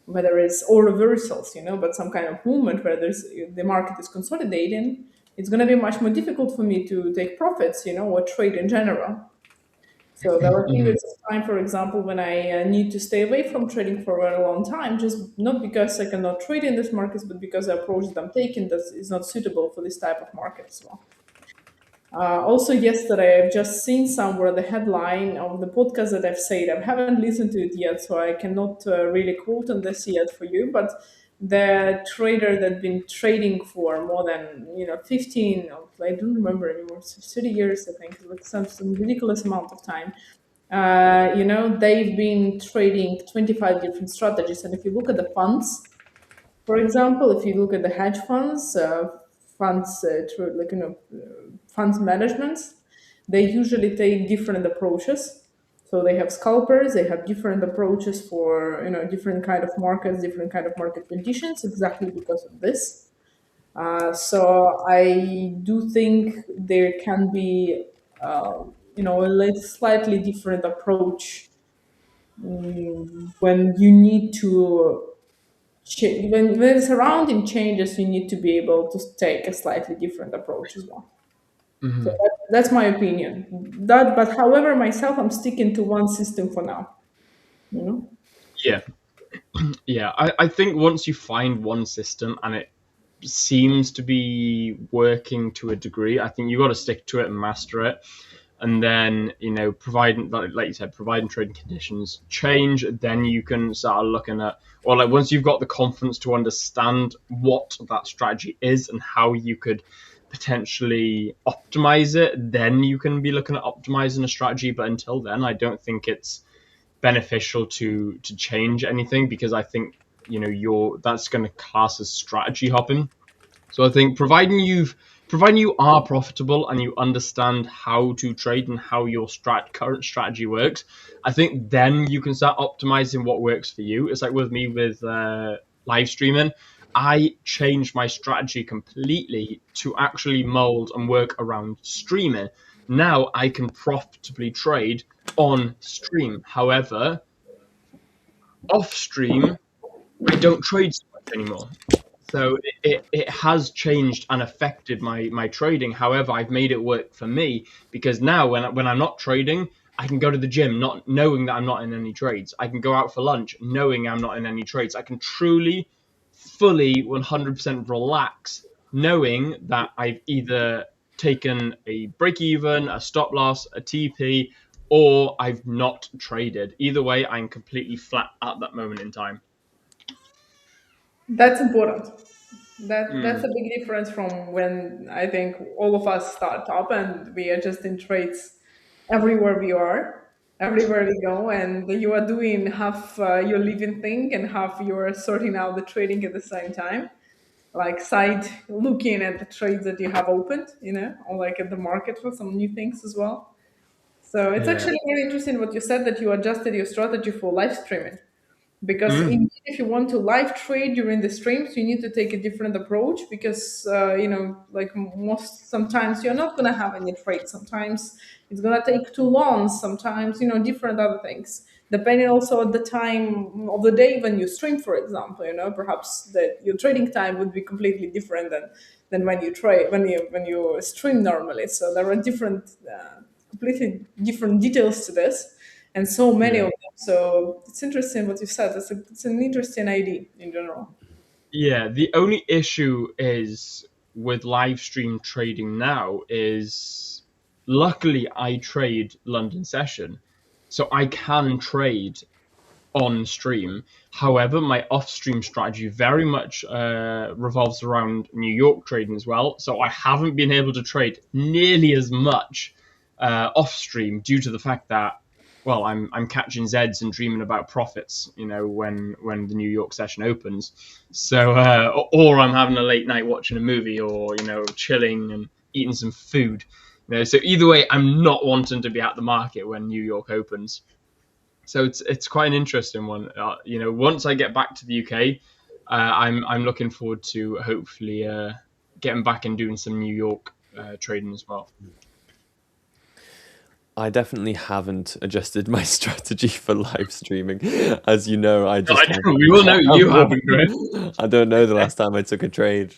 Speaker 5: whether it's all reversals, but some kind of movement where the market is consolidating. It's going to be much more difficult for me to take profits, or trade in general. So there are periods of time, for example, when I need to stay away from trading for a very long time, just not because I cannot trade in these markets, but because the approach that I'm taking is not suitable for this type of market as well. Also, yesterday, I've just seen somewhere the headline of the podcast that I've said. I haven't listened to it yet, so I cannot really quote on this yet for you. But the trader that's been trading for more than 15, I don't remember anymore, 30 years, I think, like some ridiculous amount of time. They've been trading 25 different strategies, and if you look at the funds, for example, if you look at the hedge funds, funds management, they usually take different approaches. So they have scalpers, they have different approaches for different kind of markets, different kind of market conditions, exactly because of this. So I do think there can be slightly different approach when you need to when the surrounding changes, you need to be able to take a slightly different approach as well. So that's my opinion. But however, myself, I'm sticking to one system for now. You know.
Speaker 1: Yeah, yeah. I think once you find one system and it seems to be working to a degree, I think you got to stick to it and master it. And then, providing, like you said, providing trading conditions change, then you can start looking at, or like once you've got the confidence to understand what that strategy is and how you could potentially optimize it, then you can be looking at optimizing a strategy. But until then, I don't think it's beneficial to change anything, because I think that's going to class as strategy hopping. So I think providing you are profitable and you understand how to trade and how your current strategy works, I think then you can start optimizing what works for you. It's like with me with live streaming. I changed my strategy completely to actually mold and work around streaming. Now I can profitably trade on stream. However, off stream, I don't trade so much anymore. So it has changed and affected my trading. However, I've made it work for me, because now when I'm not trading, I can go to the gym not knowing that I'm not in any trades. I can go out for lunch knowing I'm not in any trades. I can truly, fully, 100% relax knowing that I've either taken a break even, a stop loss, a TP, or I've not traded. Either way, I'm completely flat at that moment in time.
Speaker 5: That's important. That's a big difference from when I think all of us start up and we are just in trades everywhere we are, everywhere we go, and you are doing half your living thing and half you're sorting out the trading at the same time, like side looking at the trades that you have opened, or like at the market for some new things as well. So it's
Speaker 1: Yeah.
Speaker 5: actually very interesting what you said that you adjusted your strategy for live streaming. Because
Speaker 1: Mm.
Speaker 5: indeed, if you want to live trade during the streams, you need to take a different approach because like most sometimes you're not gonna have any trade. Sometimes it's gonna take too long. Sometimes different other things. Depending also on the time of the day when you stream, for example, perhaps that your trading time would be completely different than when you trade when you stream normally. So there are different, completely different details to this and so many of
Speaker 1: Yeah.
Speaker 5: them. So it's interesting what you said. It's an interesting idea in general.
Speaker 1: Yeah. The only issue is with live stream trading now is luckily I trade London session. So I can trade on stream. However, my off stream strategy very much revolves around New York trading as well. So I haven't been able to trade nearly as much off stream due to the fact that, well, I'm catching Zeds and dreaming about profits, when the New York session opens. So, or I'm having a late night watching a movie, or chilling and eating some food. So either way, I'm not wanting to be at the market when New York opens. So it's quite an interesting one. Once I get back to the UK, I'm looking forward to hopefully getting back and doing some New York trading as well.
Speaker 6: I definitely haven't adjusted my strategy for live streaming. As you know, I
Speaker 1: No,
Speaker 6: just
Speaker 1: I know, we all know you haven't, Griff.
Speaker 6: I don't know the last time I took a trade.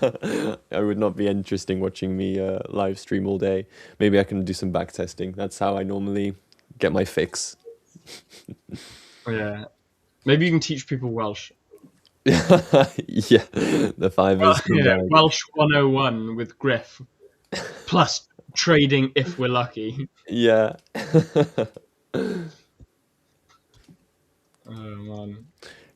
Speaker 6: It would not be interesting watching me live stream all day. Maybe I can do some back testing. That's how I normally get my fix.
Speaker 1: Yeah, maybe you can teach people Welsh.
Speaker 6: Yeah, the fivers come
Speaker 1: Yeah,
Speaker 6: down.
Speaker 1: Welsh 101 with Griff, plus trading if we're lucky.
Speaker 6: Yeah.
Speaker 1: Oh man.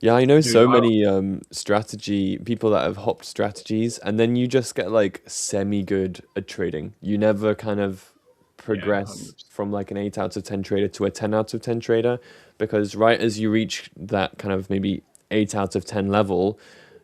Speaker 6: Yeah, I know
Speaker 1: Dude,
Speaker 6: so many strategy people that have hopped strategies, and then you just get like semi good at trading. You never kind of
Speaker 1: Yeah,
Speaker 6: progress
Speaker 1: 100%.
Speaker 6: from like an 8 out of 10 trader to a 10 out of 10 trader, because right as you reach that kind of maybe 8 out of 10 level,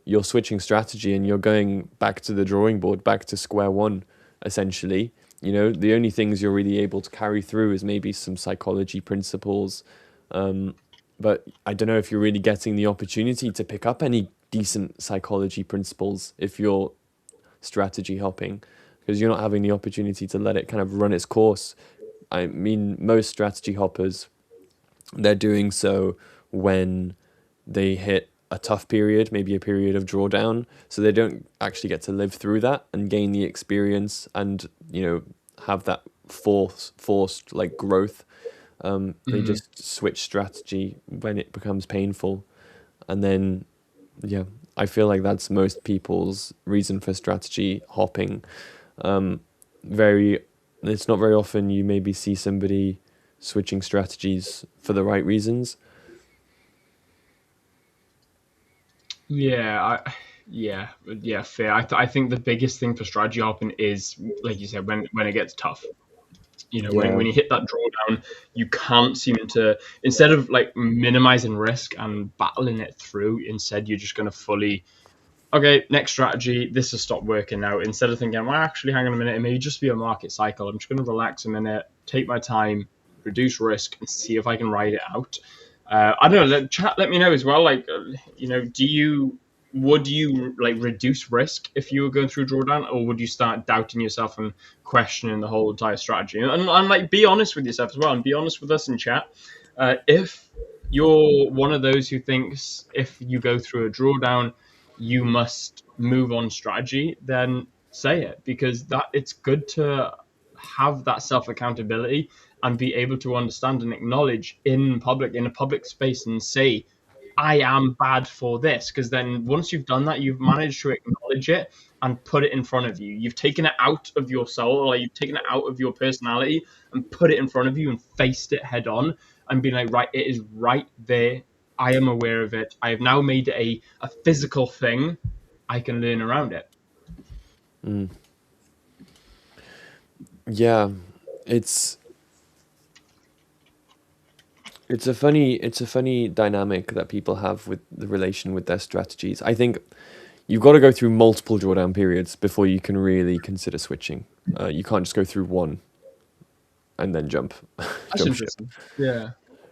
Speaker 6: you're switching strategy and you're going back to the drawing board, back to square one, essentially. The only things you're really able to carry through is maybe some psychology principles. But I don't know if you're really getting the opportunity to pick up any decent psychology principles if you're strategy hopping, because you're not having the opportunity to let it kind of run its course. I mean, most strategy hoppers, they're doing so when they hit a tough period, maybe a period of drawdown, so they don't actually get to live through that and gain the experience and have that forced like growth. They just switch strategy when it becomes painful, and then yeah, I feel like that's most people's reason for strategy hopping. Very, it's not very often you maybe see somebody switching strategies for the right reasons.
Speaker 1: Yeah, fair. I think the biggest thing for strategy hopping is, like you said, when it gets tough.
Speaker 6: Yeah.
Speaker 1: When you hit that drawdown, you can't seem to, instead of like minimizing risk and battling it through, instead you're just going to fully, okay, next strategy, this has stopped working now. Instead of thinking, well, actually, hang on a minute, it may just be a market cycle. I'm just going to relax a minute, take my time, reduce risk, and see if I can ride it out. I don't know. Chat, let me know as well. Like, would you like reduce risk if you were going through drawdown, or would you start doubting yourself and questioning the whole entire strategy? And like, be honest with yourself as well, and be honest with us in chat. If you're one of those who thinks if you go through a drawdown, you must move on strategy, then say it, because that it's good to have that self accountability and be able to understand and acknowledge in public, in a public space, and say, I am bad for this, because then once you've done that, you've managed to acknowledge it and put it in front of you. You've taken it out of your soul, like you've taken it out of your personality and put it in front of you and faced it head on and been like, right, it is right there. I am aware of it. I have now made it a physical thing. I can learn around it.
Speaker 6: Yeah, it's it's a funny dynamic that people have with the relation with their strategies. I think you've got to go through multiple drawdown periods before you can really consider switching. You can't just go through one and then jump
Speaker 1: That's
Speaker 6: jump ship.
Speaker 1: interesting. Yeah.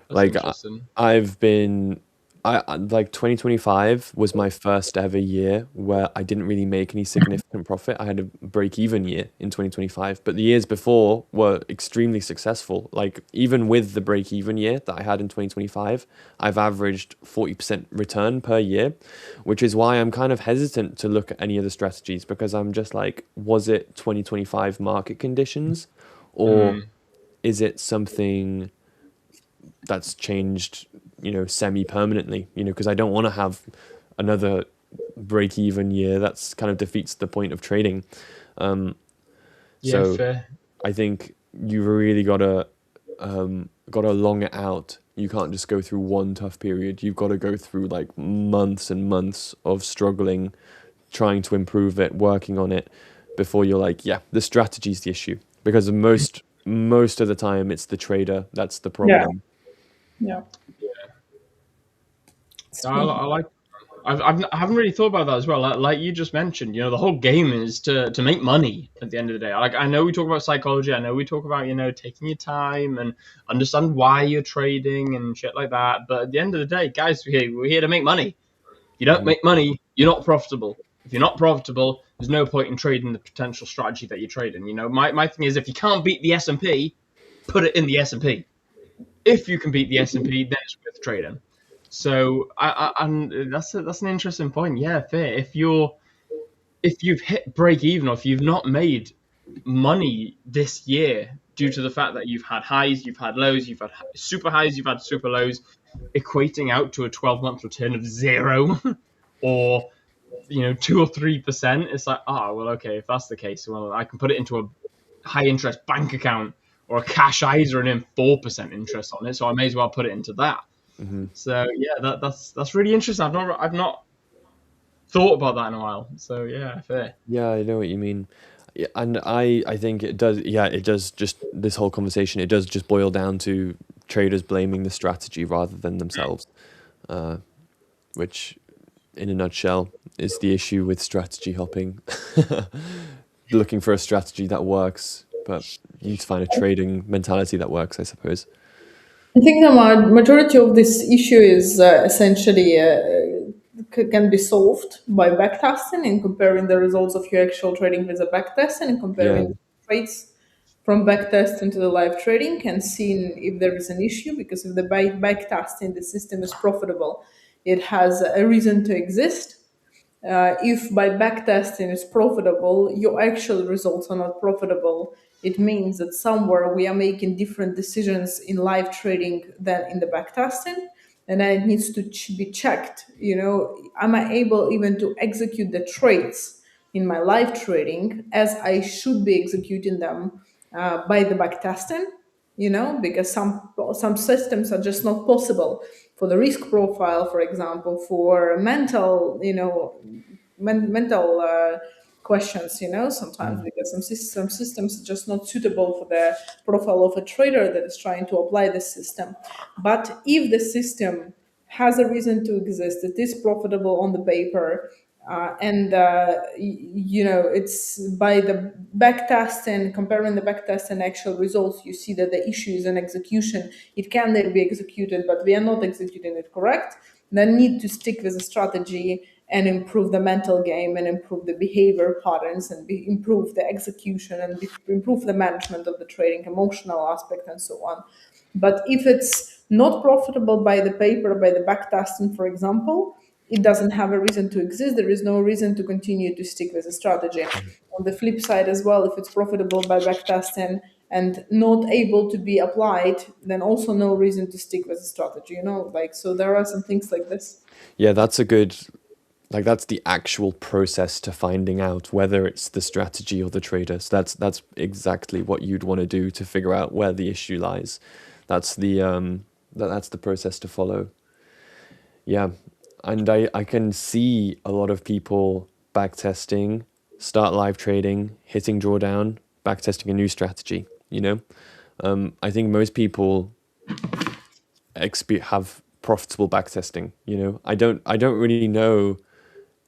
Speaker 1: That's
Speaker 6: Like
Speaker 1: interesting.
Speaker 6: I've been like 2025 was my first ever year where I didn't really make any significant profit. I had a break even year in 2025, but the years before were extremely successful. Like even with the break even year that I had in 2025, I've averaged 40% return per year, which is why I'm kind of hesitant to look at any other strategies, because I'm just like, was it 2025 market conditions, or is it something that's changed, semi-permanently, because I don't want to have another break-even year. That's kind of defeats the point of trading.
Speaker 1: Yeah,
Speaker 6: So
Speaker 1: fair.
Speaker 6: I think you really gotta long it out. You can't just go through one tough period. You've got to go through like months and months of struggling, trying to improve it, working on it, before you're like, yeah, the strategy's the issue. Because most of the time it's the trader that's the
Speaker 5: Yeah.
Speaker 6: problem.
Speaker 5: Yeah. It's
Speaker 1: I, I like. I haven't really thought about that as well. Like you just mentioned, the whole game is to make money at the end of the day. Like I know we talk about psychology. I know we talk about taking your time and understand why you're trading and shit like that. But at the end of the day, guys, we're here to make money. If you don't make money, you're not profitable. If you're not profitable, there's no point in trading the potential strategy that you're trading. My thing is, if you can't beat the S&P, put it in the S&P. If you can beat the S&P, then it's worth trading. So, and that's an interesting point. Yeah, fair. If you've hit break even, or if you've not made money this year due to the fact that you've had highs, you've had lows, you've had super highs, you've had super lows, equating out to a 12-month return of 0, or 2 or 3%, it's like, well, okay, if that's the case, well, I can put it into a high interest bank account or a cash ISA and earn 4% interest on it, so I may as well put it into that. So yeah, that's really interesting. I've not thought about that in a while. So yeah, fair.
Speaker 6: Yeah, I know what you mean. Yeah, and I think it does. Yeah, it does. Just this whole conversation, it does just boil down to traders blaming the strategy rather than themselves, which, in a nutshell, is the issue with strategy hopping. Looking for a strategy that works, but you need to find a trading mentality that works, I suppose.
Speaker 5: I think the majority of this issue is essentially can be solved by backtesting and comparing the results of your actual trading with a backtest and
Speaker 6: Yeah.
Speaker 5: comparing trades from backtesting to the live trading and seeing if there is an issue. Because if the backtesting the system is profitable, it has a reason to exist. If by backtesting is profitable, your actual results are not profitable, it means that somewhere we are making different decisions in live trading than in the backtesting. And then it needs to be checked. Am I able even to execute the trades in my live trading as I should be executing them by the backtesting? Because some systems are just not possible for the risk profile, for example, for mental, mental questions, sometimes, because some systems are just not suitable for the profile of a trader that is trying to apply the system. But if the system has a reason to exist, it is profitable on the paper, and it's by the backtest and comparing the backtest and actual results, you see that the issue is in execution. It can then be executed, but we are not executing it correct. Then need to stick with a strategy and improve the mental game and improve the behavior patterns and improve the execution and improve the management of the trading, emotional aspect, and so on. But if it's not profitable by the paper, by the backtesting, for example, it doesn't have a reason to exist. There is no reason to continue to stick with a strategy. On the flip side as well, if it's profitable by backtesting and not able to be applied, then also no reason to stick with the strategy, like, so there are some things like this.
Speaker 6: Yeah, that's a good, like that's the actual process to finding out whether it's the strategy or the trader. So that's exactly what you'd want to do to figure out where the issue lies. That's that's the process to follow. Yeah. And I can see a lot of people backtesting, start live trading, hitting drawdown, backtesting a new strategy, I think most people have profitable backtesting, I don't really know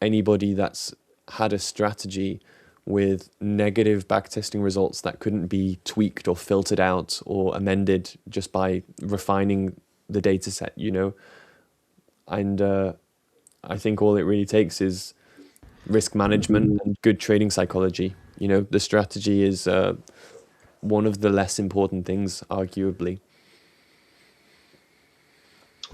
Speaker 6: anybody that's had a strategy with negative backtesting results that couldn't be tweaked or filtered out or amended just by refining the data set, and I think all it really takes is risk management and good trading psychology. The strategy is one of the less important things, arguably.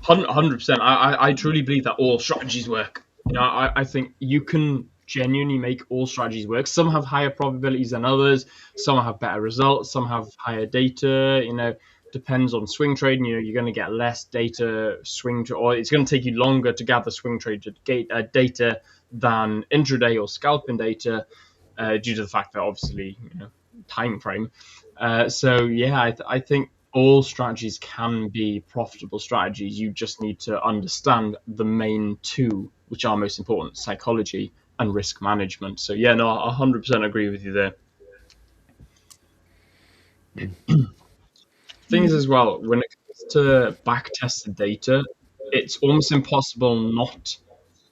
Speaker 1: 100%. I truly believe that all strategies work. I think you can genuinely make all strategies work. Some have higher probabilities than others. Some have better results. Some have higher data. Depends on swing trading. You're going to get less data or it's going to take you longer to gather swing trade data than intraday or scalping data, due to the fact that obviously time frame. So yeah, I think all strategies can be profitable strategies. You just need to understand the main two, which are most important: psychology and risk management. So yeah, no, I 100% agree with you there. Things as well, when it comes to back-tested data, it's almost impossible not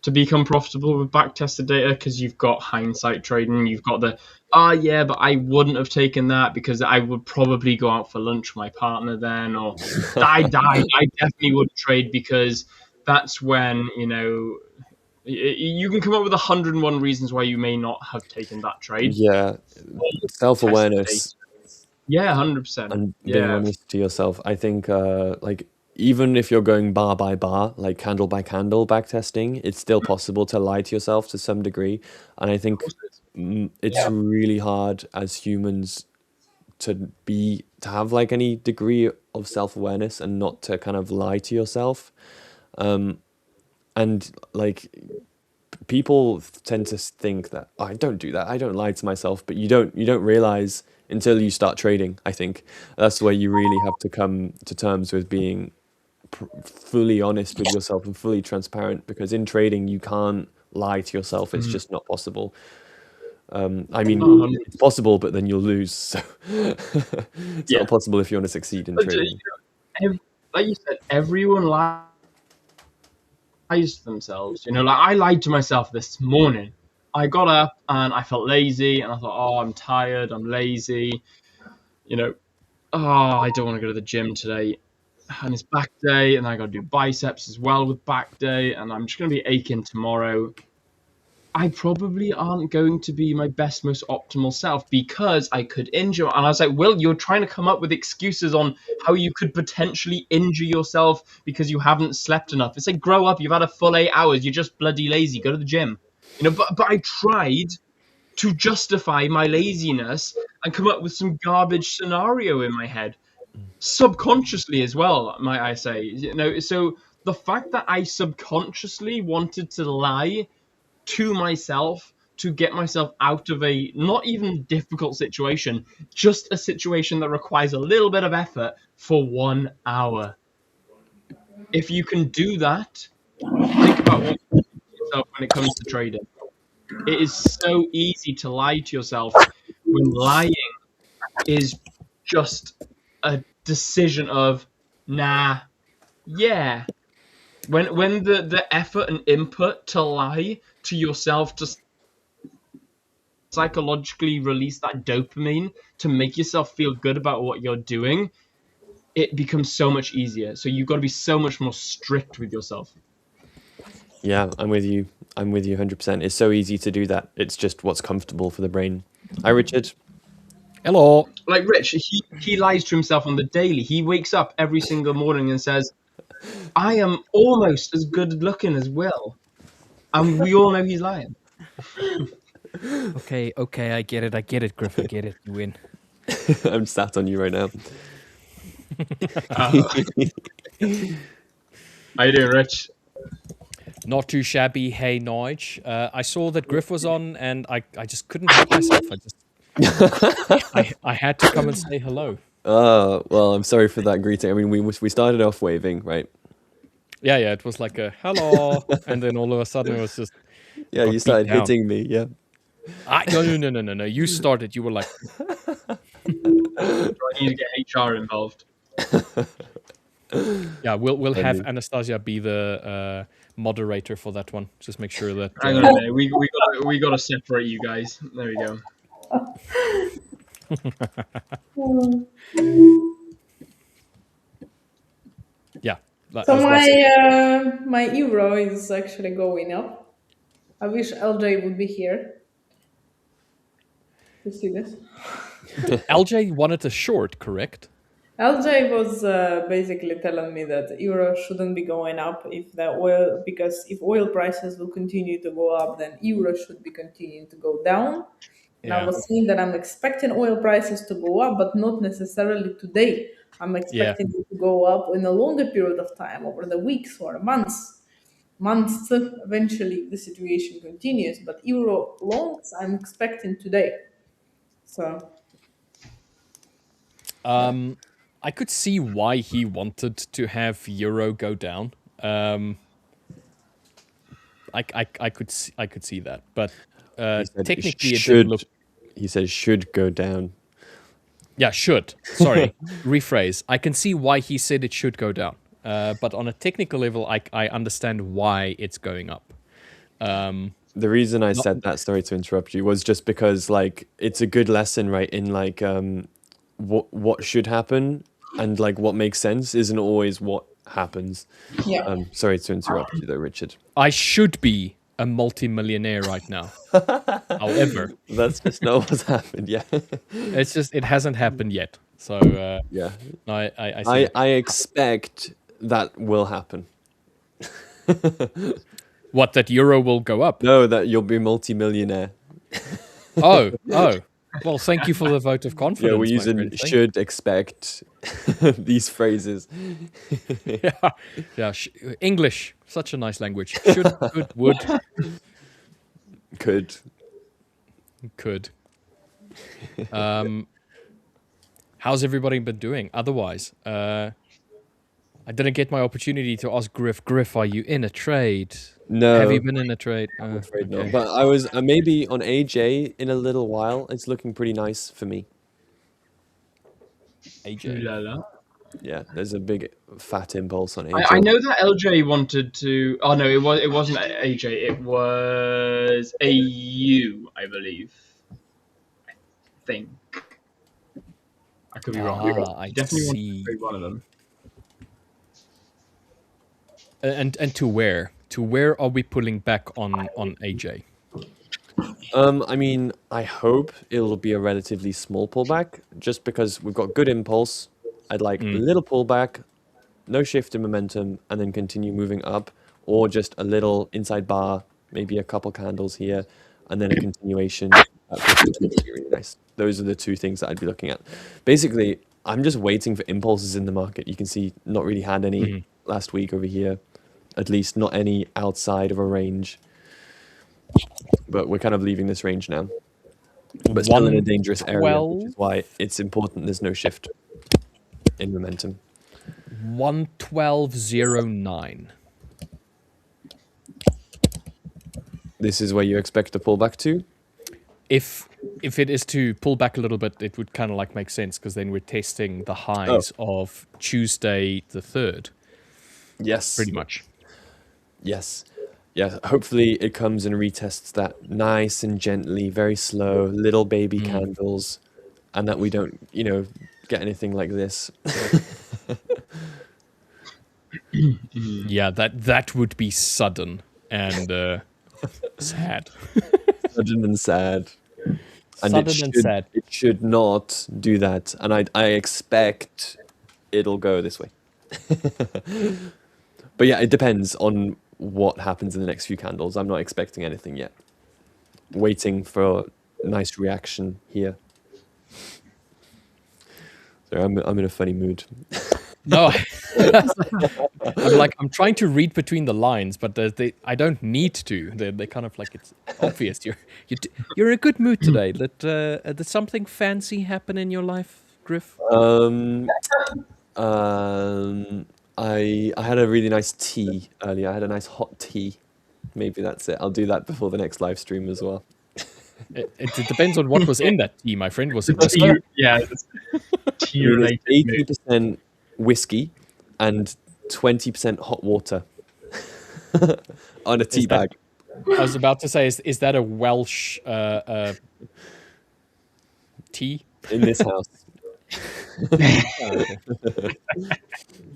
Speaker 1: to become profitable with back-tested data, because you've got hindsight trading. You've got yeah, but I wouldn't have taken that because I would probably go out for lunch with my partner then, or I definitely wouldn't trade because that's when, you can come up with 101 reasons why you may not have taken that trade.
Speaker 6: Yeah, self-awareness.
Speaker 1: Yeah, 100%.
Speaker 6: And being honest to yourself. I think like even if you're going bar by bar, like candle by candle backtesting, it's still possible to lie to yourself to some degree. And I think it's really hard as humans to have like any degree of self-awareness and not to kind of lie to yourself. And like people tend to think that, oh, I don't do that, I don't lie to myself, but you don't realize until you start trading. I think that's where you really have to come to terms with being fully honest with yourself and fully transparent, because in trading you can't lie to yourself. It's just not possible. I mean, it's possible, but then you'll lose. So it's not possible if you want to succeed in trading.
Speaker 1: Like you said, everyone lies to themselves. Like I lied to myself this morning. I got up and I felt lazy, and I thought, oh, I'm tired, I'm lazy. I don't want to go to the gym today. And it's back day, and I got to do biceps as well with back day, and I'm just going to be aching tomorrow. I probably aren't going to be my best, most optimal self because I could injure. And I was like, Will, you're trying to come up with excuses on how you could potentially injure yourself because you haven't slept enough. It's like, grow up. You've had a full 8 hours. You're just bloody lazy. Go to the gym. But I tried to justify my laziness and come up with some garbage scenario in my head, subconsciously as well, might I say. So the fact that I subconsciously wanted to lie to myself to get myself out of a not even difficult situation, just a situation that requires a little bit of effort for 1 hour. If you can do that, think about what you do to yourself when it comes to trading. It is so easy to lie to yourself when lying is just a decision of, nah, yeah. When the effort and input to lie to yourself to psychologically release that dopamine to make yourself feel good about what you're doing, it becomes so much easier. So you've got to be so much more strict with yourself.
Speaker 6: Yeah, I'm with you 100%. It's so easy to do that. It's just what's comfortable for the brain. Hi, Richard.
Speaker 2: Hello.
Speaker 1: Like Rich, he lies to himself on the daily. He wakes up every single morning and says, I am almost as good looking as Will. And we all know he's lying.
Speaker 2: Okay, I get it, Griff. I get it. You win.
Speaker 6: I'm sat on you right now.
Speaker 1: How you doing, Rich?
Speaker 2: Not too shabby. Hey, Nige. I saw that Griff was on, and I just couldn't help myself. I had to come and say hello.
Speaker 6: Well, I'm sorry for that greeting. I mean, we started off waving, right?
Speaker 2: Yeah, it was like a hello, and then all of a sudden it was just
Speaker 6: Yeah,
Speaker 2: got
Speaker 6: you started
Speaker 2: beat down.
Speaker 6: hitting me. Yeah.
Speaker 2: No. You started. You were like,
Speaker 1: I need to get HR involved.
Speaker 2: yeah, we'll have Anastasia be the moderator for that one. Just make sure that.
Speaker 1: Hang on a minute. We got to separate you guys. There we go.
Speaker 2: Yeah.
Speaker 5: So my euro is actually going up. I wish LJ would be here to see this.
Speaker 2: LJ wanted a short, correct?
Speaker 5: LJ was basically telling me that euro shouldn't be going up because if oil prices will continue to go up, then euro should be continuing to go down. And I was saying that I'm expecting oil prices to go up, but not necessarily today. I'm expecting it to go up in a longer period of time, over the weeks or months. Months, eventually the situation continues. But euro longs, I'm expecting today. So.
Speaker 2: I could see why he wanted to have euro go down. I could see that, but technically it didn't look.
Speaker 6: He says should go down.
Speaker 2: Yeah, should. Sorry, rephrase. I can see why he said it should go down, but on a technical level, I understand why it's going up.
Speaker 6: The reason I said that, sorry to interrupt you, was just because like it's a good lesson, right? In like what should happen and like what makes sense isn't always what happens.
Speaker 5: Yeah.
Speaker 6: Sorry to interrupt you though, Richard.
Speaker 2: I should be a multi-millionaire right now. However,
Speaker 6: that's just not what's happened. Yeah,
Speaker 2: it's just it hasn't happened yet. So
Speaker 6: yeah,
Speaker 2: I
Speaker 6: expect that will happen.
Speaker 2: What, that euro will go up?
Speaker 6: No, that you'll be multi-millionaire.
Speaker 2: Oh. Well, thank you for the vote of confidence.
Speaker 6: Yeah, we use should expect these phrases.
Speaker 2: Yeah. English, such a nice language. Should, could, would.
Speaker 6: Could.
Speaker 2: How's everybody been doing? Otherwise, I didn't get my opportunity to ask Griff. Griff, are you in a trade?
Speaker 6: No.
Speaker 2: Have you been in a trade?
Speaker 6: I'm afraid not. But I was maybe on AJ in a little while. It's looking pretty nice for me.
Speaker 2: AJ.
Speaker 6: Yeah, there's a big fat impulse on AJ.
Speaker 1: I know that LJ wanted to. Oh no, it wasn't AJ. It was AU, I believe. I think. I could be wrong.
Speaker 2: I
Speaker 1: definitely
Speaker 2: see.
Speaker 1: Want to one of them.
Speaker 2: And to where? To where are we pulling back on AJ?
Speaker 6: I mean, I hope it'll be a relatively small pullback, just because we've got good impulse. I'd like a little pullback, no shift in momentum, and then continue moving up, or just a little inside bar, maybe a couple candles here, and then a continuation. That would be really nice. Those are the two things that I'd be looking at. Basically, I'm just waiting for impulses in the market. You can see not really had any last week over here. At least not any outside of a range. But we're kind of leaving this range now. But still in a dangerous area, which is why it's important there's no shift in momentum.
Speaker 2: 112.09.
Speaker 6: This is where you expect to pull back to?
Speaker 2: If it is to pull back a little bit, it would kind of like make sense, because then we're testing the highs of Tuesday the 3rd.
Speaker 6: Yes.
Speaker 2: Pretty much.
Speaker 6: Yes. Yeah, hopefully it comes and retests that nice and gently, very slow, little baby candles, and that we don't, get anything like this.
Speaker 2: Yeah, that would be sudden and sad.
Speaker 6: Sudden and sad. And
Speaker 2: sad.
Speaker 6: It should not do that. And I expect it'll go this way. But yeah, it depends on what happens in the next few candles. I'm not expecting anything yet. Waiting for a nice reaction here. Sorry, I'm in a funny mood.
Speaker 2: No, I'm trying to read between the lines, but I don't need to. They kind of like it's obvious. You're in a good mood today. Did something fancy happen in your life, Griff?
Speaker 6: I had a really nice tea earlier. I had a nice hot tea. Maybe that's it. I'll do that before the next live stream as well.
Speaker 2: It depends on what was in that tea, my friend. Was it whiskey?
Speaker 1: Yeah, tea related.
Speaker 6: 80% whiskey and 20% hot water on a tea bag.
Speaker 2: I was about to say, is that a Welsh tea?
Speaker 6: In this house.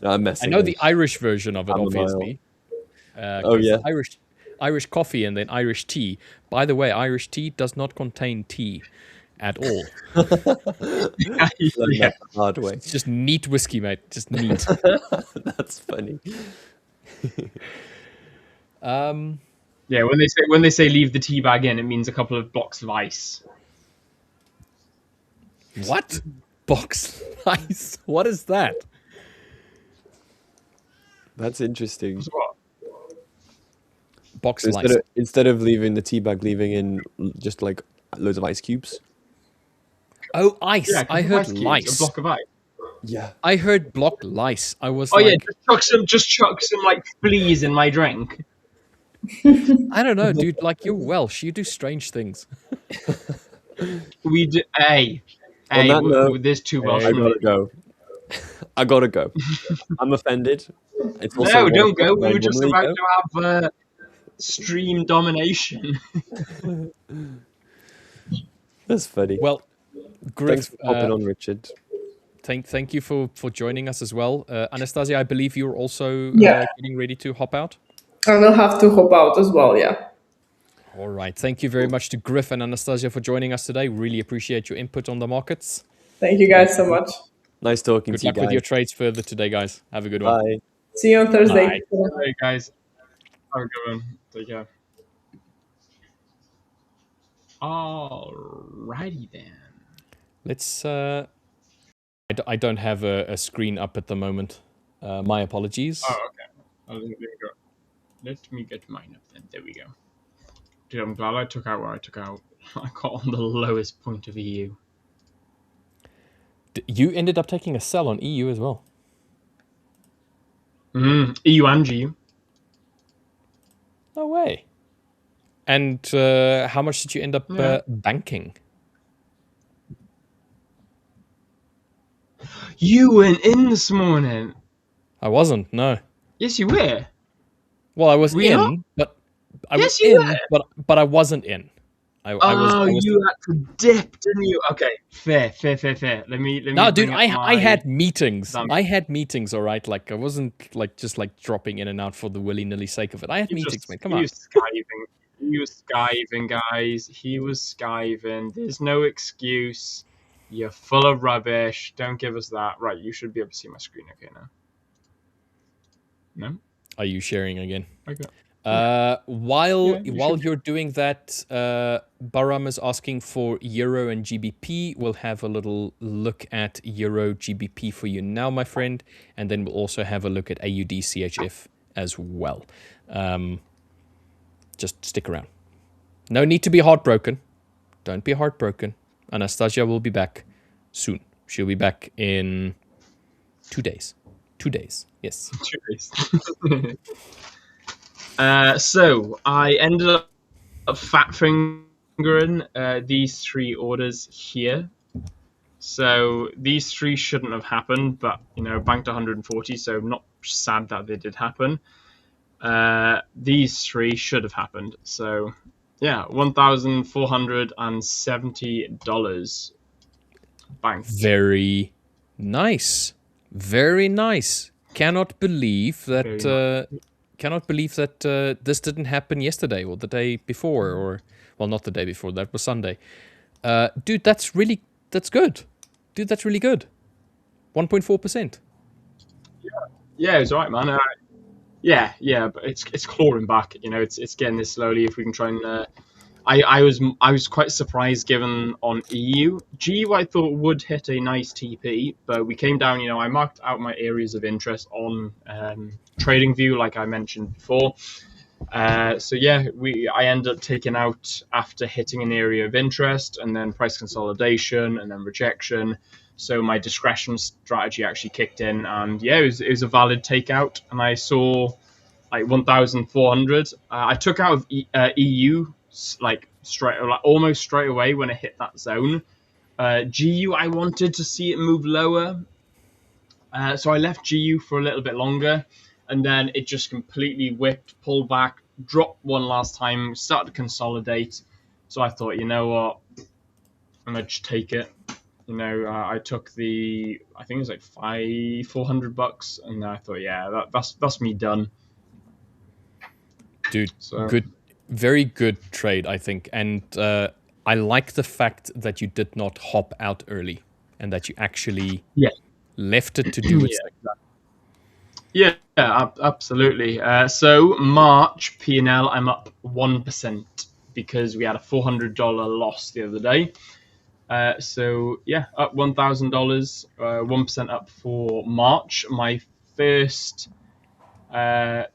Speaker 6: No, I'm messing.
Speaker 2: I know the Irish version of it, obviously.
Speaker 6: Oh yeah,
Speaker 2: Irish coffee and then Irish tea. By the way, Irish tea does not contain tea at all.
Speaker 6: yeah. The hard way.
Speaker 2: It's just neat whiskey, mate. Just neat.
Speaker 6: That's funny.
Speaker 1: Yeah, when they say leave the tea bag in, it means a couple of blocks of ice.
Speaker 2: What? Box ice? What is that?
Speaker 6: That's interesting.
Speaker 1: What?
Speaker 2: Box
Speaker 6: So
Speaker 2: ice.
Speaker 6: instead of leaving the tea bag, leaving in just like loads of ice cubes.
Speaker 2: Oh, ice.
Speaker 1: Yeah,
Speaker 2: I heard
Speaker 1: ice cubes,
Speaker 2: lice.
Speaker 1: a block of ice.
Speaker 6: Yeah.
Speaker 2: I heard block lice. I was
Speaker 1: Oh
Speaker 2: like,
Speaker 1: yeah, just chuck some like fleas in my drink.
Speaker 2: I don't know, dude. Like, you're Welsh. You do strange things.
Speaker 1: We do.
Speaker 6: On that note,
Speaker 1: there's two Welsh.
Speaker 6: I gotta go. I gotta go. I'm offended. It's also
Speaker 1: No, don't go. We were just
Speaker 6: normally
Speaker 1: about to have stream domination.
Speaker 6: That's funny.
Speaker 2: Well, Griff,
Speaker 6: Thanks for popping on, Richard.
Speaker 2: thank you for joining us as well. Anastasia, I believe you're also getting ready to hop out.
Speaker 5: I will have to hop out as well, yeah.
Speaker 2: All right. Thank you very much to Griff and Anastasia for joining us today. Really appreciate your input on the markets.
Speaker 5: Thank you guys so much.
Speaker 6: Nice talking
Speaker 2: Good
Speaker 6: to you
Speaker 2: luck
Speaker 6: guys.
Speaker 2: with your trades further today, guys. Have a good one.
Speaker 6: Bye.
Speaker 5: See you on Thursday.
Speaker 2: Bye.
Speaker 1: Hey guys, have a good one. Take care. Alrighty then.
Speaker 2: Let's. I don't have a screen up at the moment. My apologies.
Speaker 1: Oh, okay. Let me get mine up then. There we go. Dude, I'm glad I took out what I took out. I got on the lowest point of EU.
Speaker 2: You ended up taking a sell on EU as well.
Speaker 1: EU and GU.
Speaker 2: No way. And how much did you end up banking?
Speaker 1: You went in this morning.
Speaker 2: I wasn't. No.
Speaker 1: Yes, you were.
Speaker 2: Well, I was
Speaker 1: We are?
Speaker 2: in, but I
Speaker 1: Yes,
Speaker 2: was
Speaker 1: you
Speaker 2: in, but I wasn't in. I was.
Speaker 1: You had to dip, didn't you? Okay, fair. Let me.
Speaker 2: No, dude,
Speaker 1: bring up
Speaker 2: I
Speaker 1: my-
Speaker 2: had meetings.
Speaker 1: Damn.
Speaker 2: I had meetings, all right? Like, I wasn't like just like dropping in and out for the willy-nilly sake of it. I had meetings, man. Come
Speaker 1: He
Speaker 2: on.
Speaker 1: was skiving. He was skiving, guys. He was skiving. There's no excuse. You're full of rubbish. Don't give us that. Right, you should be able to see my screen okay now. No?
Speaker 2: Are you sharing again?
Speaker 1: Okay.
Speaker 2: While
Speaker 1: you
Speaker 2: you're doing that, Baram is asking for Euro and GBP. We'll have a little look at Euro GBP for you now, my friend, and then we'll also have a look at AUD CHF as well. Just stick around. No need to be heartbroken. Don't be heartbroken. Anastasia will be back soon. She'll be back in 2 days. 2 days, yes.
Speaker 1: 2 days. So I ended up fat fingering these three orders here. So these three shouldn't have happened, but banked 140, so I'm not sad that they did happen. These three should have happened. So yeah, $1,470 banked.
Speaker 2: Very nice. Very nice. Cannot believe that this didn't happen yesterday or the day before, or well, not the day before. That was Sunday. Dude, that's good. Dude, that's really good. 1.4%.
Speaker 1: Yeah, it's all right, man. Yeah, but it's clawing back. It's getting this slowly. If we can try and I was quite surprised given on EU. GU I thought would hit a nice TP, but we came down. I marked out my areas of interest on TradingView, like I mentioned before. So yeah, I ended up taking out after hitting an area of interest, and then price consolidation, and then rejection. So my discretion strategy actually kicked in, and yeah, it was a valid takeout, and I saw like 1,400. I took out of EU like almost straight away when it hit that zone. GU, I wanted to see it move lower, so I left GU for a little bit longer, and then it just completely whipped, pulled back, dropped one last time, started to consolidate. So I thought, you know what, I'm gonna just take it. I took I think it was like $400, and I thought, yeah, that's me done.
Speaker 2: Dude, good, very good trade, I think, and I like the fact that you did not hop out early, and that you actually left it to do its thing.
Speaker 1: Yeah, absolutely. So March P&L, I'm up 1% because we had a $400 loss the other day. So yeah, up $1,000, 1% up for March. My first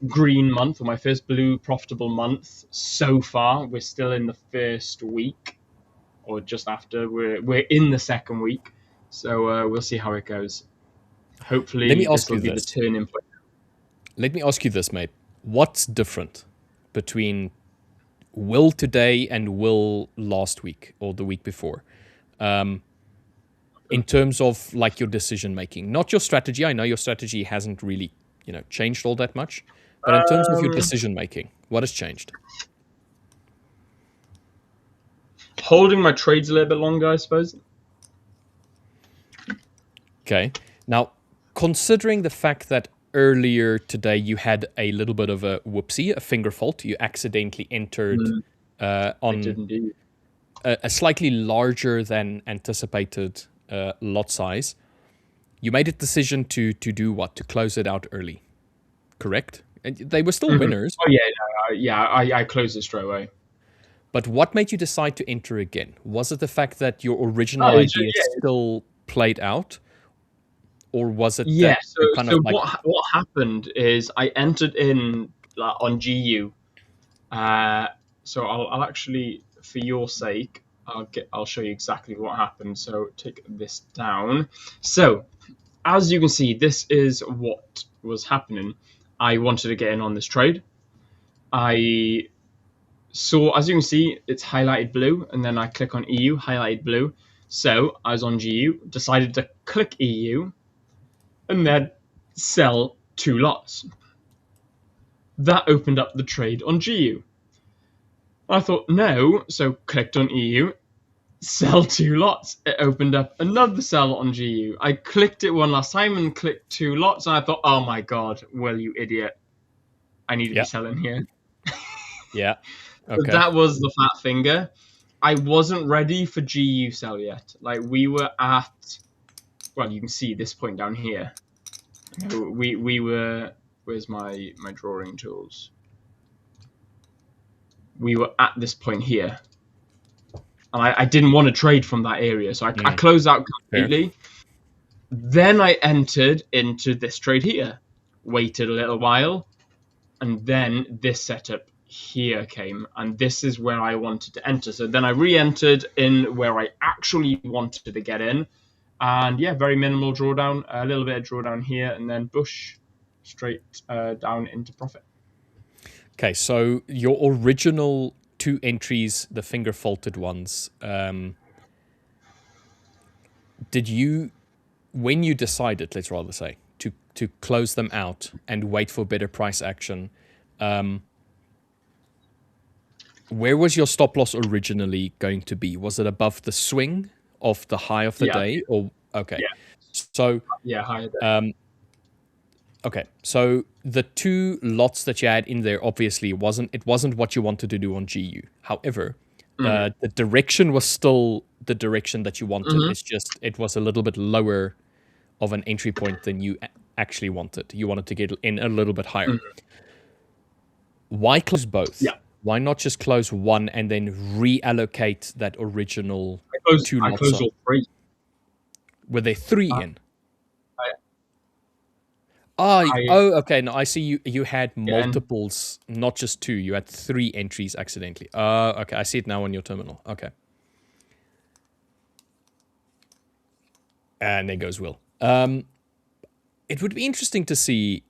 Speaker 1: green month, or my first blue profitable month so far. We're still in the first week, or just after. We're in the second week, so we'll see how it goes. Hopefully, this will be the turning point.
Speaker 2: Let me ask you this, mate. What's different between Will today and Will last week or the week before? In terms of like your decision making, not your strategy. I know your strategy hasn't really, changed all that much, but in terms of your decision making, what has changed?
Speaker 1: Holding my trades a little bit longer, I suppose.
Speaker 2: Okay. Now, considering the fact that earlier today you had a little bit of a whoopsie, a finger fault, you accidentally entered on a slightly larger than anticipated lot size. You made a decision to do what? To close it out early, correct? And they were still winners.
Speaker 1: Oh yeah, I closed it straight away.
Speaker 2: But what made you decide to enter again? Was it the fact that your original idea still played out? Or was it
Speaker 1: what happened is I entered in on GU. So I'll actually, for your sake, I'll show you exactly what happened. So take this down. So as you can see, this is what was happening. I wanted to get in on this trade. I saw, as you can see, it's highlighted blue, and then I click on EU, highlighted blue. So I was on GU, decided to click EU, and then sell 2 lots. That opened up the trade on GU. I thought, no, so clicked on EU, sell 2 lots. It opened up another sell on GU. I clicked it one last time and clicked 2 lots, and I thought, oh my god, well, you idiot. I need to be selling here.
Speaker 2: Yeah. Okay.
Speaker 1: So that was the fat finger. I wasn't ready for GU sell yet. Like, we were at, well, you can see this point down here. We were, where's my drawing tools? We were at this point here. And I didn't want to trade from that area, so I closed out completely. Fair. Then I entered into this trade here, waited a little while, and then this setup here came, and this is where I wanted to enter. So then I re-entered in where I actually wanted to get in, and yeah, very minimal drawdown, a little bit of drawdown here, and then bush straight down into profit.
Speaker 2: Okay, so your original 2 entries, the finger faulted ones, did you, when you decided, let's rather say, to close them out and wait for better price action, where was your stop loss originally going to be? Was it above the swing of the high of the day? Or okay, so
Speaker 1: higher day.
Speaker 2: Okay, so the 2 lots that you had in there, obviously, it wasn't what you wanted to do on GU. However, the direction was still the direction that you wanted. It's just it was a little bit lower of an entry point than you actually wanted. You wanted to get in a little bit higher. Why close both?
Speaker 1: Yeah.
Speaker 2: Why not just close one and then reallocate that original two
Speaker 1: I
Speaker 2: lots
Speaker 1: closed
Speaker 2: up?
Speaker 1: all three.
Speaker 2: Were there three
Speaker 1: I,
Speaker 2: in?
Speaker 1: I
Speaker 2: Okay. No, I see you had
Speaker 1: again,
Speaker 2: multiples, not just two. You had three entries accidentally. Okay. I see it now on your terminal. Okay. And there goes Will. It would be interesting to see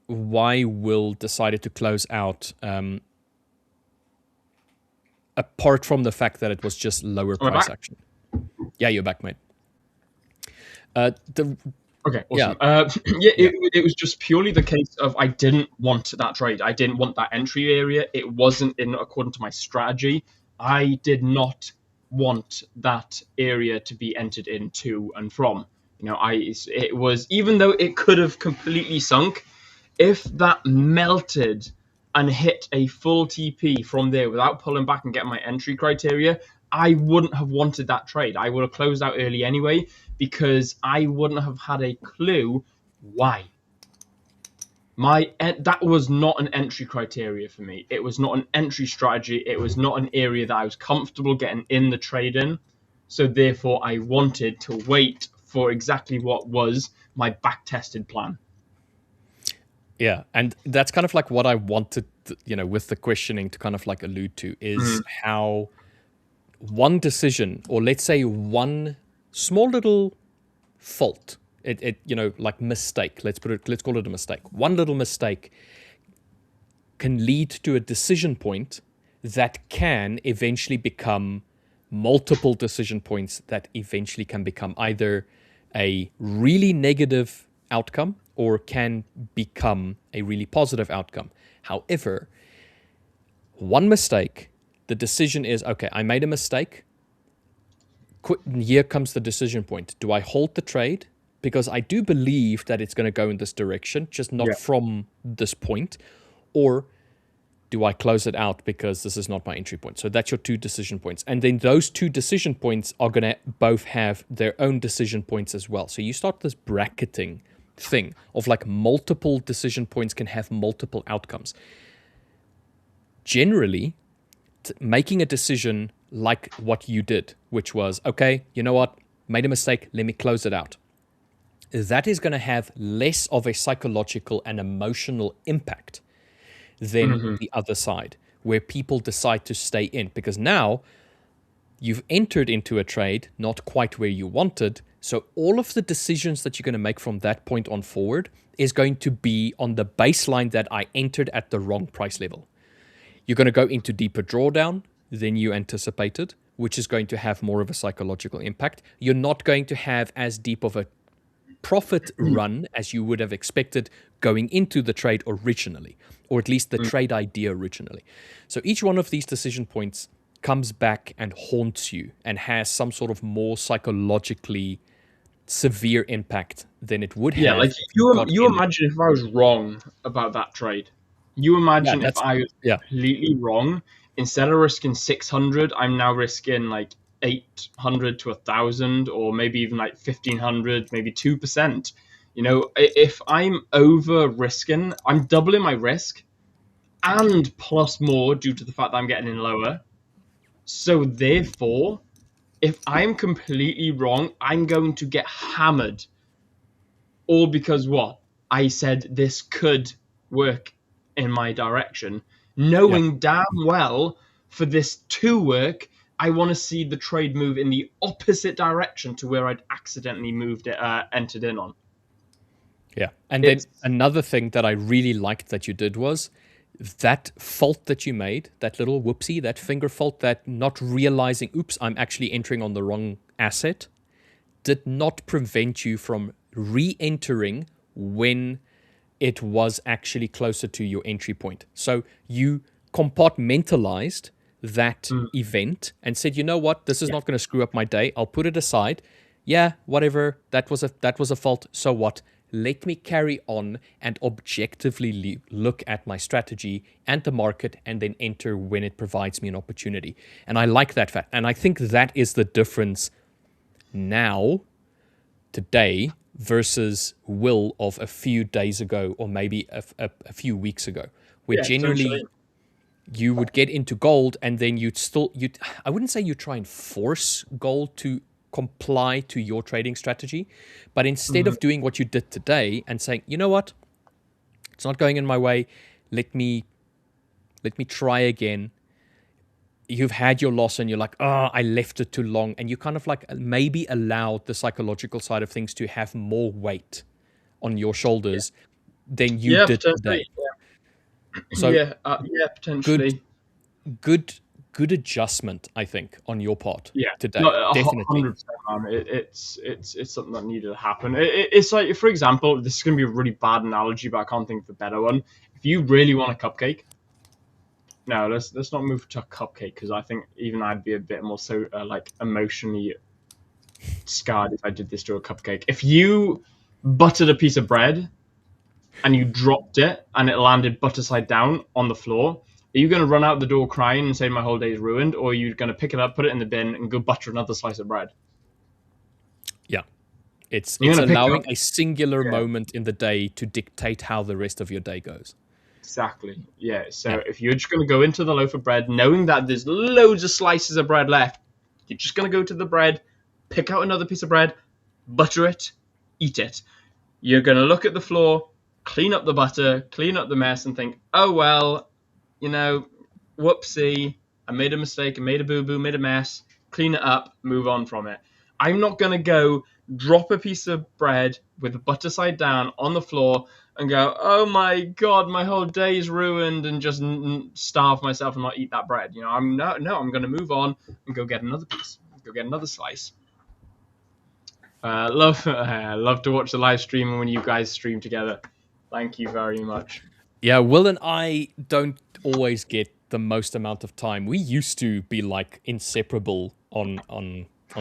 Speaker 2: why Will decided to close out, apart from the fact that it was just lower
Speaker 1: am I
Speaker 2: price
Speaker 1: back?
Speaker 2: action. Yeah, you're back, mate. The
Speaker 1: Okay,
Speaker 2: yeah,
Speaker 1: awesome. Yeah,
Speaker 2: yeah,
Speaker 1: it was just purely the case of I didn't want that trade. I didn't want that entry area. It wasn't in according to my strategy. I did not want that area to be entered into and from. It was, even though it could have completely sunk, if that melted and hit a full TP from there without pulling back and getting my entry criteria, I wouldn't have wanted that trade. I would have closed out early anyway because I wouldn't have had a clue why. That was not an entry criteria for me. It was not an entry strategy. It was not an area that I was comfortable getting in the trade in. So therefore, I wanted to wait for exactly what was my back-tested plan.
Speaker 2: yeah, and that's kind of like what I wanted, with the questioning to kind of like allude to is how one decision, or let's say one small little fault, like mistake. Let's call it a mistake. One little mistake can lead to a decision point that can eventually become multiple decision points that eventually can become either a really negative outcome or can become a really positive outcome. However, one mistake, the decision is, okay, I made a mistake. Here comes the decision point. Do I hold the trade? Because I do believe that it's going to go in this direction, just not from this point. Or do I close it out because this is not my entry point? So that's your two decision points. And then those two decision points are going to both have their own decision points as well. So you start this bracketing thing of like multiple decision points can have multiple outcomes. Generally, making a decision like what you did, which was, okay, you know what, made a mistake, let me close it out. That is going to have less of a psychological and emotional impact than the other side, where people decide to stay in. Because now you've entered into a trade not quite where you wanted, so all of the decisions that you're going to make from that point on forward is going to be on the baseline that I entered at the wrong price level. You're going to go into deeper drawdown than you anticipated, which is going to have more of a psychological impact. You're not going to have as deep of a profit run as you would have expected going into the trade originally, or at least the trade idea originally. So each one of these decision points comes back and haunts you and has some sort of more psychologically severe impact than it would have.
Speaker 1: Yeah, like you imagine if I was wrong about that trade. You imagine if I was completely wrong. Instead of risking 600, I'm now risking like 800 to 1,000, or maybe even like 1,500, maybe 2%. If I'm over risking, I'm doubling my risk, and plus more due to the fact that I'm getting in lower. So therefore, if I'm completely wrong, I'm going to get hammered. All because what? I said this could work in my direction, knowing damn well for this to work, I want to see the trade move in the opposite direction to where I'd accidentally entered in on.
Speaker 2: Yeah. And then another thing that I really liked that you did was that fault that you made, that little whoopsie, that finger fault, that not realizing, oops, I'm actually entering on the wrong asset, did not prevent you from re-entering when it was actually closer to your entry point. So you compartmentalized that event and said, you know what, this is not going to screw up my day. I'll put it aside. Yeah, whatever. That was a fault. So what? Let me carry on and objectively look at my strategy and the market and then enter when it provides me an opportunity. And I like that fact. And I think that is the difference now, today, versus Will of a few days ago or maybe a few weeks ago. Where generally you would get into gold, and then I wouldn't say you try and force gold to comply to your trading strategy, but instead of doing what you did today and saying, you know what, it's not going in my way, let me try again. You've had your loss and you're like, oh, I left it too long. And you kind of like maybe allowed the psychological side of things to have more weight on your shoulders than you did today. So
Speaker 1: potentially.
Speaker 2: Good adjustment, I think, on your part today.
Speaker 1: No,
Speaker 2: Definitely.
Speaker 1: 100%, man. It's something that needed to happen. It's like, for example, this is going to be a really bad analogy, but I can't think of a better one. If you really want a cupcake, no, let's not move to a cupcake, because I think even I'd be a bit more like emotionally scarred if I did this to a cupcake. If you buttered a piece of bread and you dropped it and it landed butter side down on the floor, are you going to run out the door crying and say my whole day is ruined, or are you going to pick it up, put it in the bin, and go butter another slice of bread?
Speaker 2: Yeah. It's allowing a singular moment in the day to dictate how the rest of your day goes.
Speaker 1: Exactly. Yeah. So if you're just going to go into the loaf of bread, knowing that there's loads of slices of bread left, you're just going to go to the bread, pick out another piece of bread, butter it, eat it. You're going to look at the floor, clean up the butter, clean up the mess, and think, oh, well, you know, whoopsie, I made a mistake, I made a boo-boo, made a mess, clean it up, move on from it. I'm not going to go drop a piece of bread with the butter side down on the floor and go, oh my God, my whole day is ruined, and just starve myself and not eat that bread. You know, I'm going to move on and go get another piece, go get another slice. Love to watch the live stream when you guys stream together. Thank you very much.
Speaker 2: Yeah, Will and I don't always get the most amount of time. We used to be like inseparable on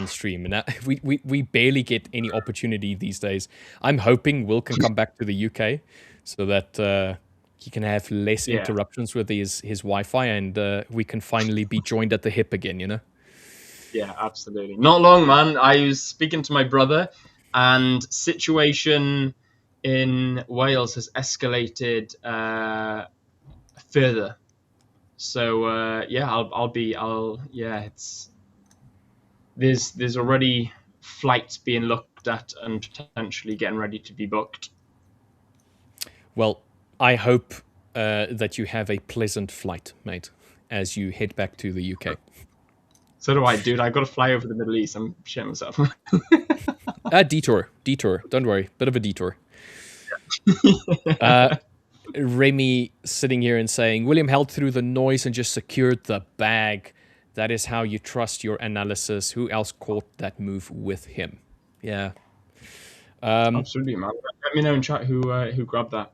Speaker 2: stream, and we barely get any opportunity these days. I'm hoping Will can come back to the UK so that he can have less interruptions with his Wi-Fi, and we can finally be joined at the hip again, you know?
Speaker 1: Yeah, absolutely. Not long, man. I was speaking to my brother, and situation in Wales has escalated further. So there's already flights being looked at and potentially getting ready to be booked.
Speaker 2: Well, I hope that you have a pleasant flight, mate, as you head back to the UK.
Speaker 1: So do I, dude. I got to fly over the Middle East. I'm shitting myself.
Speaker 2: Detour. Don't worry. Bit of a detour. Remy sitting here and saying, William held through the noise and just secured the bag. That is how you trust your analysis. Who else caught that move with him? Yeah.
Speaker 1: Absolutely, man. Let me know in chat who grabbed that.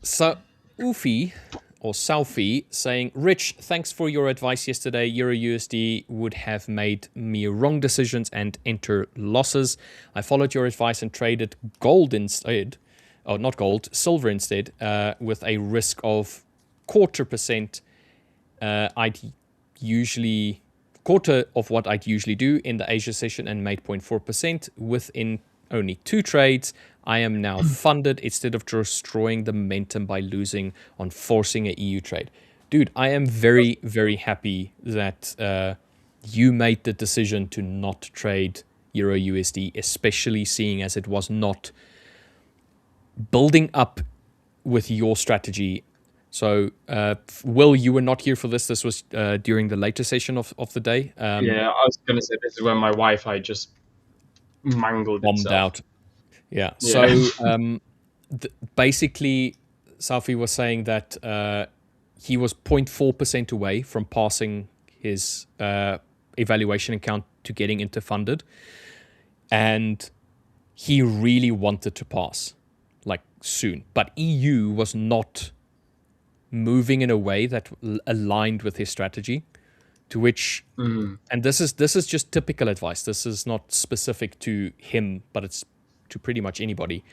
Speaker 2: So, Ufi or Salfi saying, Rich, thanks for your advice yesterday. EURUSD would have made me wrong decisions and enter losses. I followed your advice and traded gold instead. Oh, not gold, silver instead, with a risk of 0.25%. Quarter of what I'd usually do in the Asia session, and made 0.4% within only 2 trades. I am now funded instead of destroying the momentum by losing on forcing a EU trade. Dude, I am very, very happy that you made the decision to not trade EURUSD, especially seeing as it was not building up with your strategy. So, Will, you were not here for this. This was during the later session of the day.
Speaker 1: I was going to say this is when my Wi-Fi just mangled
Speaker 2: bombed
Speaker 1: itself.
Speaker 2: Out. Yeah. So, basically, Safi was saying that he was 0.4% away from passing his evaluation account to getting into funded. And he really wanted to pass, like, soon. But EU was not moving in a way that aligned with his strategy, to which and this is just typical advice. This is not specific to him, but it's to pretty much anybody.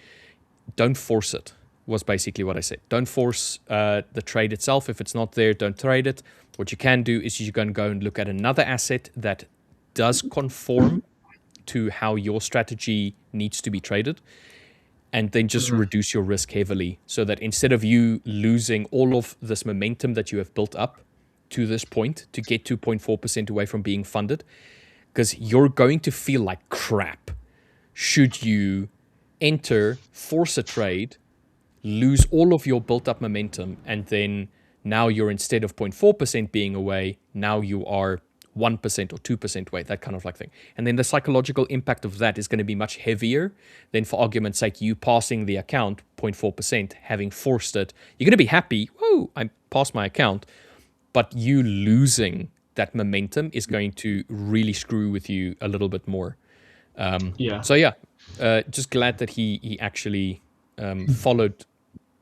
Speaker 2: Don't force it, was basically what I said. Don't force the trade itself. If it's not there, don't trade it. What you can do is you can go and look at another asset that does conform to how your strategy needs to be traded, and then just reduce your risk heavily, so that instead of you losing all of this momentum that you have built up to this point to get 2.4% away from being funded, because you're going to feel like crap should you enter, force a trade, lose all of your built up momentum, and then now you're, instead of 0.4% being away, now you are 1% or 2% away, that kind of like thing. And then the psychological impact of that is going to be much heavier than, for argument's sake, you passing the account 0.4%, having forced it. You're going to be happy, whoa, I passed my account, but you losing that momentum is going to really screw with you a little bit more. So yeah, just glad that he actually followed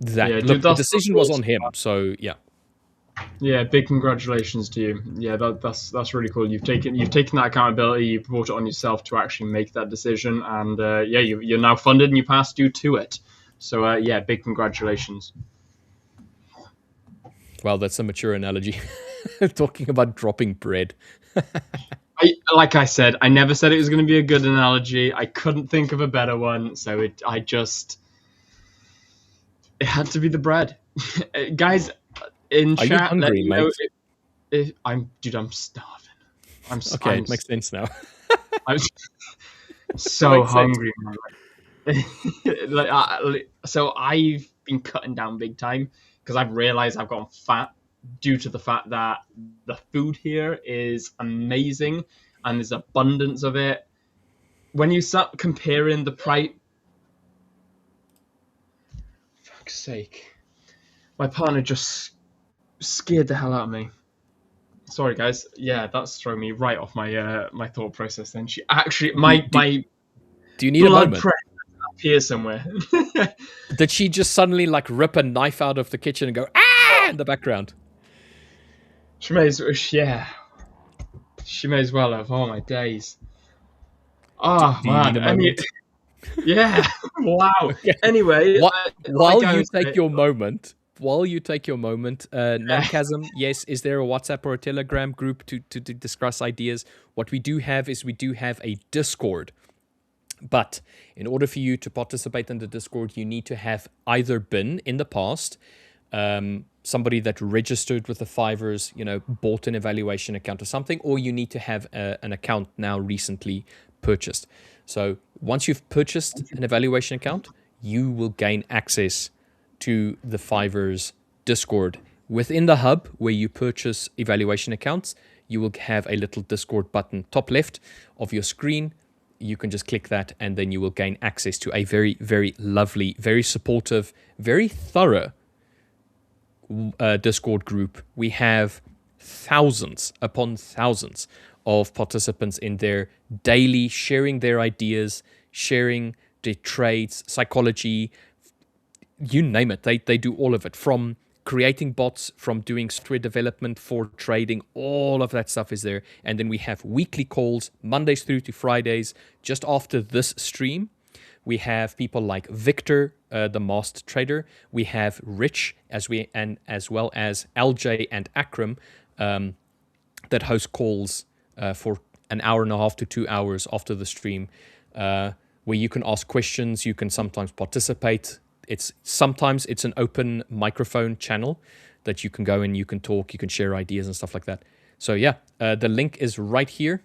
Speaker 2: that.
Speaker 1: Yeah,
Speaker 2: Look,
Speaker 1: dude,
Speaker 2: the decision was on him, so yeah.
Speaker 1: Yeah, big congratulations to you. Yeah, that's really cool. You've taken that accountability, you brought it on yourself to actually make that decision, and yeah, you're now funded and you passed due to it. So yeah, big congratulations.
Speaker 2: Well, that's a mature analogy. Talking about dropping bread.
Speaker 1: Like I said, I never said it was going to be a good analogy. I couldn't think of a better one, so it had to be the bread. Guys, in
Speaker 2: Are
Speaker 1: chat,
Speaker 2: you hungry,
Speaker 1: let me know
Speaker 2: mate?
Speaker 1: if I'm starving.
Speaker 2: Okay, it makes sense now.
Speaker 1: I'm so
Speaker 2: Makes sense.
Speaker 1: hungry. So I've been cutting down big time because I've realized I've gotten fat due to the fact that the food here is amazing and there's abundance of it. When you start comparing the price, fuck's sake, my partner just scared the hell out of me. Sorry, guys. Yeah, that's thrown me right off my my thought process. Then she actually my
Speaker 2: Do you need a
Speaker 1: blood
Speaker 2: moment?
Speaker 1: pressure up here somewhere.
Speaker 2: Did she just suddenly like rip a knife out of the kitchen and go ah in the background?
Speaker 1: She may as well, yeah. She may as well have. Oh my days. Oh
Speaker 2: Do you need
Speaker 1: man.
Speaker 2: a moment?
Speaker 1: Yeah. Wow.
Speaker 2: Okay.
Speaker 1: Anyway,
Speaker 2: While you take your moment, Namchasm, yes, is there a WhatsApp or a Telegram group to discuss ideas? What we do have is a Discord. But in order for you to participate in the Discord, you need to have either been in the past somebody that registered with the Fivers, bought an evaluation account or something, or you need to have an account now recently purchased. So once you've purchased an evaluation account, you will gain access to the Fivers Discord. Within the hub where you purchase evaluation accounts, you will have a little Discord button top left of your screen. You can just click that and then you will gain access to a very, very lovely, very supportive, very thorough Discord group. We have thousands upon thousands of participants in there daily, sharing their ideas, sharing their trades, psychology, you name it. They do all of it, from creating bots, from doing software development for trading. All of that stuff is there. And then we have weekly calls, Mondays through to Fridays. Just after this stream, we have people like Victor, the master trader. We have Rich, as well as LJ and Akram, that host calls for an hour and a half to 2 hours after the stream, where you can ask questions. You can sometimes participate. Sometimes it's an open microphone channel that you can go in, you can talk, you can share ideas and stuff like that. So yeah, the link is right here,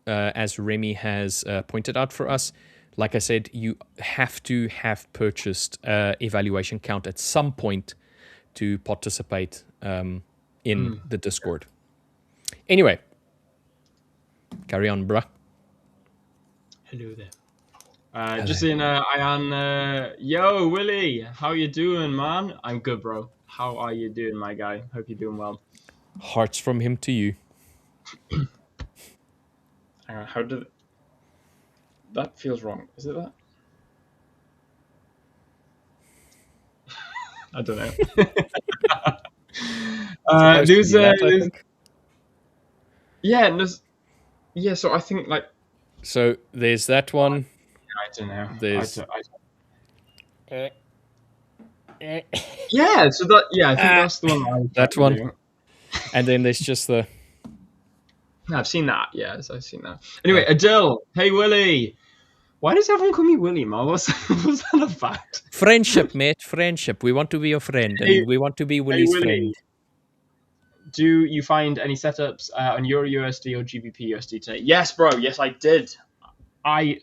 Speaker 2: as Remy has pointed out for us. Like I said, you have to have purchased evaluation account at some point to participate in the Discord. Anyway, carry on, bruh.
Speaker 1: Hello there. Just in, Ian, yo, Willie, how you doing, man? I'm good, bro. How are you doing, my guy? Hope you're doing well.
Speaker 2: Hearts from him to you.
Speaker 1: Hang on, how did... That feels wrong. Is it that? I don't know. Yeah, so I think, like...
Speaker 2: So there's that one.
Speaker 1: I don't know.
Speaker 2: There's...
Speaker 1: Yeah, so that... Yeah, I think that's the one.
Speaker 2: That one. And then there's just the...
Speaker 1: I've seen that. Yes, I've seen that. Anyway, Adele. Hey, Willie. Why does everyone call me William? What's that about?
Speaker 2: Friendship, mate. Friendship. We want to be your friend,
Speaker 1: Hey,
Speaker 2: and we want to be
Speaker 1: hey
Speaker 2: Willie's
Speaker 1: Willie,
Speaker 2: friend.
Speaker 1: do you find any setups on Euro USD or GBP USD today? Yes, bro. Yes, I did. I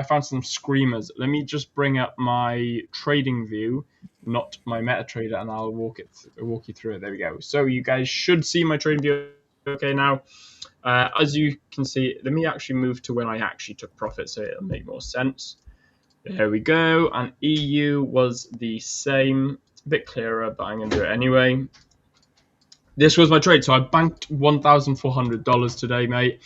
Speaker 1: found some screamers. Let me just bring up my trading view, not my MetaTrader, and I'll walk you through it. There we go. So you guys should see my trading view okay now. As you can see, let me actually move to when I actually took profit, so it'll make more sense. There we go. And EU was the same. It's a bit clearer, but I'm going to do it anyway. This was my trade. So I banked $1,400 today, mate.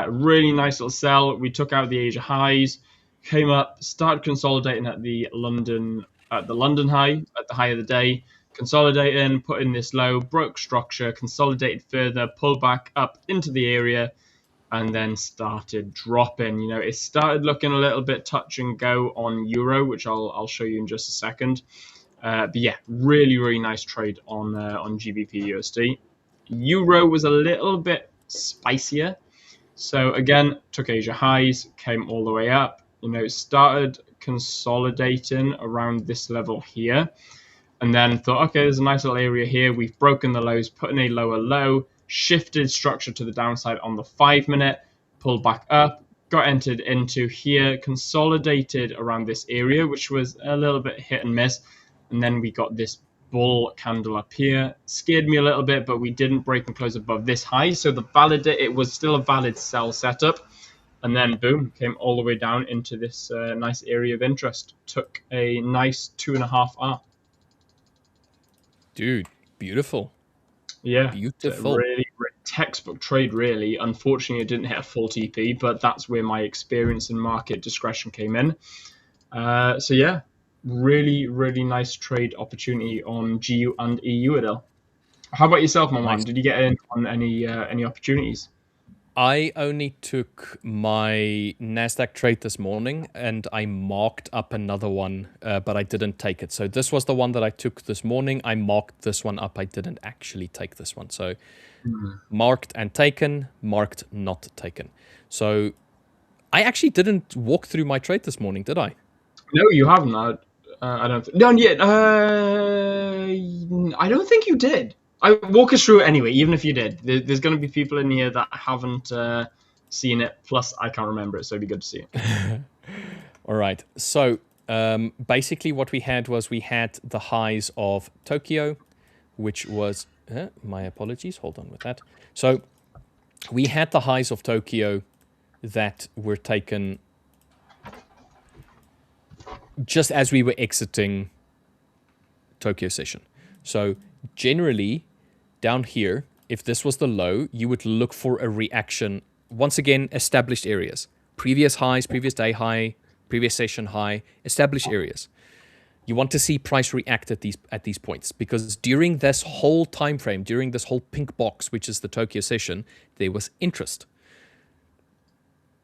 Speaker 1: Really nice little sell. We took out the Asia highs, came up, started consolidating at the London high, at the high of the day, consolidating, put in this low, broke structure, consolidated further, pulled back up into the area, and then started dropping. You know, it started looking a little bit touch and go on Euro, which I'll show you in just a second. But yeah, really nice trade on GBP USD. Euro was a little bit spicier. So again, took Asia highs, came all the way up. You know, started consolidating around this level here, and then thought, okay, there's a nice little area here. We've broken the lows, put in a lower low, shifted structure to the downside on the 5-minute, pulled back up, got entered into here, consolidated around this area, which was a little bit hit and miss. And then we got this bull candle up here. Scared me a little bit, but we didn't break and close above this high. So it was still a valid sell setup. And then boom, came all the way down into this nice area of interest. Took a nice 2.5R.
Speaker 2: Dude, beautiful.
Speaker 1: Yeah,
Speaker 2: beautiful.
Speaker 1: Really textbook trade, really. Unfortunately, it didn't hit a full TP, but that's where my experience and market discretion came in. So yeah, really nice trade opportunity on GU and EU, Adele. How about yourself, my man? Did you get in on any opportunities?
Speaker 2: I only took my NASDAQ trade this morning, and I marked up another one, but I didn't take it. So this was the one that I took this morning. I marked this one up. I didn't actually take this one. So marked and taken, marked not taken. So I actually didn't walk through my trade this morning, did I?
Speaker 1: No, you haven't. I don't. Not yet. I don't think you did. I walk us through it anyway, even if you did. There's going to be people in here that haven't seen it. Plus, I can't remember it, so it'd be good to see it.
Speaker 2: All right. So basically, what we had was the highs of Tokyo, which was my apologies. Hold on with that. So we had the highs of Tokyo that were taken just as we were exiting Tokyo session. So generally, down here, if this was the low, you would look for a reaction. Once again, established areas. Previous highs, previous day high, previous session high, established areas. You want to see price react at these points, because during this whole time frame, during this whole pink box, which is the Tokyo session, there was interest.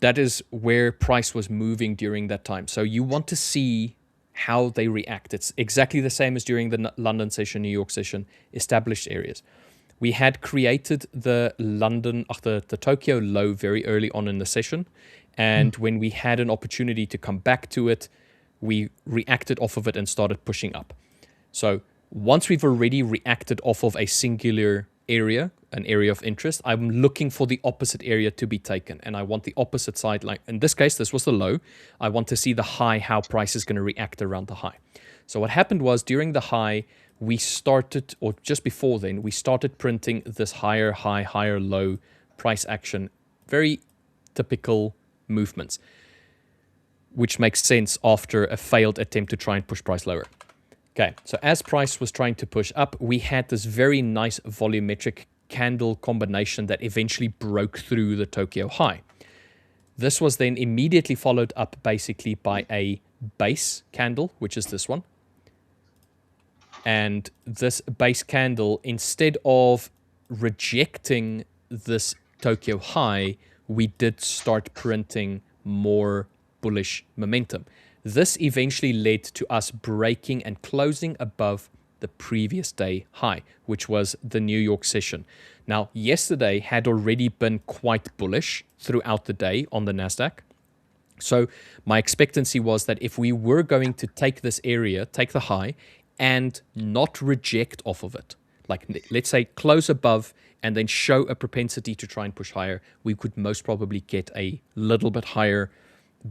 Speaker 2: That is where price was moving during that time. So you want to see how they react. It's exactly the same as during the London session, New York session, established areas. We had created the Tokyo low very early on in the session. And when we had an opportunity to come back to it, we reacted off of it and started pushing up. So once we've already reacted off of a singular area, an area of interest, I'm looking for the opposite area to be taken. And I want the opposite side, like in this case, this was the low. I want to see the high, how price is going to react around the high. So what happened was during the high, we started, or just before then, we started printing this higher high, higher low price action. Very typical movements, which makes sense after a failed attempt to try and push price lower. Okay, so as price was trying to push up, we had this very nice volumetric candle combination that eventually broke through the Tokyo high. This was then immediately followed up basically by a base candle, which is this one. And this base candle, instead of rejecting this Tokyo high, we did start printing more bullish momentum. This eventually led to us breaking and closing above the previous day high, which was the New York session. Now, yesterday had already been quite bullish throughout the day on the NASDAQ. So my expectancy was that if we were going to take this area, take the high, and not reject off of it, like let's say close above and then show a propensity to try and push higher, we could most probably get a little bit higher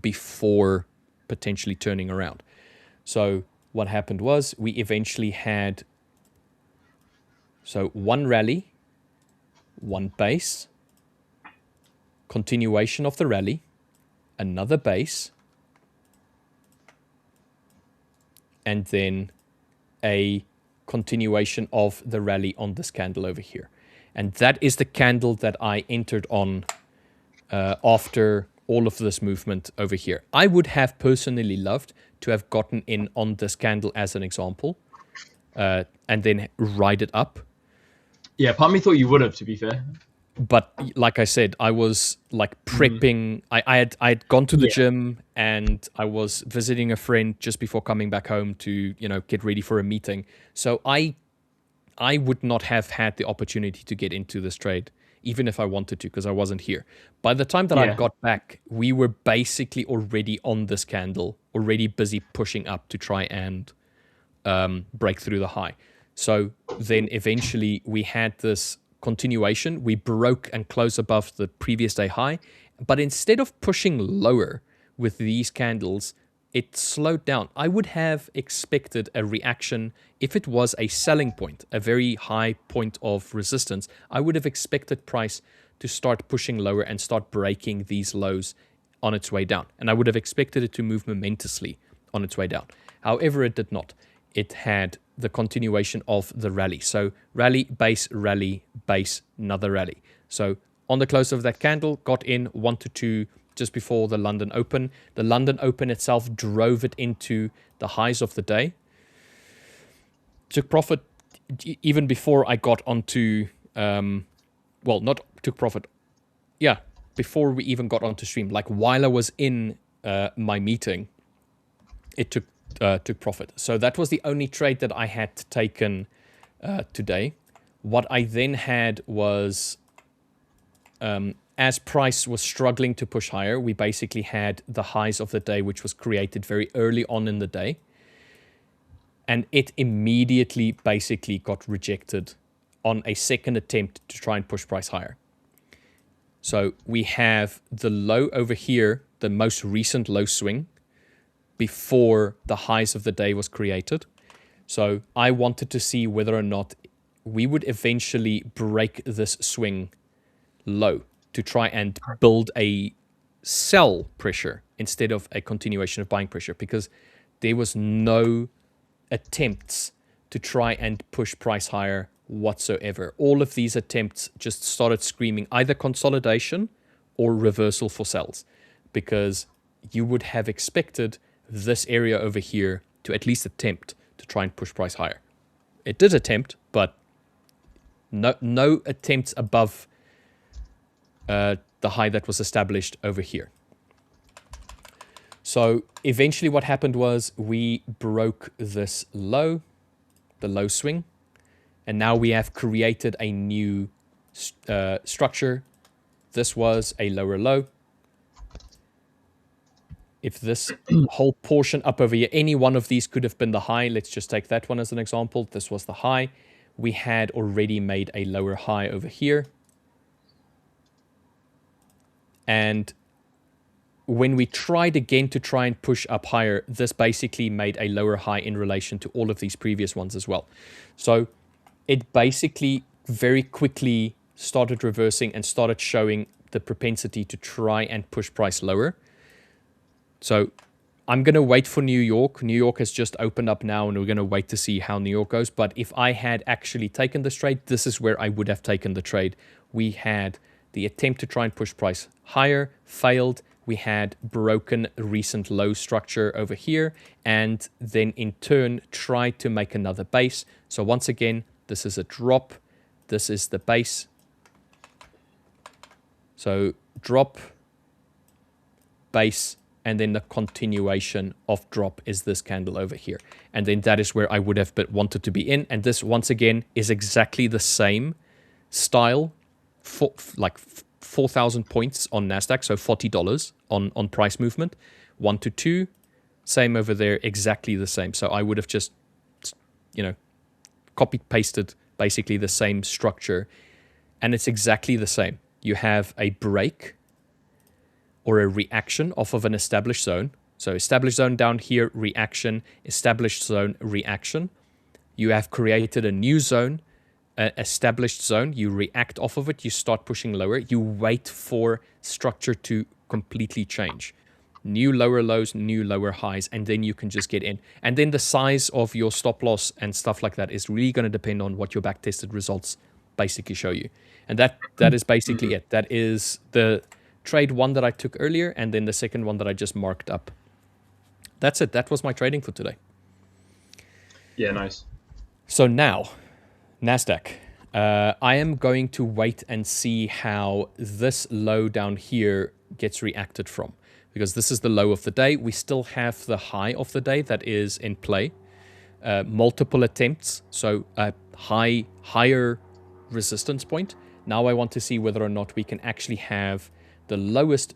Speaker 2: before potentially turning around. So what happened was we eventually had one rally, one base, continuation of the rally, another base, and then a continuation of the rally on this candle over here. And that is the candle that I entered on after all of this movement over here. I would have personally loved to have gotten in on this candle as an example, and then ride it up.
Speaker 1: Yeah, part of me thought you would have, to be fair.
Speaker 2: But like I said, I was like prepping. I had gone to the gym and I was visiting a friend just before coming back home to get ready for a meeting. So I would not have had the opportunity to get into this trade, even if I wanted to, because I wasn't here. By the time that I got back, we were basically already on this candle, already busy pushing up to try and break through the high. So then eventually we had this continuation. We broke and closed above the previous day high, but instead of pushing lower with these candles, it slowed down. I would have expected a reaction if it was a selling point, a very high point of resistance. I would have expected price to start pushing lower and start breaking these lows on its way down. And I would have expected it to move momentously on its way down. However, it did not. It had the continuation of the rally. So rally, base, another rally. So on the close of that candle, got in 1 to 2 just before the London Open. The London Open itself drove it into the highs of the day. Took profit even before I got onto, not took profit. Yeah, before we even got onto stream. Like while I was in my meeting, it took profit. So that was the only trade that I had taken today. What I then had was, as price was struggling to push higher, we basically had the highs of the day, which was created very early on in the day. And it immediately basically got rejected on a second attempt to try and push price higher. So we have the low over here, the most recent low swing, before the highs of the day was created. So I wanted to see whether or not we would eventually break this swing low to try and build a sell pressure instead of a continuation of buying pressure, because there was no attempts to try and push price higher whatsoever. All of these attempts just started screaming either consolidation or reversal for sells, because you would have expected this area over here to at least attempt to try and push price higher. It did attempt, but no attempts above the high that was established over here. So eventually what happened was we broke this low, the low swing, and now we have created a new structure. This was a lower low. If this whole portion up over here, any one of these could have been the high. Let's just take that one as an example. This was the high. We had already made a lower high over here. And when we tried again to try and push up higher, this basically made a lower high in relation to all of these previous ones as well. So it basically very quickly started reversing and started showing the propensity to try and push price lower. So I'm going to wait for New York. New York has just opened up now, and we're going to wait to see how New York goes. But if I had actually taken this trade, this is where I would have taken the trade. We had the attempt to try and push price higher, failed. We had broken recent low structure over here, and then in turn tried to make another base. So once again, this is a drop. This is the base. So drop, base, and then the continuation of drop is this candle over here. And then that is where I would have wanted to be in. And this, once again, is exactly the same style 4,000 points on NASDAQ, so $40 on price movement. 1 to 2, same over there, exactly the same. So I would have just, copy-pasted basically the same structure, and it's exactly the same. You have a break or a reaction off of an established zone. So established zone down here, reaction, established zone, reaction. You have created a new zone, established zone. You react off of it. You start pushing lower. You wait for structure to completely change. New lower lows, new lower highs, and then you can just get in. And then the size of your stop loss and stuff like that is really going to depend on what your backtested results basically show you. And that is basically it. That is the trade one that I took earlier, and then the second one that I just marked up. That's it. That was my trading for today.
Speaker 1: Yeah, nice.
Speaker 2: So now, NASDAQ. I am going to wait and see how this low down here gets reacted from, because this is the low of the day. We still have the high of the day that is in play. Multiple attempts, so a higher resistance point. Now I want to see whether or not we can actually have the lowest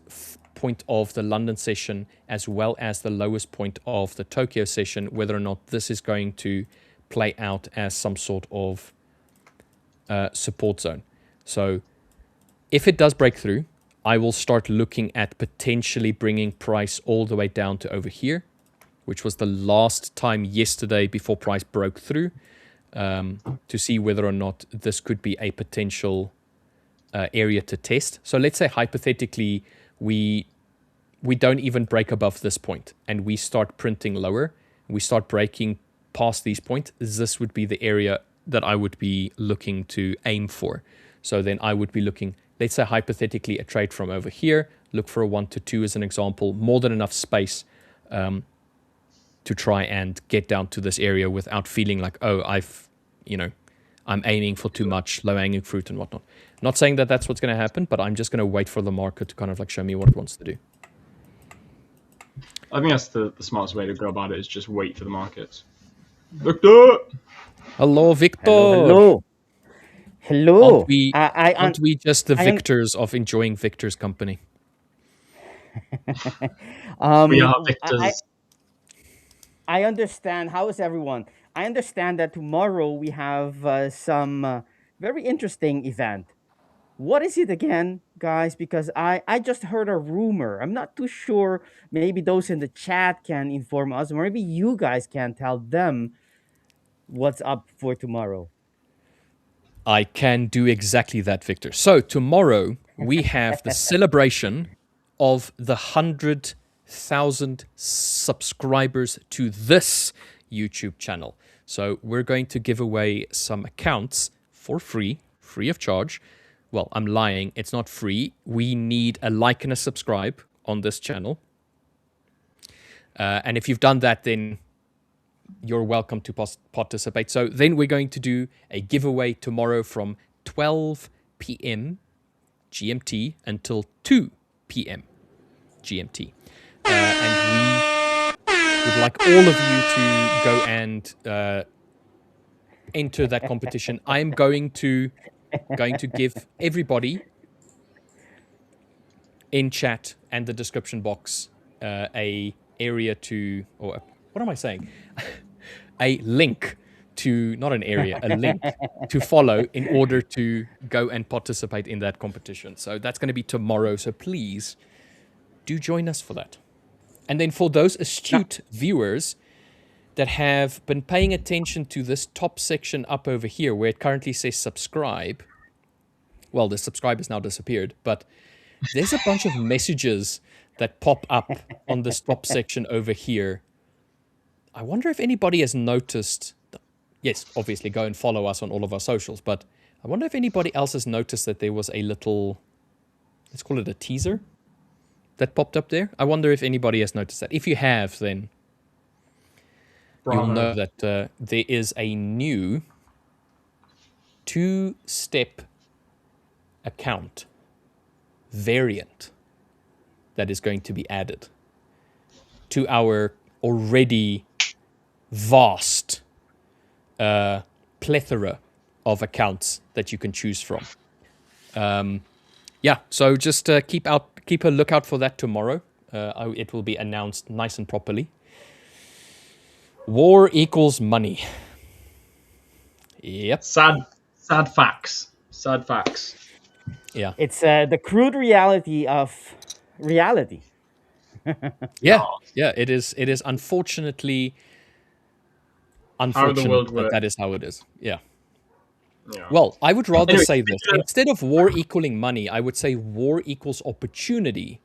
Speaker 2: point of the London session as well as the lowest point of the Tokyo session, whether or not this is going to play out as some sort of support zone. So if it does break through, I will start looking at potentially bringing price all the way down to over here, which was the last time yesterday before price broke through, to see whether or not this could be a potential area to test. So let's say hypothetically we don't even break above this point and we start printing lower, we start breaking past these points, this would be the area that I would be looking to aim for. So then I would be looking, let's say hypothetically, a trade from over here, look for a 1 to 2 as an example, more than enough space to try and get down to this area without feeling like, oh, I'm aiming for too much low-hanging fruit and whatnot. Not saying that that's what's going to happen, but I'm just going to wait for the market to kind of like show me what it wants to do.
Speaker 1: I think that's the smartest way to go about it, is just wait for the markets. Victor!
Speaker 2: Hello, Victor!
Speaker 7: Hello.
Speaker 2: Aren't we just the victors of enjoying Victor's company?
Speaker 1: We are victors.
Speaker 7: I understand. How is everyone? I understand that tomorrow we have some very interesting event. What is it again, guys? Because I just heard a rumor. I'm not too sure. Maybe those in the chat can inform us, or maybe you guys can tell them what's up for tomorrow.
Speaker 2: I can do exactly that, Victor. So tomorrow we have the celebration of the 100,000 subscribers to this YouTube channel. So we're going to give away some accounts for free of charge. Well, I'm lying. It's not free. We need a like and a subscribe on this channel. And if you've done that, then you're welcome to participate. So then we're going to do a giveaway tomorrow from 12 p.m. GMT until 2 p.m. GMT. And we would like all of you to go and enter that competition. I'm going to give everybody in chat and the description box a area to, or what am I saying? A link to, not an area, a link to follow in order to go and participate in that competition. So that's going to be tomorrow. So please do join us for that. And then for those astute viewers that have been paying attention to this top section up over here where it currently says subscribe, well, the subscribe has now disappeared, but there's a bunch of messages that pop up on this top section over here. I wonder if anybody has noticed, yes, obviously go and follow us on all of our socials, but I wonder if anybody else has noticed that there was a little, let's call it a teaser that popped up there. I wonder if anybody has noticed that. If you have, then you'll know that there is a new 2-step account variant that is going to be added to our already vast plethora of accounts that you can choose from. Yeah, so just keep a lookout for that tomorrow. It will be announced nice and properly. War equals money. Yep.
Speaker 1: Sad facts. Sad facts.
Speaker 2: Yeah.
Speaker 7: It's the crude reality of reality.
Speaker 2: Yeah. Yeah. It is. It is unfortunately
Speaker 1: How the
Speaker 2: unfortunate
Speaker 1: world
Speaker 2: that
Speaker 1: works.
Speaker 2: that is how it is. Yeah.
Speaker 1: Yeah.
Speaker 2: Well, I would rather
Speaker 1: Anyway,
Speaker 2: say this instead of war equaling money. I would say war equals opportunity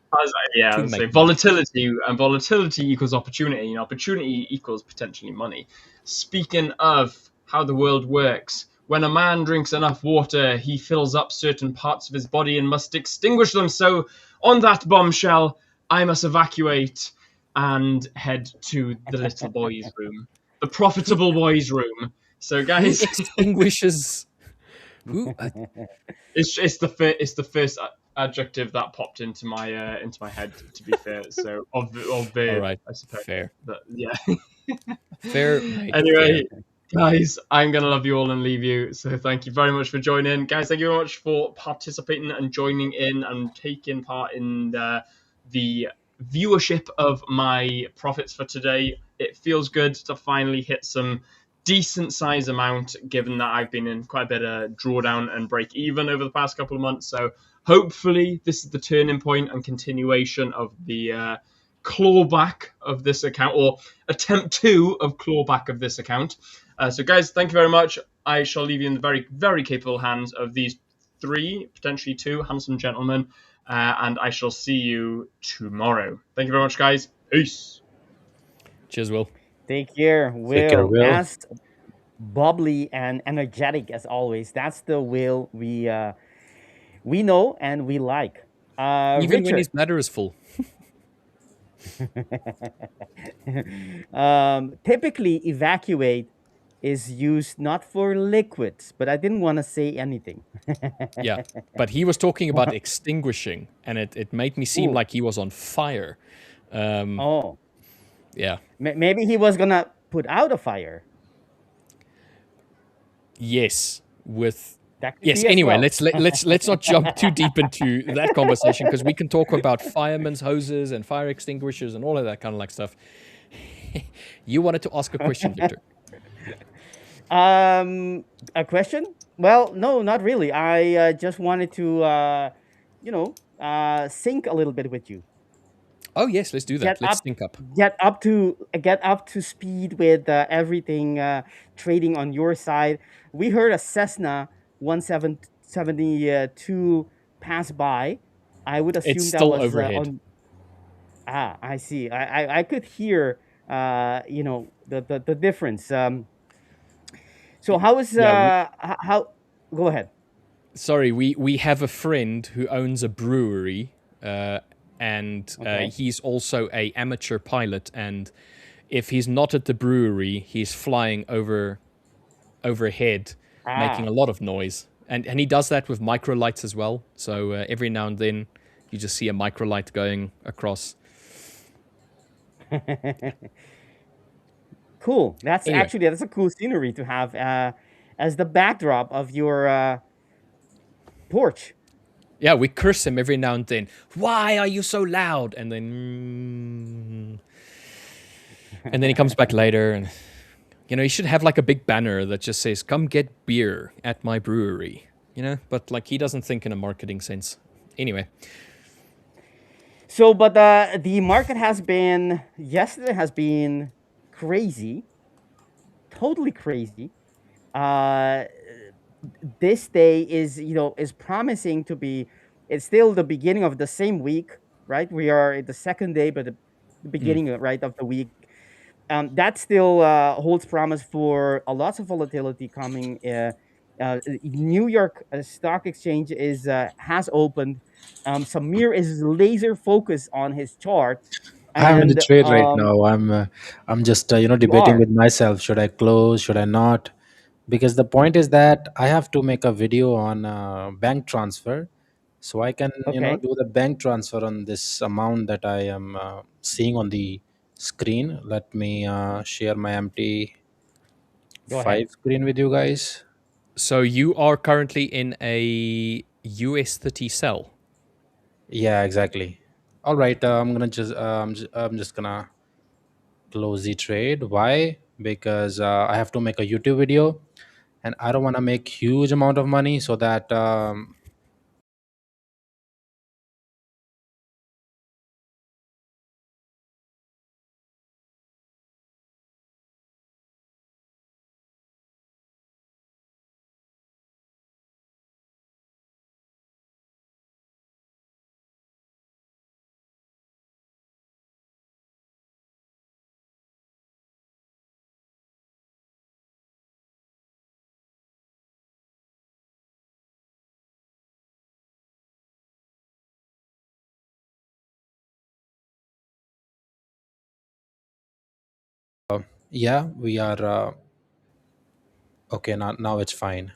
Speaker 1: yeah,
Speaker 2: to
Speaker 1: I'd say
Speaker 2: make money.
Speaker 1: volatility, and volatility equals opportunity, and opportunity equals potentially money. Speaking of how the world works, when a man drinks enough water, he fills up certain parts of his body and must extinguish them. So, on that bombshell, I must evacuate and head to the little boy's room, the profitable boy's room. So,
Speaker 2: Who
Speaker 1: guys,
Speaker 2: extinguishes? Who?
Speaker 1: it's the first adjective that popped into my head. To be fair, so of
Speaker 2: All
Speaker 1: verb,
Speaker 2: right.
Speaker 1: I suppose.
Speaker 2: Fair.
Speaker 1: But yeah.
Speaker 2: Fair, mate.
Speaker 1: Anyway,
Speaker 2: Fair.
Speaker 1: guys, I'm gonna love you all and leave you. So thank you very much for joining, guys. Thank you very much for participating and joining in and taking part in the viewership of my profits for today. It feels good to finally hit some decent size amount, given that I've been in quite a bit of drawdown and break even over the past couple of months. So hopefully this is the turning point and continuation of the clawback of this account, or attempt two of clawback of this account. So guys, thank you very much. I shall leave you in the very, very capable hands of these three, potentially two handsome gentlemen, and I shall see you tomorrow. Thank you very much, guys. Peace.
Speaker 2: Cheers, Will.
Speaker 7: Take care,
Speaker 8: Take care,
Speaker 7: Will.
Speaker 8: Will.
Speaker 7: As bubbly and energetic as always. That's the Will we know and we like.
Speaker 2: Even when
Speaker 7: Richard,
Speaker 2: his bladder is full.
Speaker 7: typically evacuate is used not for liquids, but I didn't want to say anything.
Speaker 2: Yeah. But he was talking about extinguishing, and it made me seem
Speaker 7: Ooh.
Speaker 2: like he was on fire.
Speaker 7: Oh,
Speaker 2: Yeah.
Speaker 7: maybe he was gonna put out a fire.
Speaker 2: Yes. With
Speaker 7: That could
Speaker 2: yes.
Speaker 7: be as
Speaker 2: Anyway,
Speaker 7: well.
Speaker 2: let's not jump too deep into that conversation, because we can talk about firemen's hoses and fire extinguishers and all of that kind of like stuff. You wanted to ask a question, Victor.
Speaker 7: A question? Well, no, not really. I just wanted to, sync a little bit with you.
Speaker 2: Oh yes, let's do that.
Speaker 7: Get
Speaker 2: Let's
Speaker 7: up,
Speaker 2: sync up.
Speaker 7: get up to speed with everything trading on your side. We heard a Cessna 1772 pass by. I would
Speaker 2: It's
Speaker 7: assume that
Speaker 2: still
Speaker 7: was
Speaker 2: overhead.
Speaker 7: on. Ah, I see. I could hear the difference. So how is
Speaker 2: Yeah.
Speaker 7: how? Go ahead.
Speaker 2: Sorry, we have a friend who owns a brewery, and
Speaker 7: Okay.
Speaker 2: he's also a amateur pilot. And if he's not at the brewery, he's flying overhead, making
Speaker 7: Ah,
Speaker 2: a lot of noise. And he does that with microlights as well. So every now and then, you just see a microlight going across.
Speaker 7: cool. That's
Speaker 2: Anyway.
Speaker 7: actually that's a cool scenery to have as the backdrop of your porch.
Speaker 2: Yeah, we curse him every now and then. Why are you so loud? And then, and then he comes back later, and you should have like a big banner that just says "Come get beer at my brewery." But like he doesn't think in a marketing sense. Anyway,
Speaker 7: So, but the market has been yesterday has been crazy, totally crazy. Uh, this day is promising to be. It's still the beginning of the same week, right? We are at the second day, but the beginning, right, of the week. That still holds promise for a lot of volatility coming. New York Stock Exchange has opened. Samir is laser focused on his chart,
Speaker 8: I'm in the
Speaker 7: and
Speaker 8: trade right now. I'm just
Speaker 7: you
Speaker 8: debating
Speaker 7: are
Speaker 8: with myself. Should I close? Should I not? Because the point is that I have to make a video on bank transfer, so I can
Speaker 7: okay.
Speaker 8: do the bank transfer on this amount that I am seeing on the screen. Let me share my MT
Speaker 7: Go ahead.
Speaker 8: 5 screen with you guys.
Speaker 2: so you are currently in a US 30 sell.
Speaker 8: Yeah, exactly. All right, I'm just gonna close the trade. Why? Because I have to make a YouTube video, and I don't want to make huge amount of money, so that yeah, we are okay. Now it's fine.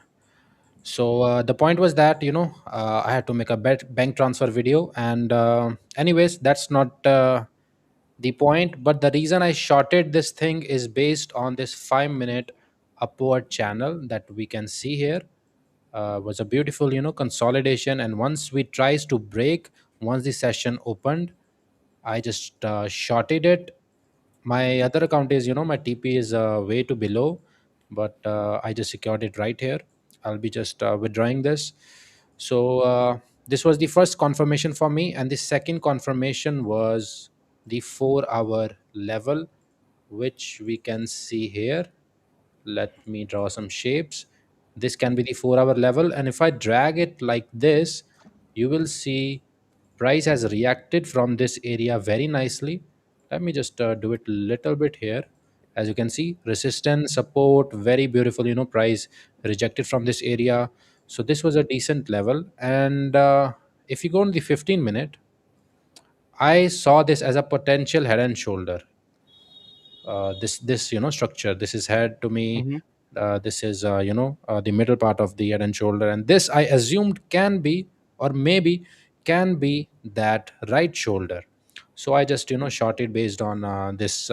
Speaker 8: So the point was that I had to make a bank transfer video, and anyways, that's not the point. But the reason I shorted this thing is based on this 5 minute upward channel that we can see here. Was a beautiful consolidation, and once we tries to break, once the session opened, I just shorted it. My other account is, my TP is way too below, but I just secured it right here. I'll be just withdrawing this. So this was the first confirmation for me, and the second confirmation was the 4 hour level, which we can see here. Let me draw some shapes. This can be the 4 hour level, and if I drag it like this, you will see price has reacted from this area very nicely. Let me just do it a little bit here. As you can see, resistance, support, very beautiful, price rejected from this area. So this was a decent level. And if you go on the 15 minute, I saw this as a potential head and shoulder. This structure, this is head to me.
Speaker 7: Hmm.
Speaker 8: This is the middle part of the head and shoulder, and this I assumed can be, or maybe can be, that right shoulder. So I just shorted based on this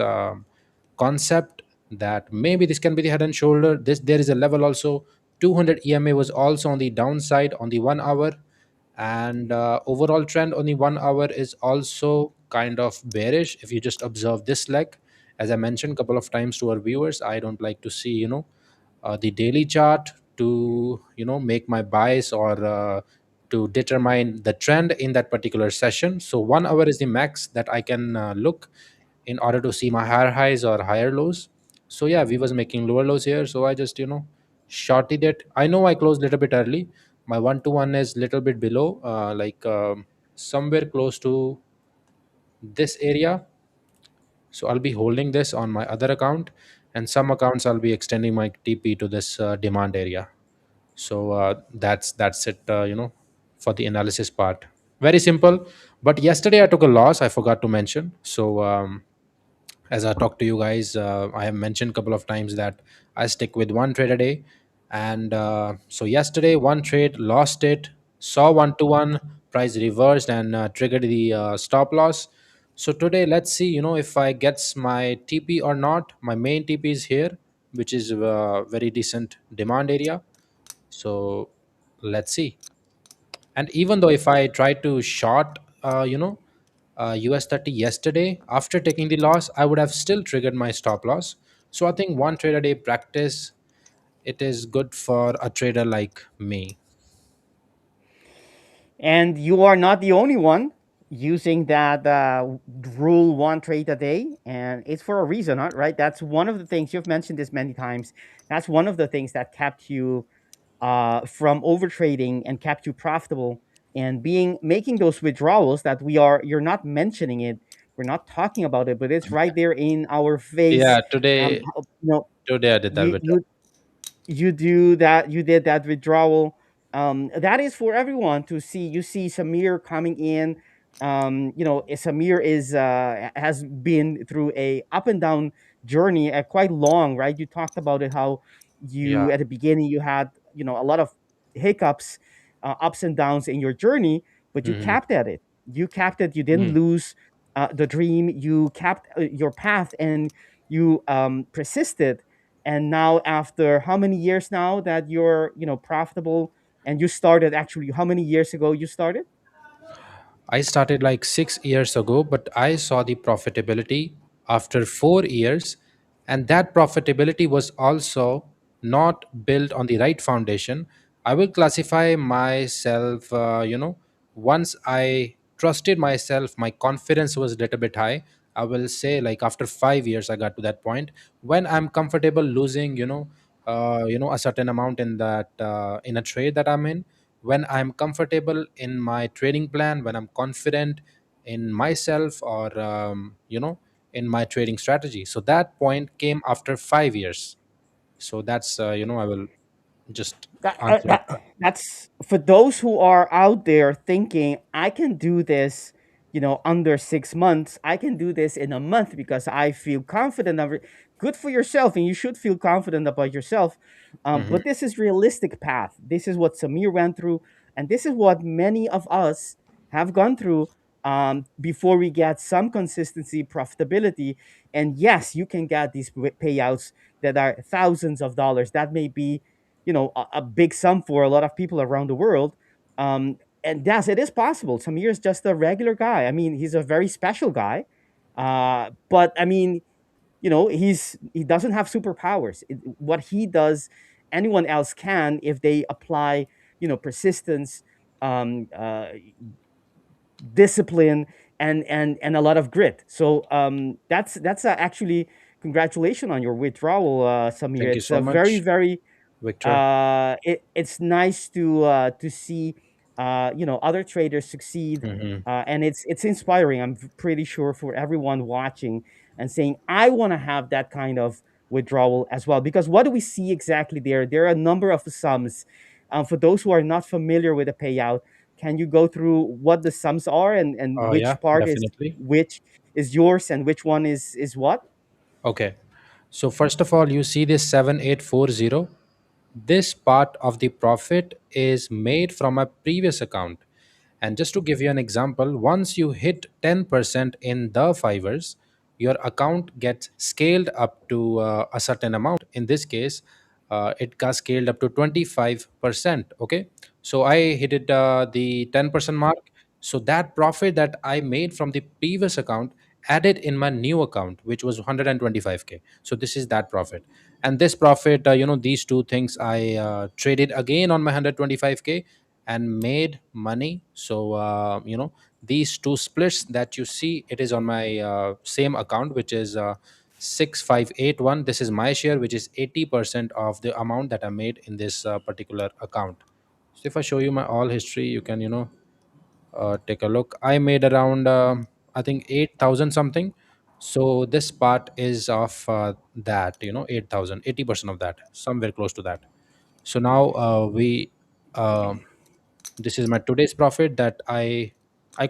Speaker 8: concept, that maybe this can be the head and shoulder. This, there is a level also. 200 EMA was also on the downside on the 1 hour, and overall trend on the 1 hour is also kind of bearish. If you just observe this leg, as I mentioned a couple of times to our viewers, I don't like to see the daily chart to make my bias, or to determine the trend in that particular session. So 1 hour is the max that I can look in order to see my higher highs or higher lows. So yeah, we was making lower lows here, so I just shorted it. I know I closed a little bit early. My 1 to 1 is little bit below, like somewhere close to this area. So I'll be holding this on my other account, and some accounts I'll be extending my TP to this demand area. So that's it, for the analysis part. Very simple. But yesterday I took a loss, I forgot to mention. So as I talk to you guys, I have mentioned a couple of times that I stick with one trade a day. And so yesterday, one trade, lost it, saw 1 to 1, price reversed, and triggered the stop loss. So today, let's see, if I gets my TP or not. My main TP is here, which is a very decent demand area. So let's see. And even though if I try to short, US 30 yesterday, after taking the loss, I would have still triggered my stop loss. So I think one trade a day practice, it is good for a trader like me.
Speaker 7: And you are not the only one using that rule, one trade a day, and it's for a reason, huh, right? That's one of the things you've mentioned this many times. That's one of the things that kept you from overtrading and kept you profitable, and being making those withdrawals that you're not mentioning it, we're not talking about it, but it's right there in our face.
Speaker 8: Yeah, today
Speaker 7: You know,
Speaker 8: today I did that
Speaker 7: you
Speaker 8: with.
Speaker 7: you you did that withdrawal. That is for everyone to see. You see Samir coming in. Samir is has been through a up and down journey, quite long, right? You talked about it, how
Speaker 8: Yeah.
Speaker 7: you at the beginning you had a lot of hiccups, ups and downs in your journey, but you
Speaker 8: Hmm.
Speaker 7: capped at it. You capped it. You didn't lose the dream. You capped your path, and you persisted. And now, after how many years now that you're profitable, and you started, actually, how many years ago you started?
Speaker 8: I started like 6 years ago, but I saw the profitability after 4 years, and that profitability was also not built on the right foundation. I will classify myself, once I trusted myself, my confidence was a little bit high. I will say, like after 5 years, I got to that point when I'm comfortable losing, a certain amount in that in a trade that I'm in, when I'm comfortable in my trading plan, when I'm confident in myself, or in my trading strategy. So that point came after 5 years. So that's I will just answer on that.
Speaker 7: That's for those who are out there thinking I can do this, under 6 months. I can do this in a month because I feel confident of it. Good for yourself, and you should feel confident about yourself.
Speaker 8: Hmm.
Speaker 7: But this is realistic path. This is what Samir went through, and this is what many of us have gone through before we get some consistency, profitability. And yes, you can get these payouts that are thousands of dollars. That may be a big sum for a lot of people around the world. And yes, it is possible. Samir is just a regular guy. I mean, he's a very special guy. But I mean, he doesn't have superpowers. What he does, anyone else can if they apply, persistence, um, uh, discipline, and a lot of grit. So that's actually congratulations on your withdrawal, Samir.
Speaker 8: Thank you
Speaker 7: It's
Speaker 8: so
Speaker 7: a very
Speaker 8: much,
Speaker 7: very
Speaker 8: Victor.
Speaker 7: it's nice to see other traders succeed,
Speaker 8: Hmm.
Speaker 7: and it's inspiring. I'm pretty sure for everyone watching and saying I want to have that kind of withdrawal as well. Because what do we see exactly there? There are a number of sums. For those who are not familiar with the payout, can you go through what the sums are, and
Speaker 8: Yeah,
Speaker 7: which part is
Speaker 8: definitely.
Speaker 7: which is yours and which one is what?
Speaker 8: Okay. So first of all, you see this 7840. This part of the profit is made from a previous account. And just to give you an example, once you hit 10% in the fivers, your account gets scaled up to a certain amount. In this case, it got scaled up to 25%. Okay. So I hit it the 10% mark. So that profit that I made from the previous account added in my new account, which was 125K. So this is that profit. And this profit, these two things I traded again on my 125K and made money. So these two splits that you see, it is on my same account, which is 6581. This is my share, which is 80% of the amount that I made in this particular account. So if I show you my all history, you can take a look. I made around I think 8,000 something. So this part is of that, 8,000, 80% of that, somewhere close to that. So now we um this is my today's profit that I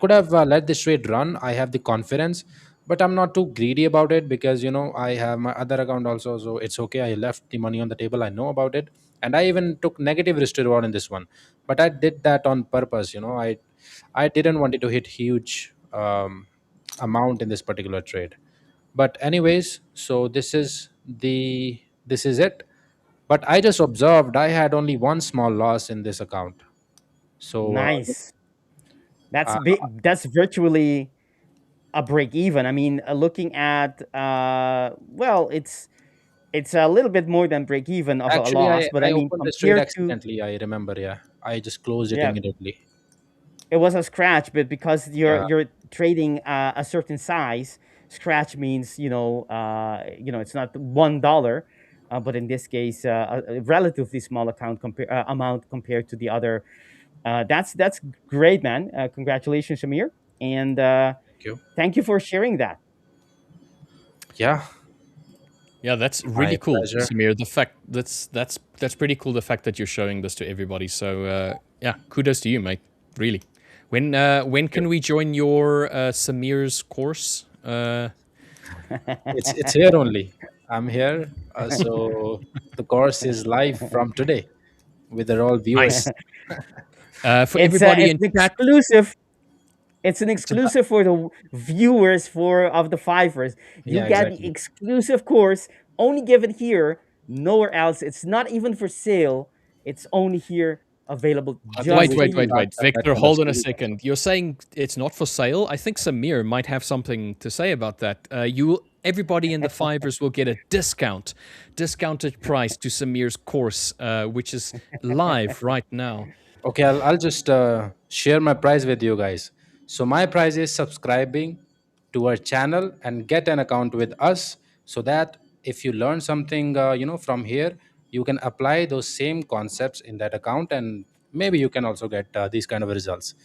Speaker 8: could have let this trade run. I have the confidence, but I'm not too greedy about it because I have my other account also, so it's okay. I left the money on the table. I know about it, and I even took negative risk to reward in this one, but I did that on purpose. I didn't want it to hit huge amount in this particular trade. But anyways, so this is it. But I just observed I had only one small loss in this account. So
Speaker 7: Nice. That's
Speaker 8: uh,
Speaker 7: big. That's virtually a break even. I mean, looking at well, it's a little bit more than break even of a
Speaker 8: actually,
Speaker 7: loss, but I
Speaker 8: I
Speaker 7: mean
Speaker 8: opened this trade
Speaker 7: compared to,
Speaker 8: accidentally. I remember. Yeah, I just closed it
Speaker 7: yeah,
Speaker 8: immediately.
Speaker 7: it was a scratch, but because you're
Speaker 8: Yeah.
Speaker 7: you're trading a certain size, scratch means it's not $1, but in this case, a relatively small amount compared to the other. That's great, man. Congratulations, Shamir, and
Speaker 8: Thank you.
Speaker 7: thank you for sharing that.
Speaker 8: Yeah,
Speaker 2: Yeah, that's
Speaker 8: my
Speaker 2: really cool,
Speaker 8: pleasure.
Speaker 2: Samir. The fact that's pretty cool. The fact that you're showing this to everybody. So yeah, kudos to you, mate. Really. When
Speaker 8: Thank
Speaker 2: can
Speaker 8: you.
Speaker 2: we join your Samir's course?
Speaker 8: It's here only. I'm here. So the course is live from today with the all viewers.
Speaker 2: Nice. For
Speaker 7: it's
Speaker 2: everybody
Speaker 7: it's
Speaker 2: in
Speaker 7: an
Speaker 2: chat,
Speaker 7: exclusive. It's an
Speaker 2: it's about
Speaker 7: exclusive for the viewers for of the Fivers. You
Speaker 8: Yeah,
Speaker 7: get the
Speaker 8: exactly.
Speaker 7: exclusive course only given here, nowhere else. It's not even for sale. It's only here available
Speaker 8: I think
Speaker 7: just
Speaker 2: Wait,
Speaker 8: we
Speaker 7: for
Speaker 8: should
Speaker 2: wait, wait,
Speaker 7: you.
Speaker 8: start
Speaker 2: wait.
Speaker 8: that
Speaker 2: Victor,
Speaker 8: kind of
Speaker 2: hold on a
Speaker 8: series also.
Speaker 2: second. You're saying it's not for sale? I think Samir might have something to say about that. Everybody in the Fivers will get a discounted price to Samir's course, which is live right now.
Speaker 8: Okay, I'll just share my price with you guys. So my price is subscribing to our channel and get an account with us, so that if you learn something, from here, you can apply those same concepts in that account, and maybe you can also get these kind of results.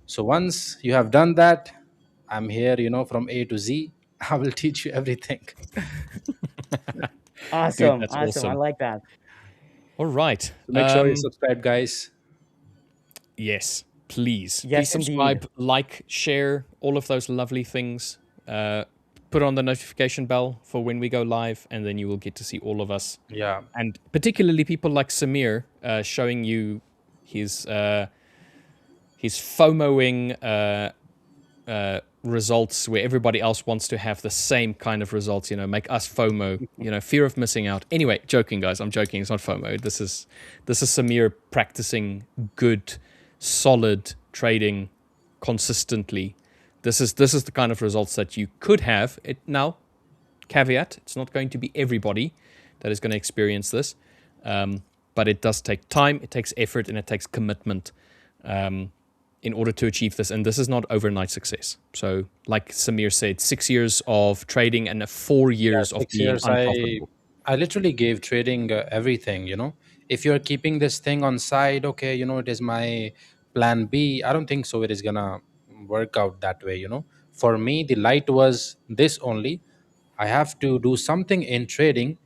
Speaker 8: So once you have done that, I'm here, from A to Z. I will teach you everything.
Speaker 2: Dude,
Speaker 7: Awesome,
Speaker 2: that's
Speaker 7: awesome. I
Speaker 2: awesome.
Speaker 7: like that.
Speaker 2: All right.
Speaker 8: So make sure you subscribe, guys.
Speaker 2: Yes, please. Please
Speaker 7: Yes, indeed.
Speaker 2: subscribe, like, share, all of those lovely things. Uh, put on the notification bell for when we go live, and then you will get to see all of us.
Speaker 8: Yeah.
Speaker 2: And particularly people like Samir showing you his FOMOing results where everybody else wants to have the same kind of results, make us FOMO, fear of missing out. Anyway, joking, guys. I'm joking. It's not FOMO. This is Samir practicing good, solid trading consistently. This is the kind of results that you could have. Now, caveat, it's not going to be everybody that is going to experience this, but it does take time, it takes effort, and it takes commitment in order to achieve this. And this is not overnight success. So, like Samir said, 6 years of trading and 4
Speaker 8: Yeah,
Speaker 2: years of
Speaker 8: 6 years.
Speaker 2: being unprofitable.
Speaker 8: I literally gave trading everything. If you're keeping this thing on side, okay, it is my plan B. I don't think so. It is gonna work out that way. For me, the light was this only. I have to do something in trading,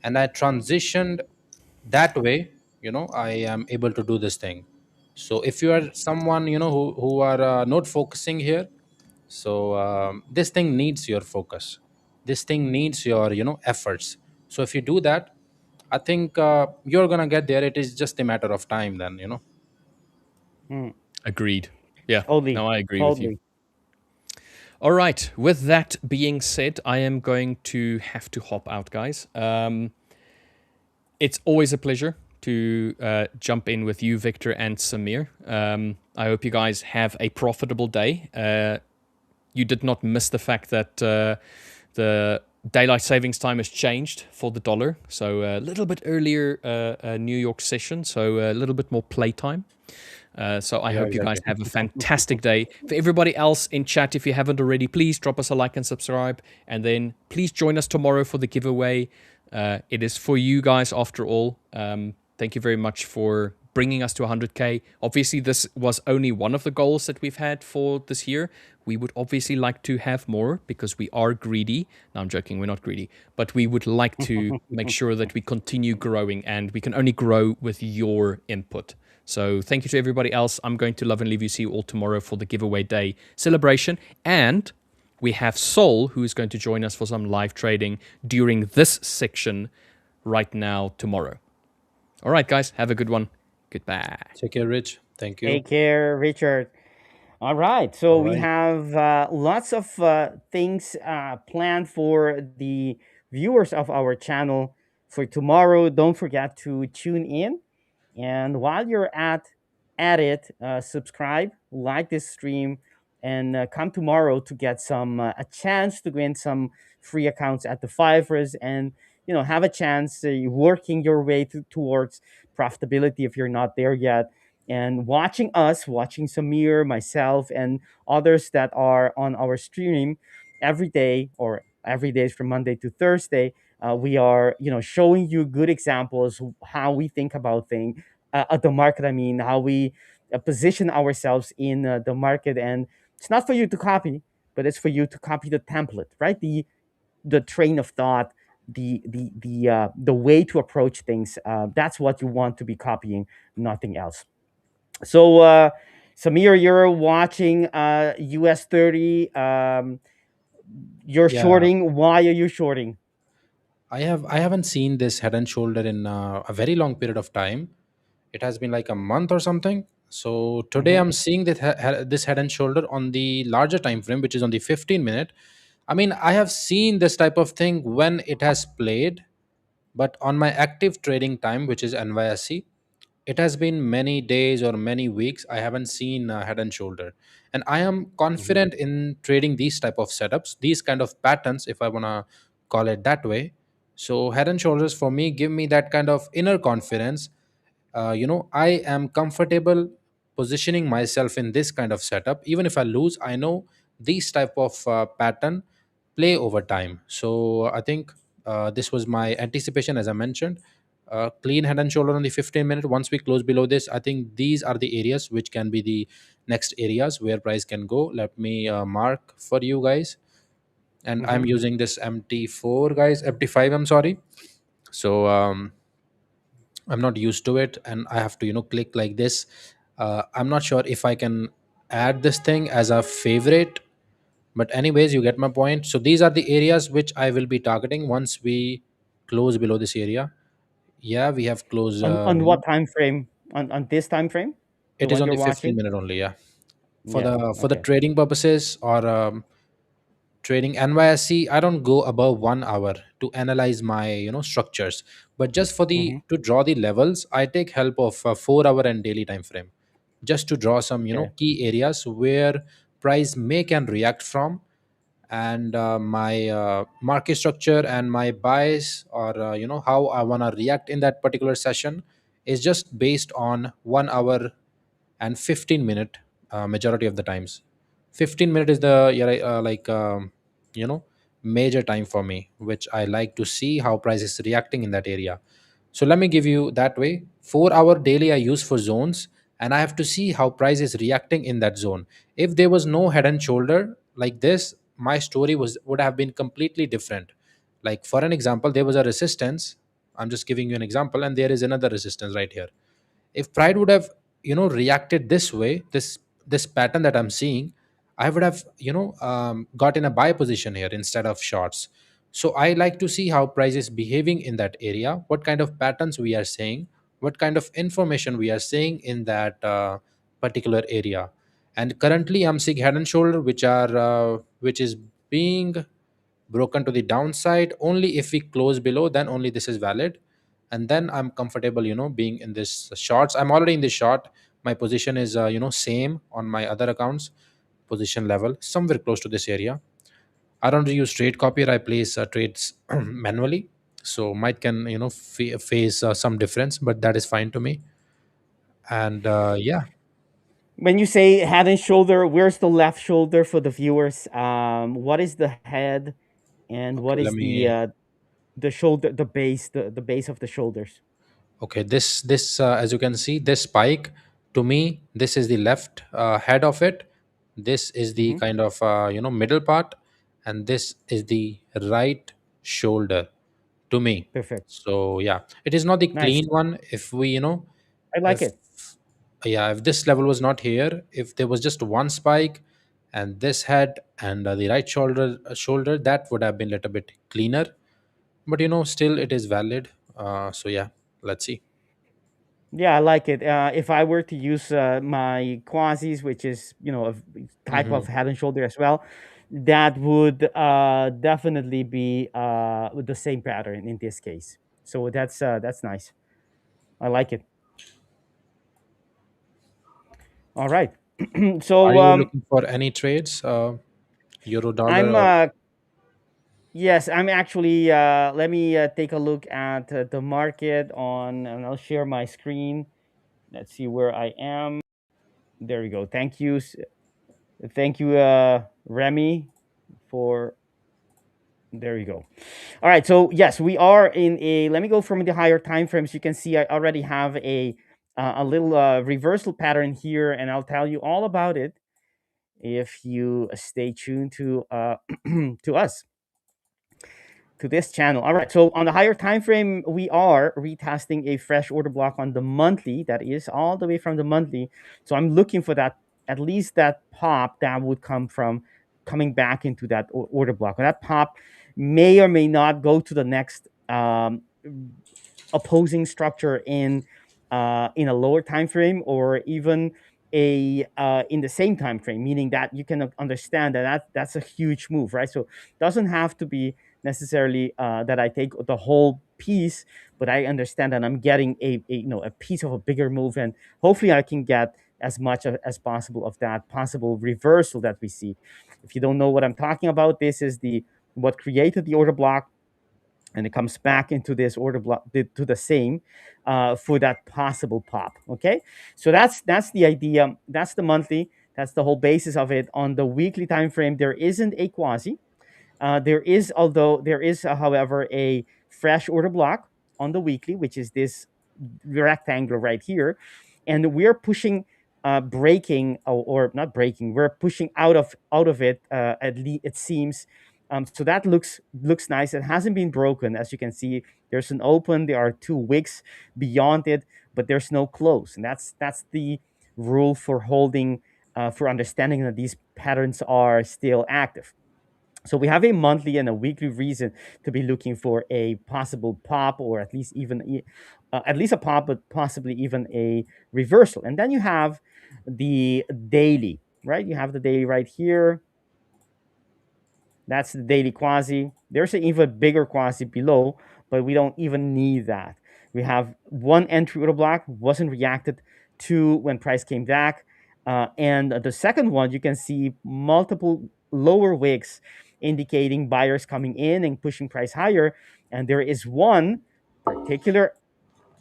Speaker 8: and I transitioned that way. I am able to do this thing. So if you are someone who are not focusing here, so this thing needs your focus, this thing needs your efforts. So if you do that, I think you're gonna get there. It is just a matter of time then.
Speaker 7: Mm,
Speaker 2: Agreed. Yeah,
Speaker 7: totally,
Speaker 2: no, I agree with you.
Speaker 7: totally.
Speaker 2: All right. With that being said, I am going to have to hop out, guys. It's always a pleasure to jump in with you, Victor and Samir. I hope you guys have a profitable day. You did not miss the fact that the daylight savings time has changed for the dollar. So a little bit earlier New York session, so a little bit more playtime. So I
Speaker 8: Yeah,
Speaker 2: hope you guys
Speaker 8: exactly.
Speaker 2: have a fantastic day. For everybody else in chat, if you haven't already, please drop us a like and subscribe. And then please join us tomorrow for the giveaway. It is for you guys after all. Thank you very much for bringing us to 100K. Obviously, this was only one of the goals that we've had for this year. We would obviously like to have more because we are greedy. No, I'm joking. We're not greedy. But we would like to make sure that we continue growing, and we can only grow with your input. So thank you to everybody else. I'm going to love and leave you. See you all tomorrow for the giveaway day celebration. And we have Sol, who is going to join us for some live trading during this section right now tomorrow. All right, guys. Have a good one. Goodbye.
Speaker 8: Take care, Rich. Thank you.
Speaker 7: Take care, Richard. All right. So
Speaker 8: All
Speaker 7: we
Speaker 8: right.
Speaker 7: have lots of things planned for the viewers of our channel for tomorrow. Don't forget to tune in. And while you're at it, subscribe, like this stream, and come tomorrow to get some a chance to win some free accounts at the Fivers, and have a chance working your way towards profitability if you're not there yet. And watching us, watching Samir, myself, and others that are on our stream every day, or every day from Monday to Thursday. We are, showing you good examples how we think about things at the market. I mean, how we position ourselves in the market, and it's not for you to copy, but it's for you to copy the template, right? The train of thought, the way to approach things. That's what you want to be copying, nothing else. So, Samir, you're watching US 30. You're
Speaker 8: Yeah,
Speaker 7: shorting. Why are you shorting?
Speaker 8: I haven't seen this head and shoulder in a very long period of time. It has been like a month or something. So today
Speaker 7: Hmm.
Speaker 8: I'm seeing this head and shoulder on the larger time frame, which is on the 15 minute. I mean, I have seen this type of thing when it has played, but on my active trading time, which is NYSE, it has been many days or many weeks I haven't seen head and shoulder, and I am
Speaker 2: Hmm.
Speaker 8: confident in trading these type of setups, these kind of patterns, if I want to call it that way. So head and shoulders for me give me that kind of inner confidence. I am comfortable positioning myself in this kind of setup. Even if I lose, I know these type of pattern play over time. So I think this was my anticipation, as I mentioned. Clean head and shoulder on the 15 minute. Once we close below this, I think these are the areas which can be the next areas where price can go. Let me mark for you guys, and
Speaker 7: Hmm.
Speaker 8: I'm using this MT4, guys, MT5, I'm sorry. So I'm not used to it, and I have to click like this. I'm not sure if I can add this thing as a favorite, but anyways, you get my point. So these are the areas which I will be targeting once we close below this area. Yeah, we have closed.
Speaker 7: On what time frame? On this time frame, the
Speaker 8: It is
Speaker 7: one
Speaker 8: on
Speaker 7: you're
Speaker 8: the 15
Speaker 7: watching?
Speaker 8: minute only. Yeah, for
Speaker 7: Yeah.
Speaker 8: the
Speaker 7: Okay.
Speaker 8: trading purposes, or trading NYSE, I don't go above 1 hour to analyze my structures. But just for the
Speaker 7: Hmm.
Speaker 8: to draw the levels, I take help of 4 hour and daily time frame, just to draw some
Speaker 7: Okay.
Speaker 8: key areas where price may can react from. And my market structure and my bias, or how I want to react in that particular session, is just based on 1 hour and 15 minute, majority of the times. 15 minute is the, yeah, you know major time for me, which I like to see how price is reacting in that area. So let me give you that way. 4 hour daily I use for zones, and I have to see how price is reacting in that zone. If there was no head and shoulder like this, my story was would have been completely different. Like, for an example, there was a resistance. I'm just giving you an example, and there is another resistance right here. If pride would have reacted this way, this pattern that I'm seeing, I would have got in a buy position here instead of shorts. So I like to see how price is behaving in that area, what kind of patterns we are seeing, what kind of information we are seeing in that particular area. And currently I'm seeing head and shoulder which is being broken to the downside. Only if we close below, then only this is valid, and then I'm comfortable being in this shorts. I'm already in the short. My position is same on my other accounts. Position level somewhere close to this area. I don't use trade copier. I place trades manually, so might can face some difference, but that is fine to me. And yeah.
Speaker 7: When you say head and shoulder, where's the left shoulder for the viewers? What is the head, and
Speaker 8: Okay,
Speaker 7: what
Speaker 8: let
Speaker 7: is
Speaker 8: me.
Speaker 7: the shoulder, the base of the shoulders?
Speaker 8: Okay, this as you can see, this spike, to me, this is the left head of it. This is the
Speaker 7: Hmm.
Speaker 8: kind of middle part, and this is the right shoulder to me.
Speaker 7: Perfect.
Speaker 8: So yeah, it is not the
Speaker 7: Nice.
Speaker 8: clean one. If we
Speaker 7: I like
Speaker 8: if
Speaker 7: it.
Speaker 8: yeah, if this level was not here, if there was just one spike and this head and the right shoulder, that would have been a little bit cleaner. But still it is valid. So yeah, let's see.
Speaker 7: Yeah, I like it. If I were to use my quasis, which is type
Speaker 8: Hmm.
Speaker 7: of head and shoulder as well, that would definitely be with the same pattern in this case. So that's nice. I like it. All right.
Speaker 8: Are
Speaker 7: So
Speaker 8: you looking for any trades? Euro dollar
Speaker 7: I'm
Speaker 8: or
Speaker 7: yes, I'm actually let me take a look at the market on, and I'll share my screen. Let's see where I am. There we go. Thank you, Remy, for. There you go. All right. So yes, we are in a. Let me go from the higher time frames. You can see I already have a little reversal pattern here, and I'll tell you all about it if you stay tuned to to us, to this channel. All right. So on the higher time frame, we are retesting a fresh order block on the monthly. That is all the way from the monthly. So I'm looking for that, at least that pop that would come from coming back into that order block. And that pop may or may not go to the next opposing structure in a lower time frame, or even a in the same time frame, meaning that you can understand that, that's a huge move, right? So doesn't have to be necessarily that I take the whole piece, but I understand that I'm getting a piece of a bigger move, and hopefully I can get as much as possible of that possible reversal that we see. If you don't know what I'm talking about, this is the what created the order block, and it comes back into this order block to the same for that possible pop. Okay, so that's the idea. That's the monthly. That's the whole basis of it. On the weekly time frame, there isn't a quasi. There is, however, a fresh order block on the weekly, which is this rectangle right here, and we're pushing, breaking, or not breaking. We're pushing out of it. At least it seems. So that looks nice. It hasn't been broken, as you can see. There's an open. There are 2 wicks beyond it, but there's no close, and that's the rule for holding, for understanding that these patterns are still active. So we have a monthly and a weekly reason to be looking for a possible pop, or at least at least a pop, but possibly even a reversal. And then you have the daily, right? You have the daily right here. That's the daily quasi. There's an even bigger quasi below, but we don't even need that. We have one entry order block, wasn't reacted to when price came back. And the second one, you can see multiple lower wicks indicating buyers coming in and pushing price higher. And there is one particular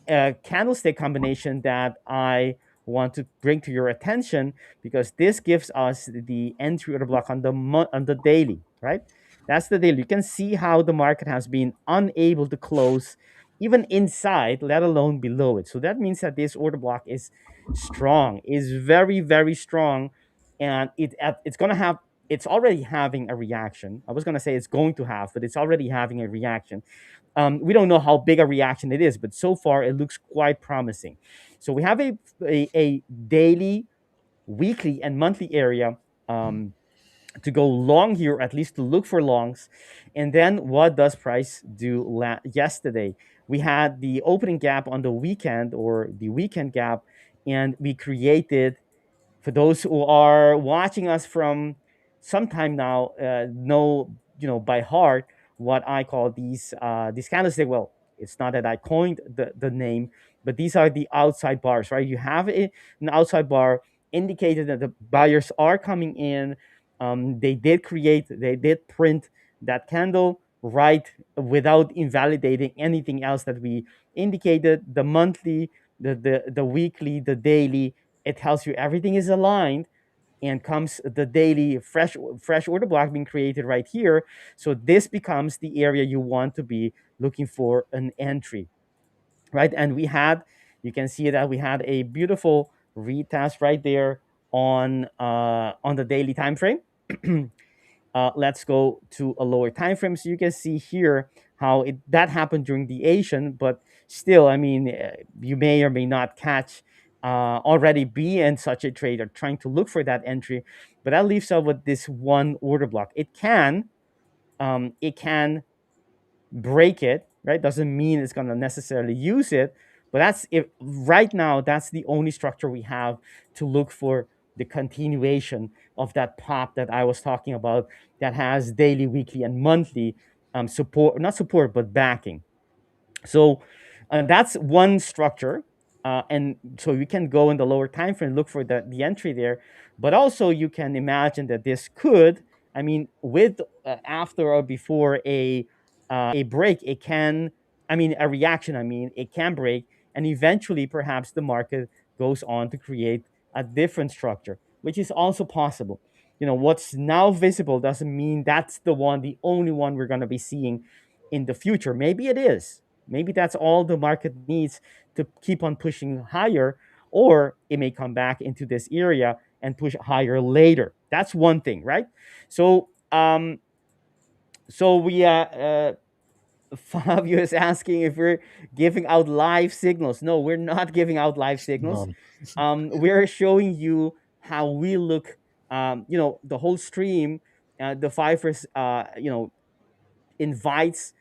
Speaker 7: candlestick combination that I want to bring to your attention, because this gives us the entry order block on the daily, right? That's the daily. You can see how the market has been unable to close even inside, let alone below it. So that means that this order block is strong, is very, very strong, and it's gonna have. It's already having a reaction. I was gonna say it's going to have, but it's already having a reaction. We don't know how big a reaction it is, but so far it looks quite promising. So we have a daily, weekly, and monthly area to go long here, at least to look for longs. And then what does price do yesterday? We had the opening gap on the weekend, or the weekend gap, and we created, for those who are watching us from some time now, know, by heart, what I call these candlesticks. Well, it's not that I coined the name, but these are the outside bars, right? You have an outside bar indicated that the buyers are coming in. They did print that candle, right, without invalidating anything else that we indicated. The monthly, the weekly, the daily, it tells you everything is aligned, and comes the daily fresh order block being created right here. So this becomes the area you want to be looking for an entry, right? And you can see that we had a beautiful retest right there on the daily time frame. Let's go to a lower time frame, so you can see here how that happened during the Asian, but still, I mean, you may or may not catch, already be in such a trade or trying to look for that entry, but that leaves us with this one order block. It can break it, right? Doesn't mean it's going to necessarily use it, but that's if right now that's the only structure we have to look for the continuation of that pop that I was talking about, that has daily, weekly, and monthly support, not support, but backing. So that's one structure, and so you can go in the lower time frame, look for the entry there, but also you can imagine that this could, I mean, with after or before a break, it can, I mean, a reaction, I mean, it can break, and eventually perhaps the market goes on to create a different structure, which is also possible. What's now visible doesn't mean that's the only one we're going to be seeing in the future. Maybe it is. Maybe that's all the market needs to keep on pushing higher, or it may come back into this area and push higher later. That's one thing, right? So, we Fabio is asking if we're giving out live signals. No, we're not giving out live signals.
Speaker 8: No.
Speaker 7: We're showing you how we look. The whole stream, the Fivers, invites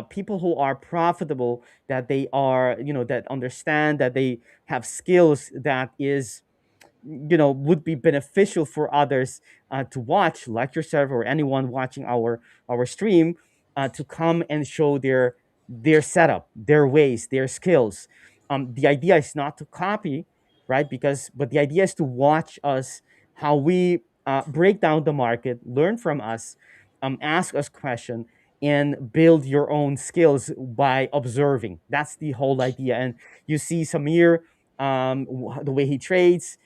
Speaker 7: people who are profitable, that they are, that understand, that they have skills that is, would be beneficial for others to watch, like yourself or anyone watching our stream. to come and show their setup, their ways, their skills. The idea is not to copy, right? But the idea is to watch us, how we break down the market, learn from us, ask us question, and build your own skills by observing. That's the whole idea. And you see Samir, the way he trades.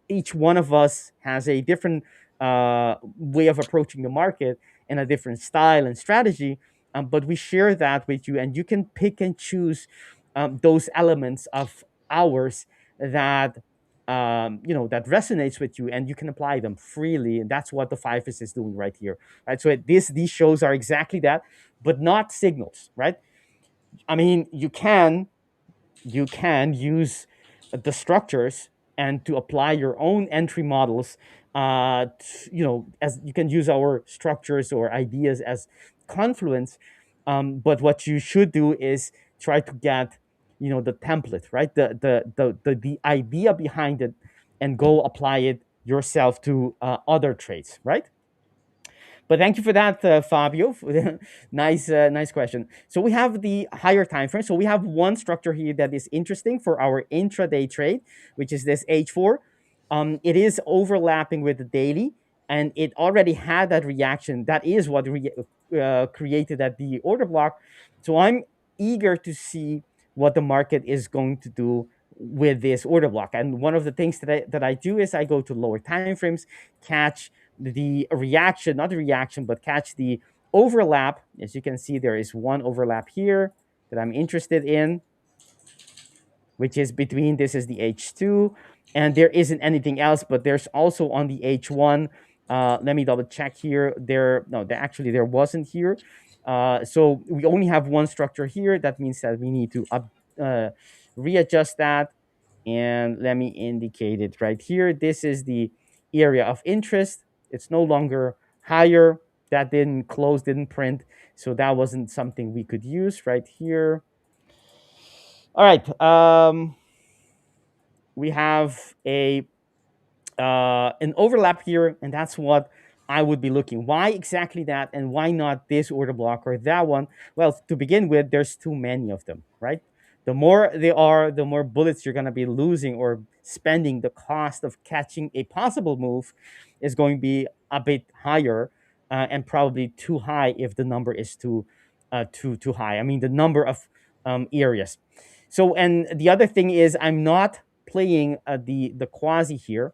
Speaker 7: Each one of us has a different way of approaching the market and a different style and strategy. But we share that with you, and you can pick and choose those elements of ours that that resonates with you, and you can apply them freely. And that's what the 5S is doing right here, right? So these shows are exactly that, but not signals, right? I mean, you can use the structures and to apply your own entry models. As you can use our structures or ideas as confluence. But what you should do is try to get the template, right? The idea behind it, and go apply it yourself to other trades, right? But thank you for that, Fabio. Nice question. So we have the higher time frame. So we have one structure here that is interesting for our intraday trade, which is this H4. It is overlapping with the daily, and it already had that reaction. That is what created that the order block. So I'm eager to see what the market is going to do with this order block. And one of the things that I do is I go to lower time frames, catch the reaction, not the reaction, but catch the overlap. As you can see, there is one overlap here that I'm interested in, which is between, this is the H2, and there isn't anything else, but there's also on the H1. Let me double check here. There wasn't here. So we only have one structure here. That means that we need to readjust that. And let me indicate it right here. This is the area of interest. It's no longer higher. That didn't close, didn't print. So that wasn't something we could use right here. All right. We have an overlap here, and that's what I would be looking. Why exactly that, and why not this order block or that one? Well, to begin with, there's too many of them, right? The more they are, the more bullets you're going to be losing or spending. The cost of catching a possible move is going to be a bit higher, and probably too high if the number is too high. I mean, the number of areas. So, and the other thing is, I'm not playing the quasi here,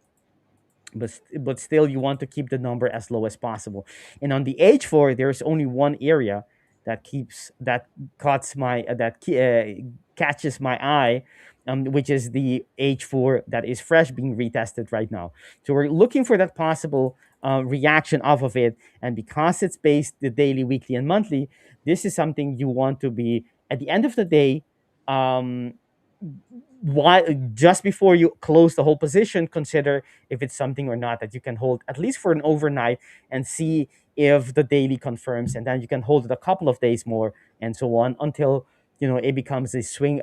Speaker 7: but still you want to keep the number as low as possible. And on the H4, there's only one area that catches my eye, which is the H4 that is fresh, being retested right now. So we're looking for that possible reaction off of it. And because it's based the daily, weekly, and monthly, this is something you want to be, at the end of the day, why, just before you close the whole position, consider if it's something or not that you can hold at least for an overnight, and see if the daily confirms, and then you can hold it a couple of days more, and so on, until it becomes a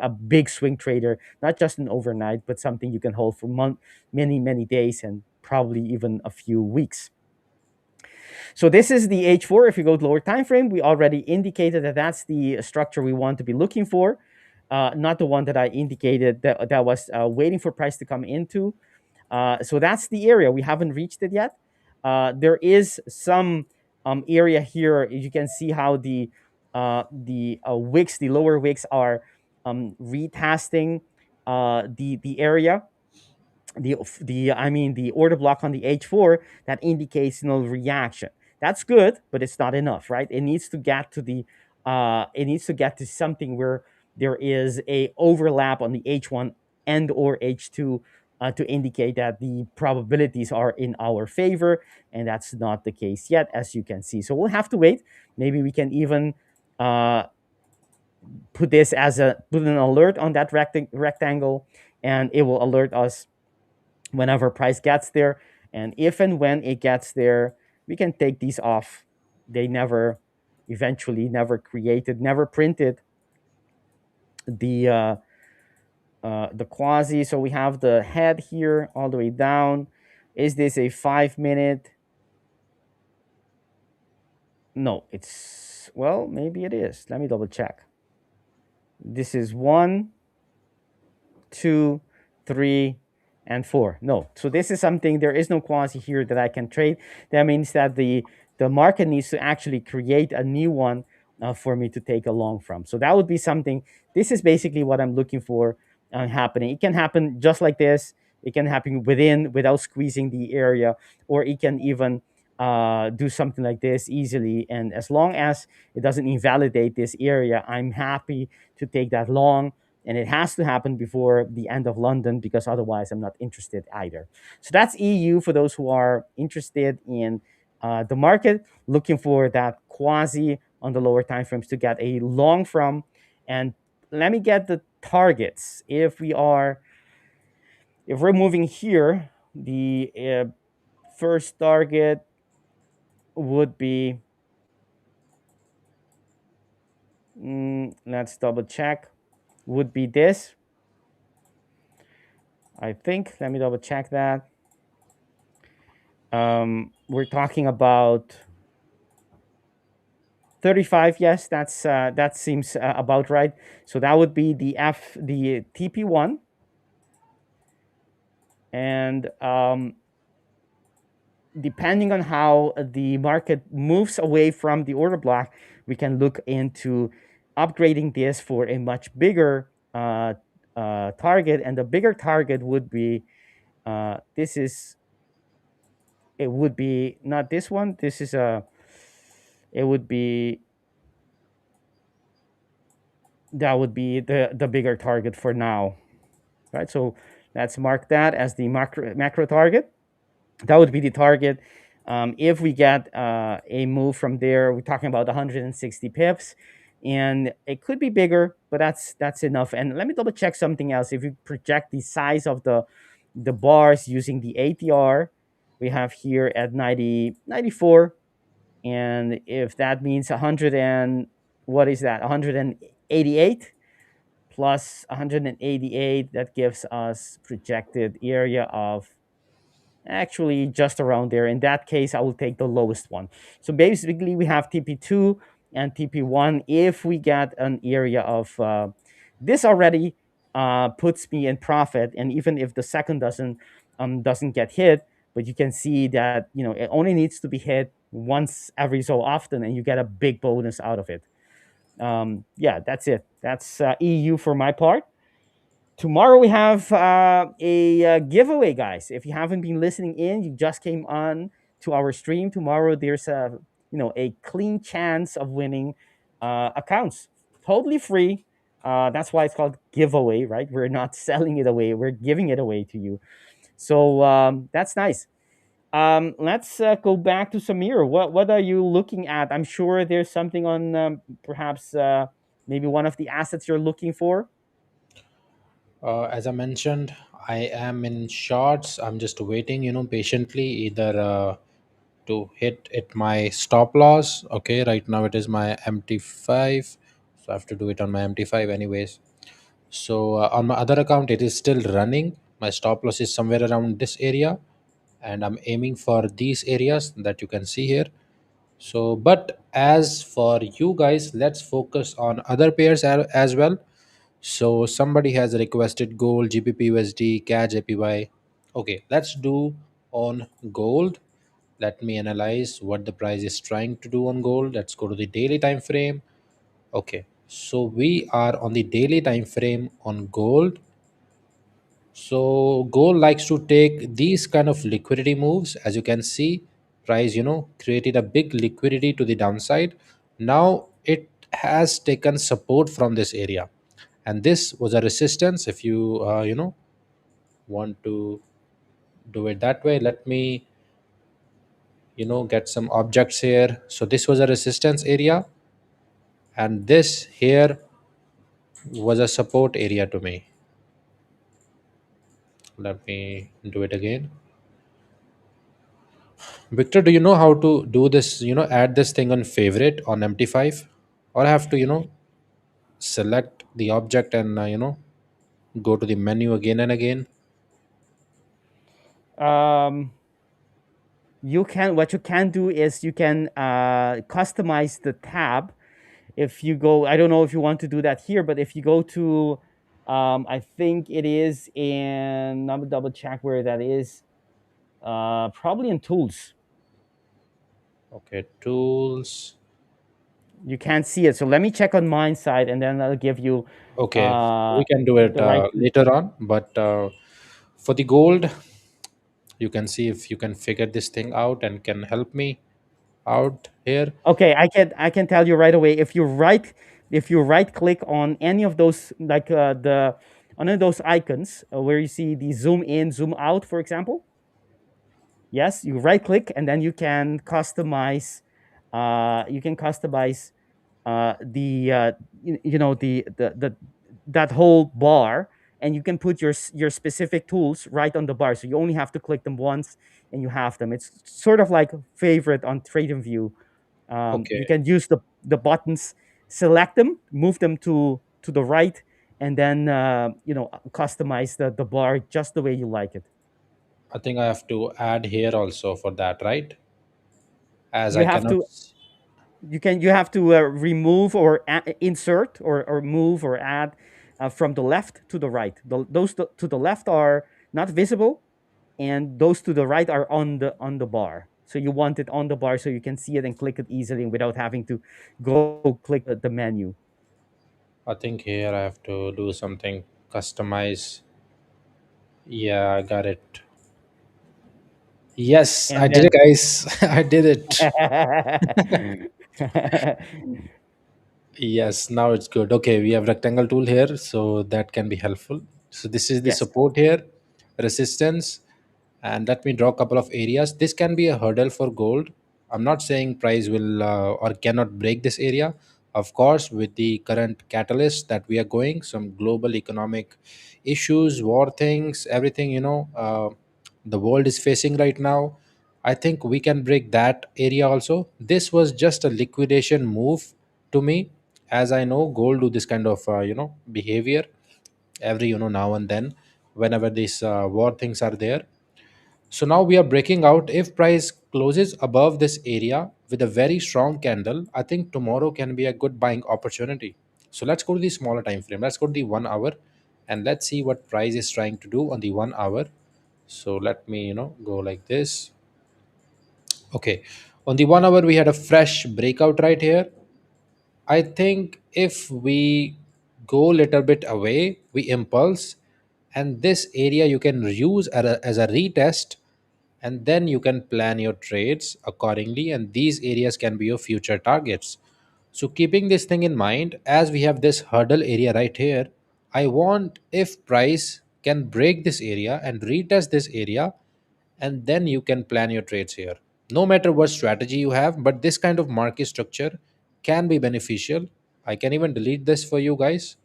Speaker 7: big swing trader, not just an overnight, but something you can hold for many days, and probably even a few weeks. So this is the H4. If you go to lower time frame, we already indicated that that's the structure we want to be looking for. Not the one that I indicated that was waiting for price to come into. So that's the area. We haven't reached it yet. There is some area here. You can see how the wicks, the lower wicks, are retesting the area. The order block on the H4 that indicates reaction. That's good, but it's not enough, right? It needs to get to something where there is a overlap on the H1 and or H2 to indicate that the probabilities are in our favor, and that's not the case yet, as you can see. So we'll have to wait. Maybe we can even put an alert on that rectangle, and it will alert us whenever price gets there. And if and when it gets there, we can take these off. They never printed the quasi. So we have the head here all the way down. Is this a 5-minute? No, it's, well, maybe it is. Let me double check. This is 1, 2, 3, and 4. No. So this is something, there is no quasi here that I can trade. That means that the market needs to actually create a new one for me to take a long from. So that would be something. This is basically what I'm looking for happening. It can happen just like this. It can happen without squeezing the area, or it can even do something like this easily. And as long as it doesn't invalidate this area, I'm happy to take that long, and it has to happen before the end of London, because otherwise I'm not interested either. So that's EU for those who are interested in the market, looking for that quasi on the lower time frames to get a long from. And let me get the targets. If we're moving here, the first target would be, let's double check, would be this, I think. Let me double check that. We're talking about 35. Yes, that seems about right. So that would be the TP1, and depending on how the market moves away from the order block, we can look into upgrading this for a much bigger target. And the bigger target would be, this is, it would be not this one. This is it would be, that would be the bigger target for now, right? So let's mark that as the macro target. That would be the target. If we get a move from there, we're talking about 160 pips, and it could be bigger, but that's enough. And let me double check something else. If you project the size of the bars using the ATR, we have here at 90, 94, and if that means 100 and, what is that, 188 plus 188, that gives us projected area of actually just around there. In that case, I will take the lowest one. So basically, we have TP2 and TP1. If we get an area of this already puts me in profit, and even if the second doesn't get hit, but you can see that, it only needs to be hit once every so often, and you get a big bonus out of it. Yeah, that's it. That's EU for my part. Tomorrow we have a giveaway, guys. If you haven't been listening in, you just came on to our stream. Tomorrow there's a clean chance of winning accounts, totally free. That's why it's called giveaway, right? We're not selling it away; we're giving it away to you. So that's nice. Let's go back to Samir. What are you looking at? I'm sure there's something on perhaps maybe one of the assets you're looking for.
Speaker 8: As I mentioned, I am in shorts. I'm just waiting, patiently, either to hit my stop loss. Okay, right now it is my MT5, so I have to do it on my MT5 anyways. So on my other account, it is still running. My stop loss is somewhere around this area, and I'm aiming for these areas that you can see here. So, but as for you guys, let's focus on other pairs as well. So somebody has requested gold, GBP USD, CAD JPY. Okay, let's do on gold. Let me analyze what the price is trying to do on gold. Let's go to the daily time frame. Okay, so we are on the daily time frame on gold. So gold likes to take these kind of liquidity moves. As you can see, price created a big liquidity to the downside. Now it has taken support from this area, and this was a resistance. If you want to do it that way, let me get some objects here. So this was a resistance area, and this here was a support area to me. Let me do it again. Victor, do you know how to do this? Add this thing on favorite on MT5, or I have to select the object and go to the menu again and again.
Speaker 7: Um, what you can do is you can customize the tab. If you go, I don't know if you want to do that here, but if you go to, I think it is in, I'm gonna double check where that is, probably in tools.
Speaker 8: Okay, tools.
Speaker 7: You can't see it, so let me check on mine side, and then I'll give you
Speaker 8: Okay, we can do it
Speaker 7: the right.
Speaker 8: later on. But for the gold, you can see if you can figure this thing out and can help me out here.
Speaker 7: Okay, I can tell you right away. If you right click on any of those, like the one of those icons where you see the zoom in, zoom out, for example. Yes, you right click and then you can customize the that whole bar, and you can put your specific tools right on the bar. So you only have to click them once and you have them. It's sort of like favorite on TradingView. You
Speaker 8: Okay,
Speaker 7: can use the buttons, select them, move them to the right, and then customize the bar just the way you like it.
Speaker 8: I think I have to add here also for that, right? As
Speaker 7: You
Speaker 8: I
Speaker 7: have
Speaker 8: cannot.
Speaker 7: to remove or insert or move or add from the left to the right. To the left are not visible, and those to the right are on the bar. So you want it on the bar so you can see it and click it easily without having to go click the menu.
Speaker 8: I think here I have to do something customize. Yeah, I got it. Yes, I
Speaker 7: And
Speaker 8: did
Speaker 7: then
Speaker 8: it, guys. I did it. Yes, now it's good. Okay, we have rectangle tool here, so that can be helpful. So this is the
Speaker 7: yes.
Speaker 8: support here, resistance, and let me draw a couple of areas. This can be a hurdle for gold. I'm not saying price will or cannot break this area. Of course, with the current catalyst that we are going, some global economic issues, war things, everything, the world is facing right now. I think we can break that area also. This was just a liquidation move to me, as I know gold do this kind of behavior every now and then whenever these war things are there. So now we are breaking out. If price closes above this area with a very strong candle, I think tomorrow can be a good buying opportunity. So let's go to the smaller time frame. Let's go to the 1 hour and let's see what price is trying to do on the 1 hour. So let me go like this. Okay, on the 1 hour we had a fresh breakout right here. I think if we go a little bit away, we impulse, and this area you can use as a retest, and then you can plan your trades accordingly. And these areas can be your future targets. So, keeping this thing in mind, as we have this hurdle area right here, I want if price can break this area and retest this area, and then you can plan your trades here no matter what strategy you have. But this kind of market structure can be beneficial. I can even delete this for you guys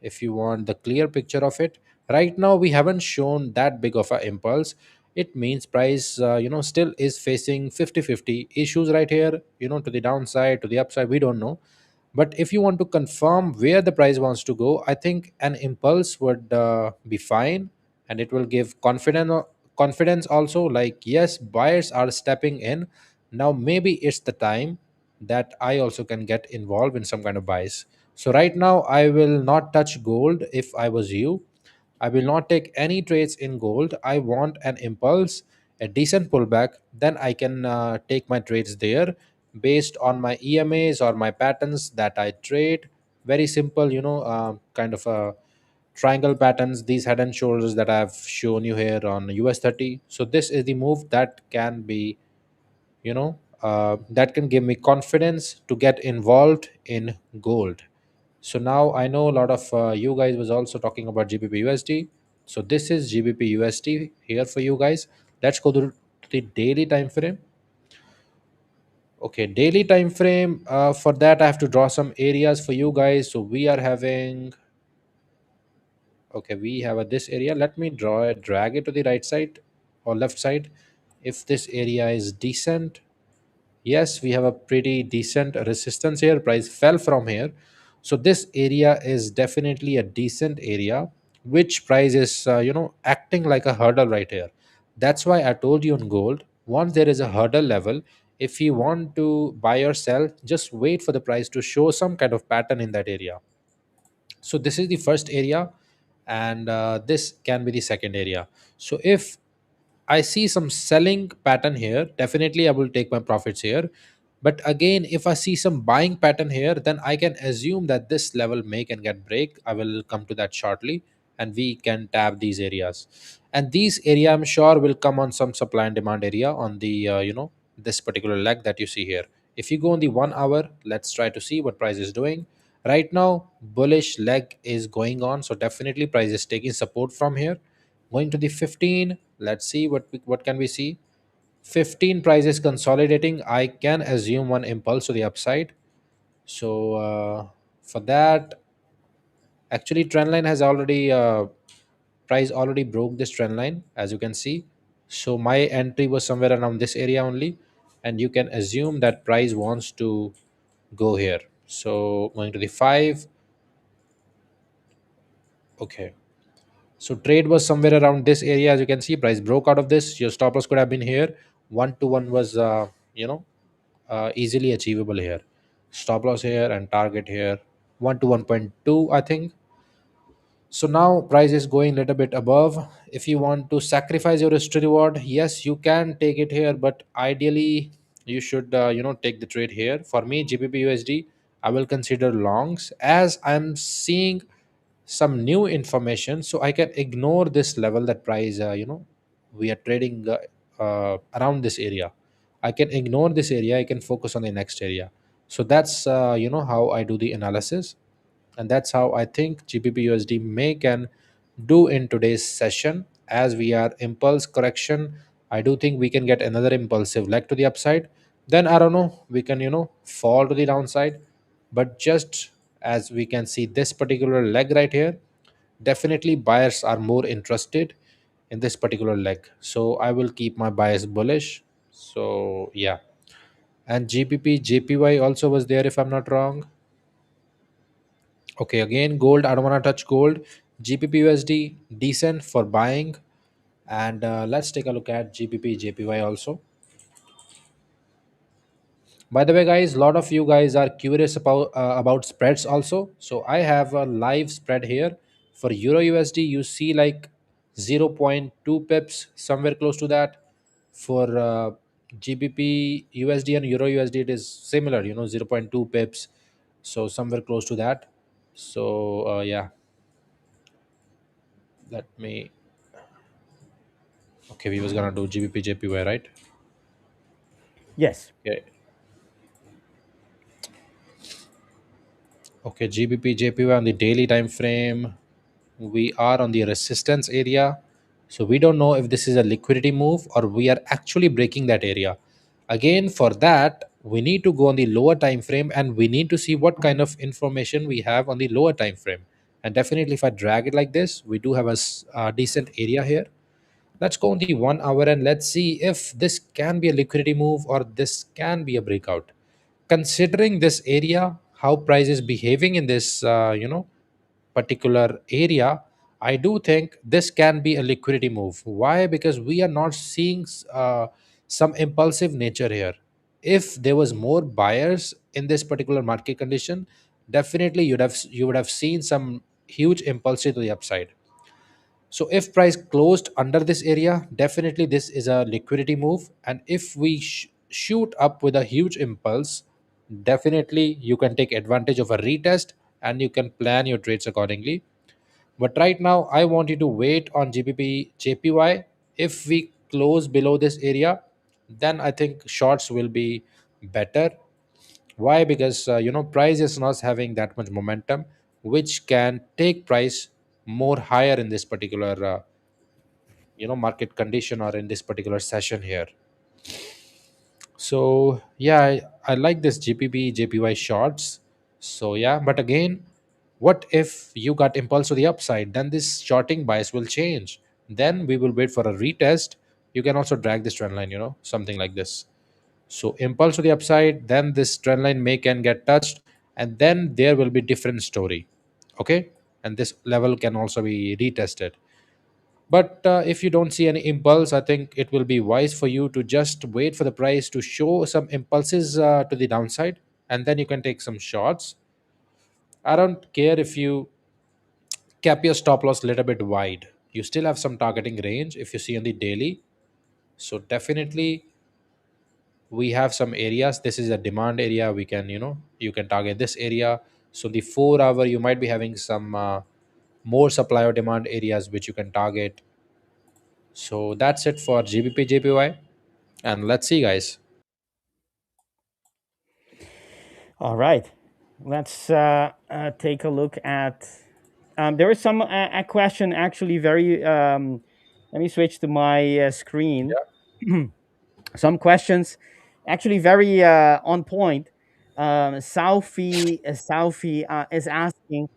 Speaker 8: if you want the clear picture of it. Right now we haven't shown that big of a impulse. It means price still is facing 50-50 issues right here, to the downside, to the upside, we don't know. But if you want to confirm where the price wants to go, I think an impulse would be fine, and it will give confidence also, like yes, buyers are stepping in. Now maybe it's the time that I also can get involved in some kind of buys. So right now I will not touch gold. If I was you, I will not take any trades in gold. I want an impulse, a decent pullback. Then I can take my trades there based on my EMAs or my patterns that I trade. Very simple, kind of a triangle patterns, these head and shoulders that I've shown you here on US 30. So this is the move that can be, that can give me confidence to get involved in gold. So now I know a lot of you guys was also talking about GBP USD. So this is GBP USD here for you guys. Let's go to the daily time frame. Okay, daily time frame. For that, I have to draw some areas for you guys. So we are having. Okay, we have this area. Let me draw it, drag it to the right side or left side. If this area is decent, yes, we have a pretty decent resistance here. Price fell from here. So this area is definitely a decent area, which price is, acting like a hurdle right here. That's why I told you on gold, Once there is a hurdle level, if you want to buy or sell, just wait for the price to show some kind of pattern in that area. So this is the first area, and this can be the second area. So if I see some selling pattern here, definitely I will take my profits here. But again, if I see some buying pattern here, then I can assume that this level may can get break. I will come to that shortly, and we can tab these areas. And these area, I'm sure, will come on some supply and demand area on the this particular leg that you see here. If you go on the 1 hour, let's try to see what price is doing. Right now, bullish leg is going on, so definitely price is taking support from here. Going to the 15, let's see what can we see. 15 prices consolidating. I can assume one impulse to the upside. So for that, actually trend line has already price already broke this trend line, as you can see. So my entry was somewhere around this area only, and you can assume that price wants to go here. So going to the 5. Okay, so trade was somewhere around this area. As you can see, price broke out of this. Your stop loss could have been here. 1 to 1 was easily achievable here. Stop loss here and target here. 1 to 1.2, I think. So now price is going a little bit above. If you want to sacrifice your risk to reward, yes, you can take it here, but ideally you should take the trade here. For me, GBP USD, I will consider longs as I'm seeing some new information, so I can ignore this level that price we are trading around this area. I can ignore this area, I can focus on the next area. So that's how I do the analysis, and that's how I think GBP USD may can do in today's session. As we are impulse correction, I do think we can get another impulsive leg to the upside. Then I don't know, we can fall to the downside. But just as we can see this particular leg right here, definitely buyers are more interested in this particular leg. So I will keep my bias bullish. So yeah, and GBP JPY also was there if I'm not wrong. Okay, again, gold. I don't want to touch gold. GBP USD decent for buying, and let's take a look at GBP JPY also. By the way, guys, a lot of you guys are curious about spreads also. So I have a live spread here for Euro USD. You see like 0.2 pips, somewhere close to that. For GBP USD and Euro USD, it is similar. 0.2 pips, so somewhere close to that. So yeah, let me. Okay, we was gonna do GBP JPY, right?
Speaker 7: Yes.
Speaker 8: Okay. Okay, GBP JPY on the daily time frame. We are on the resistance area. So we don't know if this is a liquidity move or we are actually breaking that area. Again, for that, we need to go on the lower time frame and we need to see what kind of information we have on the lower time frame. And definitely if I drag it like this, we do have a decent area here. Let's go on the 1 hour and let's see if this can be a liquidity move or this can be a breakout. Considering this area, how price is behaving in this particular area, I do think this can be a liquidity move. Why? Because we are not seeing some impulsive nature here. If there was more buyers in this particular market condition, definitely you would have seen some huge impulsive to the upside. So if price closed under this area, definitely this is a liquidity move. And if we shoot up with a huge impulse, definitely you can take advantage of a retest and you can plan your trades accordingly. But right now, I want you to wait on GBP JPY. If we close below this area, then I think shorts will be better. Why? Because price is not having that much momentum, which can take price more higher in this particular market condition or in this particular session here. So yeah, I like this GPP JPY shorts. So yeah, but again, what if you got impulse to the upside? Then this shorting bias will change. Then we will wait for a retest. You can also drag this trend line, something like this. So impulse to the upside, then this trend line may can get touched, and then there will be different story. Okay, and this level can also be retested. But if you don't see any impulse, I think it will be wise for you to just wait for the price to show some impulses to the downside, and then you can take some shots. I don't care if you cap your stop loss a little bit wide. You still have some targeting range if you see on the daily. So definitely we have some areas. This is a demand area. We can, you can target this area. So the 4 hour, you might be having some more supply or demand areas which you can target. So that's it for GBP JPY. And let's see, guys.
Speaker 7: All right, let's take a look at. There is some a question actually very. Let me switch to my screen. Some questions actually very on point. Southie is asking,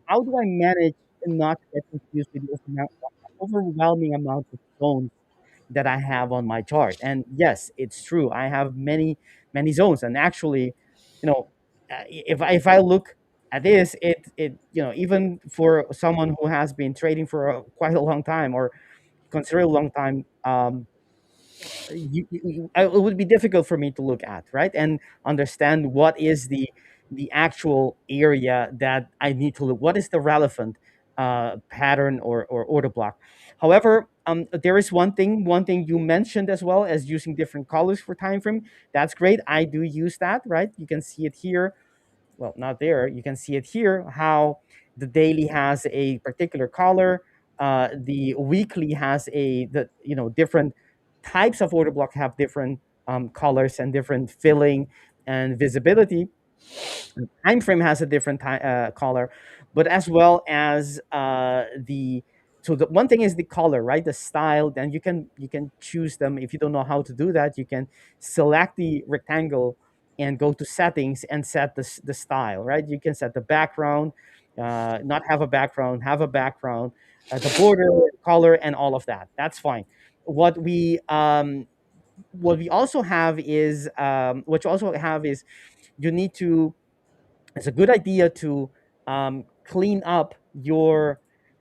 Speaker 7: how do I manage to not get confused with the overwhelming amount of zones that I have on my chart? And yes, it's true. I have many zones, and actually, you know, if I look at this, even for someone who has been trading for quite a long time or consider a long time, it would be difficult for me to look at, right, and understand what is the actual area that I need to look. What is the relevant pattern or order block? However, there is one thing you mentioned as well as using different colors for time frame. That's great. I do use that, right? You can see it here. Well, not there. You can see it here, how the daily has a particular color, the weekly has different types of order block have different colors and different filling and visibility. Time frame has a different color, but as well as the so the one thing is the color, right? The style. Then you can choose them. If you don't know how to do that, you can select the rectangle and go to settings and set the style, right? You can set the background, not have a background, have a background, the border color, and all of that. That's fine. What we um, what we also have is what you also have is you need to it's a good idea to clean up your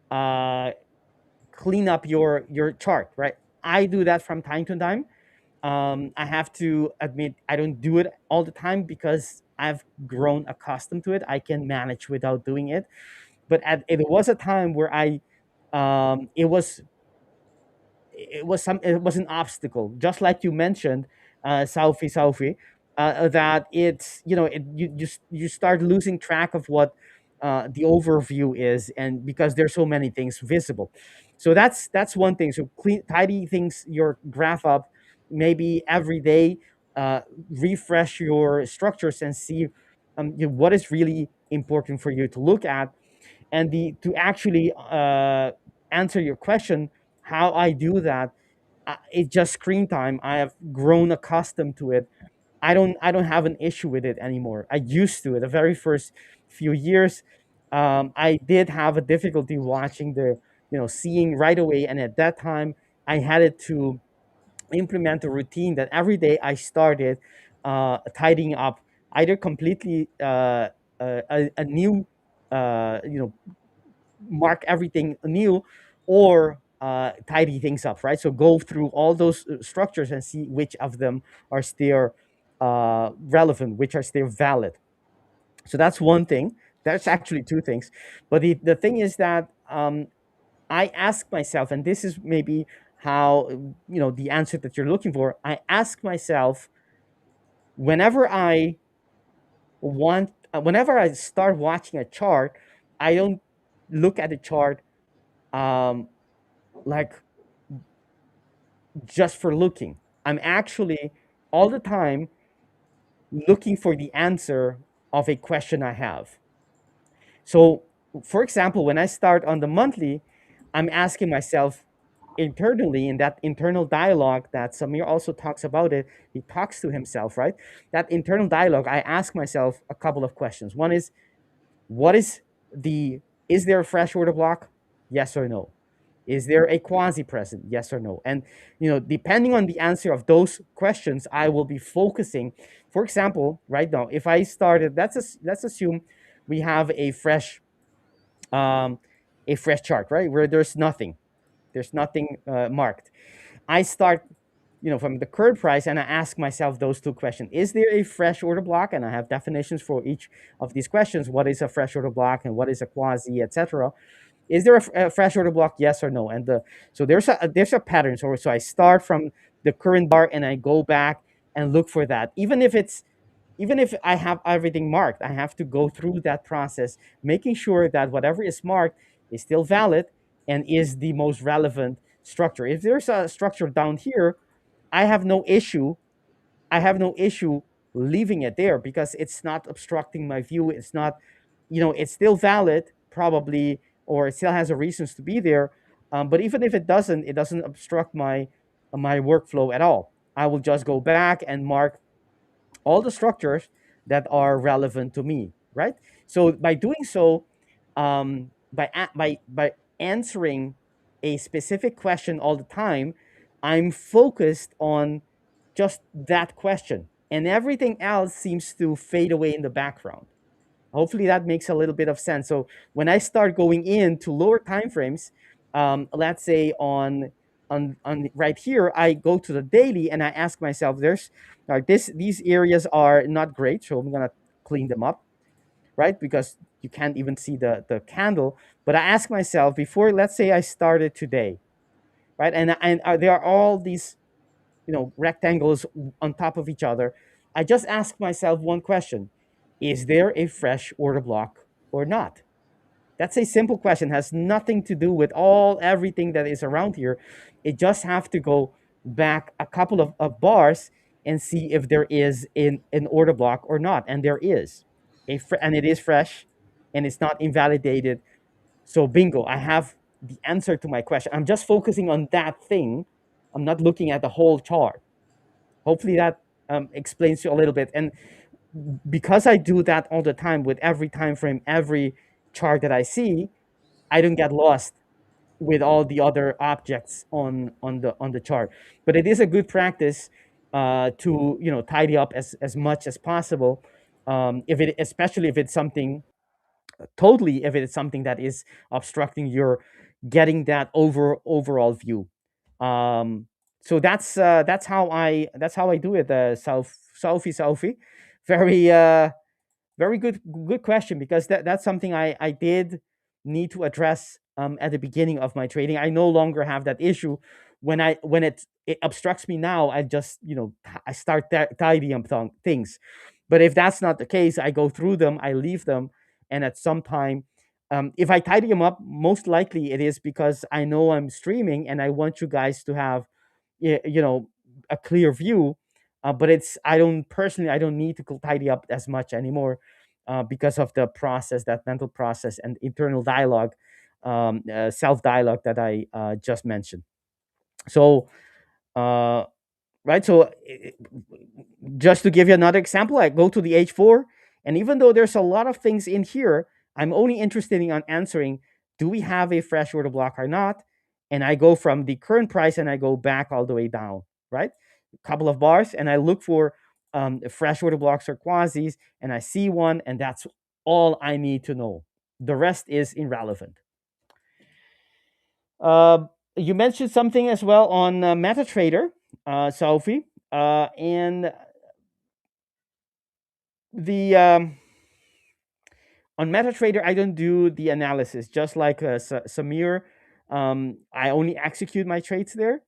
Speaker 7: uh, your chart, right? I do that from time to time. I have to admit I don't do it all the time because I've grown accustomed to it. I can manage without doing it. But it was a time where it was an obstacle, just like you mentioned, Soufi, that it's you start losing track of what the overview is, and because there's so many things visible. So that's one thing. So tidy things your graph up, maybe every day, uh, refresh your structures and see what is really important for you to look at, and the to actually answer your question, how I do that, it's just screen time. I have grown accustomed to it. I don't have an issue with it anymore. I used to it the very first few years. I did have a difficulty watching seeing right away, and at that time I had it to implement a routine that every day I started tidying up, either completely a new mark everything anew, or tidy things up, right? So go through all those structures and see which of them are still relevant, which are still valid. So that's one thing. That's actually two things. But the thing is that I ask myself, and this is maybe how, the answer that you're looking for. I ask myself, whenever whenever I start watching a chart, I don't look at the chart um, like just for looking. I'm actually all the time looking for the answer of a question I have. So, for example, when I start on the monthly, I'm asking myself internally, in that internal dialogue that Samir also talks about it, he talks to himself, right? That internal dialogue, I ask myself a couple of questions. One is, what is there a fresh order block? Yes or no? Is there a quasi present? Yes or no? And depending on the answer of those questions, I will be focusing. For example, right now, if I started, let's assume we have um, a fresh chart, right, where there's nothing. There's nothing marked. I start, from the current price, and I ask myself those two questions. Is there a fresh order block? And I have definitions for each of these questions. What is a fresh order block and what is a quasi, etc. Is there a fresh order block? Yes or no? And so there's a pattern. So I start from the current bar and I go back and look for that. Even if I have everything marked, I have to go through that process, making sure that whatever is marked is still valid and is the most relevant structure. If there's a structure down here, I have no issue. I have no issue leaving it there because it's not obstructing my view. It's not, it's still valid, probably, or it still has a reasons to be there. But even if it doesn't obstruct my workflow at all. I will just go back and mark all the structures that are relevant to me, right? So by doing so, by answering a specific question all the time, I'm focused on just that question, and everything else seems to fade away in the background. Hopefully that makes a little bit of sense. So when I start going into lower time frames, let's say on right here, I go to the daily and I ask myself, there's like these areas are not great, so I'm gonna clean them up, right? Because you can't even see the candle. But I ask myself before, let's say I started today, right? And there are all these rectangles on top of each other. I just ask myself one question: is there a fresh order block or not? That's a simple question, has nothing to do with everything that is around here. It just have to go back a couple of bars and see if there is an order block or not. And there is. And it is fresh and it's not invalidated. So bingo, I have the answer to my question. I'm just focusing on that thing. I'm not looking at the whole chart. Hopefully that explains to you a little bit. And because I do that all the time with every time frame, every chart that I see, I don't get lost with all the other objects on the chart. But it is a good practice to tidy up as much as possible. Especially if it's something if it's something that is obstructing your getting that overall view. Um, so that's how I do it. Sophie, very very good question, because that's something I did need to address at the beginning of my trading. I no longer have that issue. When it obstructs me now, I just I start tidying up things. But if that's not the case, I go through them, I leave them, and at some time, if I tidy them up, most likely it is because I know I'm streaming and I want you guys to have a clear view. But I don't need to tidy up as much anymore, because of the process, that mental process and internal dialogue, self dialogue that I just mentioned. So right, so just to give you another example, I go to the H4, and even though there's a lot of things in here, I'm only interested in answering, do we have a fresh order block or not? And I go from the current price and I go back all the way down, right? A couple of bars, and I look for fresh order blocks or quasis, and I see one, and that's all I need to know. The rest is irrelevant. You mentioned something as well on MetaTrader, Sophie, and the on MetaTrader, I don't do the analysis, just like Samir. I only execute my trades there,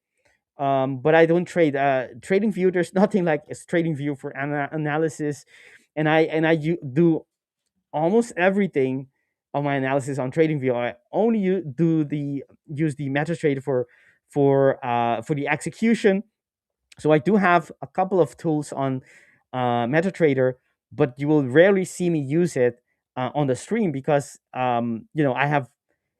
Speaker 7: but I don't trade. TradingView, there's nothing like a TradingView for analysis, and I do almost everything of my analysis on TradingView. I only use the MetaTrader for the execution. So I do have a couple of tools on MetaTrader, but you will rarely see me use it on the stream because I have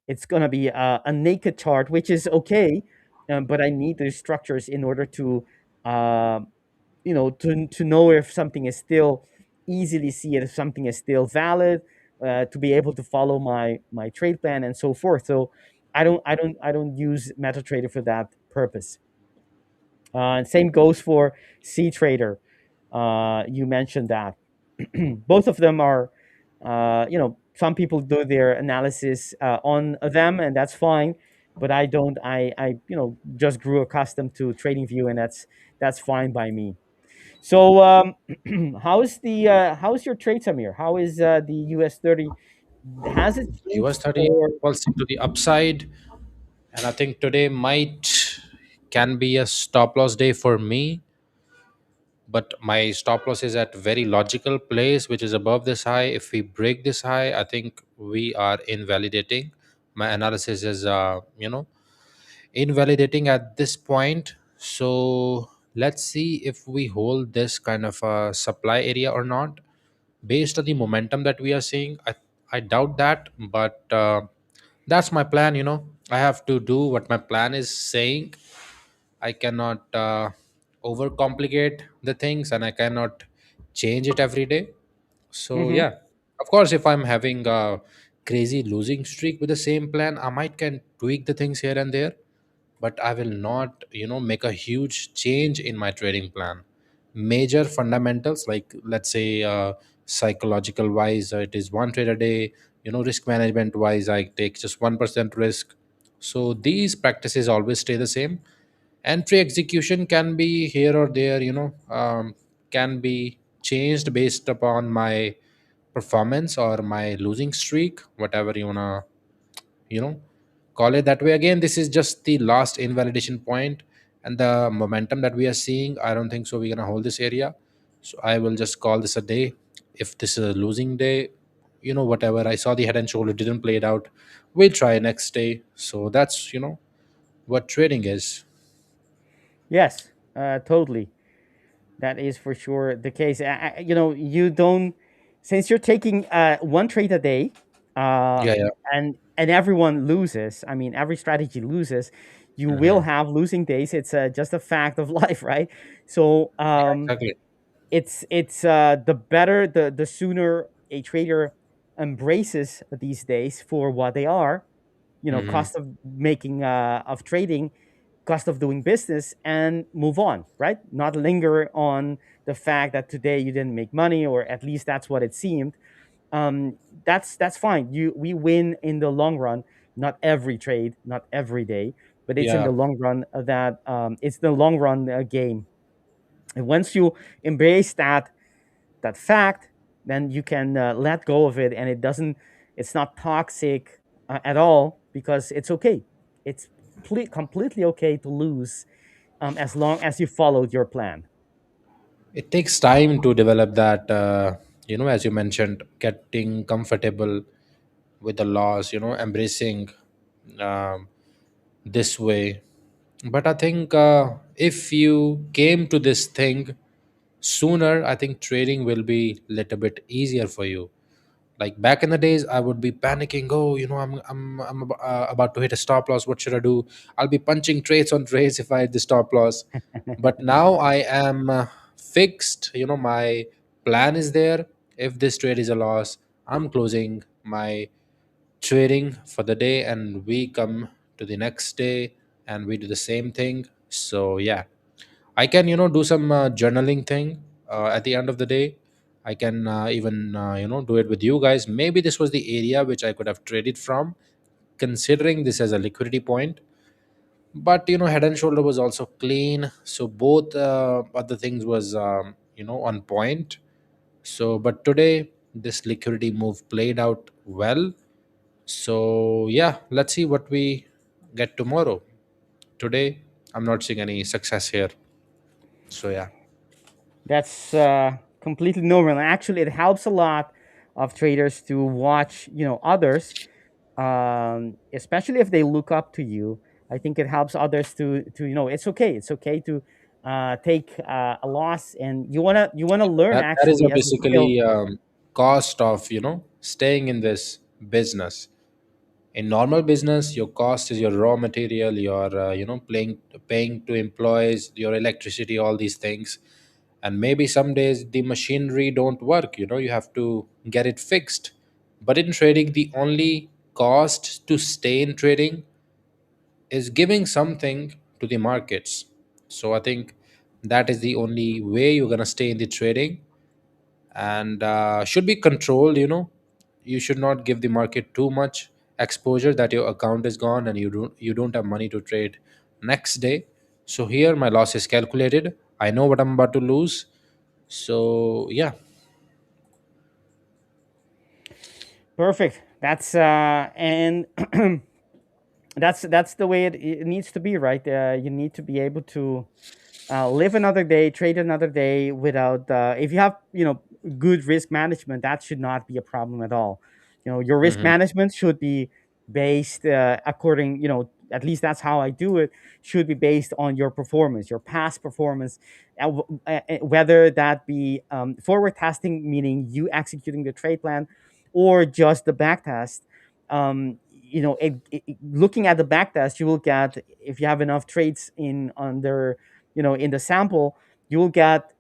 Speaker 7: it's gonna be a naked chart, which is okay, but I need the structures in order to uh, to know if something is still easily see it, if something is still valid, to be able to follow my trade plan and so forth. So I don't use MetaTrader for that purpose. And same goes for CTrader. You mentioned that. Both of them are, some people do their analysis on them, and that's fine. but I don't. I just grew accustomed to trading view, and that's fine by me. So how's your trade, Samir? How is the US 30? Has it
Speaker 8: US
Speaker 7: changed
Speaker 8: 30
Speaker 7: or?
Speaker 8: pulsing to the upside, and I think today might can be a stop loss day for me, but my stop loss is at very logical place, which is above this high. If we break this high, I think we are invalidating. My analysis is invalidating at this point. So let's see if we hold this kind of a supply area or not. Based on the momentum that we are seeing, I doubt that, but that's my plan. I have to do what my plan is saying. I cannot overcomplicate the things, and I cannot change it every day. So
Speaker 7: Mhm.
Speaker 8: yeah, of course, if I'm having a crazy losing streak with the same plan, I might can tweak the things here and there, but I will not, make a huge change in my trading plan. Major fundamentals, like let's say psychological wise, it is one trade a day. Risk management wise, I take just 1% risk. So these practices always stay the same. Entry execution can be here or there, can be changed based upon my performance or my losing streak, whatever you wanna you know call it that way. Again, this is just the last invalidation point, and the momentum that we are seeing, I don't think so we're gonna hold this area. So I will just call this a day. If this is a losing day, whatever, I saw the head and shoulder didn't play it out, we'll try next day. So that's what trading is.
Speaker 7: Yes, totally. That is for sure the case. You don't, since you're taking one trade a day, uh,
Speaker 8: Yeah, yeah.
Speaker 7: and everyone loses. I mean, every strategy loses. You will
Speaker 8: Mhm.
Speaker 7: have losing days. It's just a fact of life, right? So
Speaker 8: Yeah, exactly.
Speaker 7: it's the better, the sooner a trader embraces these days for what they are.
Speaker 8: Hmm.
Speaker 7: Cost of making of trading, cost of doing business, and move on, right? Not linger on the fact that today you didn't make money, or at least that's what it seemed. um that's fine. We win in the long run, not every trade, not every day, but it's in
Speaker 8: Yeah.
Speaker 7: the long run that it's the long run game. And once you embrace that fact, then you can let go of it, and it's not toxic at all, because it's okay. It's completely okay to lose, as long as you followed your plan.
Speaker 8: It takes time to develop that, as you mentioned, getting comfortable with the loss, embracing um, this way. But I think if you came to this thing sooner, I think trading will be little bit easier for you. Like back in the days, I would be panicking. Oh, about to hit a stop loss. What should I do? I'll be punching trades on trades if I hit the stop loss. But now I am fixed. My plan is there. If this trade is a loss, I'm closing my trading for the day, and we come to the next day and we do the same thing. So yeah, I can do some journaling thing at the end of the day. I can even do it with you guys. Maybe this was the area which I could have traded from, considering this as a liquidity point. But head and shoulder was also clean, so both other things was on point. So but today this liquidity move played out well. So yeah, let's see what we get tomorrow. Today I'm not seeing any success here. So yeah.
Speaker 7: That's completely normal. And actually, it helps a lot of traders to watch, others, especially if they look up to you. I think it helps others to it's okay. It's okay to take a loss, and you wanna learn
Speaker 8: That is a
Speaker 7: actually as a skill.
Speaker 8: basically cost of staying in this business. In normal business, your cost is your raw material, your paying to employees, your electricity, all these things. And maybe some days the machinery don't work, you have to get it fixed. But in trading, the only cost to stay in trading is giving something to the markets. So I think that is the only way you're going to stay in the trading, and should be controlled. You should not give the market too much, exposure that your account is gone and you don't have money to trade next day. So here my loss is calculated. I know what I'm about to lose. So yeah.
Speaker 7: Perfect. That's and that's the way it needs to be, right? You need to be able to live another day, trade another day without. If you have, good risk management, that should not be a problem at all. Your risk
Speaker 8: Hmm.
Speaker 7: management should be based according, at least that's how I do it. Should be based on your performance, your past performance, whether that be forward testing, meaning you executing the trade plan, or just the back test. Looking at the back test, you will get, if you have enough trades in under in the sample, you will get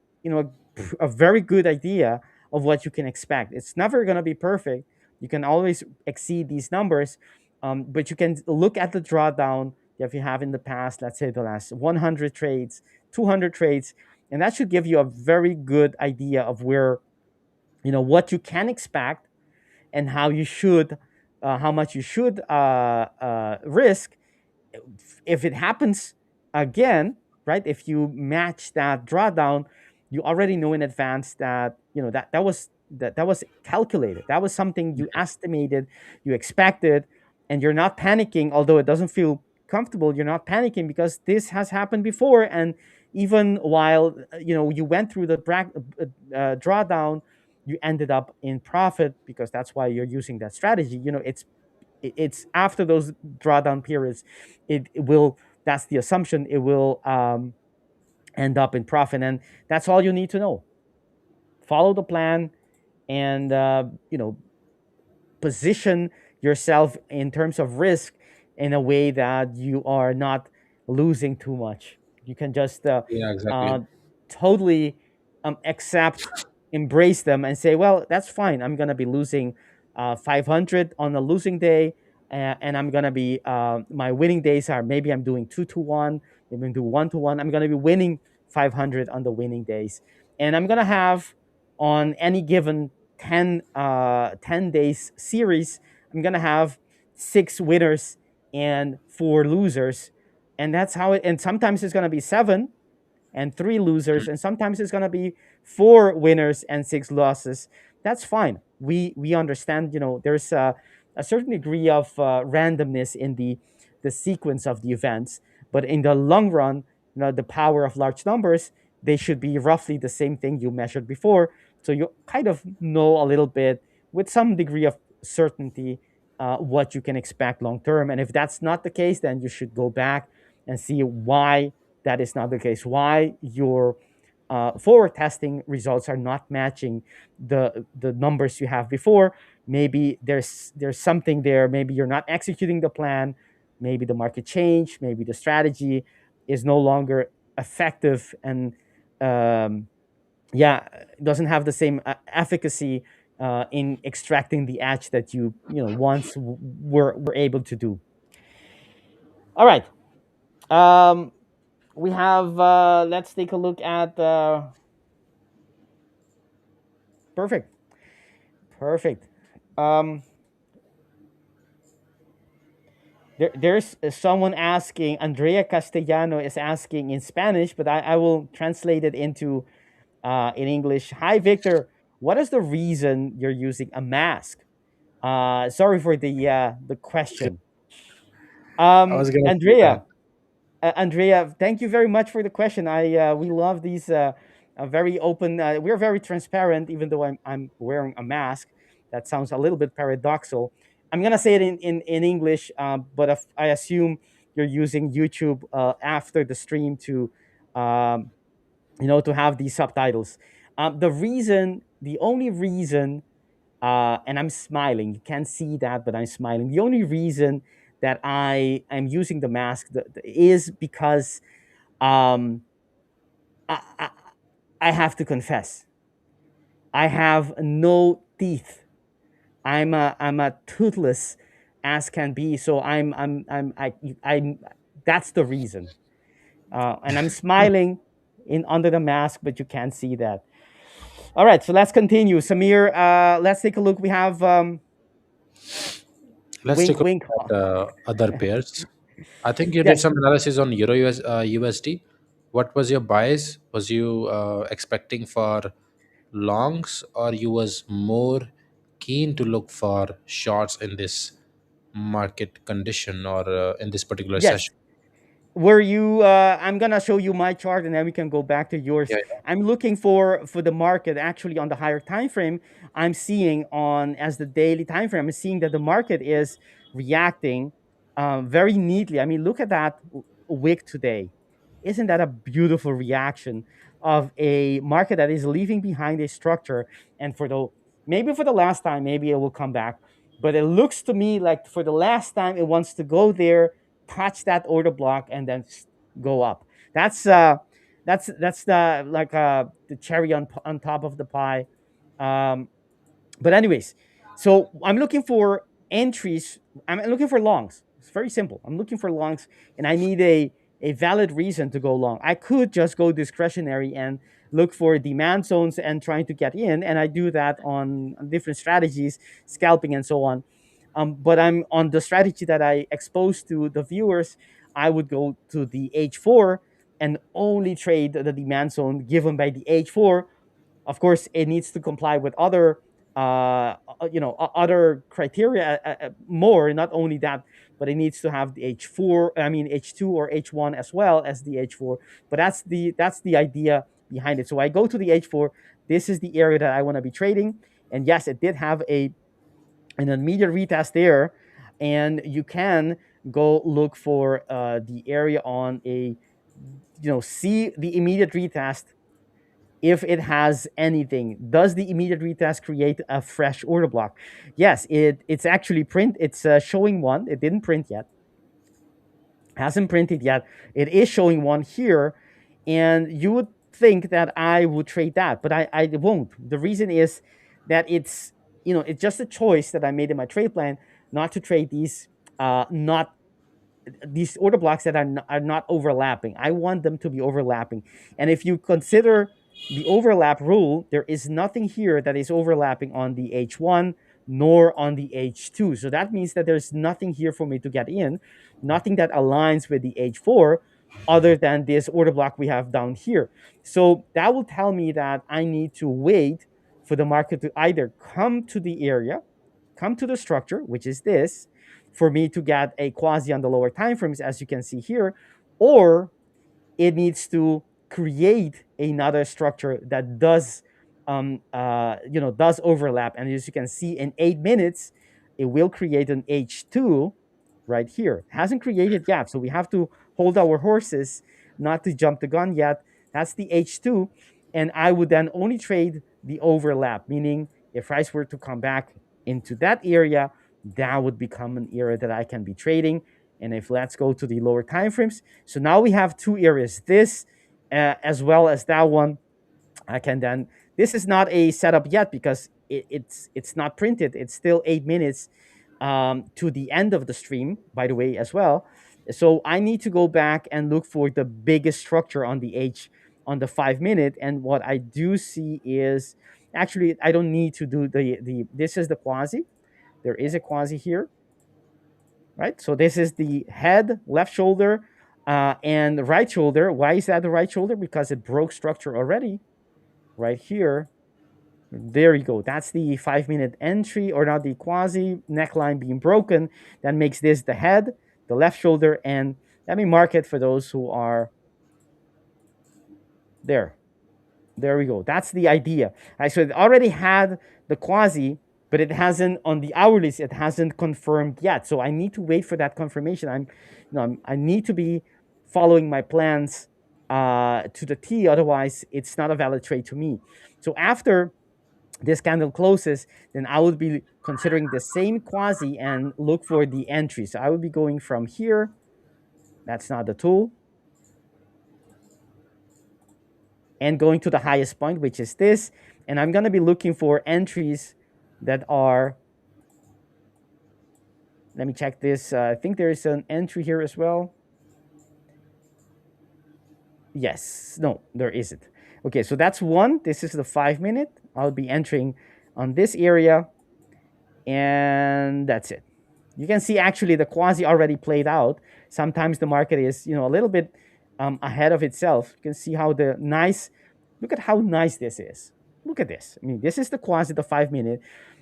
Speaker 7: a very good idea of what you can expect. It's never going to be perfect. You can always exceed these numbers, but you can look at the drawdown that you have in the past, let's say the last 100 trades, 200 trades, and that should give you a very good idea of where, what you can expect, and how much you should risk if it happens again, right? If you match that drawdown, you already know in advance that that was calculated. That was something you estimated, you expected, and you're not panicking. Although it doesn't feel comfortable, you're not panicking because this has happened before. And even while you went through the drawdown, you ended up in profit because that's why you're using that strategy. It's after those drawdown periods, it will, that's the assumption, it will end up in profit. And that's all you need to know. Follow the plan, and position yourself in terms of risk in a way that you are not losing too much. You can just
Speaker 8: Yeah,
Speaker 7: uh,
Speaker 8: exactly.
Speaker 7: totally accept, embrace them, and say, well, that's fine. I'm going to be losing 500 on a losing day. And I'm going to be, my winning days are, maybe I'm doing 2 to 1, maybe I'm doing 1 to 1. I'm going to be winning 500 on the winning days. And I'm going to have, on any given 10 days series, I'm gonna have 6 winners and 4 losers. And that's how it, and sometimes it's gonna be 7 and 3 losers, and sometimes it's gonna be 4 winners and 6 losses. That's fine. We understand, there's a certain degree of randomness in the sequence of the events, but in the long run, the power of large numbers, they should be roughly the same thing you measured before. So you kind of know a little bit with some degree of certainty what you can expect long term. And if that's not the case, then you should go back and see why that is not the case, why your forward testing results are not matching the numbers you have before. Maybe there's something there. Maybe you're not executing the plan. Maybe the market changed. Maybe the strategy is no longer effective, and yeah, doesn't have the same efficacy in extracting the edge that you once were able to do. All right. Um, we have. Let's take a look at. Perfect. Perfect. Um, there's someone asking. Andrea Castellano is asking in Spanish, but I will translate it into in English. Hi, Victor. What is the reason you're using a mask? Sorry for the question.
Speaker 8: I was gonna say that.
Speaker 7: Andrea, thank you very much for the question. We love these very open. We're very transparent, even though I'm wearing a mask. That sounds a little bit paradoxical. I'm gonna say it in English, but if, I assume you're using YouTube after the stream to, um, to have these subtitles. The only reason, and I'm smiling. You can't see that, but I'm smiling. The only reason that I am using the mask is because um, I, I, I have to confess, I have no teeth. I'm a toothless as can be. So I'm that's the reason. And I'm smiling in under the mask, but you can't see that. All right, so let's continue. Samir, let's take a look. We have
Speaker 8: Let's
Speaker 7: Wink,
Speaker 8: take a
Speaker 7: wink.
Speaker 8: look at other pairs. I think you did
Speaker 7: Yes,
Speaker 8: some analysis on Euro USD. What was your bias? Was you expecting for longs, or you was more keen to look for shorts in this market condition, or in this particular
Speaker 7: yes.
Speaker 8: session?
Speaker 7: Were you I'm gonna show you my chart and then we can go back to yours.
Speaker 8: Yeah,
Speaker 7: I'm looking for the market actually on the higher time frame. I'm seeing on as the daily time frame, I'm seeing that the market is reacting very neatly. I mean, look at that wick today. Isn't that a beautiful reaction of a market that is leaving behind a structure? And for the maybe for the last time, maybe it will come back, but it looks to me like for the last time it wants to go there, touch that order block, and then go up. That's the like the cherry on top of the pie. Um, but anyways, so I'm looking for entries. I'm looking for longs. It's very simple. I'm looking for longs, and I need a valid reason to go long. I could just go discretionary and look for demand zones and trying to get in, and I do that on different strategies, scalping and so on. But I'm on the strategy that I exposed to the viewers. I would go to the H4 and only trade the demand zone given by the H4. Of course, it needs to comply with other other criteria more, not only that, but it needs to have the H4, I mean H2 or H1 as well as the H4. But that's the idea behind it. So I go to the H4. This is the area that I want to be trading. And yes, it did have an immediate retest there, and you can go look for the area on a, see the immediate retest. If it has anything, does the immediate retest create a fresh order block? Yes, it's actually it's showing one. It didn't print yet, hasn't printed yet. It is showing one here, and you would think that I would trade that, but I won't. The reason is that it's just a choice that I made in my trade plan not to trade not these order blocks that are not overlapping. I want them to be overlapping. And if you consider the overlap rule, there is nothing here that is overlapping on the H1 nor on the H2. So that means that there's nothing here for me to get in, nothing that aligns with the H4 other than this order block we have down here. So that will tell me that I need to wait for the market to either come to the area, come to the structure, which is this, for me to get a quasi on the lower time frames, as you can see here, or it needs to create another structure that does overlap. And as you can see, in 8 minutes, it will create an H2 right here. It hasn't created yet, so we have to hold our horses not to jump the gun yet. That's the H2, and I would then only trade the overlap, meaning if price were to come back into that area, that would become an area that I can be trading. And if let's go to the lower time frames, so now we have two areas, this as well as that one. I can then, this is not a setup yet because it's not printed. It's still 8 minutes to the end of the stream, by the way, as well. So I need to go back and look for the biggest structure on on the 5 minute. And what I do see is actually I don't need to do the this is the quasi. There is a quasi here, right? So this is the head, left shoulder, and the right shoulder. Why is that the right shoulder? Because it broke structure already right here. There you go. That's the 5 minute entry, or not the quasi neckline being broken. That makes this the head, the left shoulder, and let me mark it for those who are there. There we go. That's the idea. Right, so it already had the quasi, but it hasn't on the hourlies. It hasn't confirmed yet. So I need to wait for that confirmation. I need to be following my plans to the T. Otherwise, it's not a valid trade to me. So after this candle closes, then I would be considering the same quasi and look for the entry. So I would be going from here. That's not the tool. And going to the highest point, which is this. And I'm going to be looking for entries that are, let me check this. I think there is an entry here as well. Yes, no, there isn't. Okay, so that's one. This is the 5 minute. I'll be entering on this area, and that's it. You can see actually the quasi already played out. Sometimes the market is, a little bit ahead of itself. You can see how look at how nice this is. Look at this. I mean, this is the quasi, the 5 minute.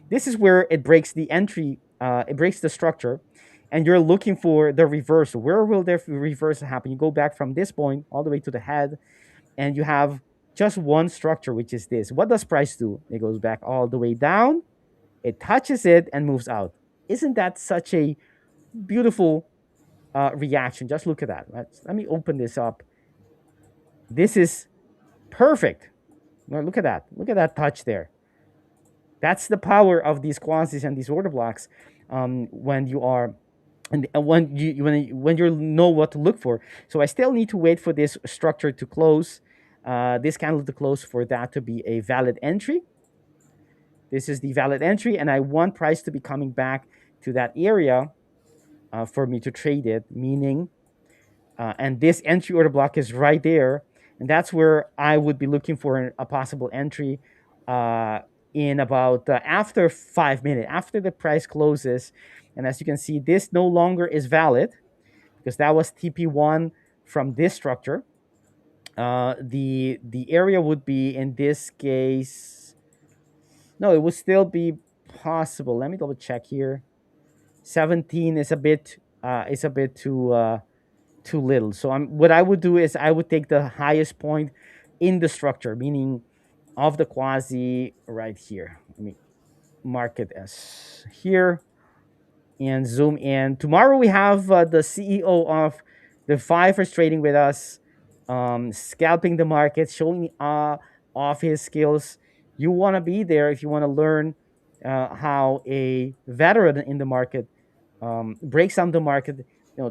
Speaker 7: This is where it breaks the entry, it breaks the structure, and you're looking for the reversal. Where will the reversal happen? You go back from this point all the way to the head, and you have just one structure, which is this. What does price do? It goes back all the way down, it touches it, and moves out. Isn't that such a beautiful reaction? Just look at that. Let me open this up. This is perfect. Well, look at that. Look at that touch there. That's the power of these quantities and these order blocks when you are and when you know what to look for. So I still need to wait for this structure to close, this candle to close, for that to be a valid entry. This is the valid entry, and I want price to be coming back to that area for me to trade it, meaning and this entry order block is right there, and that's where I would be looking for a possible entry in about after 5 minutes, after the price closes. And as you can see, this no longer is valid because that was TP1 from this structure. The area would be, in this case, no, it would still be possible. Let me double check here. 17 is a bit too little. So what I would do is I would take the highest point in the structure, meaning of the quasi right here. Let me mark it as here and zoom in. Tomorrow we have the CEO of the Fivers trading with us, scalping the market, showing off his skills. You want to be there if you want to learn how a veteran in the market breaks down the market,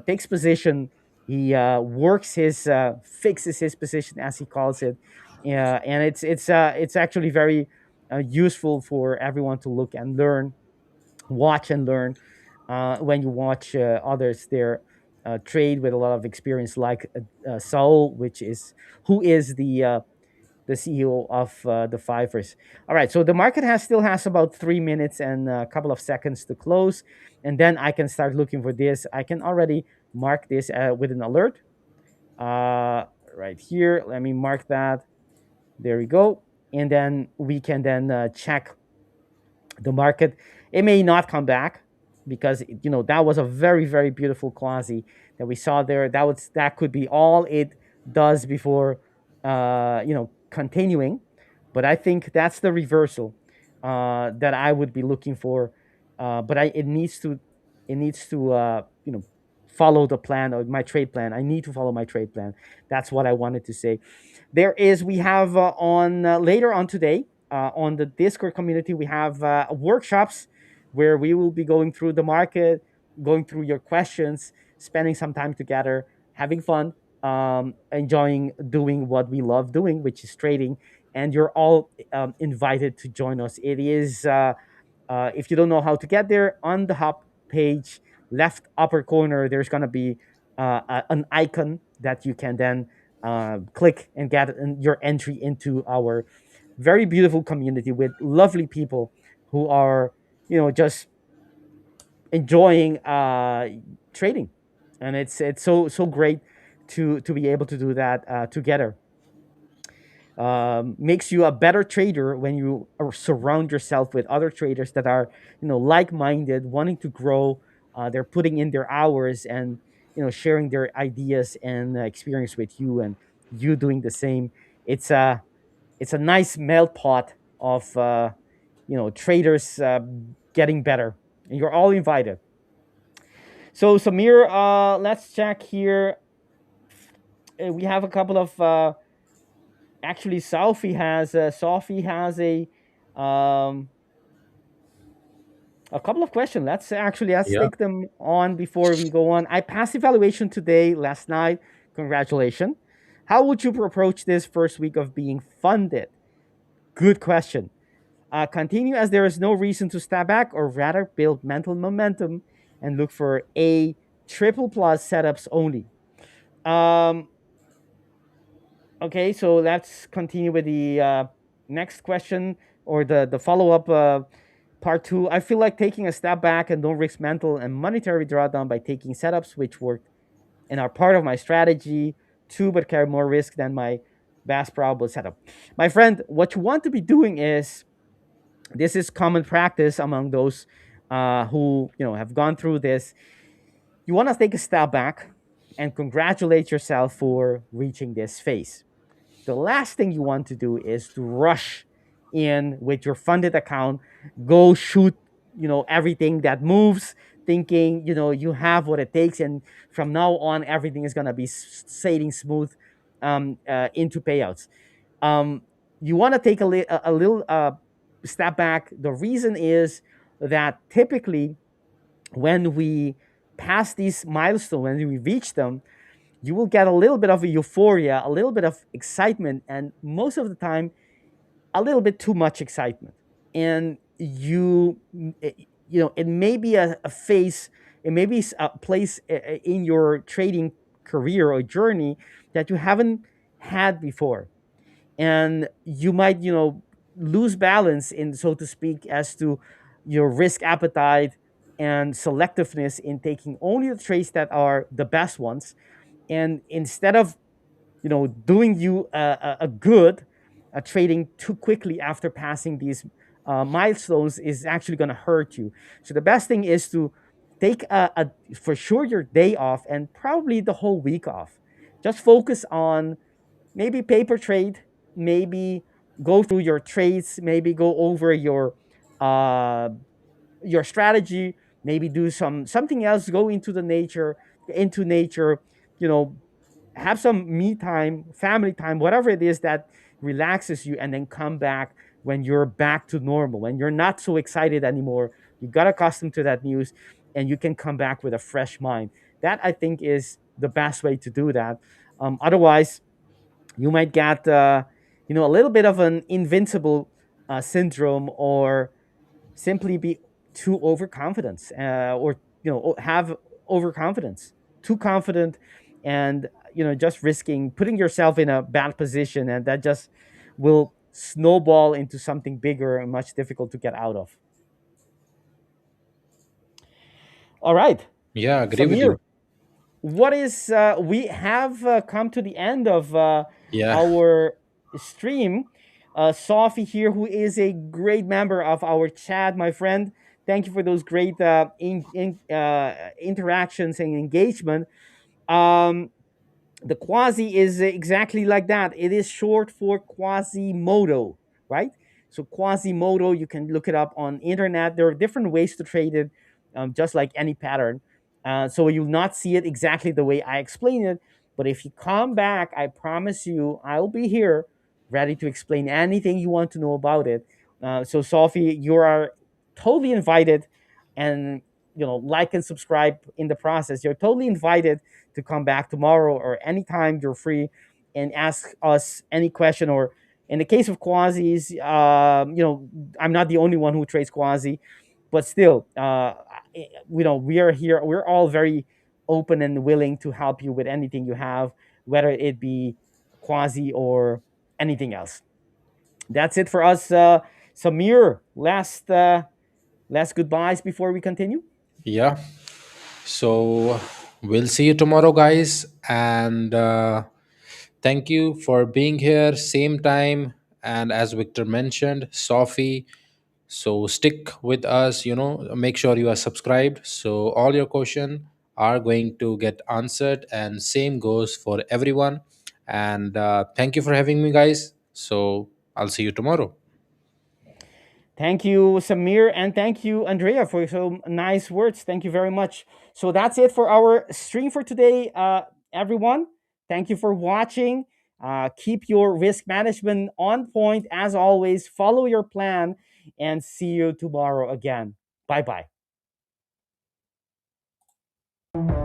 Speaker 7: takes position. He fixes his position, as he calls it, and it's actually very useful for everyone to look and learn, watch and learn when you watch others there trade with a lot of experience, like Saul, who is the CEO of the Fivers. All right, so the market still has about 3 minutes and a couple of seconds to close, and then I can start looking for this. I can already mark this with an alert right here. Let me mark that. There we go, and then we can then check the market. It may not come back because that was a very, very beautiful quasi that we saw there. That could be all it does before continuing, but I think that's the reversal that I would be looking for. But it needs to follow the plan, or my trade plan. I need to follow my trade plan. That's what I wanted to say. We have on later on today on the Discord community, we have workshops where we will be going through the market, going through your questions, spending some time together, having fun, enjoying doing what we love doing, which is trading. And you're all invited to join us. It is, if you don't know how to get there, on the hub page, left upper corner, there's going to be an icon that you can then click and get your entry into our very beautiful community with lovely people who are, just enjoying trading, and it's so great to be able to do that together. Makes you a better trader when you surround yourself with other traders that are like-minded, wanting to grow. They're putting in their hours and sharing their ideas and experience with you, and you doing the same. It's a nice melt pot of traders getting better, and you're all invited. So Samir, let's check here. We have a couple of actually Sophie has a couple of questions. Let's
Speaker 8: Yeah.
Speaker 7: take them on before we go on. I passed evaluation last night. Congratulations. How would you approach this first week of being funded? Good question. Continue as there is no reason to step back, or rather build mental momentum and look for a triple plus setups only. Okay, so let's continue with the next question, or the follow up Part two, I feel like taking a step back and don't risk mental and monetary drawdown by taking setups which worked and are part of my strategy. Two, but carry more risk than my best probable setup. My friend, what you want to be doing is, this is common practice among those who have gone through this. You want to take a step back and congratulate yourself for reaching this phase. The last thing you want to do is to rush in with your funded account, go shoot, everything that moves, thinking, you have what it takes, and from now on, everything is gonna be sailing smooth into payouts. Um, you want to take a little step back. The reason is that typically when we pass these milestones, when we reach them, you will get a little bit of a euphoria, a little bit of excitement, and most of the time, a little bit too much excitement. And it may be a phase, it may be a place in your trading career or journey that you haven't had before. And you might, lose balance in, so to speak, as to your risk appetite and selectiveness in taking only the trades that are the best ones, and instead of doing you a good, trading too quickly after passing these milestones is actually going to hurt you. So the best thing is to take for sure your day off and probably the whole week off. Just focus on maybe paper trade, maybe go through your trades, maybe go over uh, your strategy, maybe do something else, go into nature, you know, have some me time, family time, whatever it is that relaxes you, and then come back when you're back to normal, when you're not so excited anymore. You got accustomed to that news, and you can come back with a fresh mind. That, I think, is the best way to do that. Otherwise, you might get a little bit of an invincible syndrome, or simply be too overconfident, or have overconfidence, too confident, and just risking putting yourself in a bad position, and that just will snowball into something bigger and much difficult to get out of. All right,
Speaker 8: Yeah, agree with
Speaker 7: Samir,
Speaker 8: you.
Speaker 7: what is we have come to the end of
Speaker 8: Yeah.
Speaker 7: our stream. Sophie here, who is a great member of our chat, my friend, thank you for those great interactions and engagement. um, the quasi is exactly like that. It is short for Quasimodo, right? So Quasimodo, you can look it up on internet. There are different ways to trade it, just like any pattern. So you'll not see it exactly the way I explain it. But if you come back, I promise you, I'll be here, ready to explain anything you want to know about it. So Sophie, you are totally invited, and like and subscribe in the process. You're totally invited to come back tomorrow or anytime you're free and ask us any question. Or in the case of quasis, I'm not the only one who trades quasi, but still, we are here. We're all very open and willing to help you with anything you have, whether it be quasi or anything else. That's it for us. Samir, last goodbyes before we continue.
Speaker 8: Yeah. So we'll see you tomorrow, guys. And thank you for being here, same time. And as Victor mentioned, Sophie. So stick with us, make sure you are subscribed. So all your questions are going to get answered. And same goes for everyone. And thank you for having me, guys. So I'll see you tomorrow.
Speaker 7: Thank you, Samir, and thank you, Andrea, for so nice words. Thank you very much. So that's it for our stream for today, everyone. Thank you for watching. Keep your risk management on point as always. Follow your plan, and see you tomorrow again. Bye bye.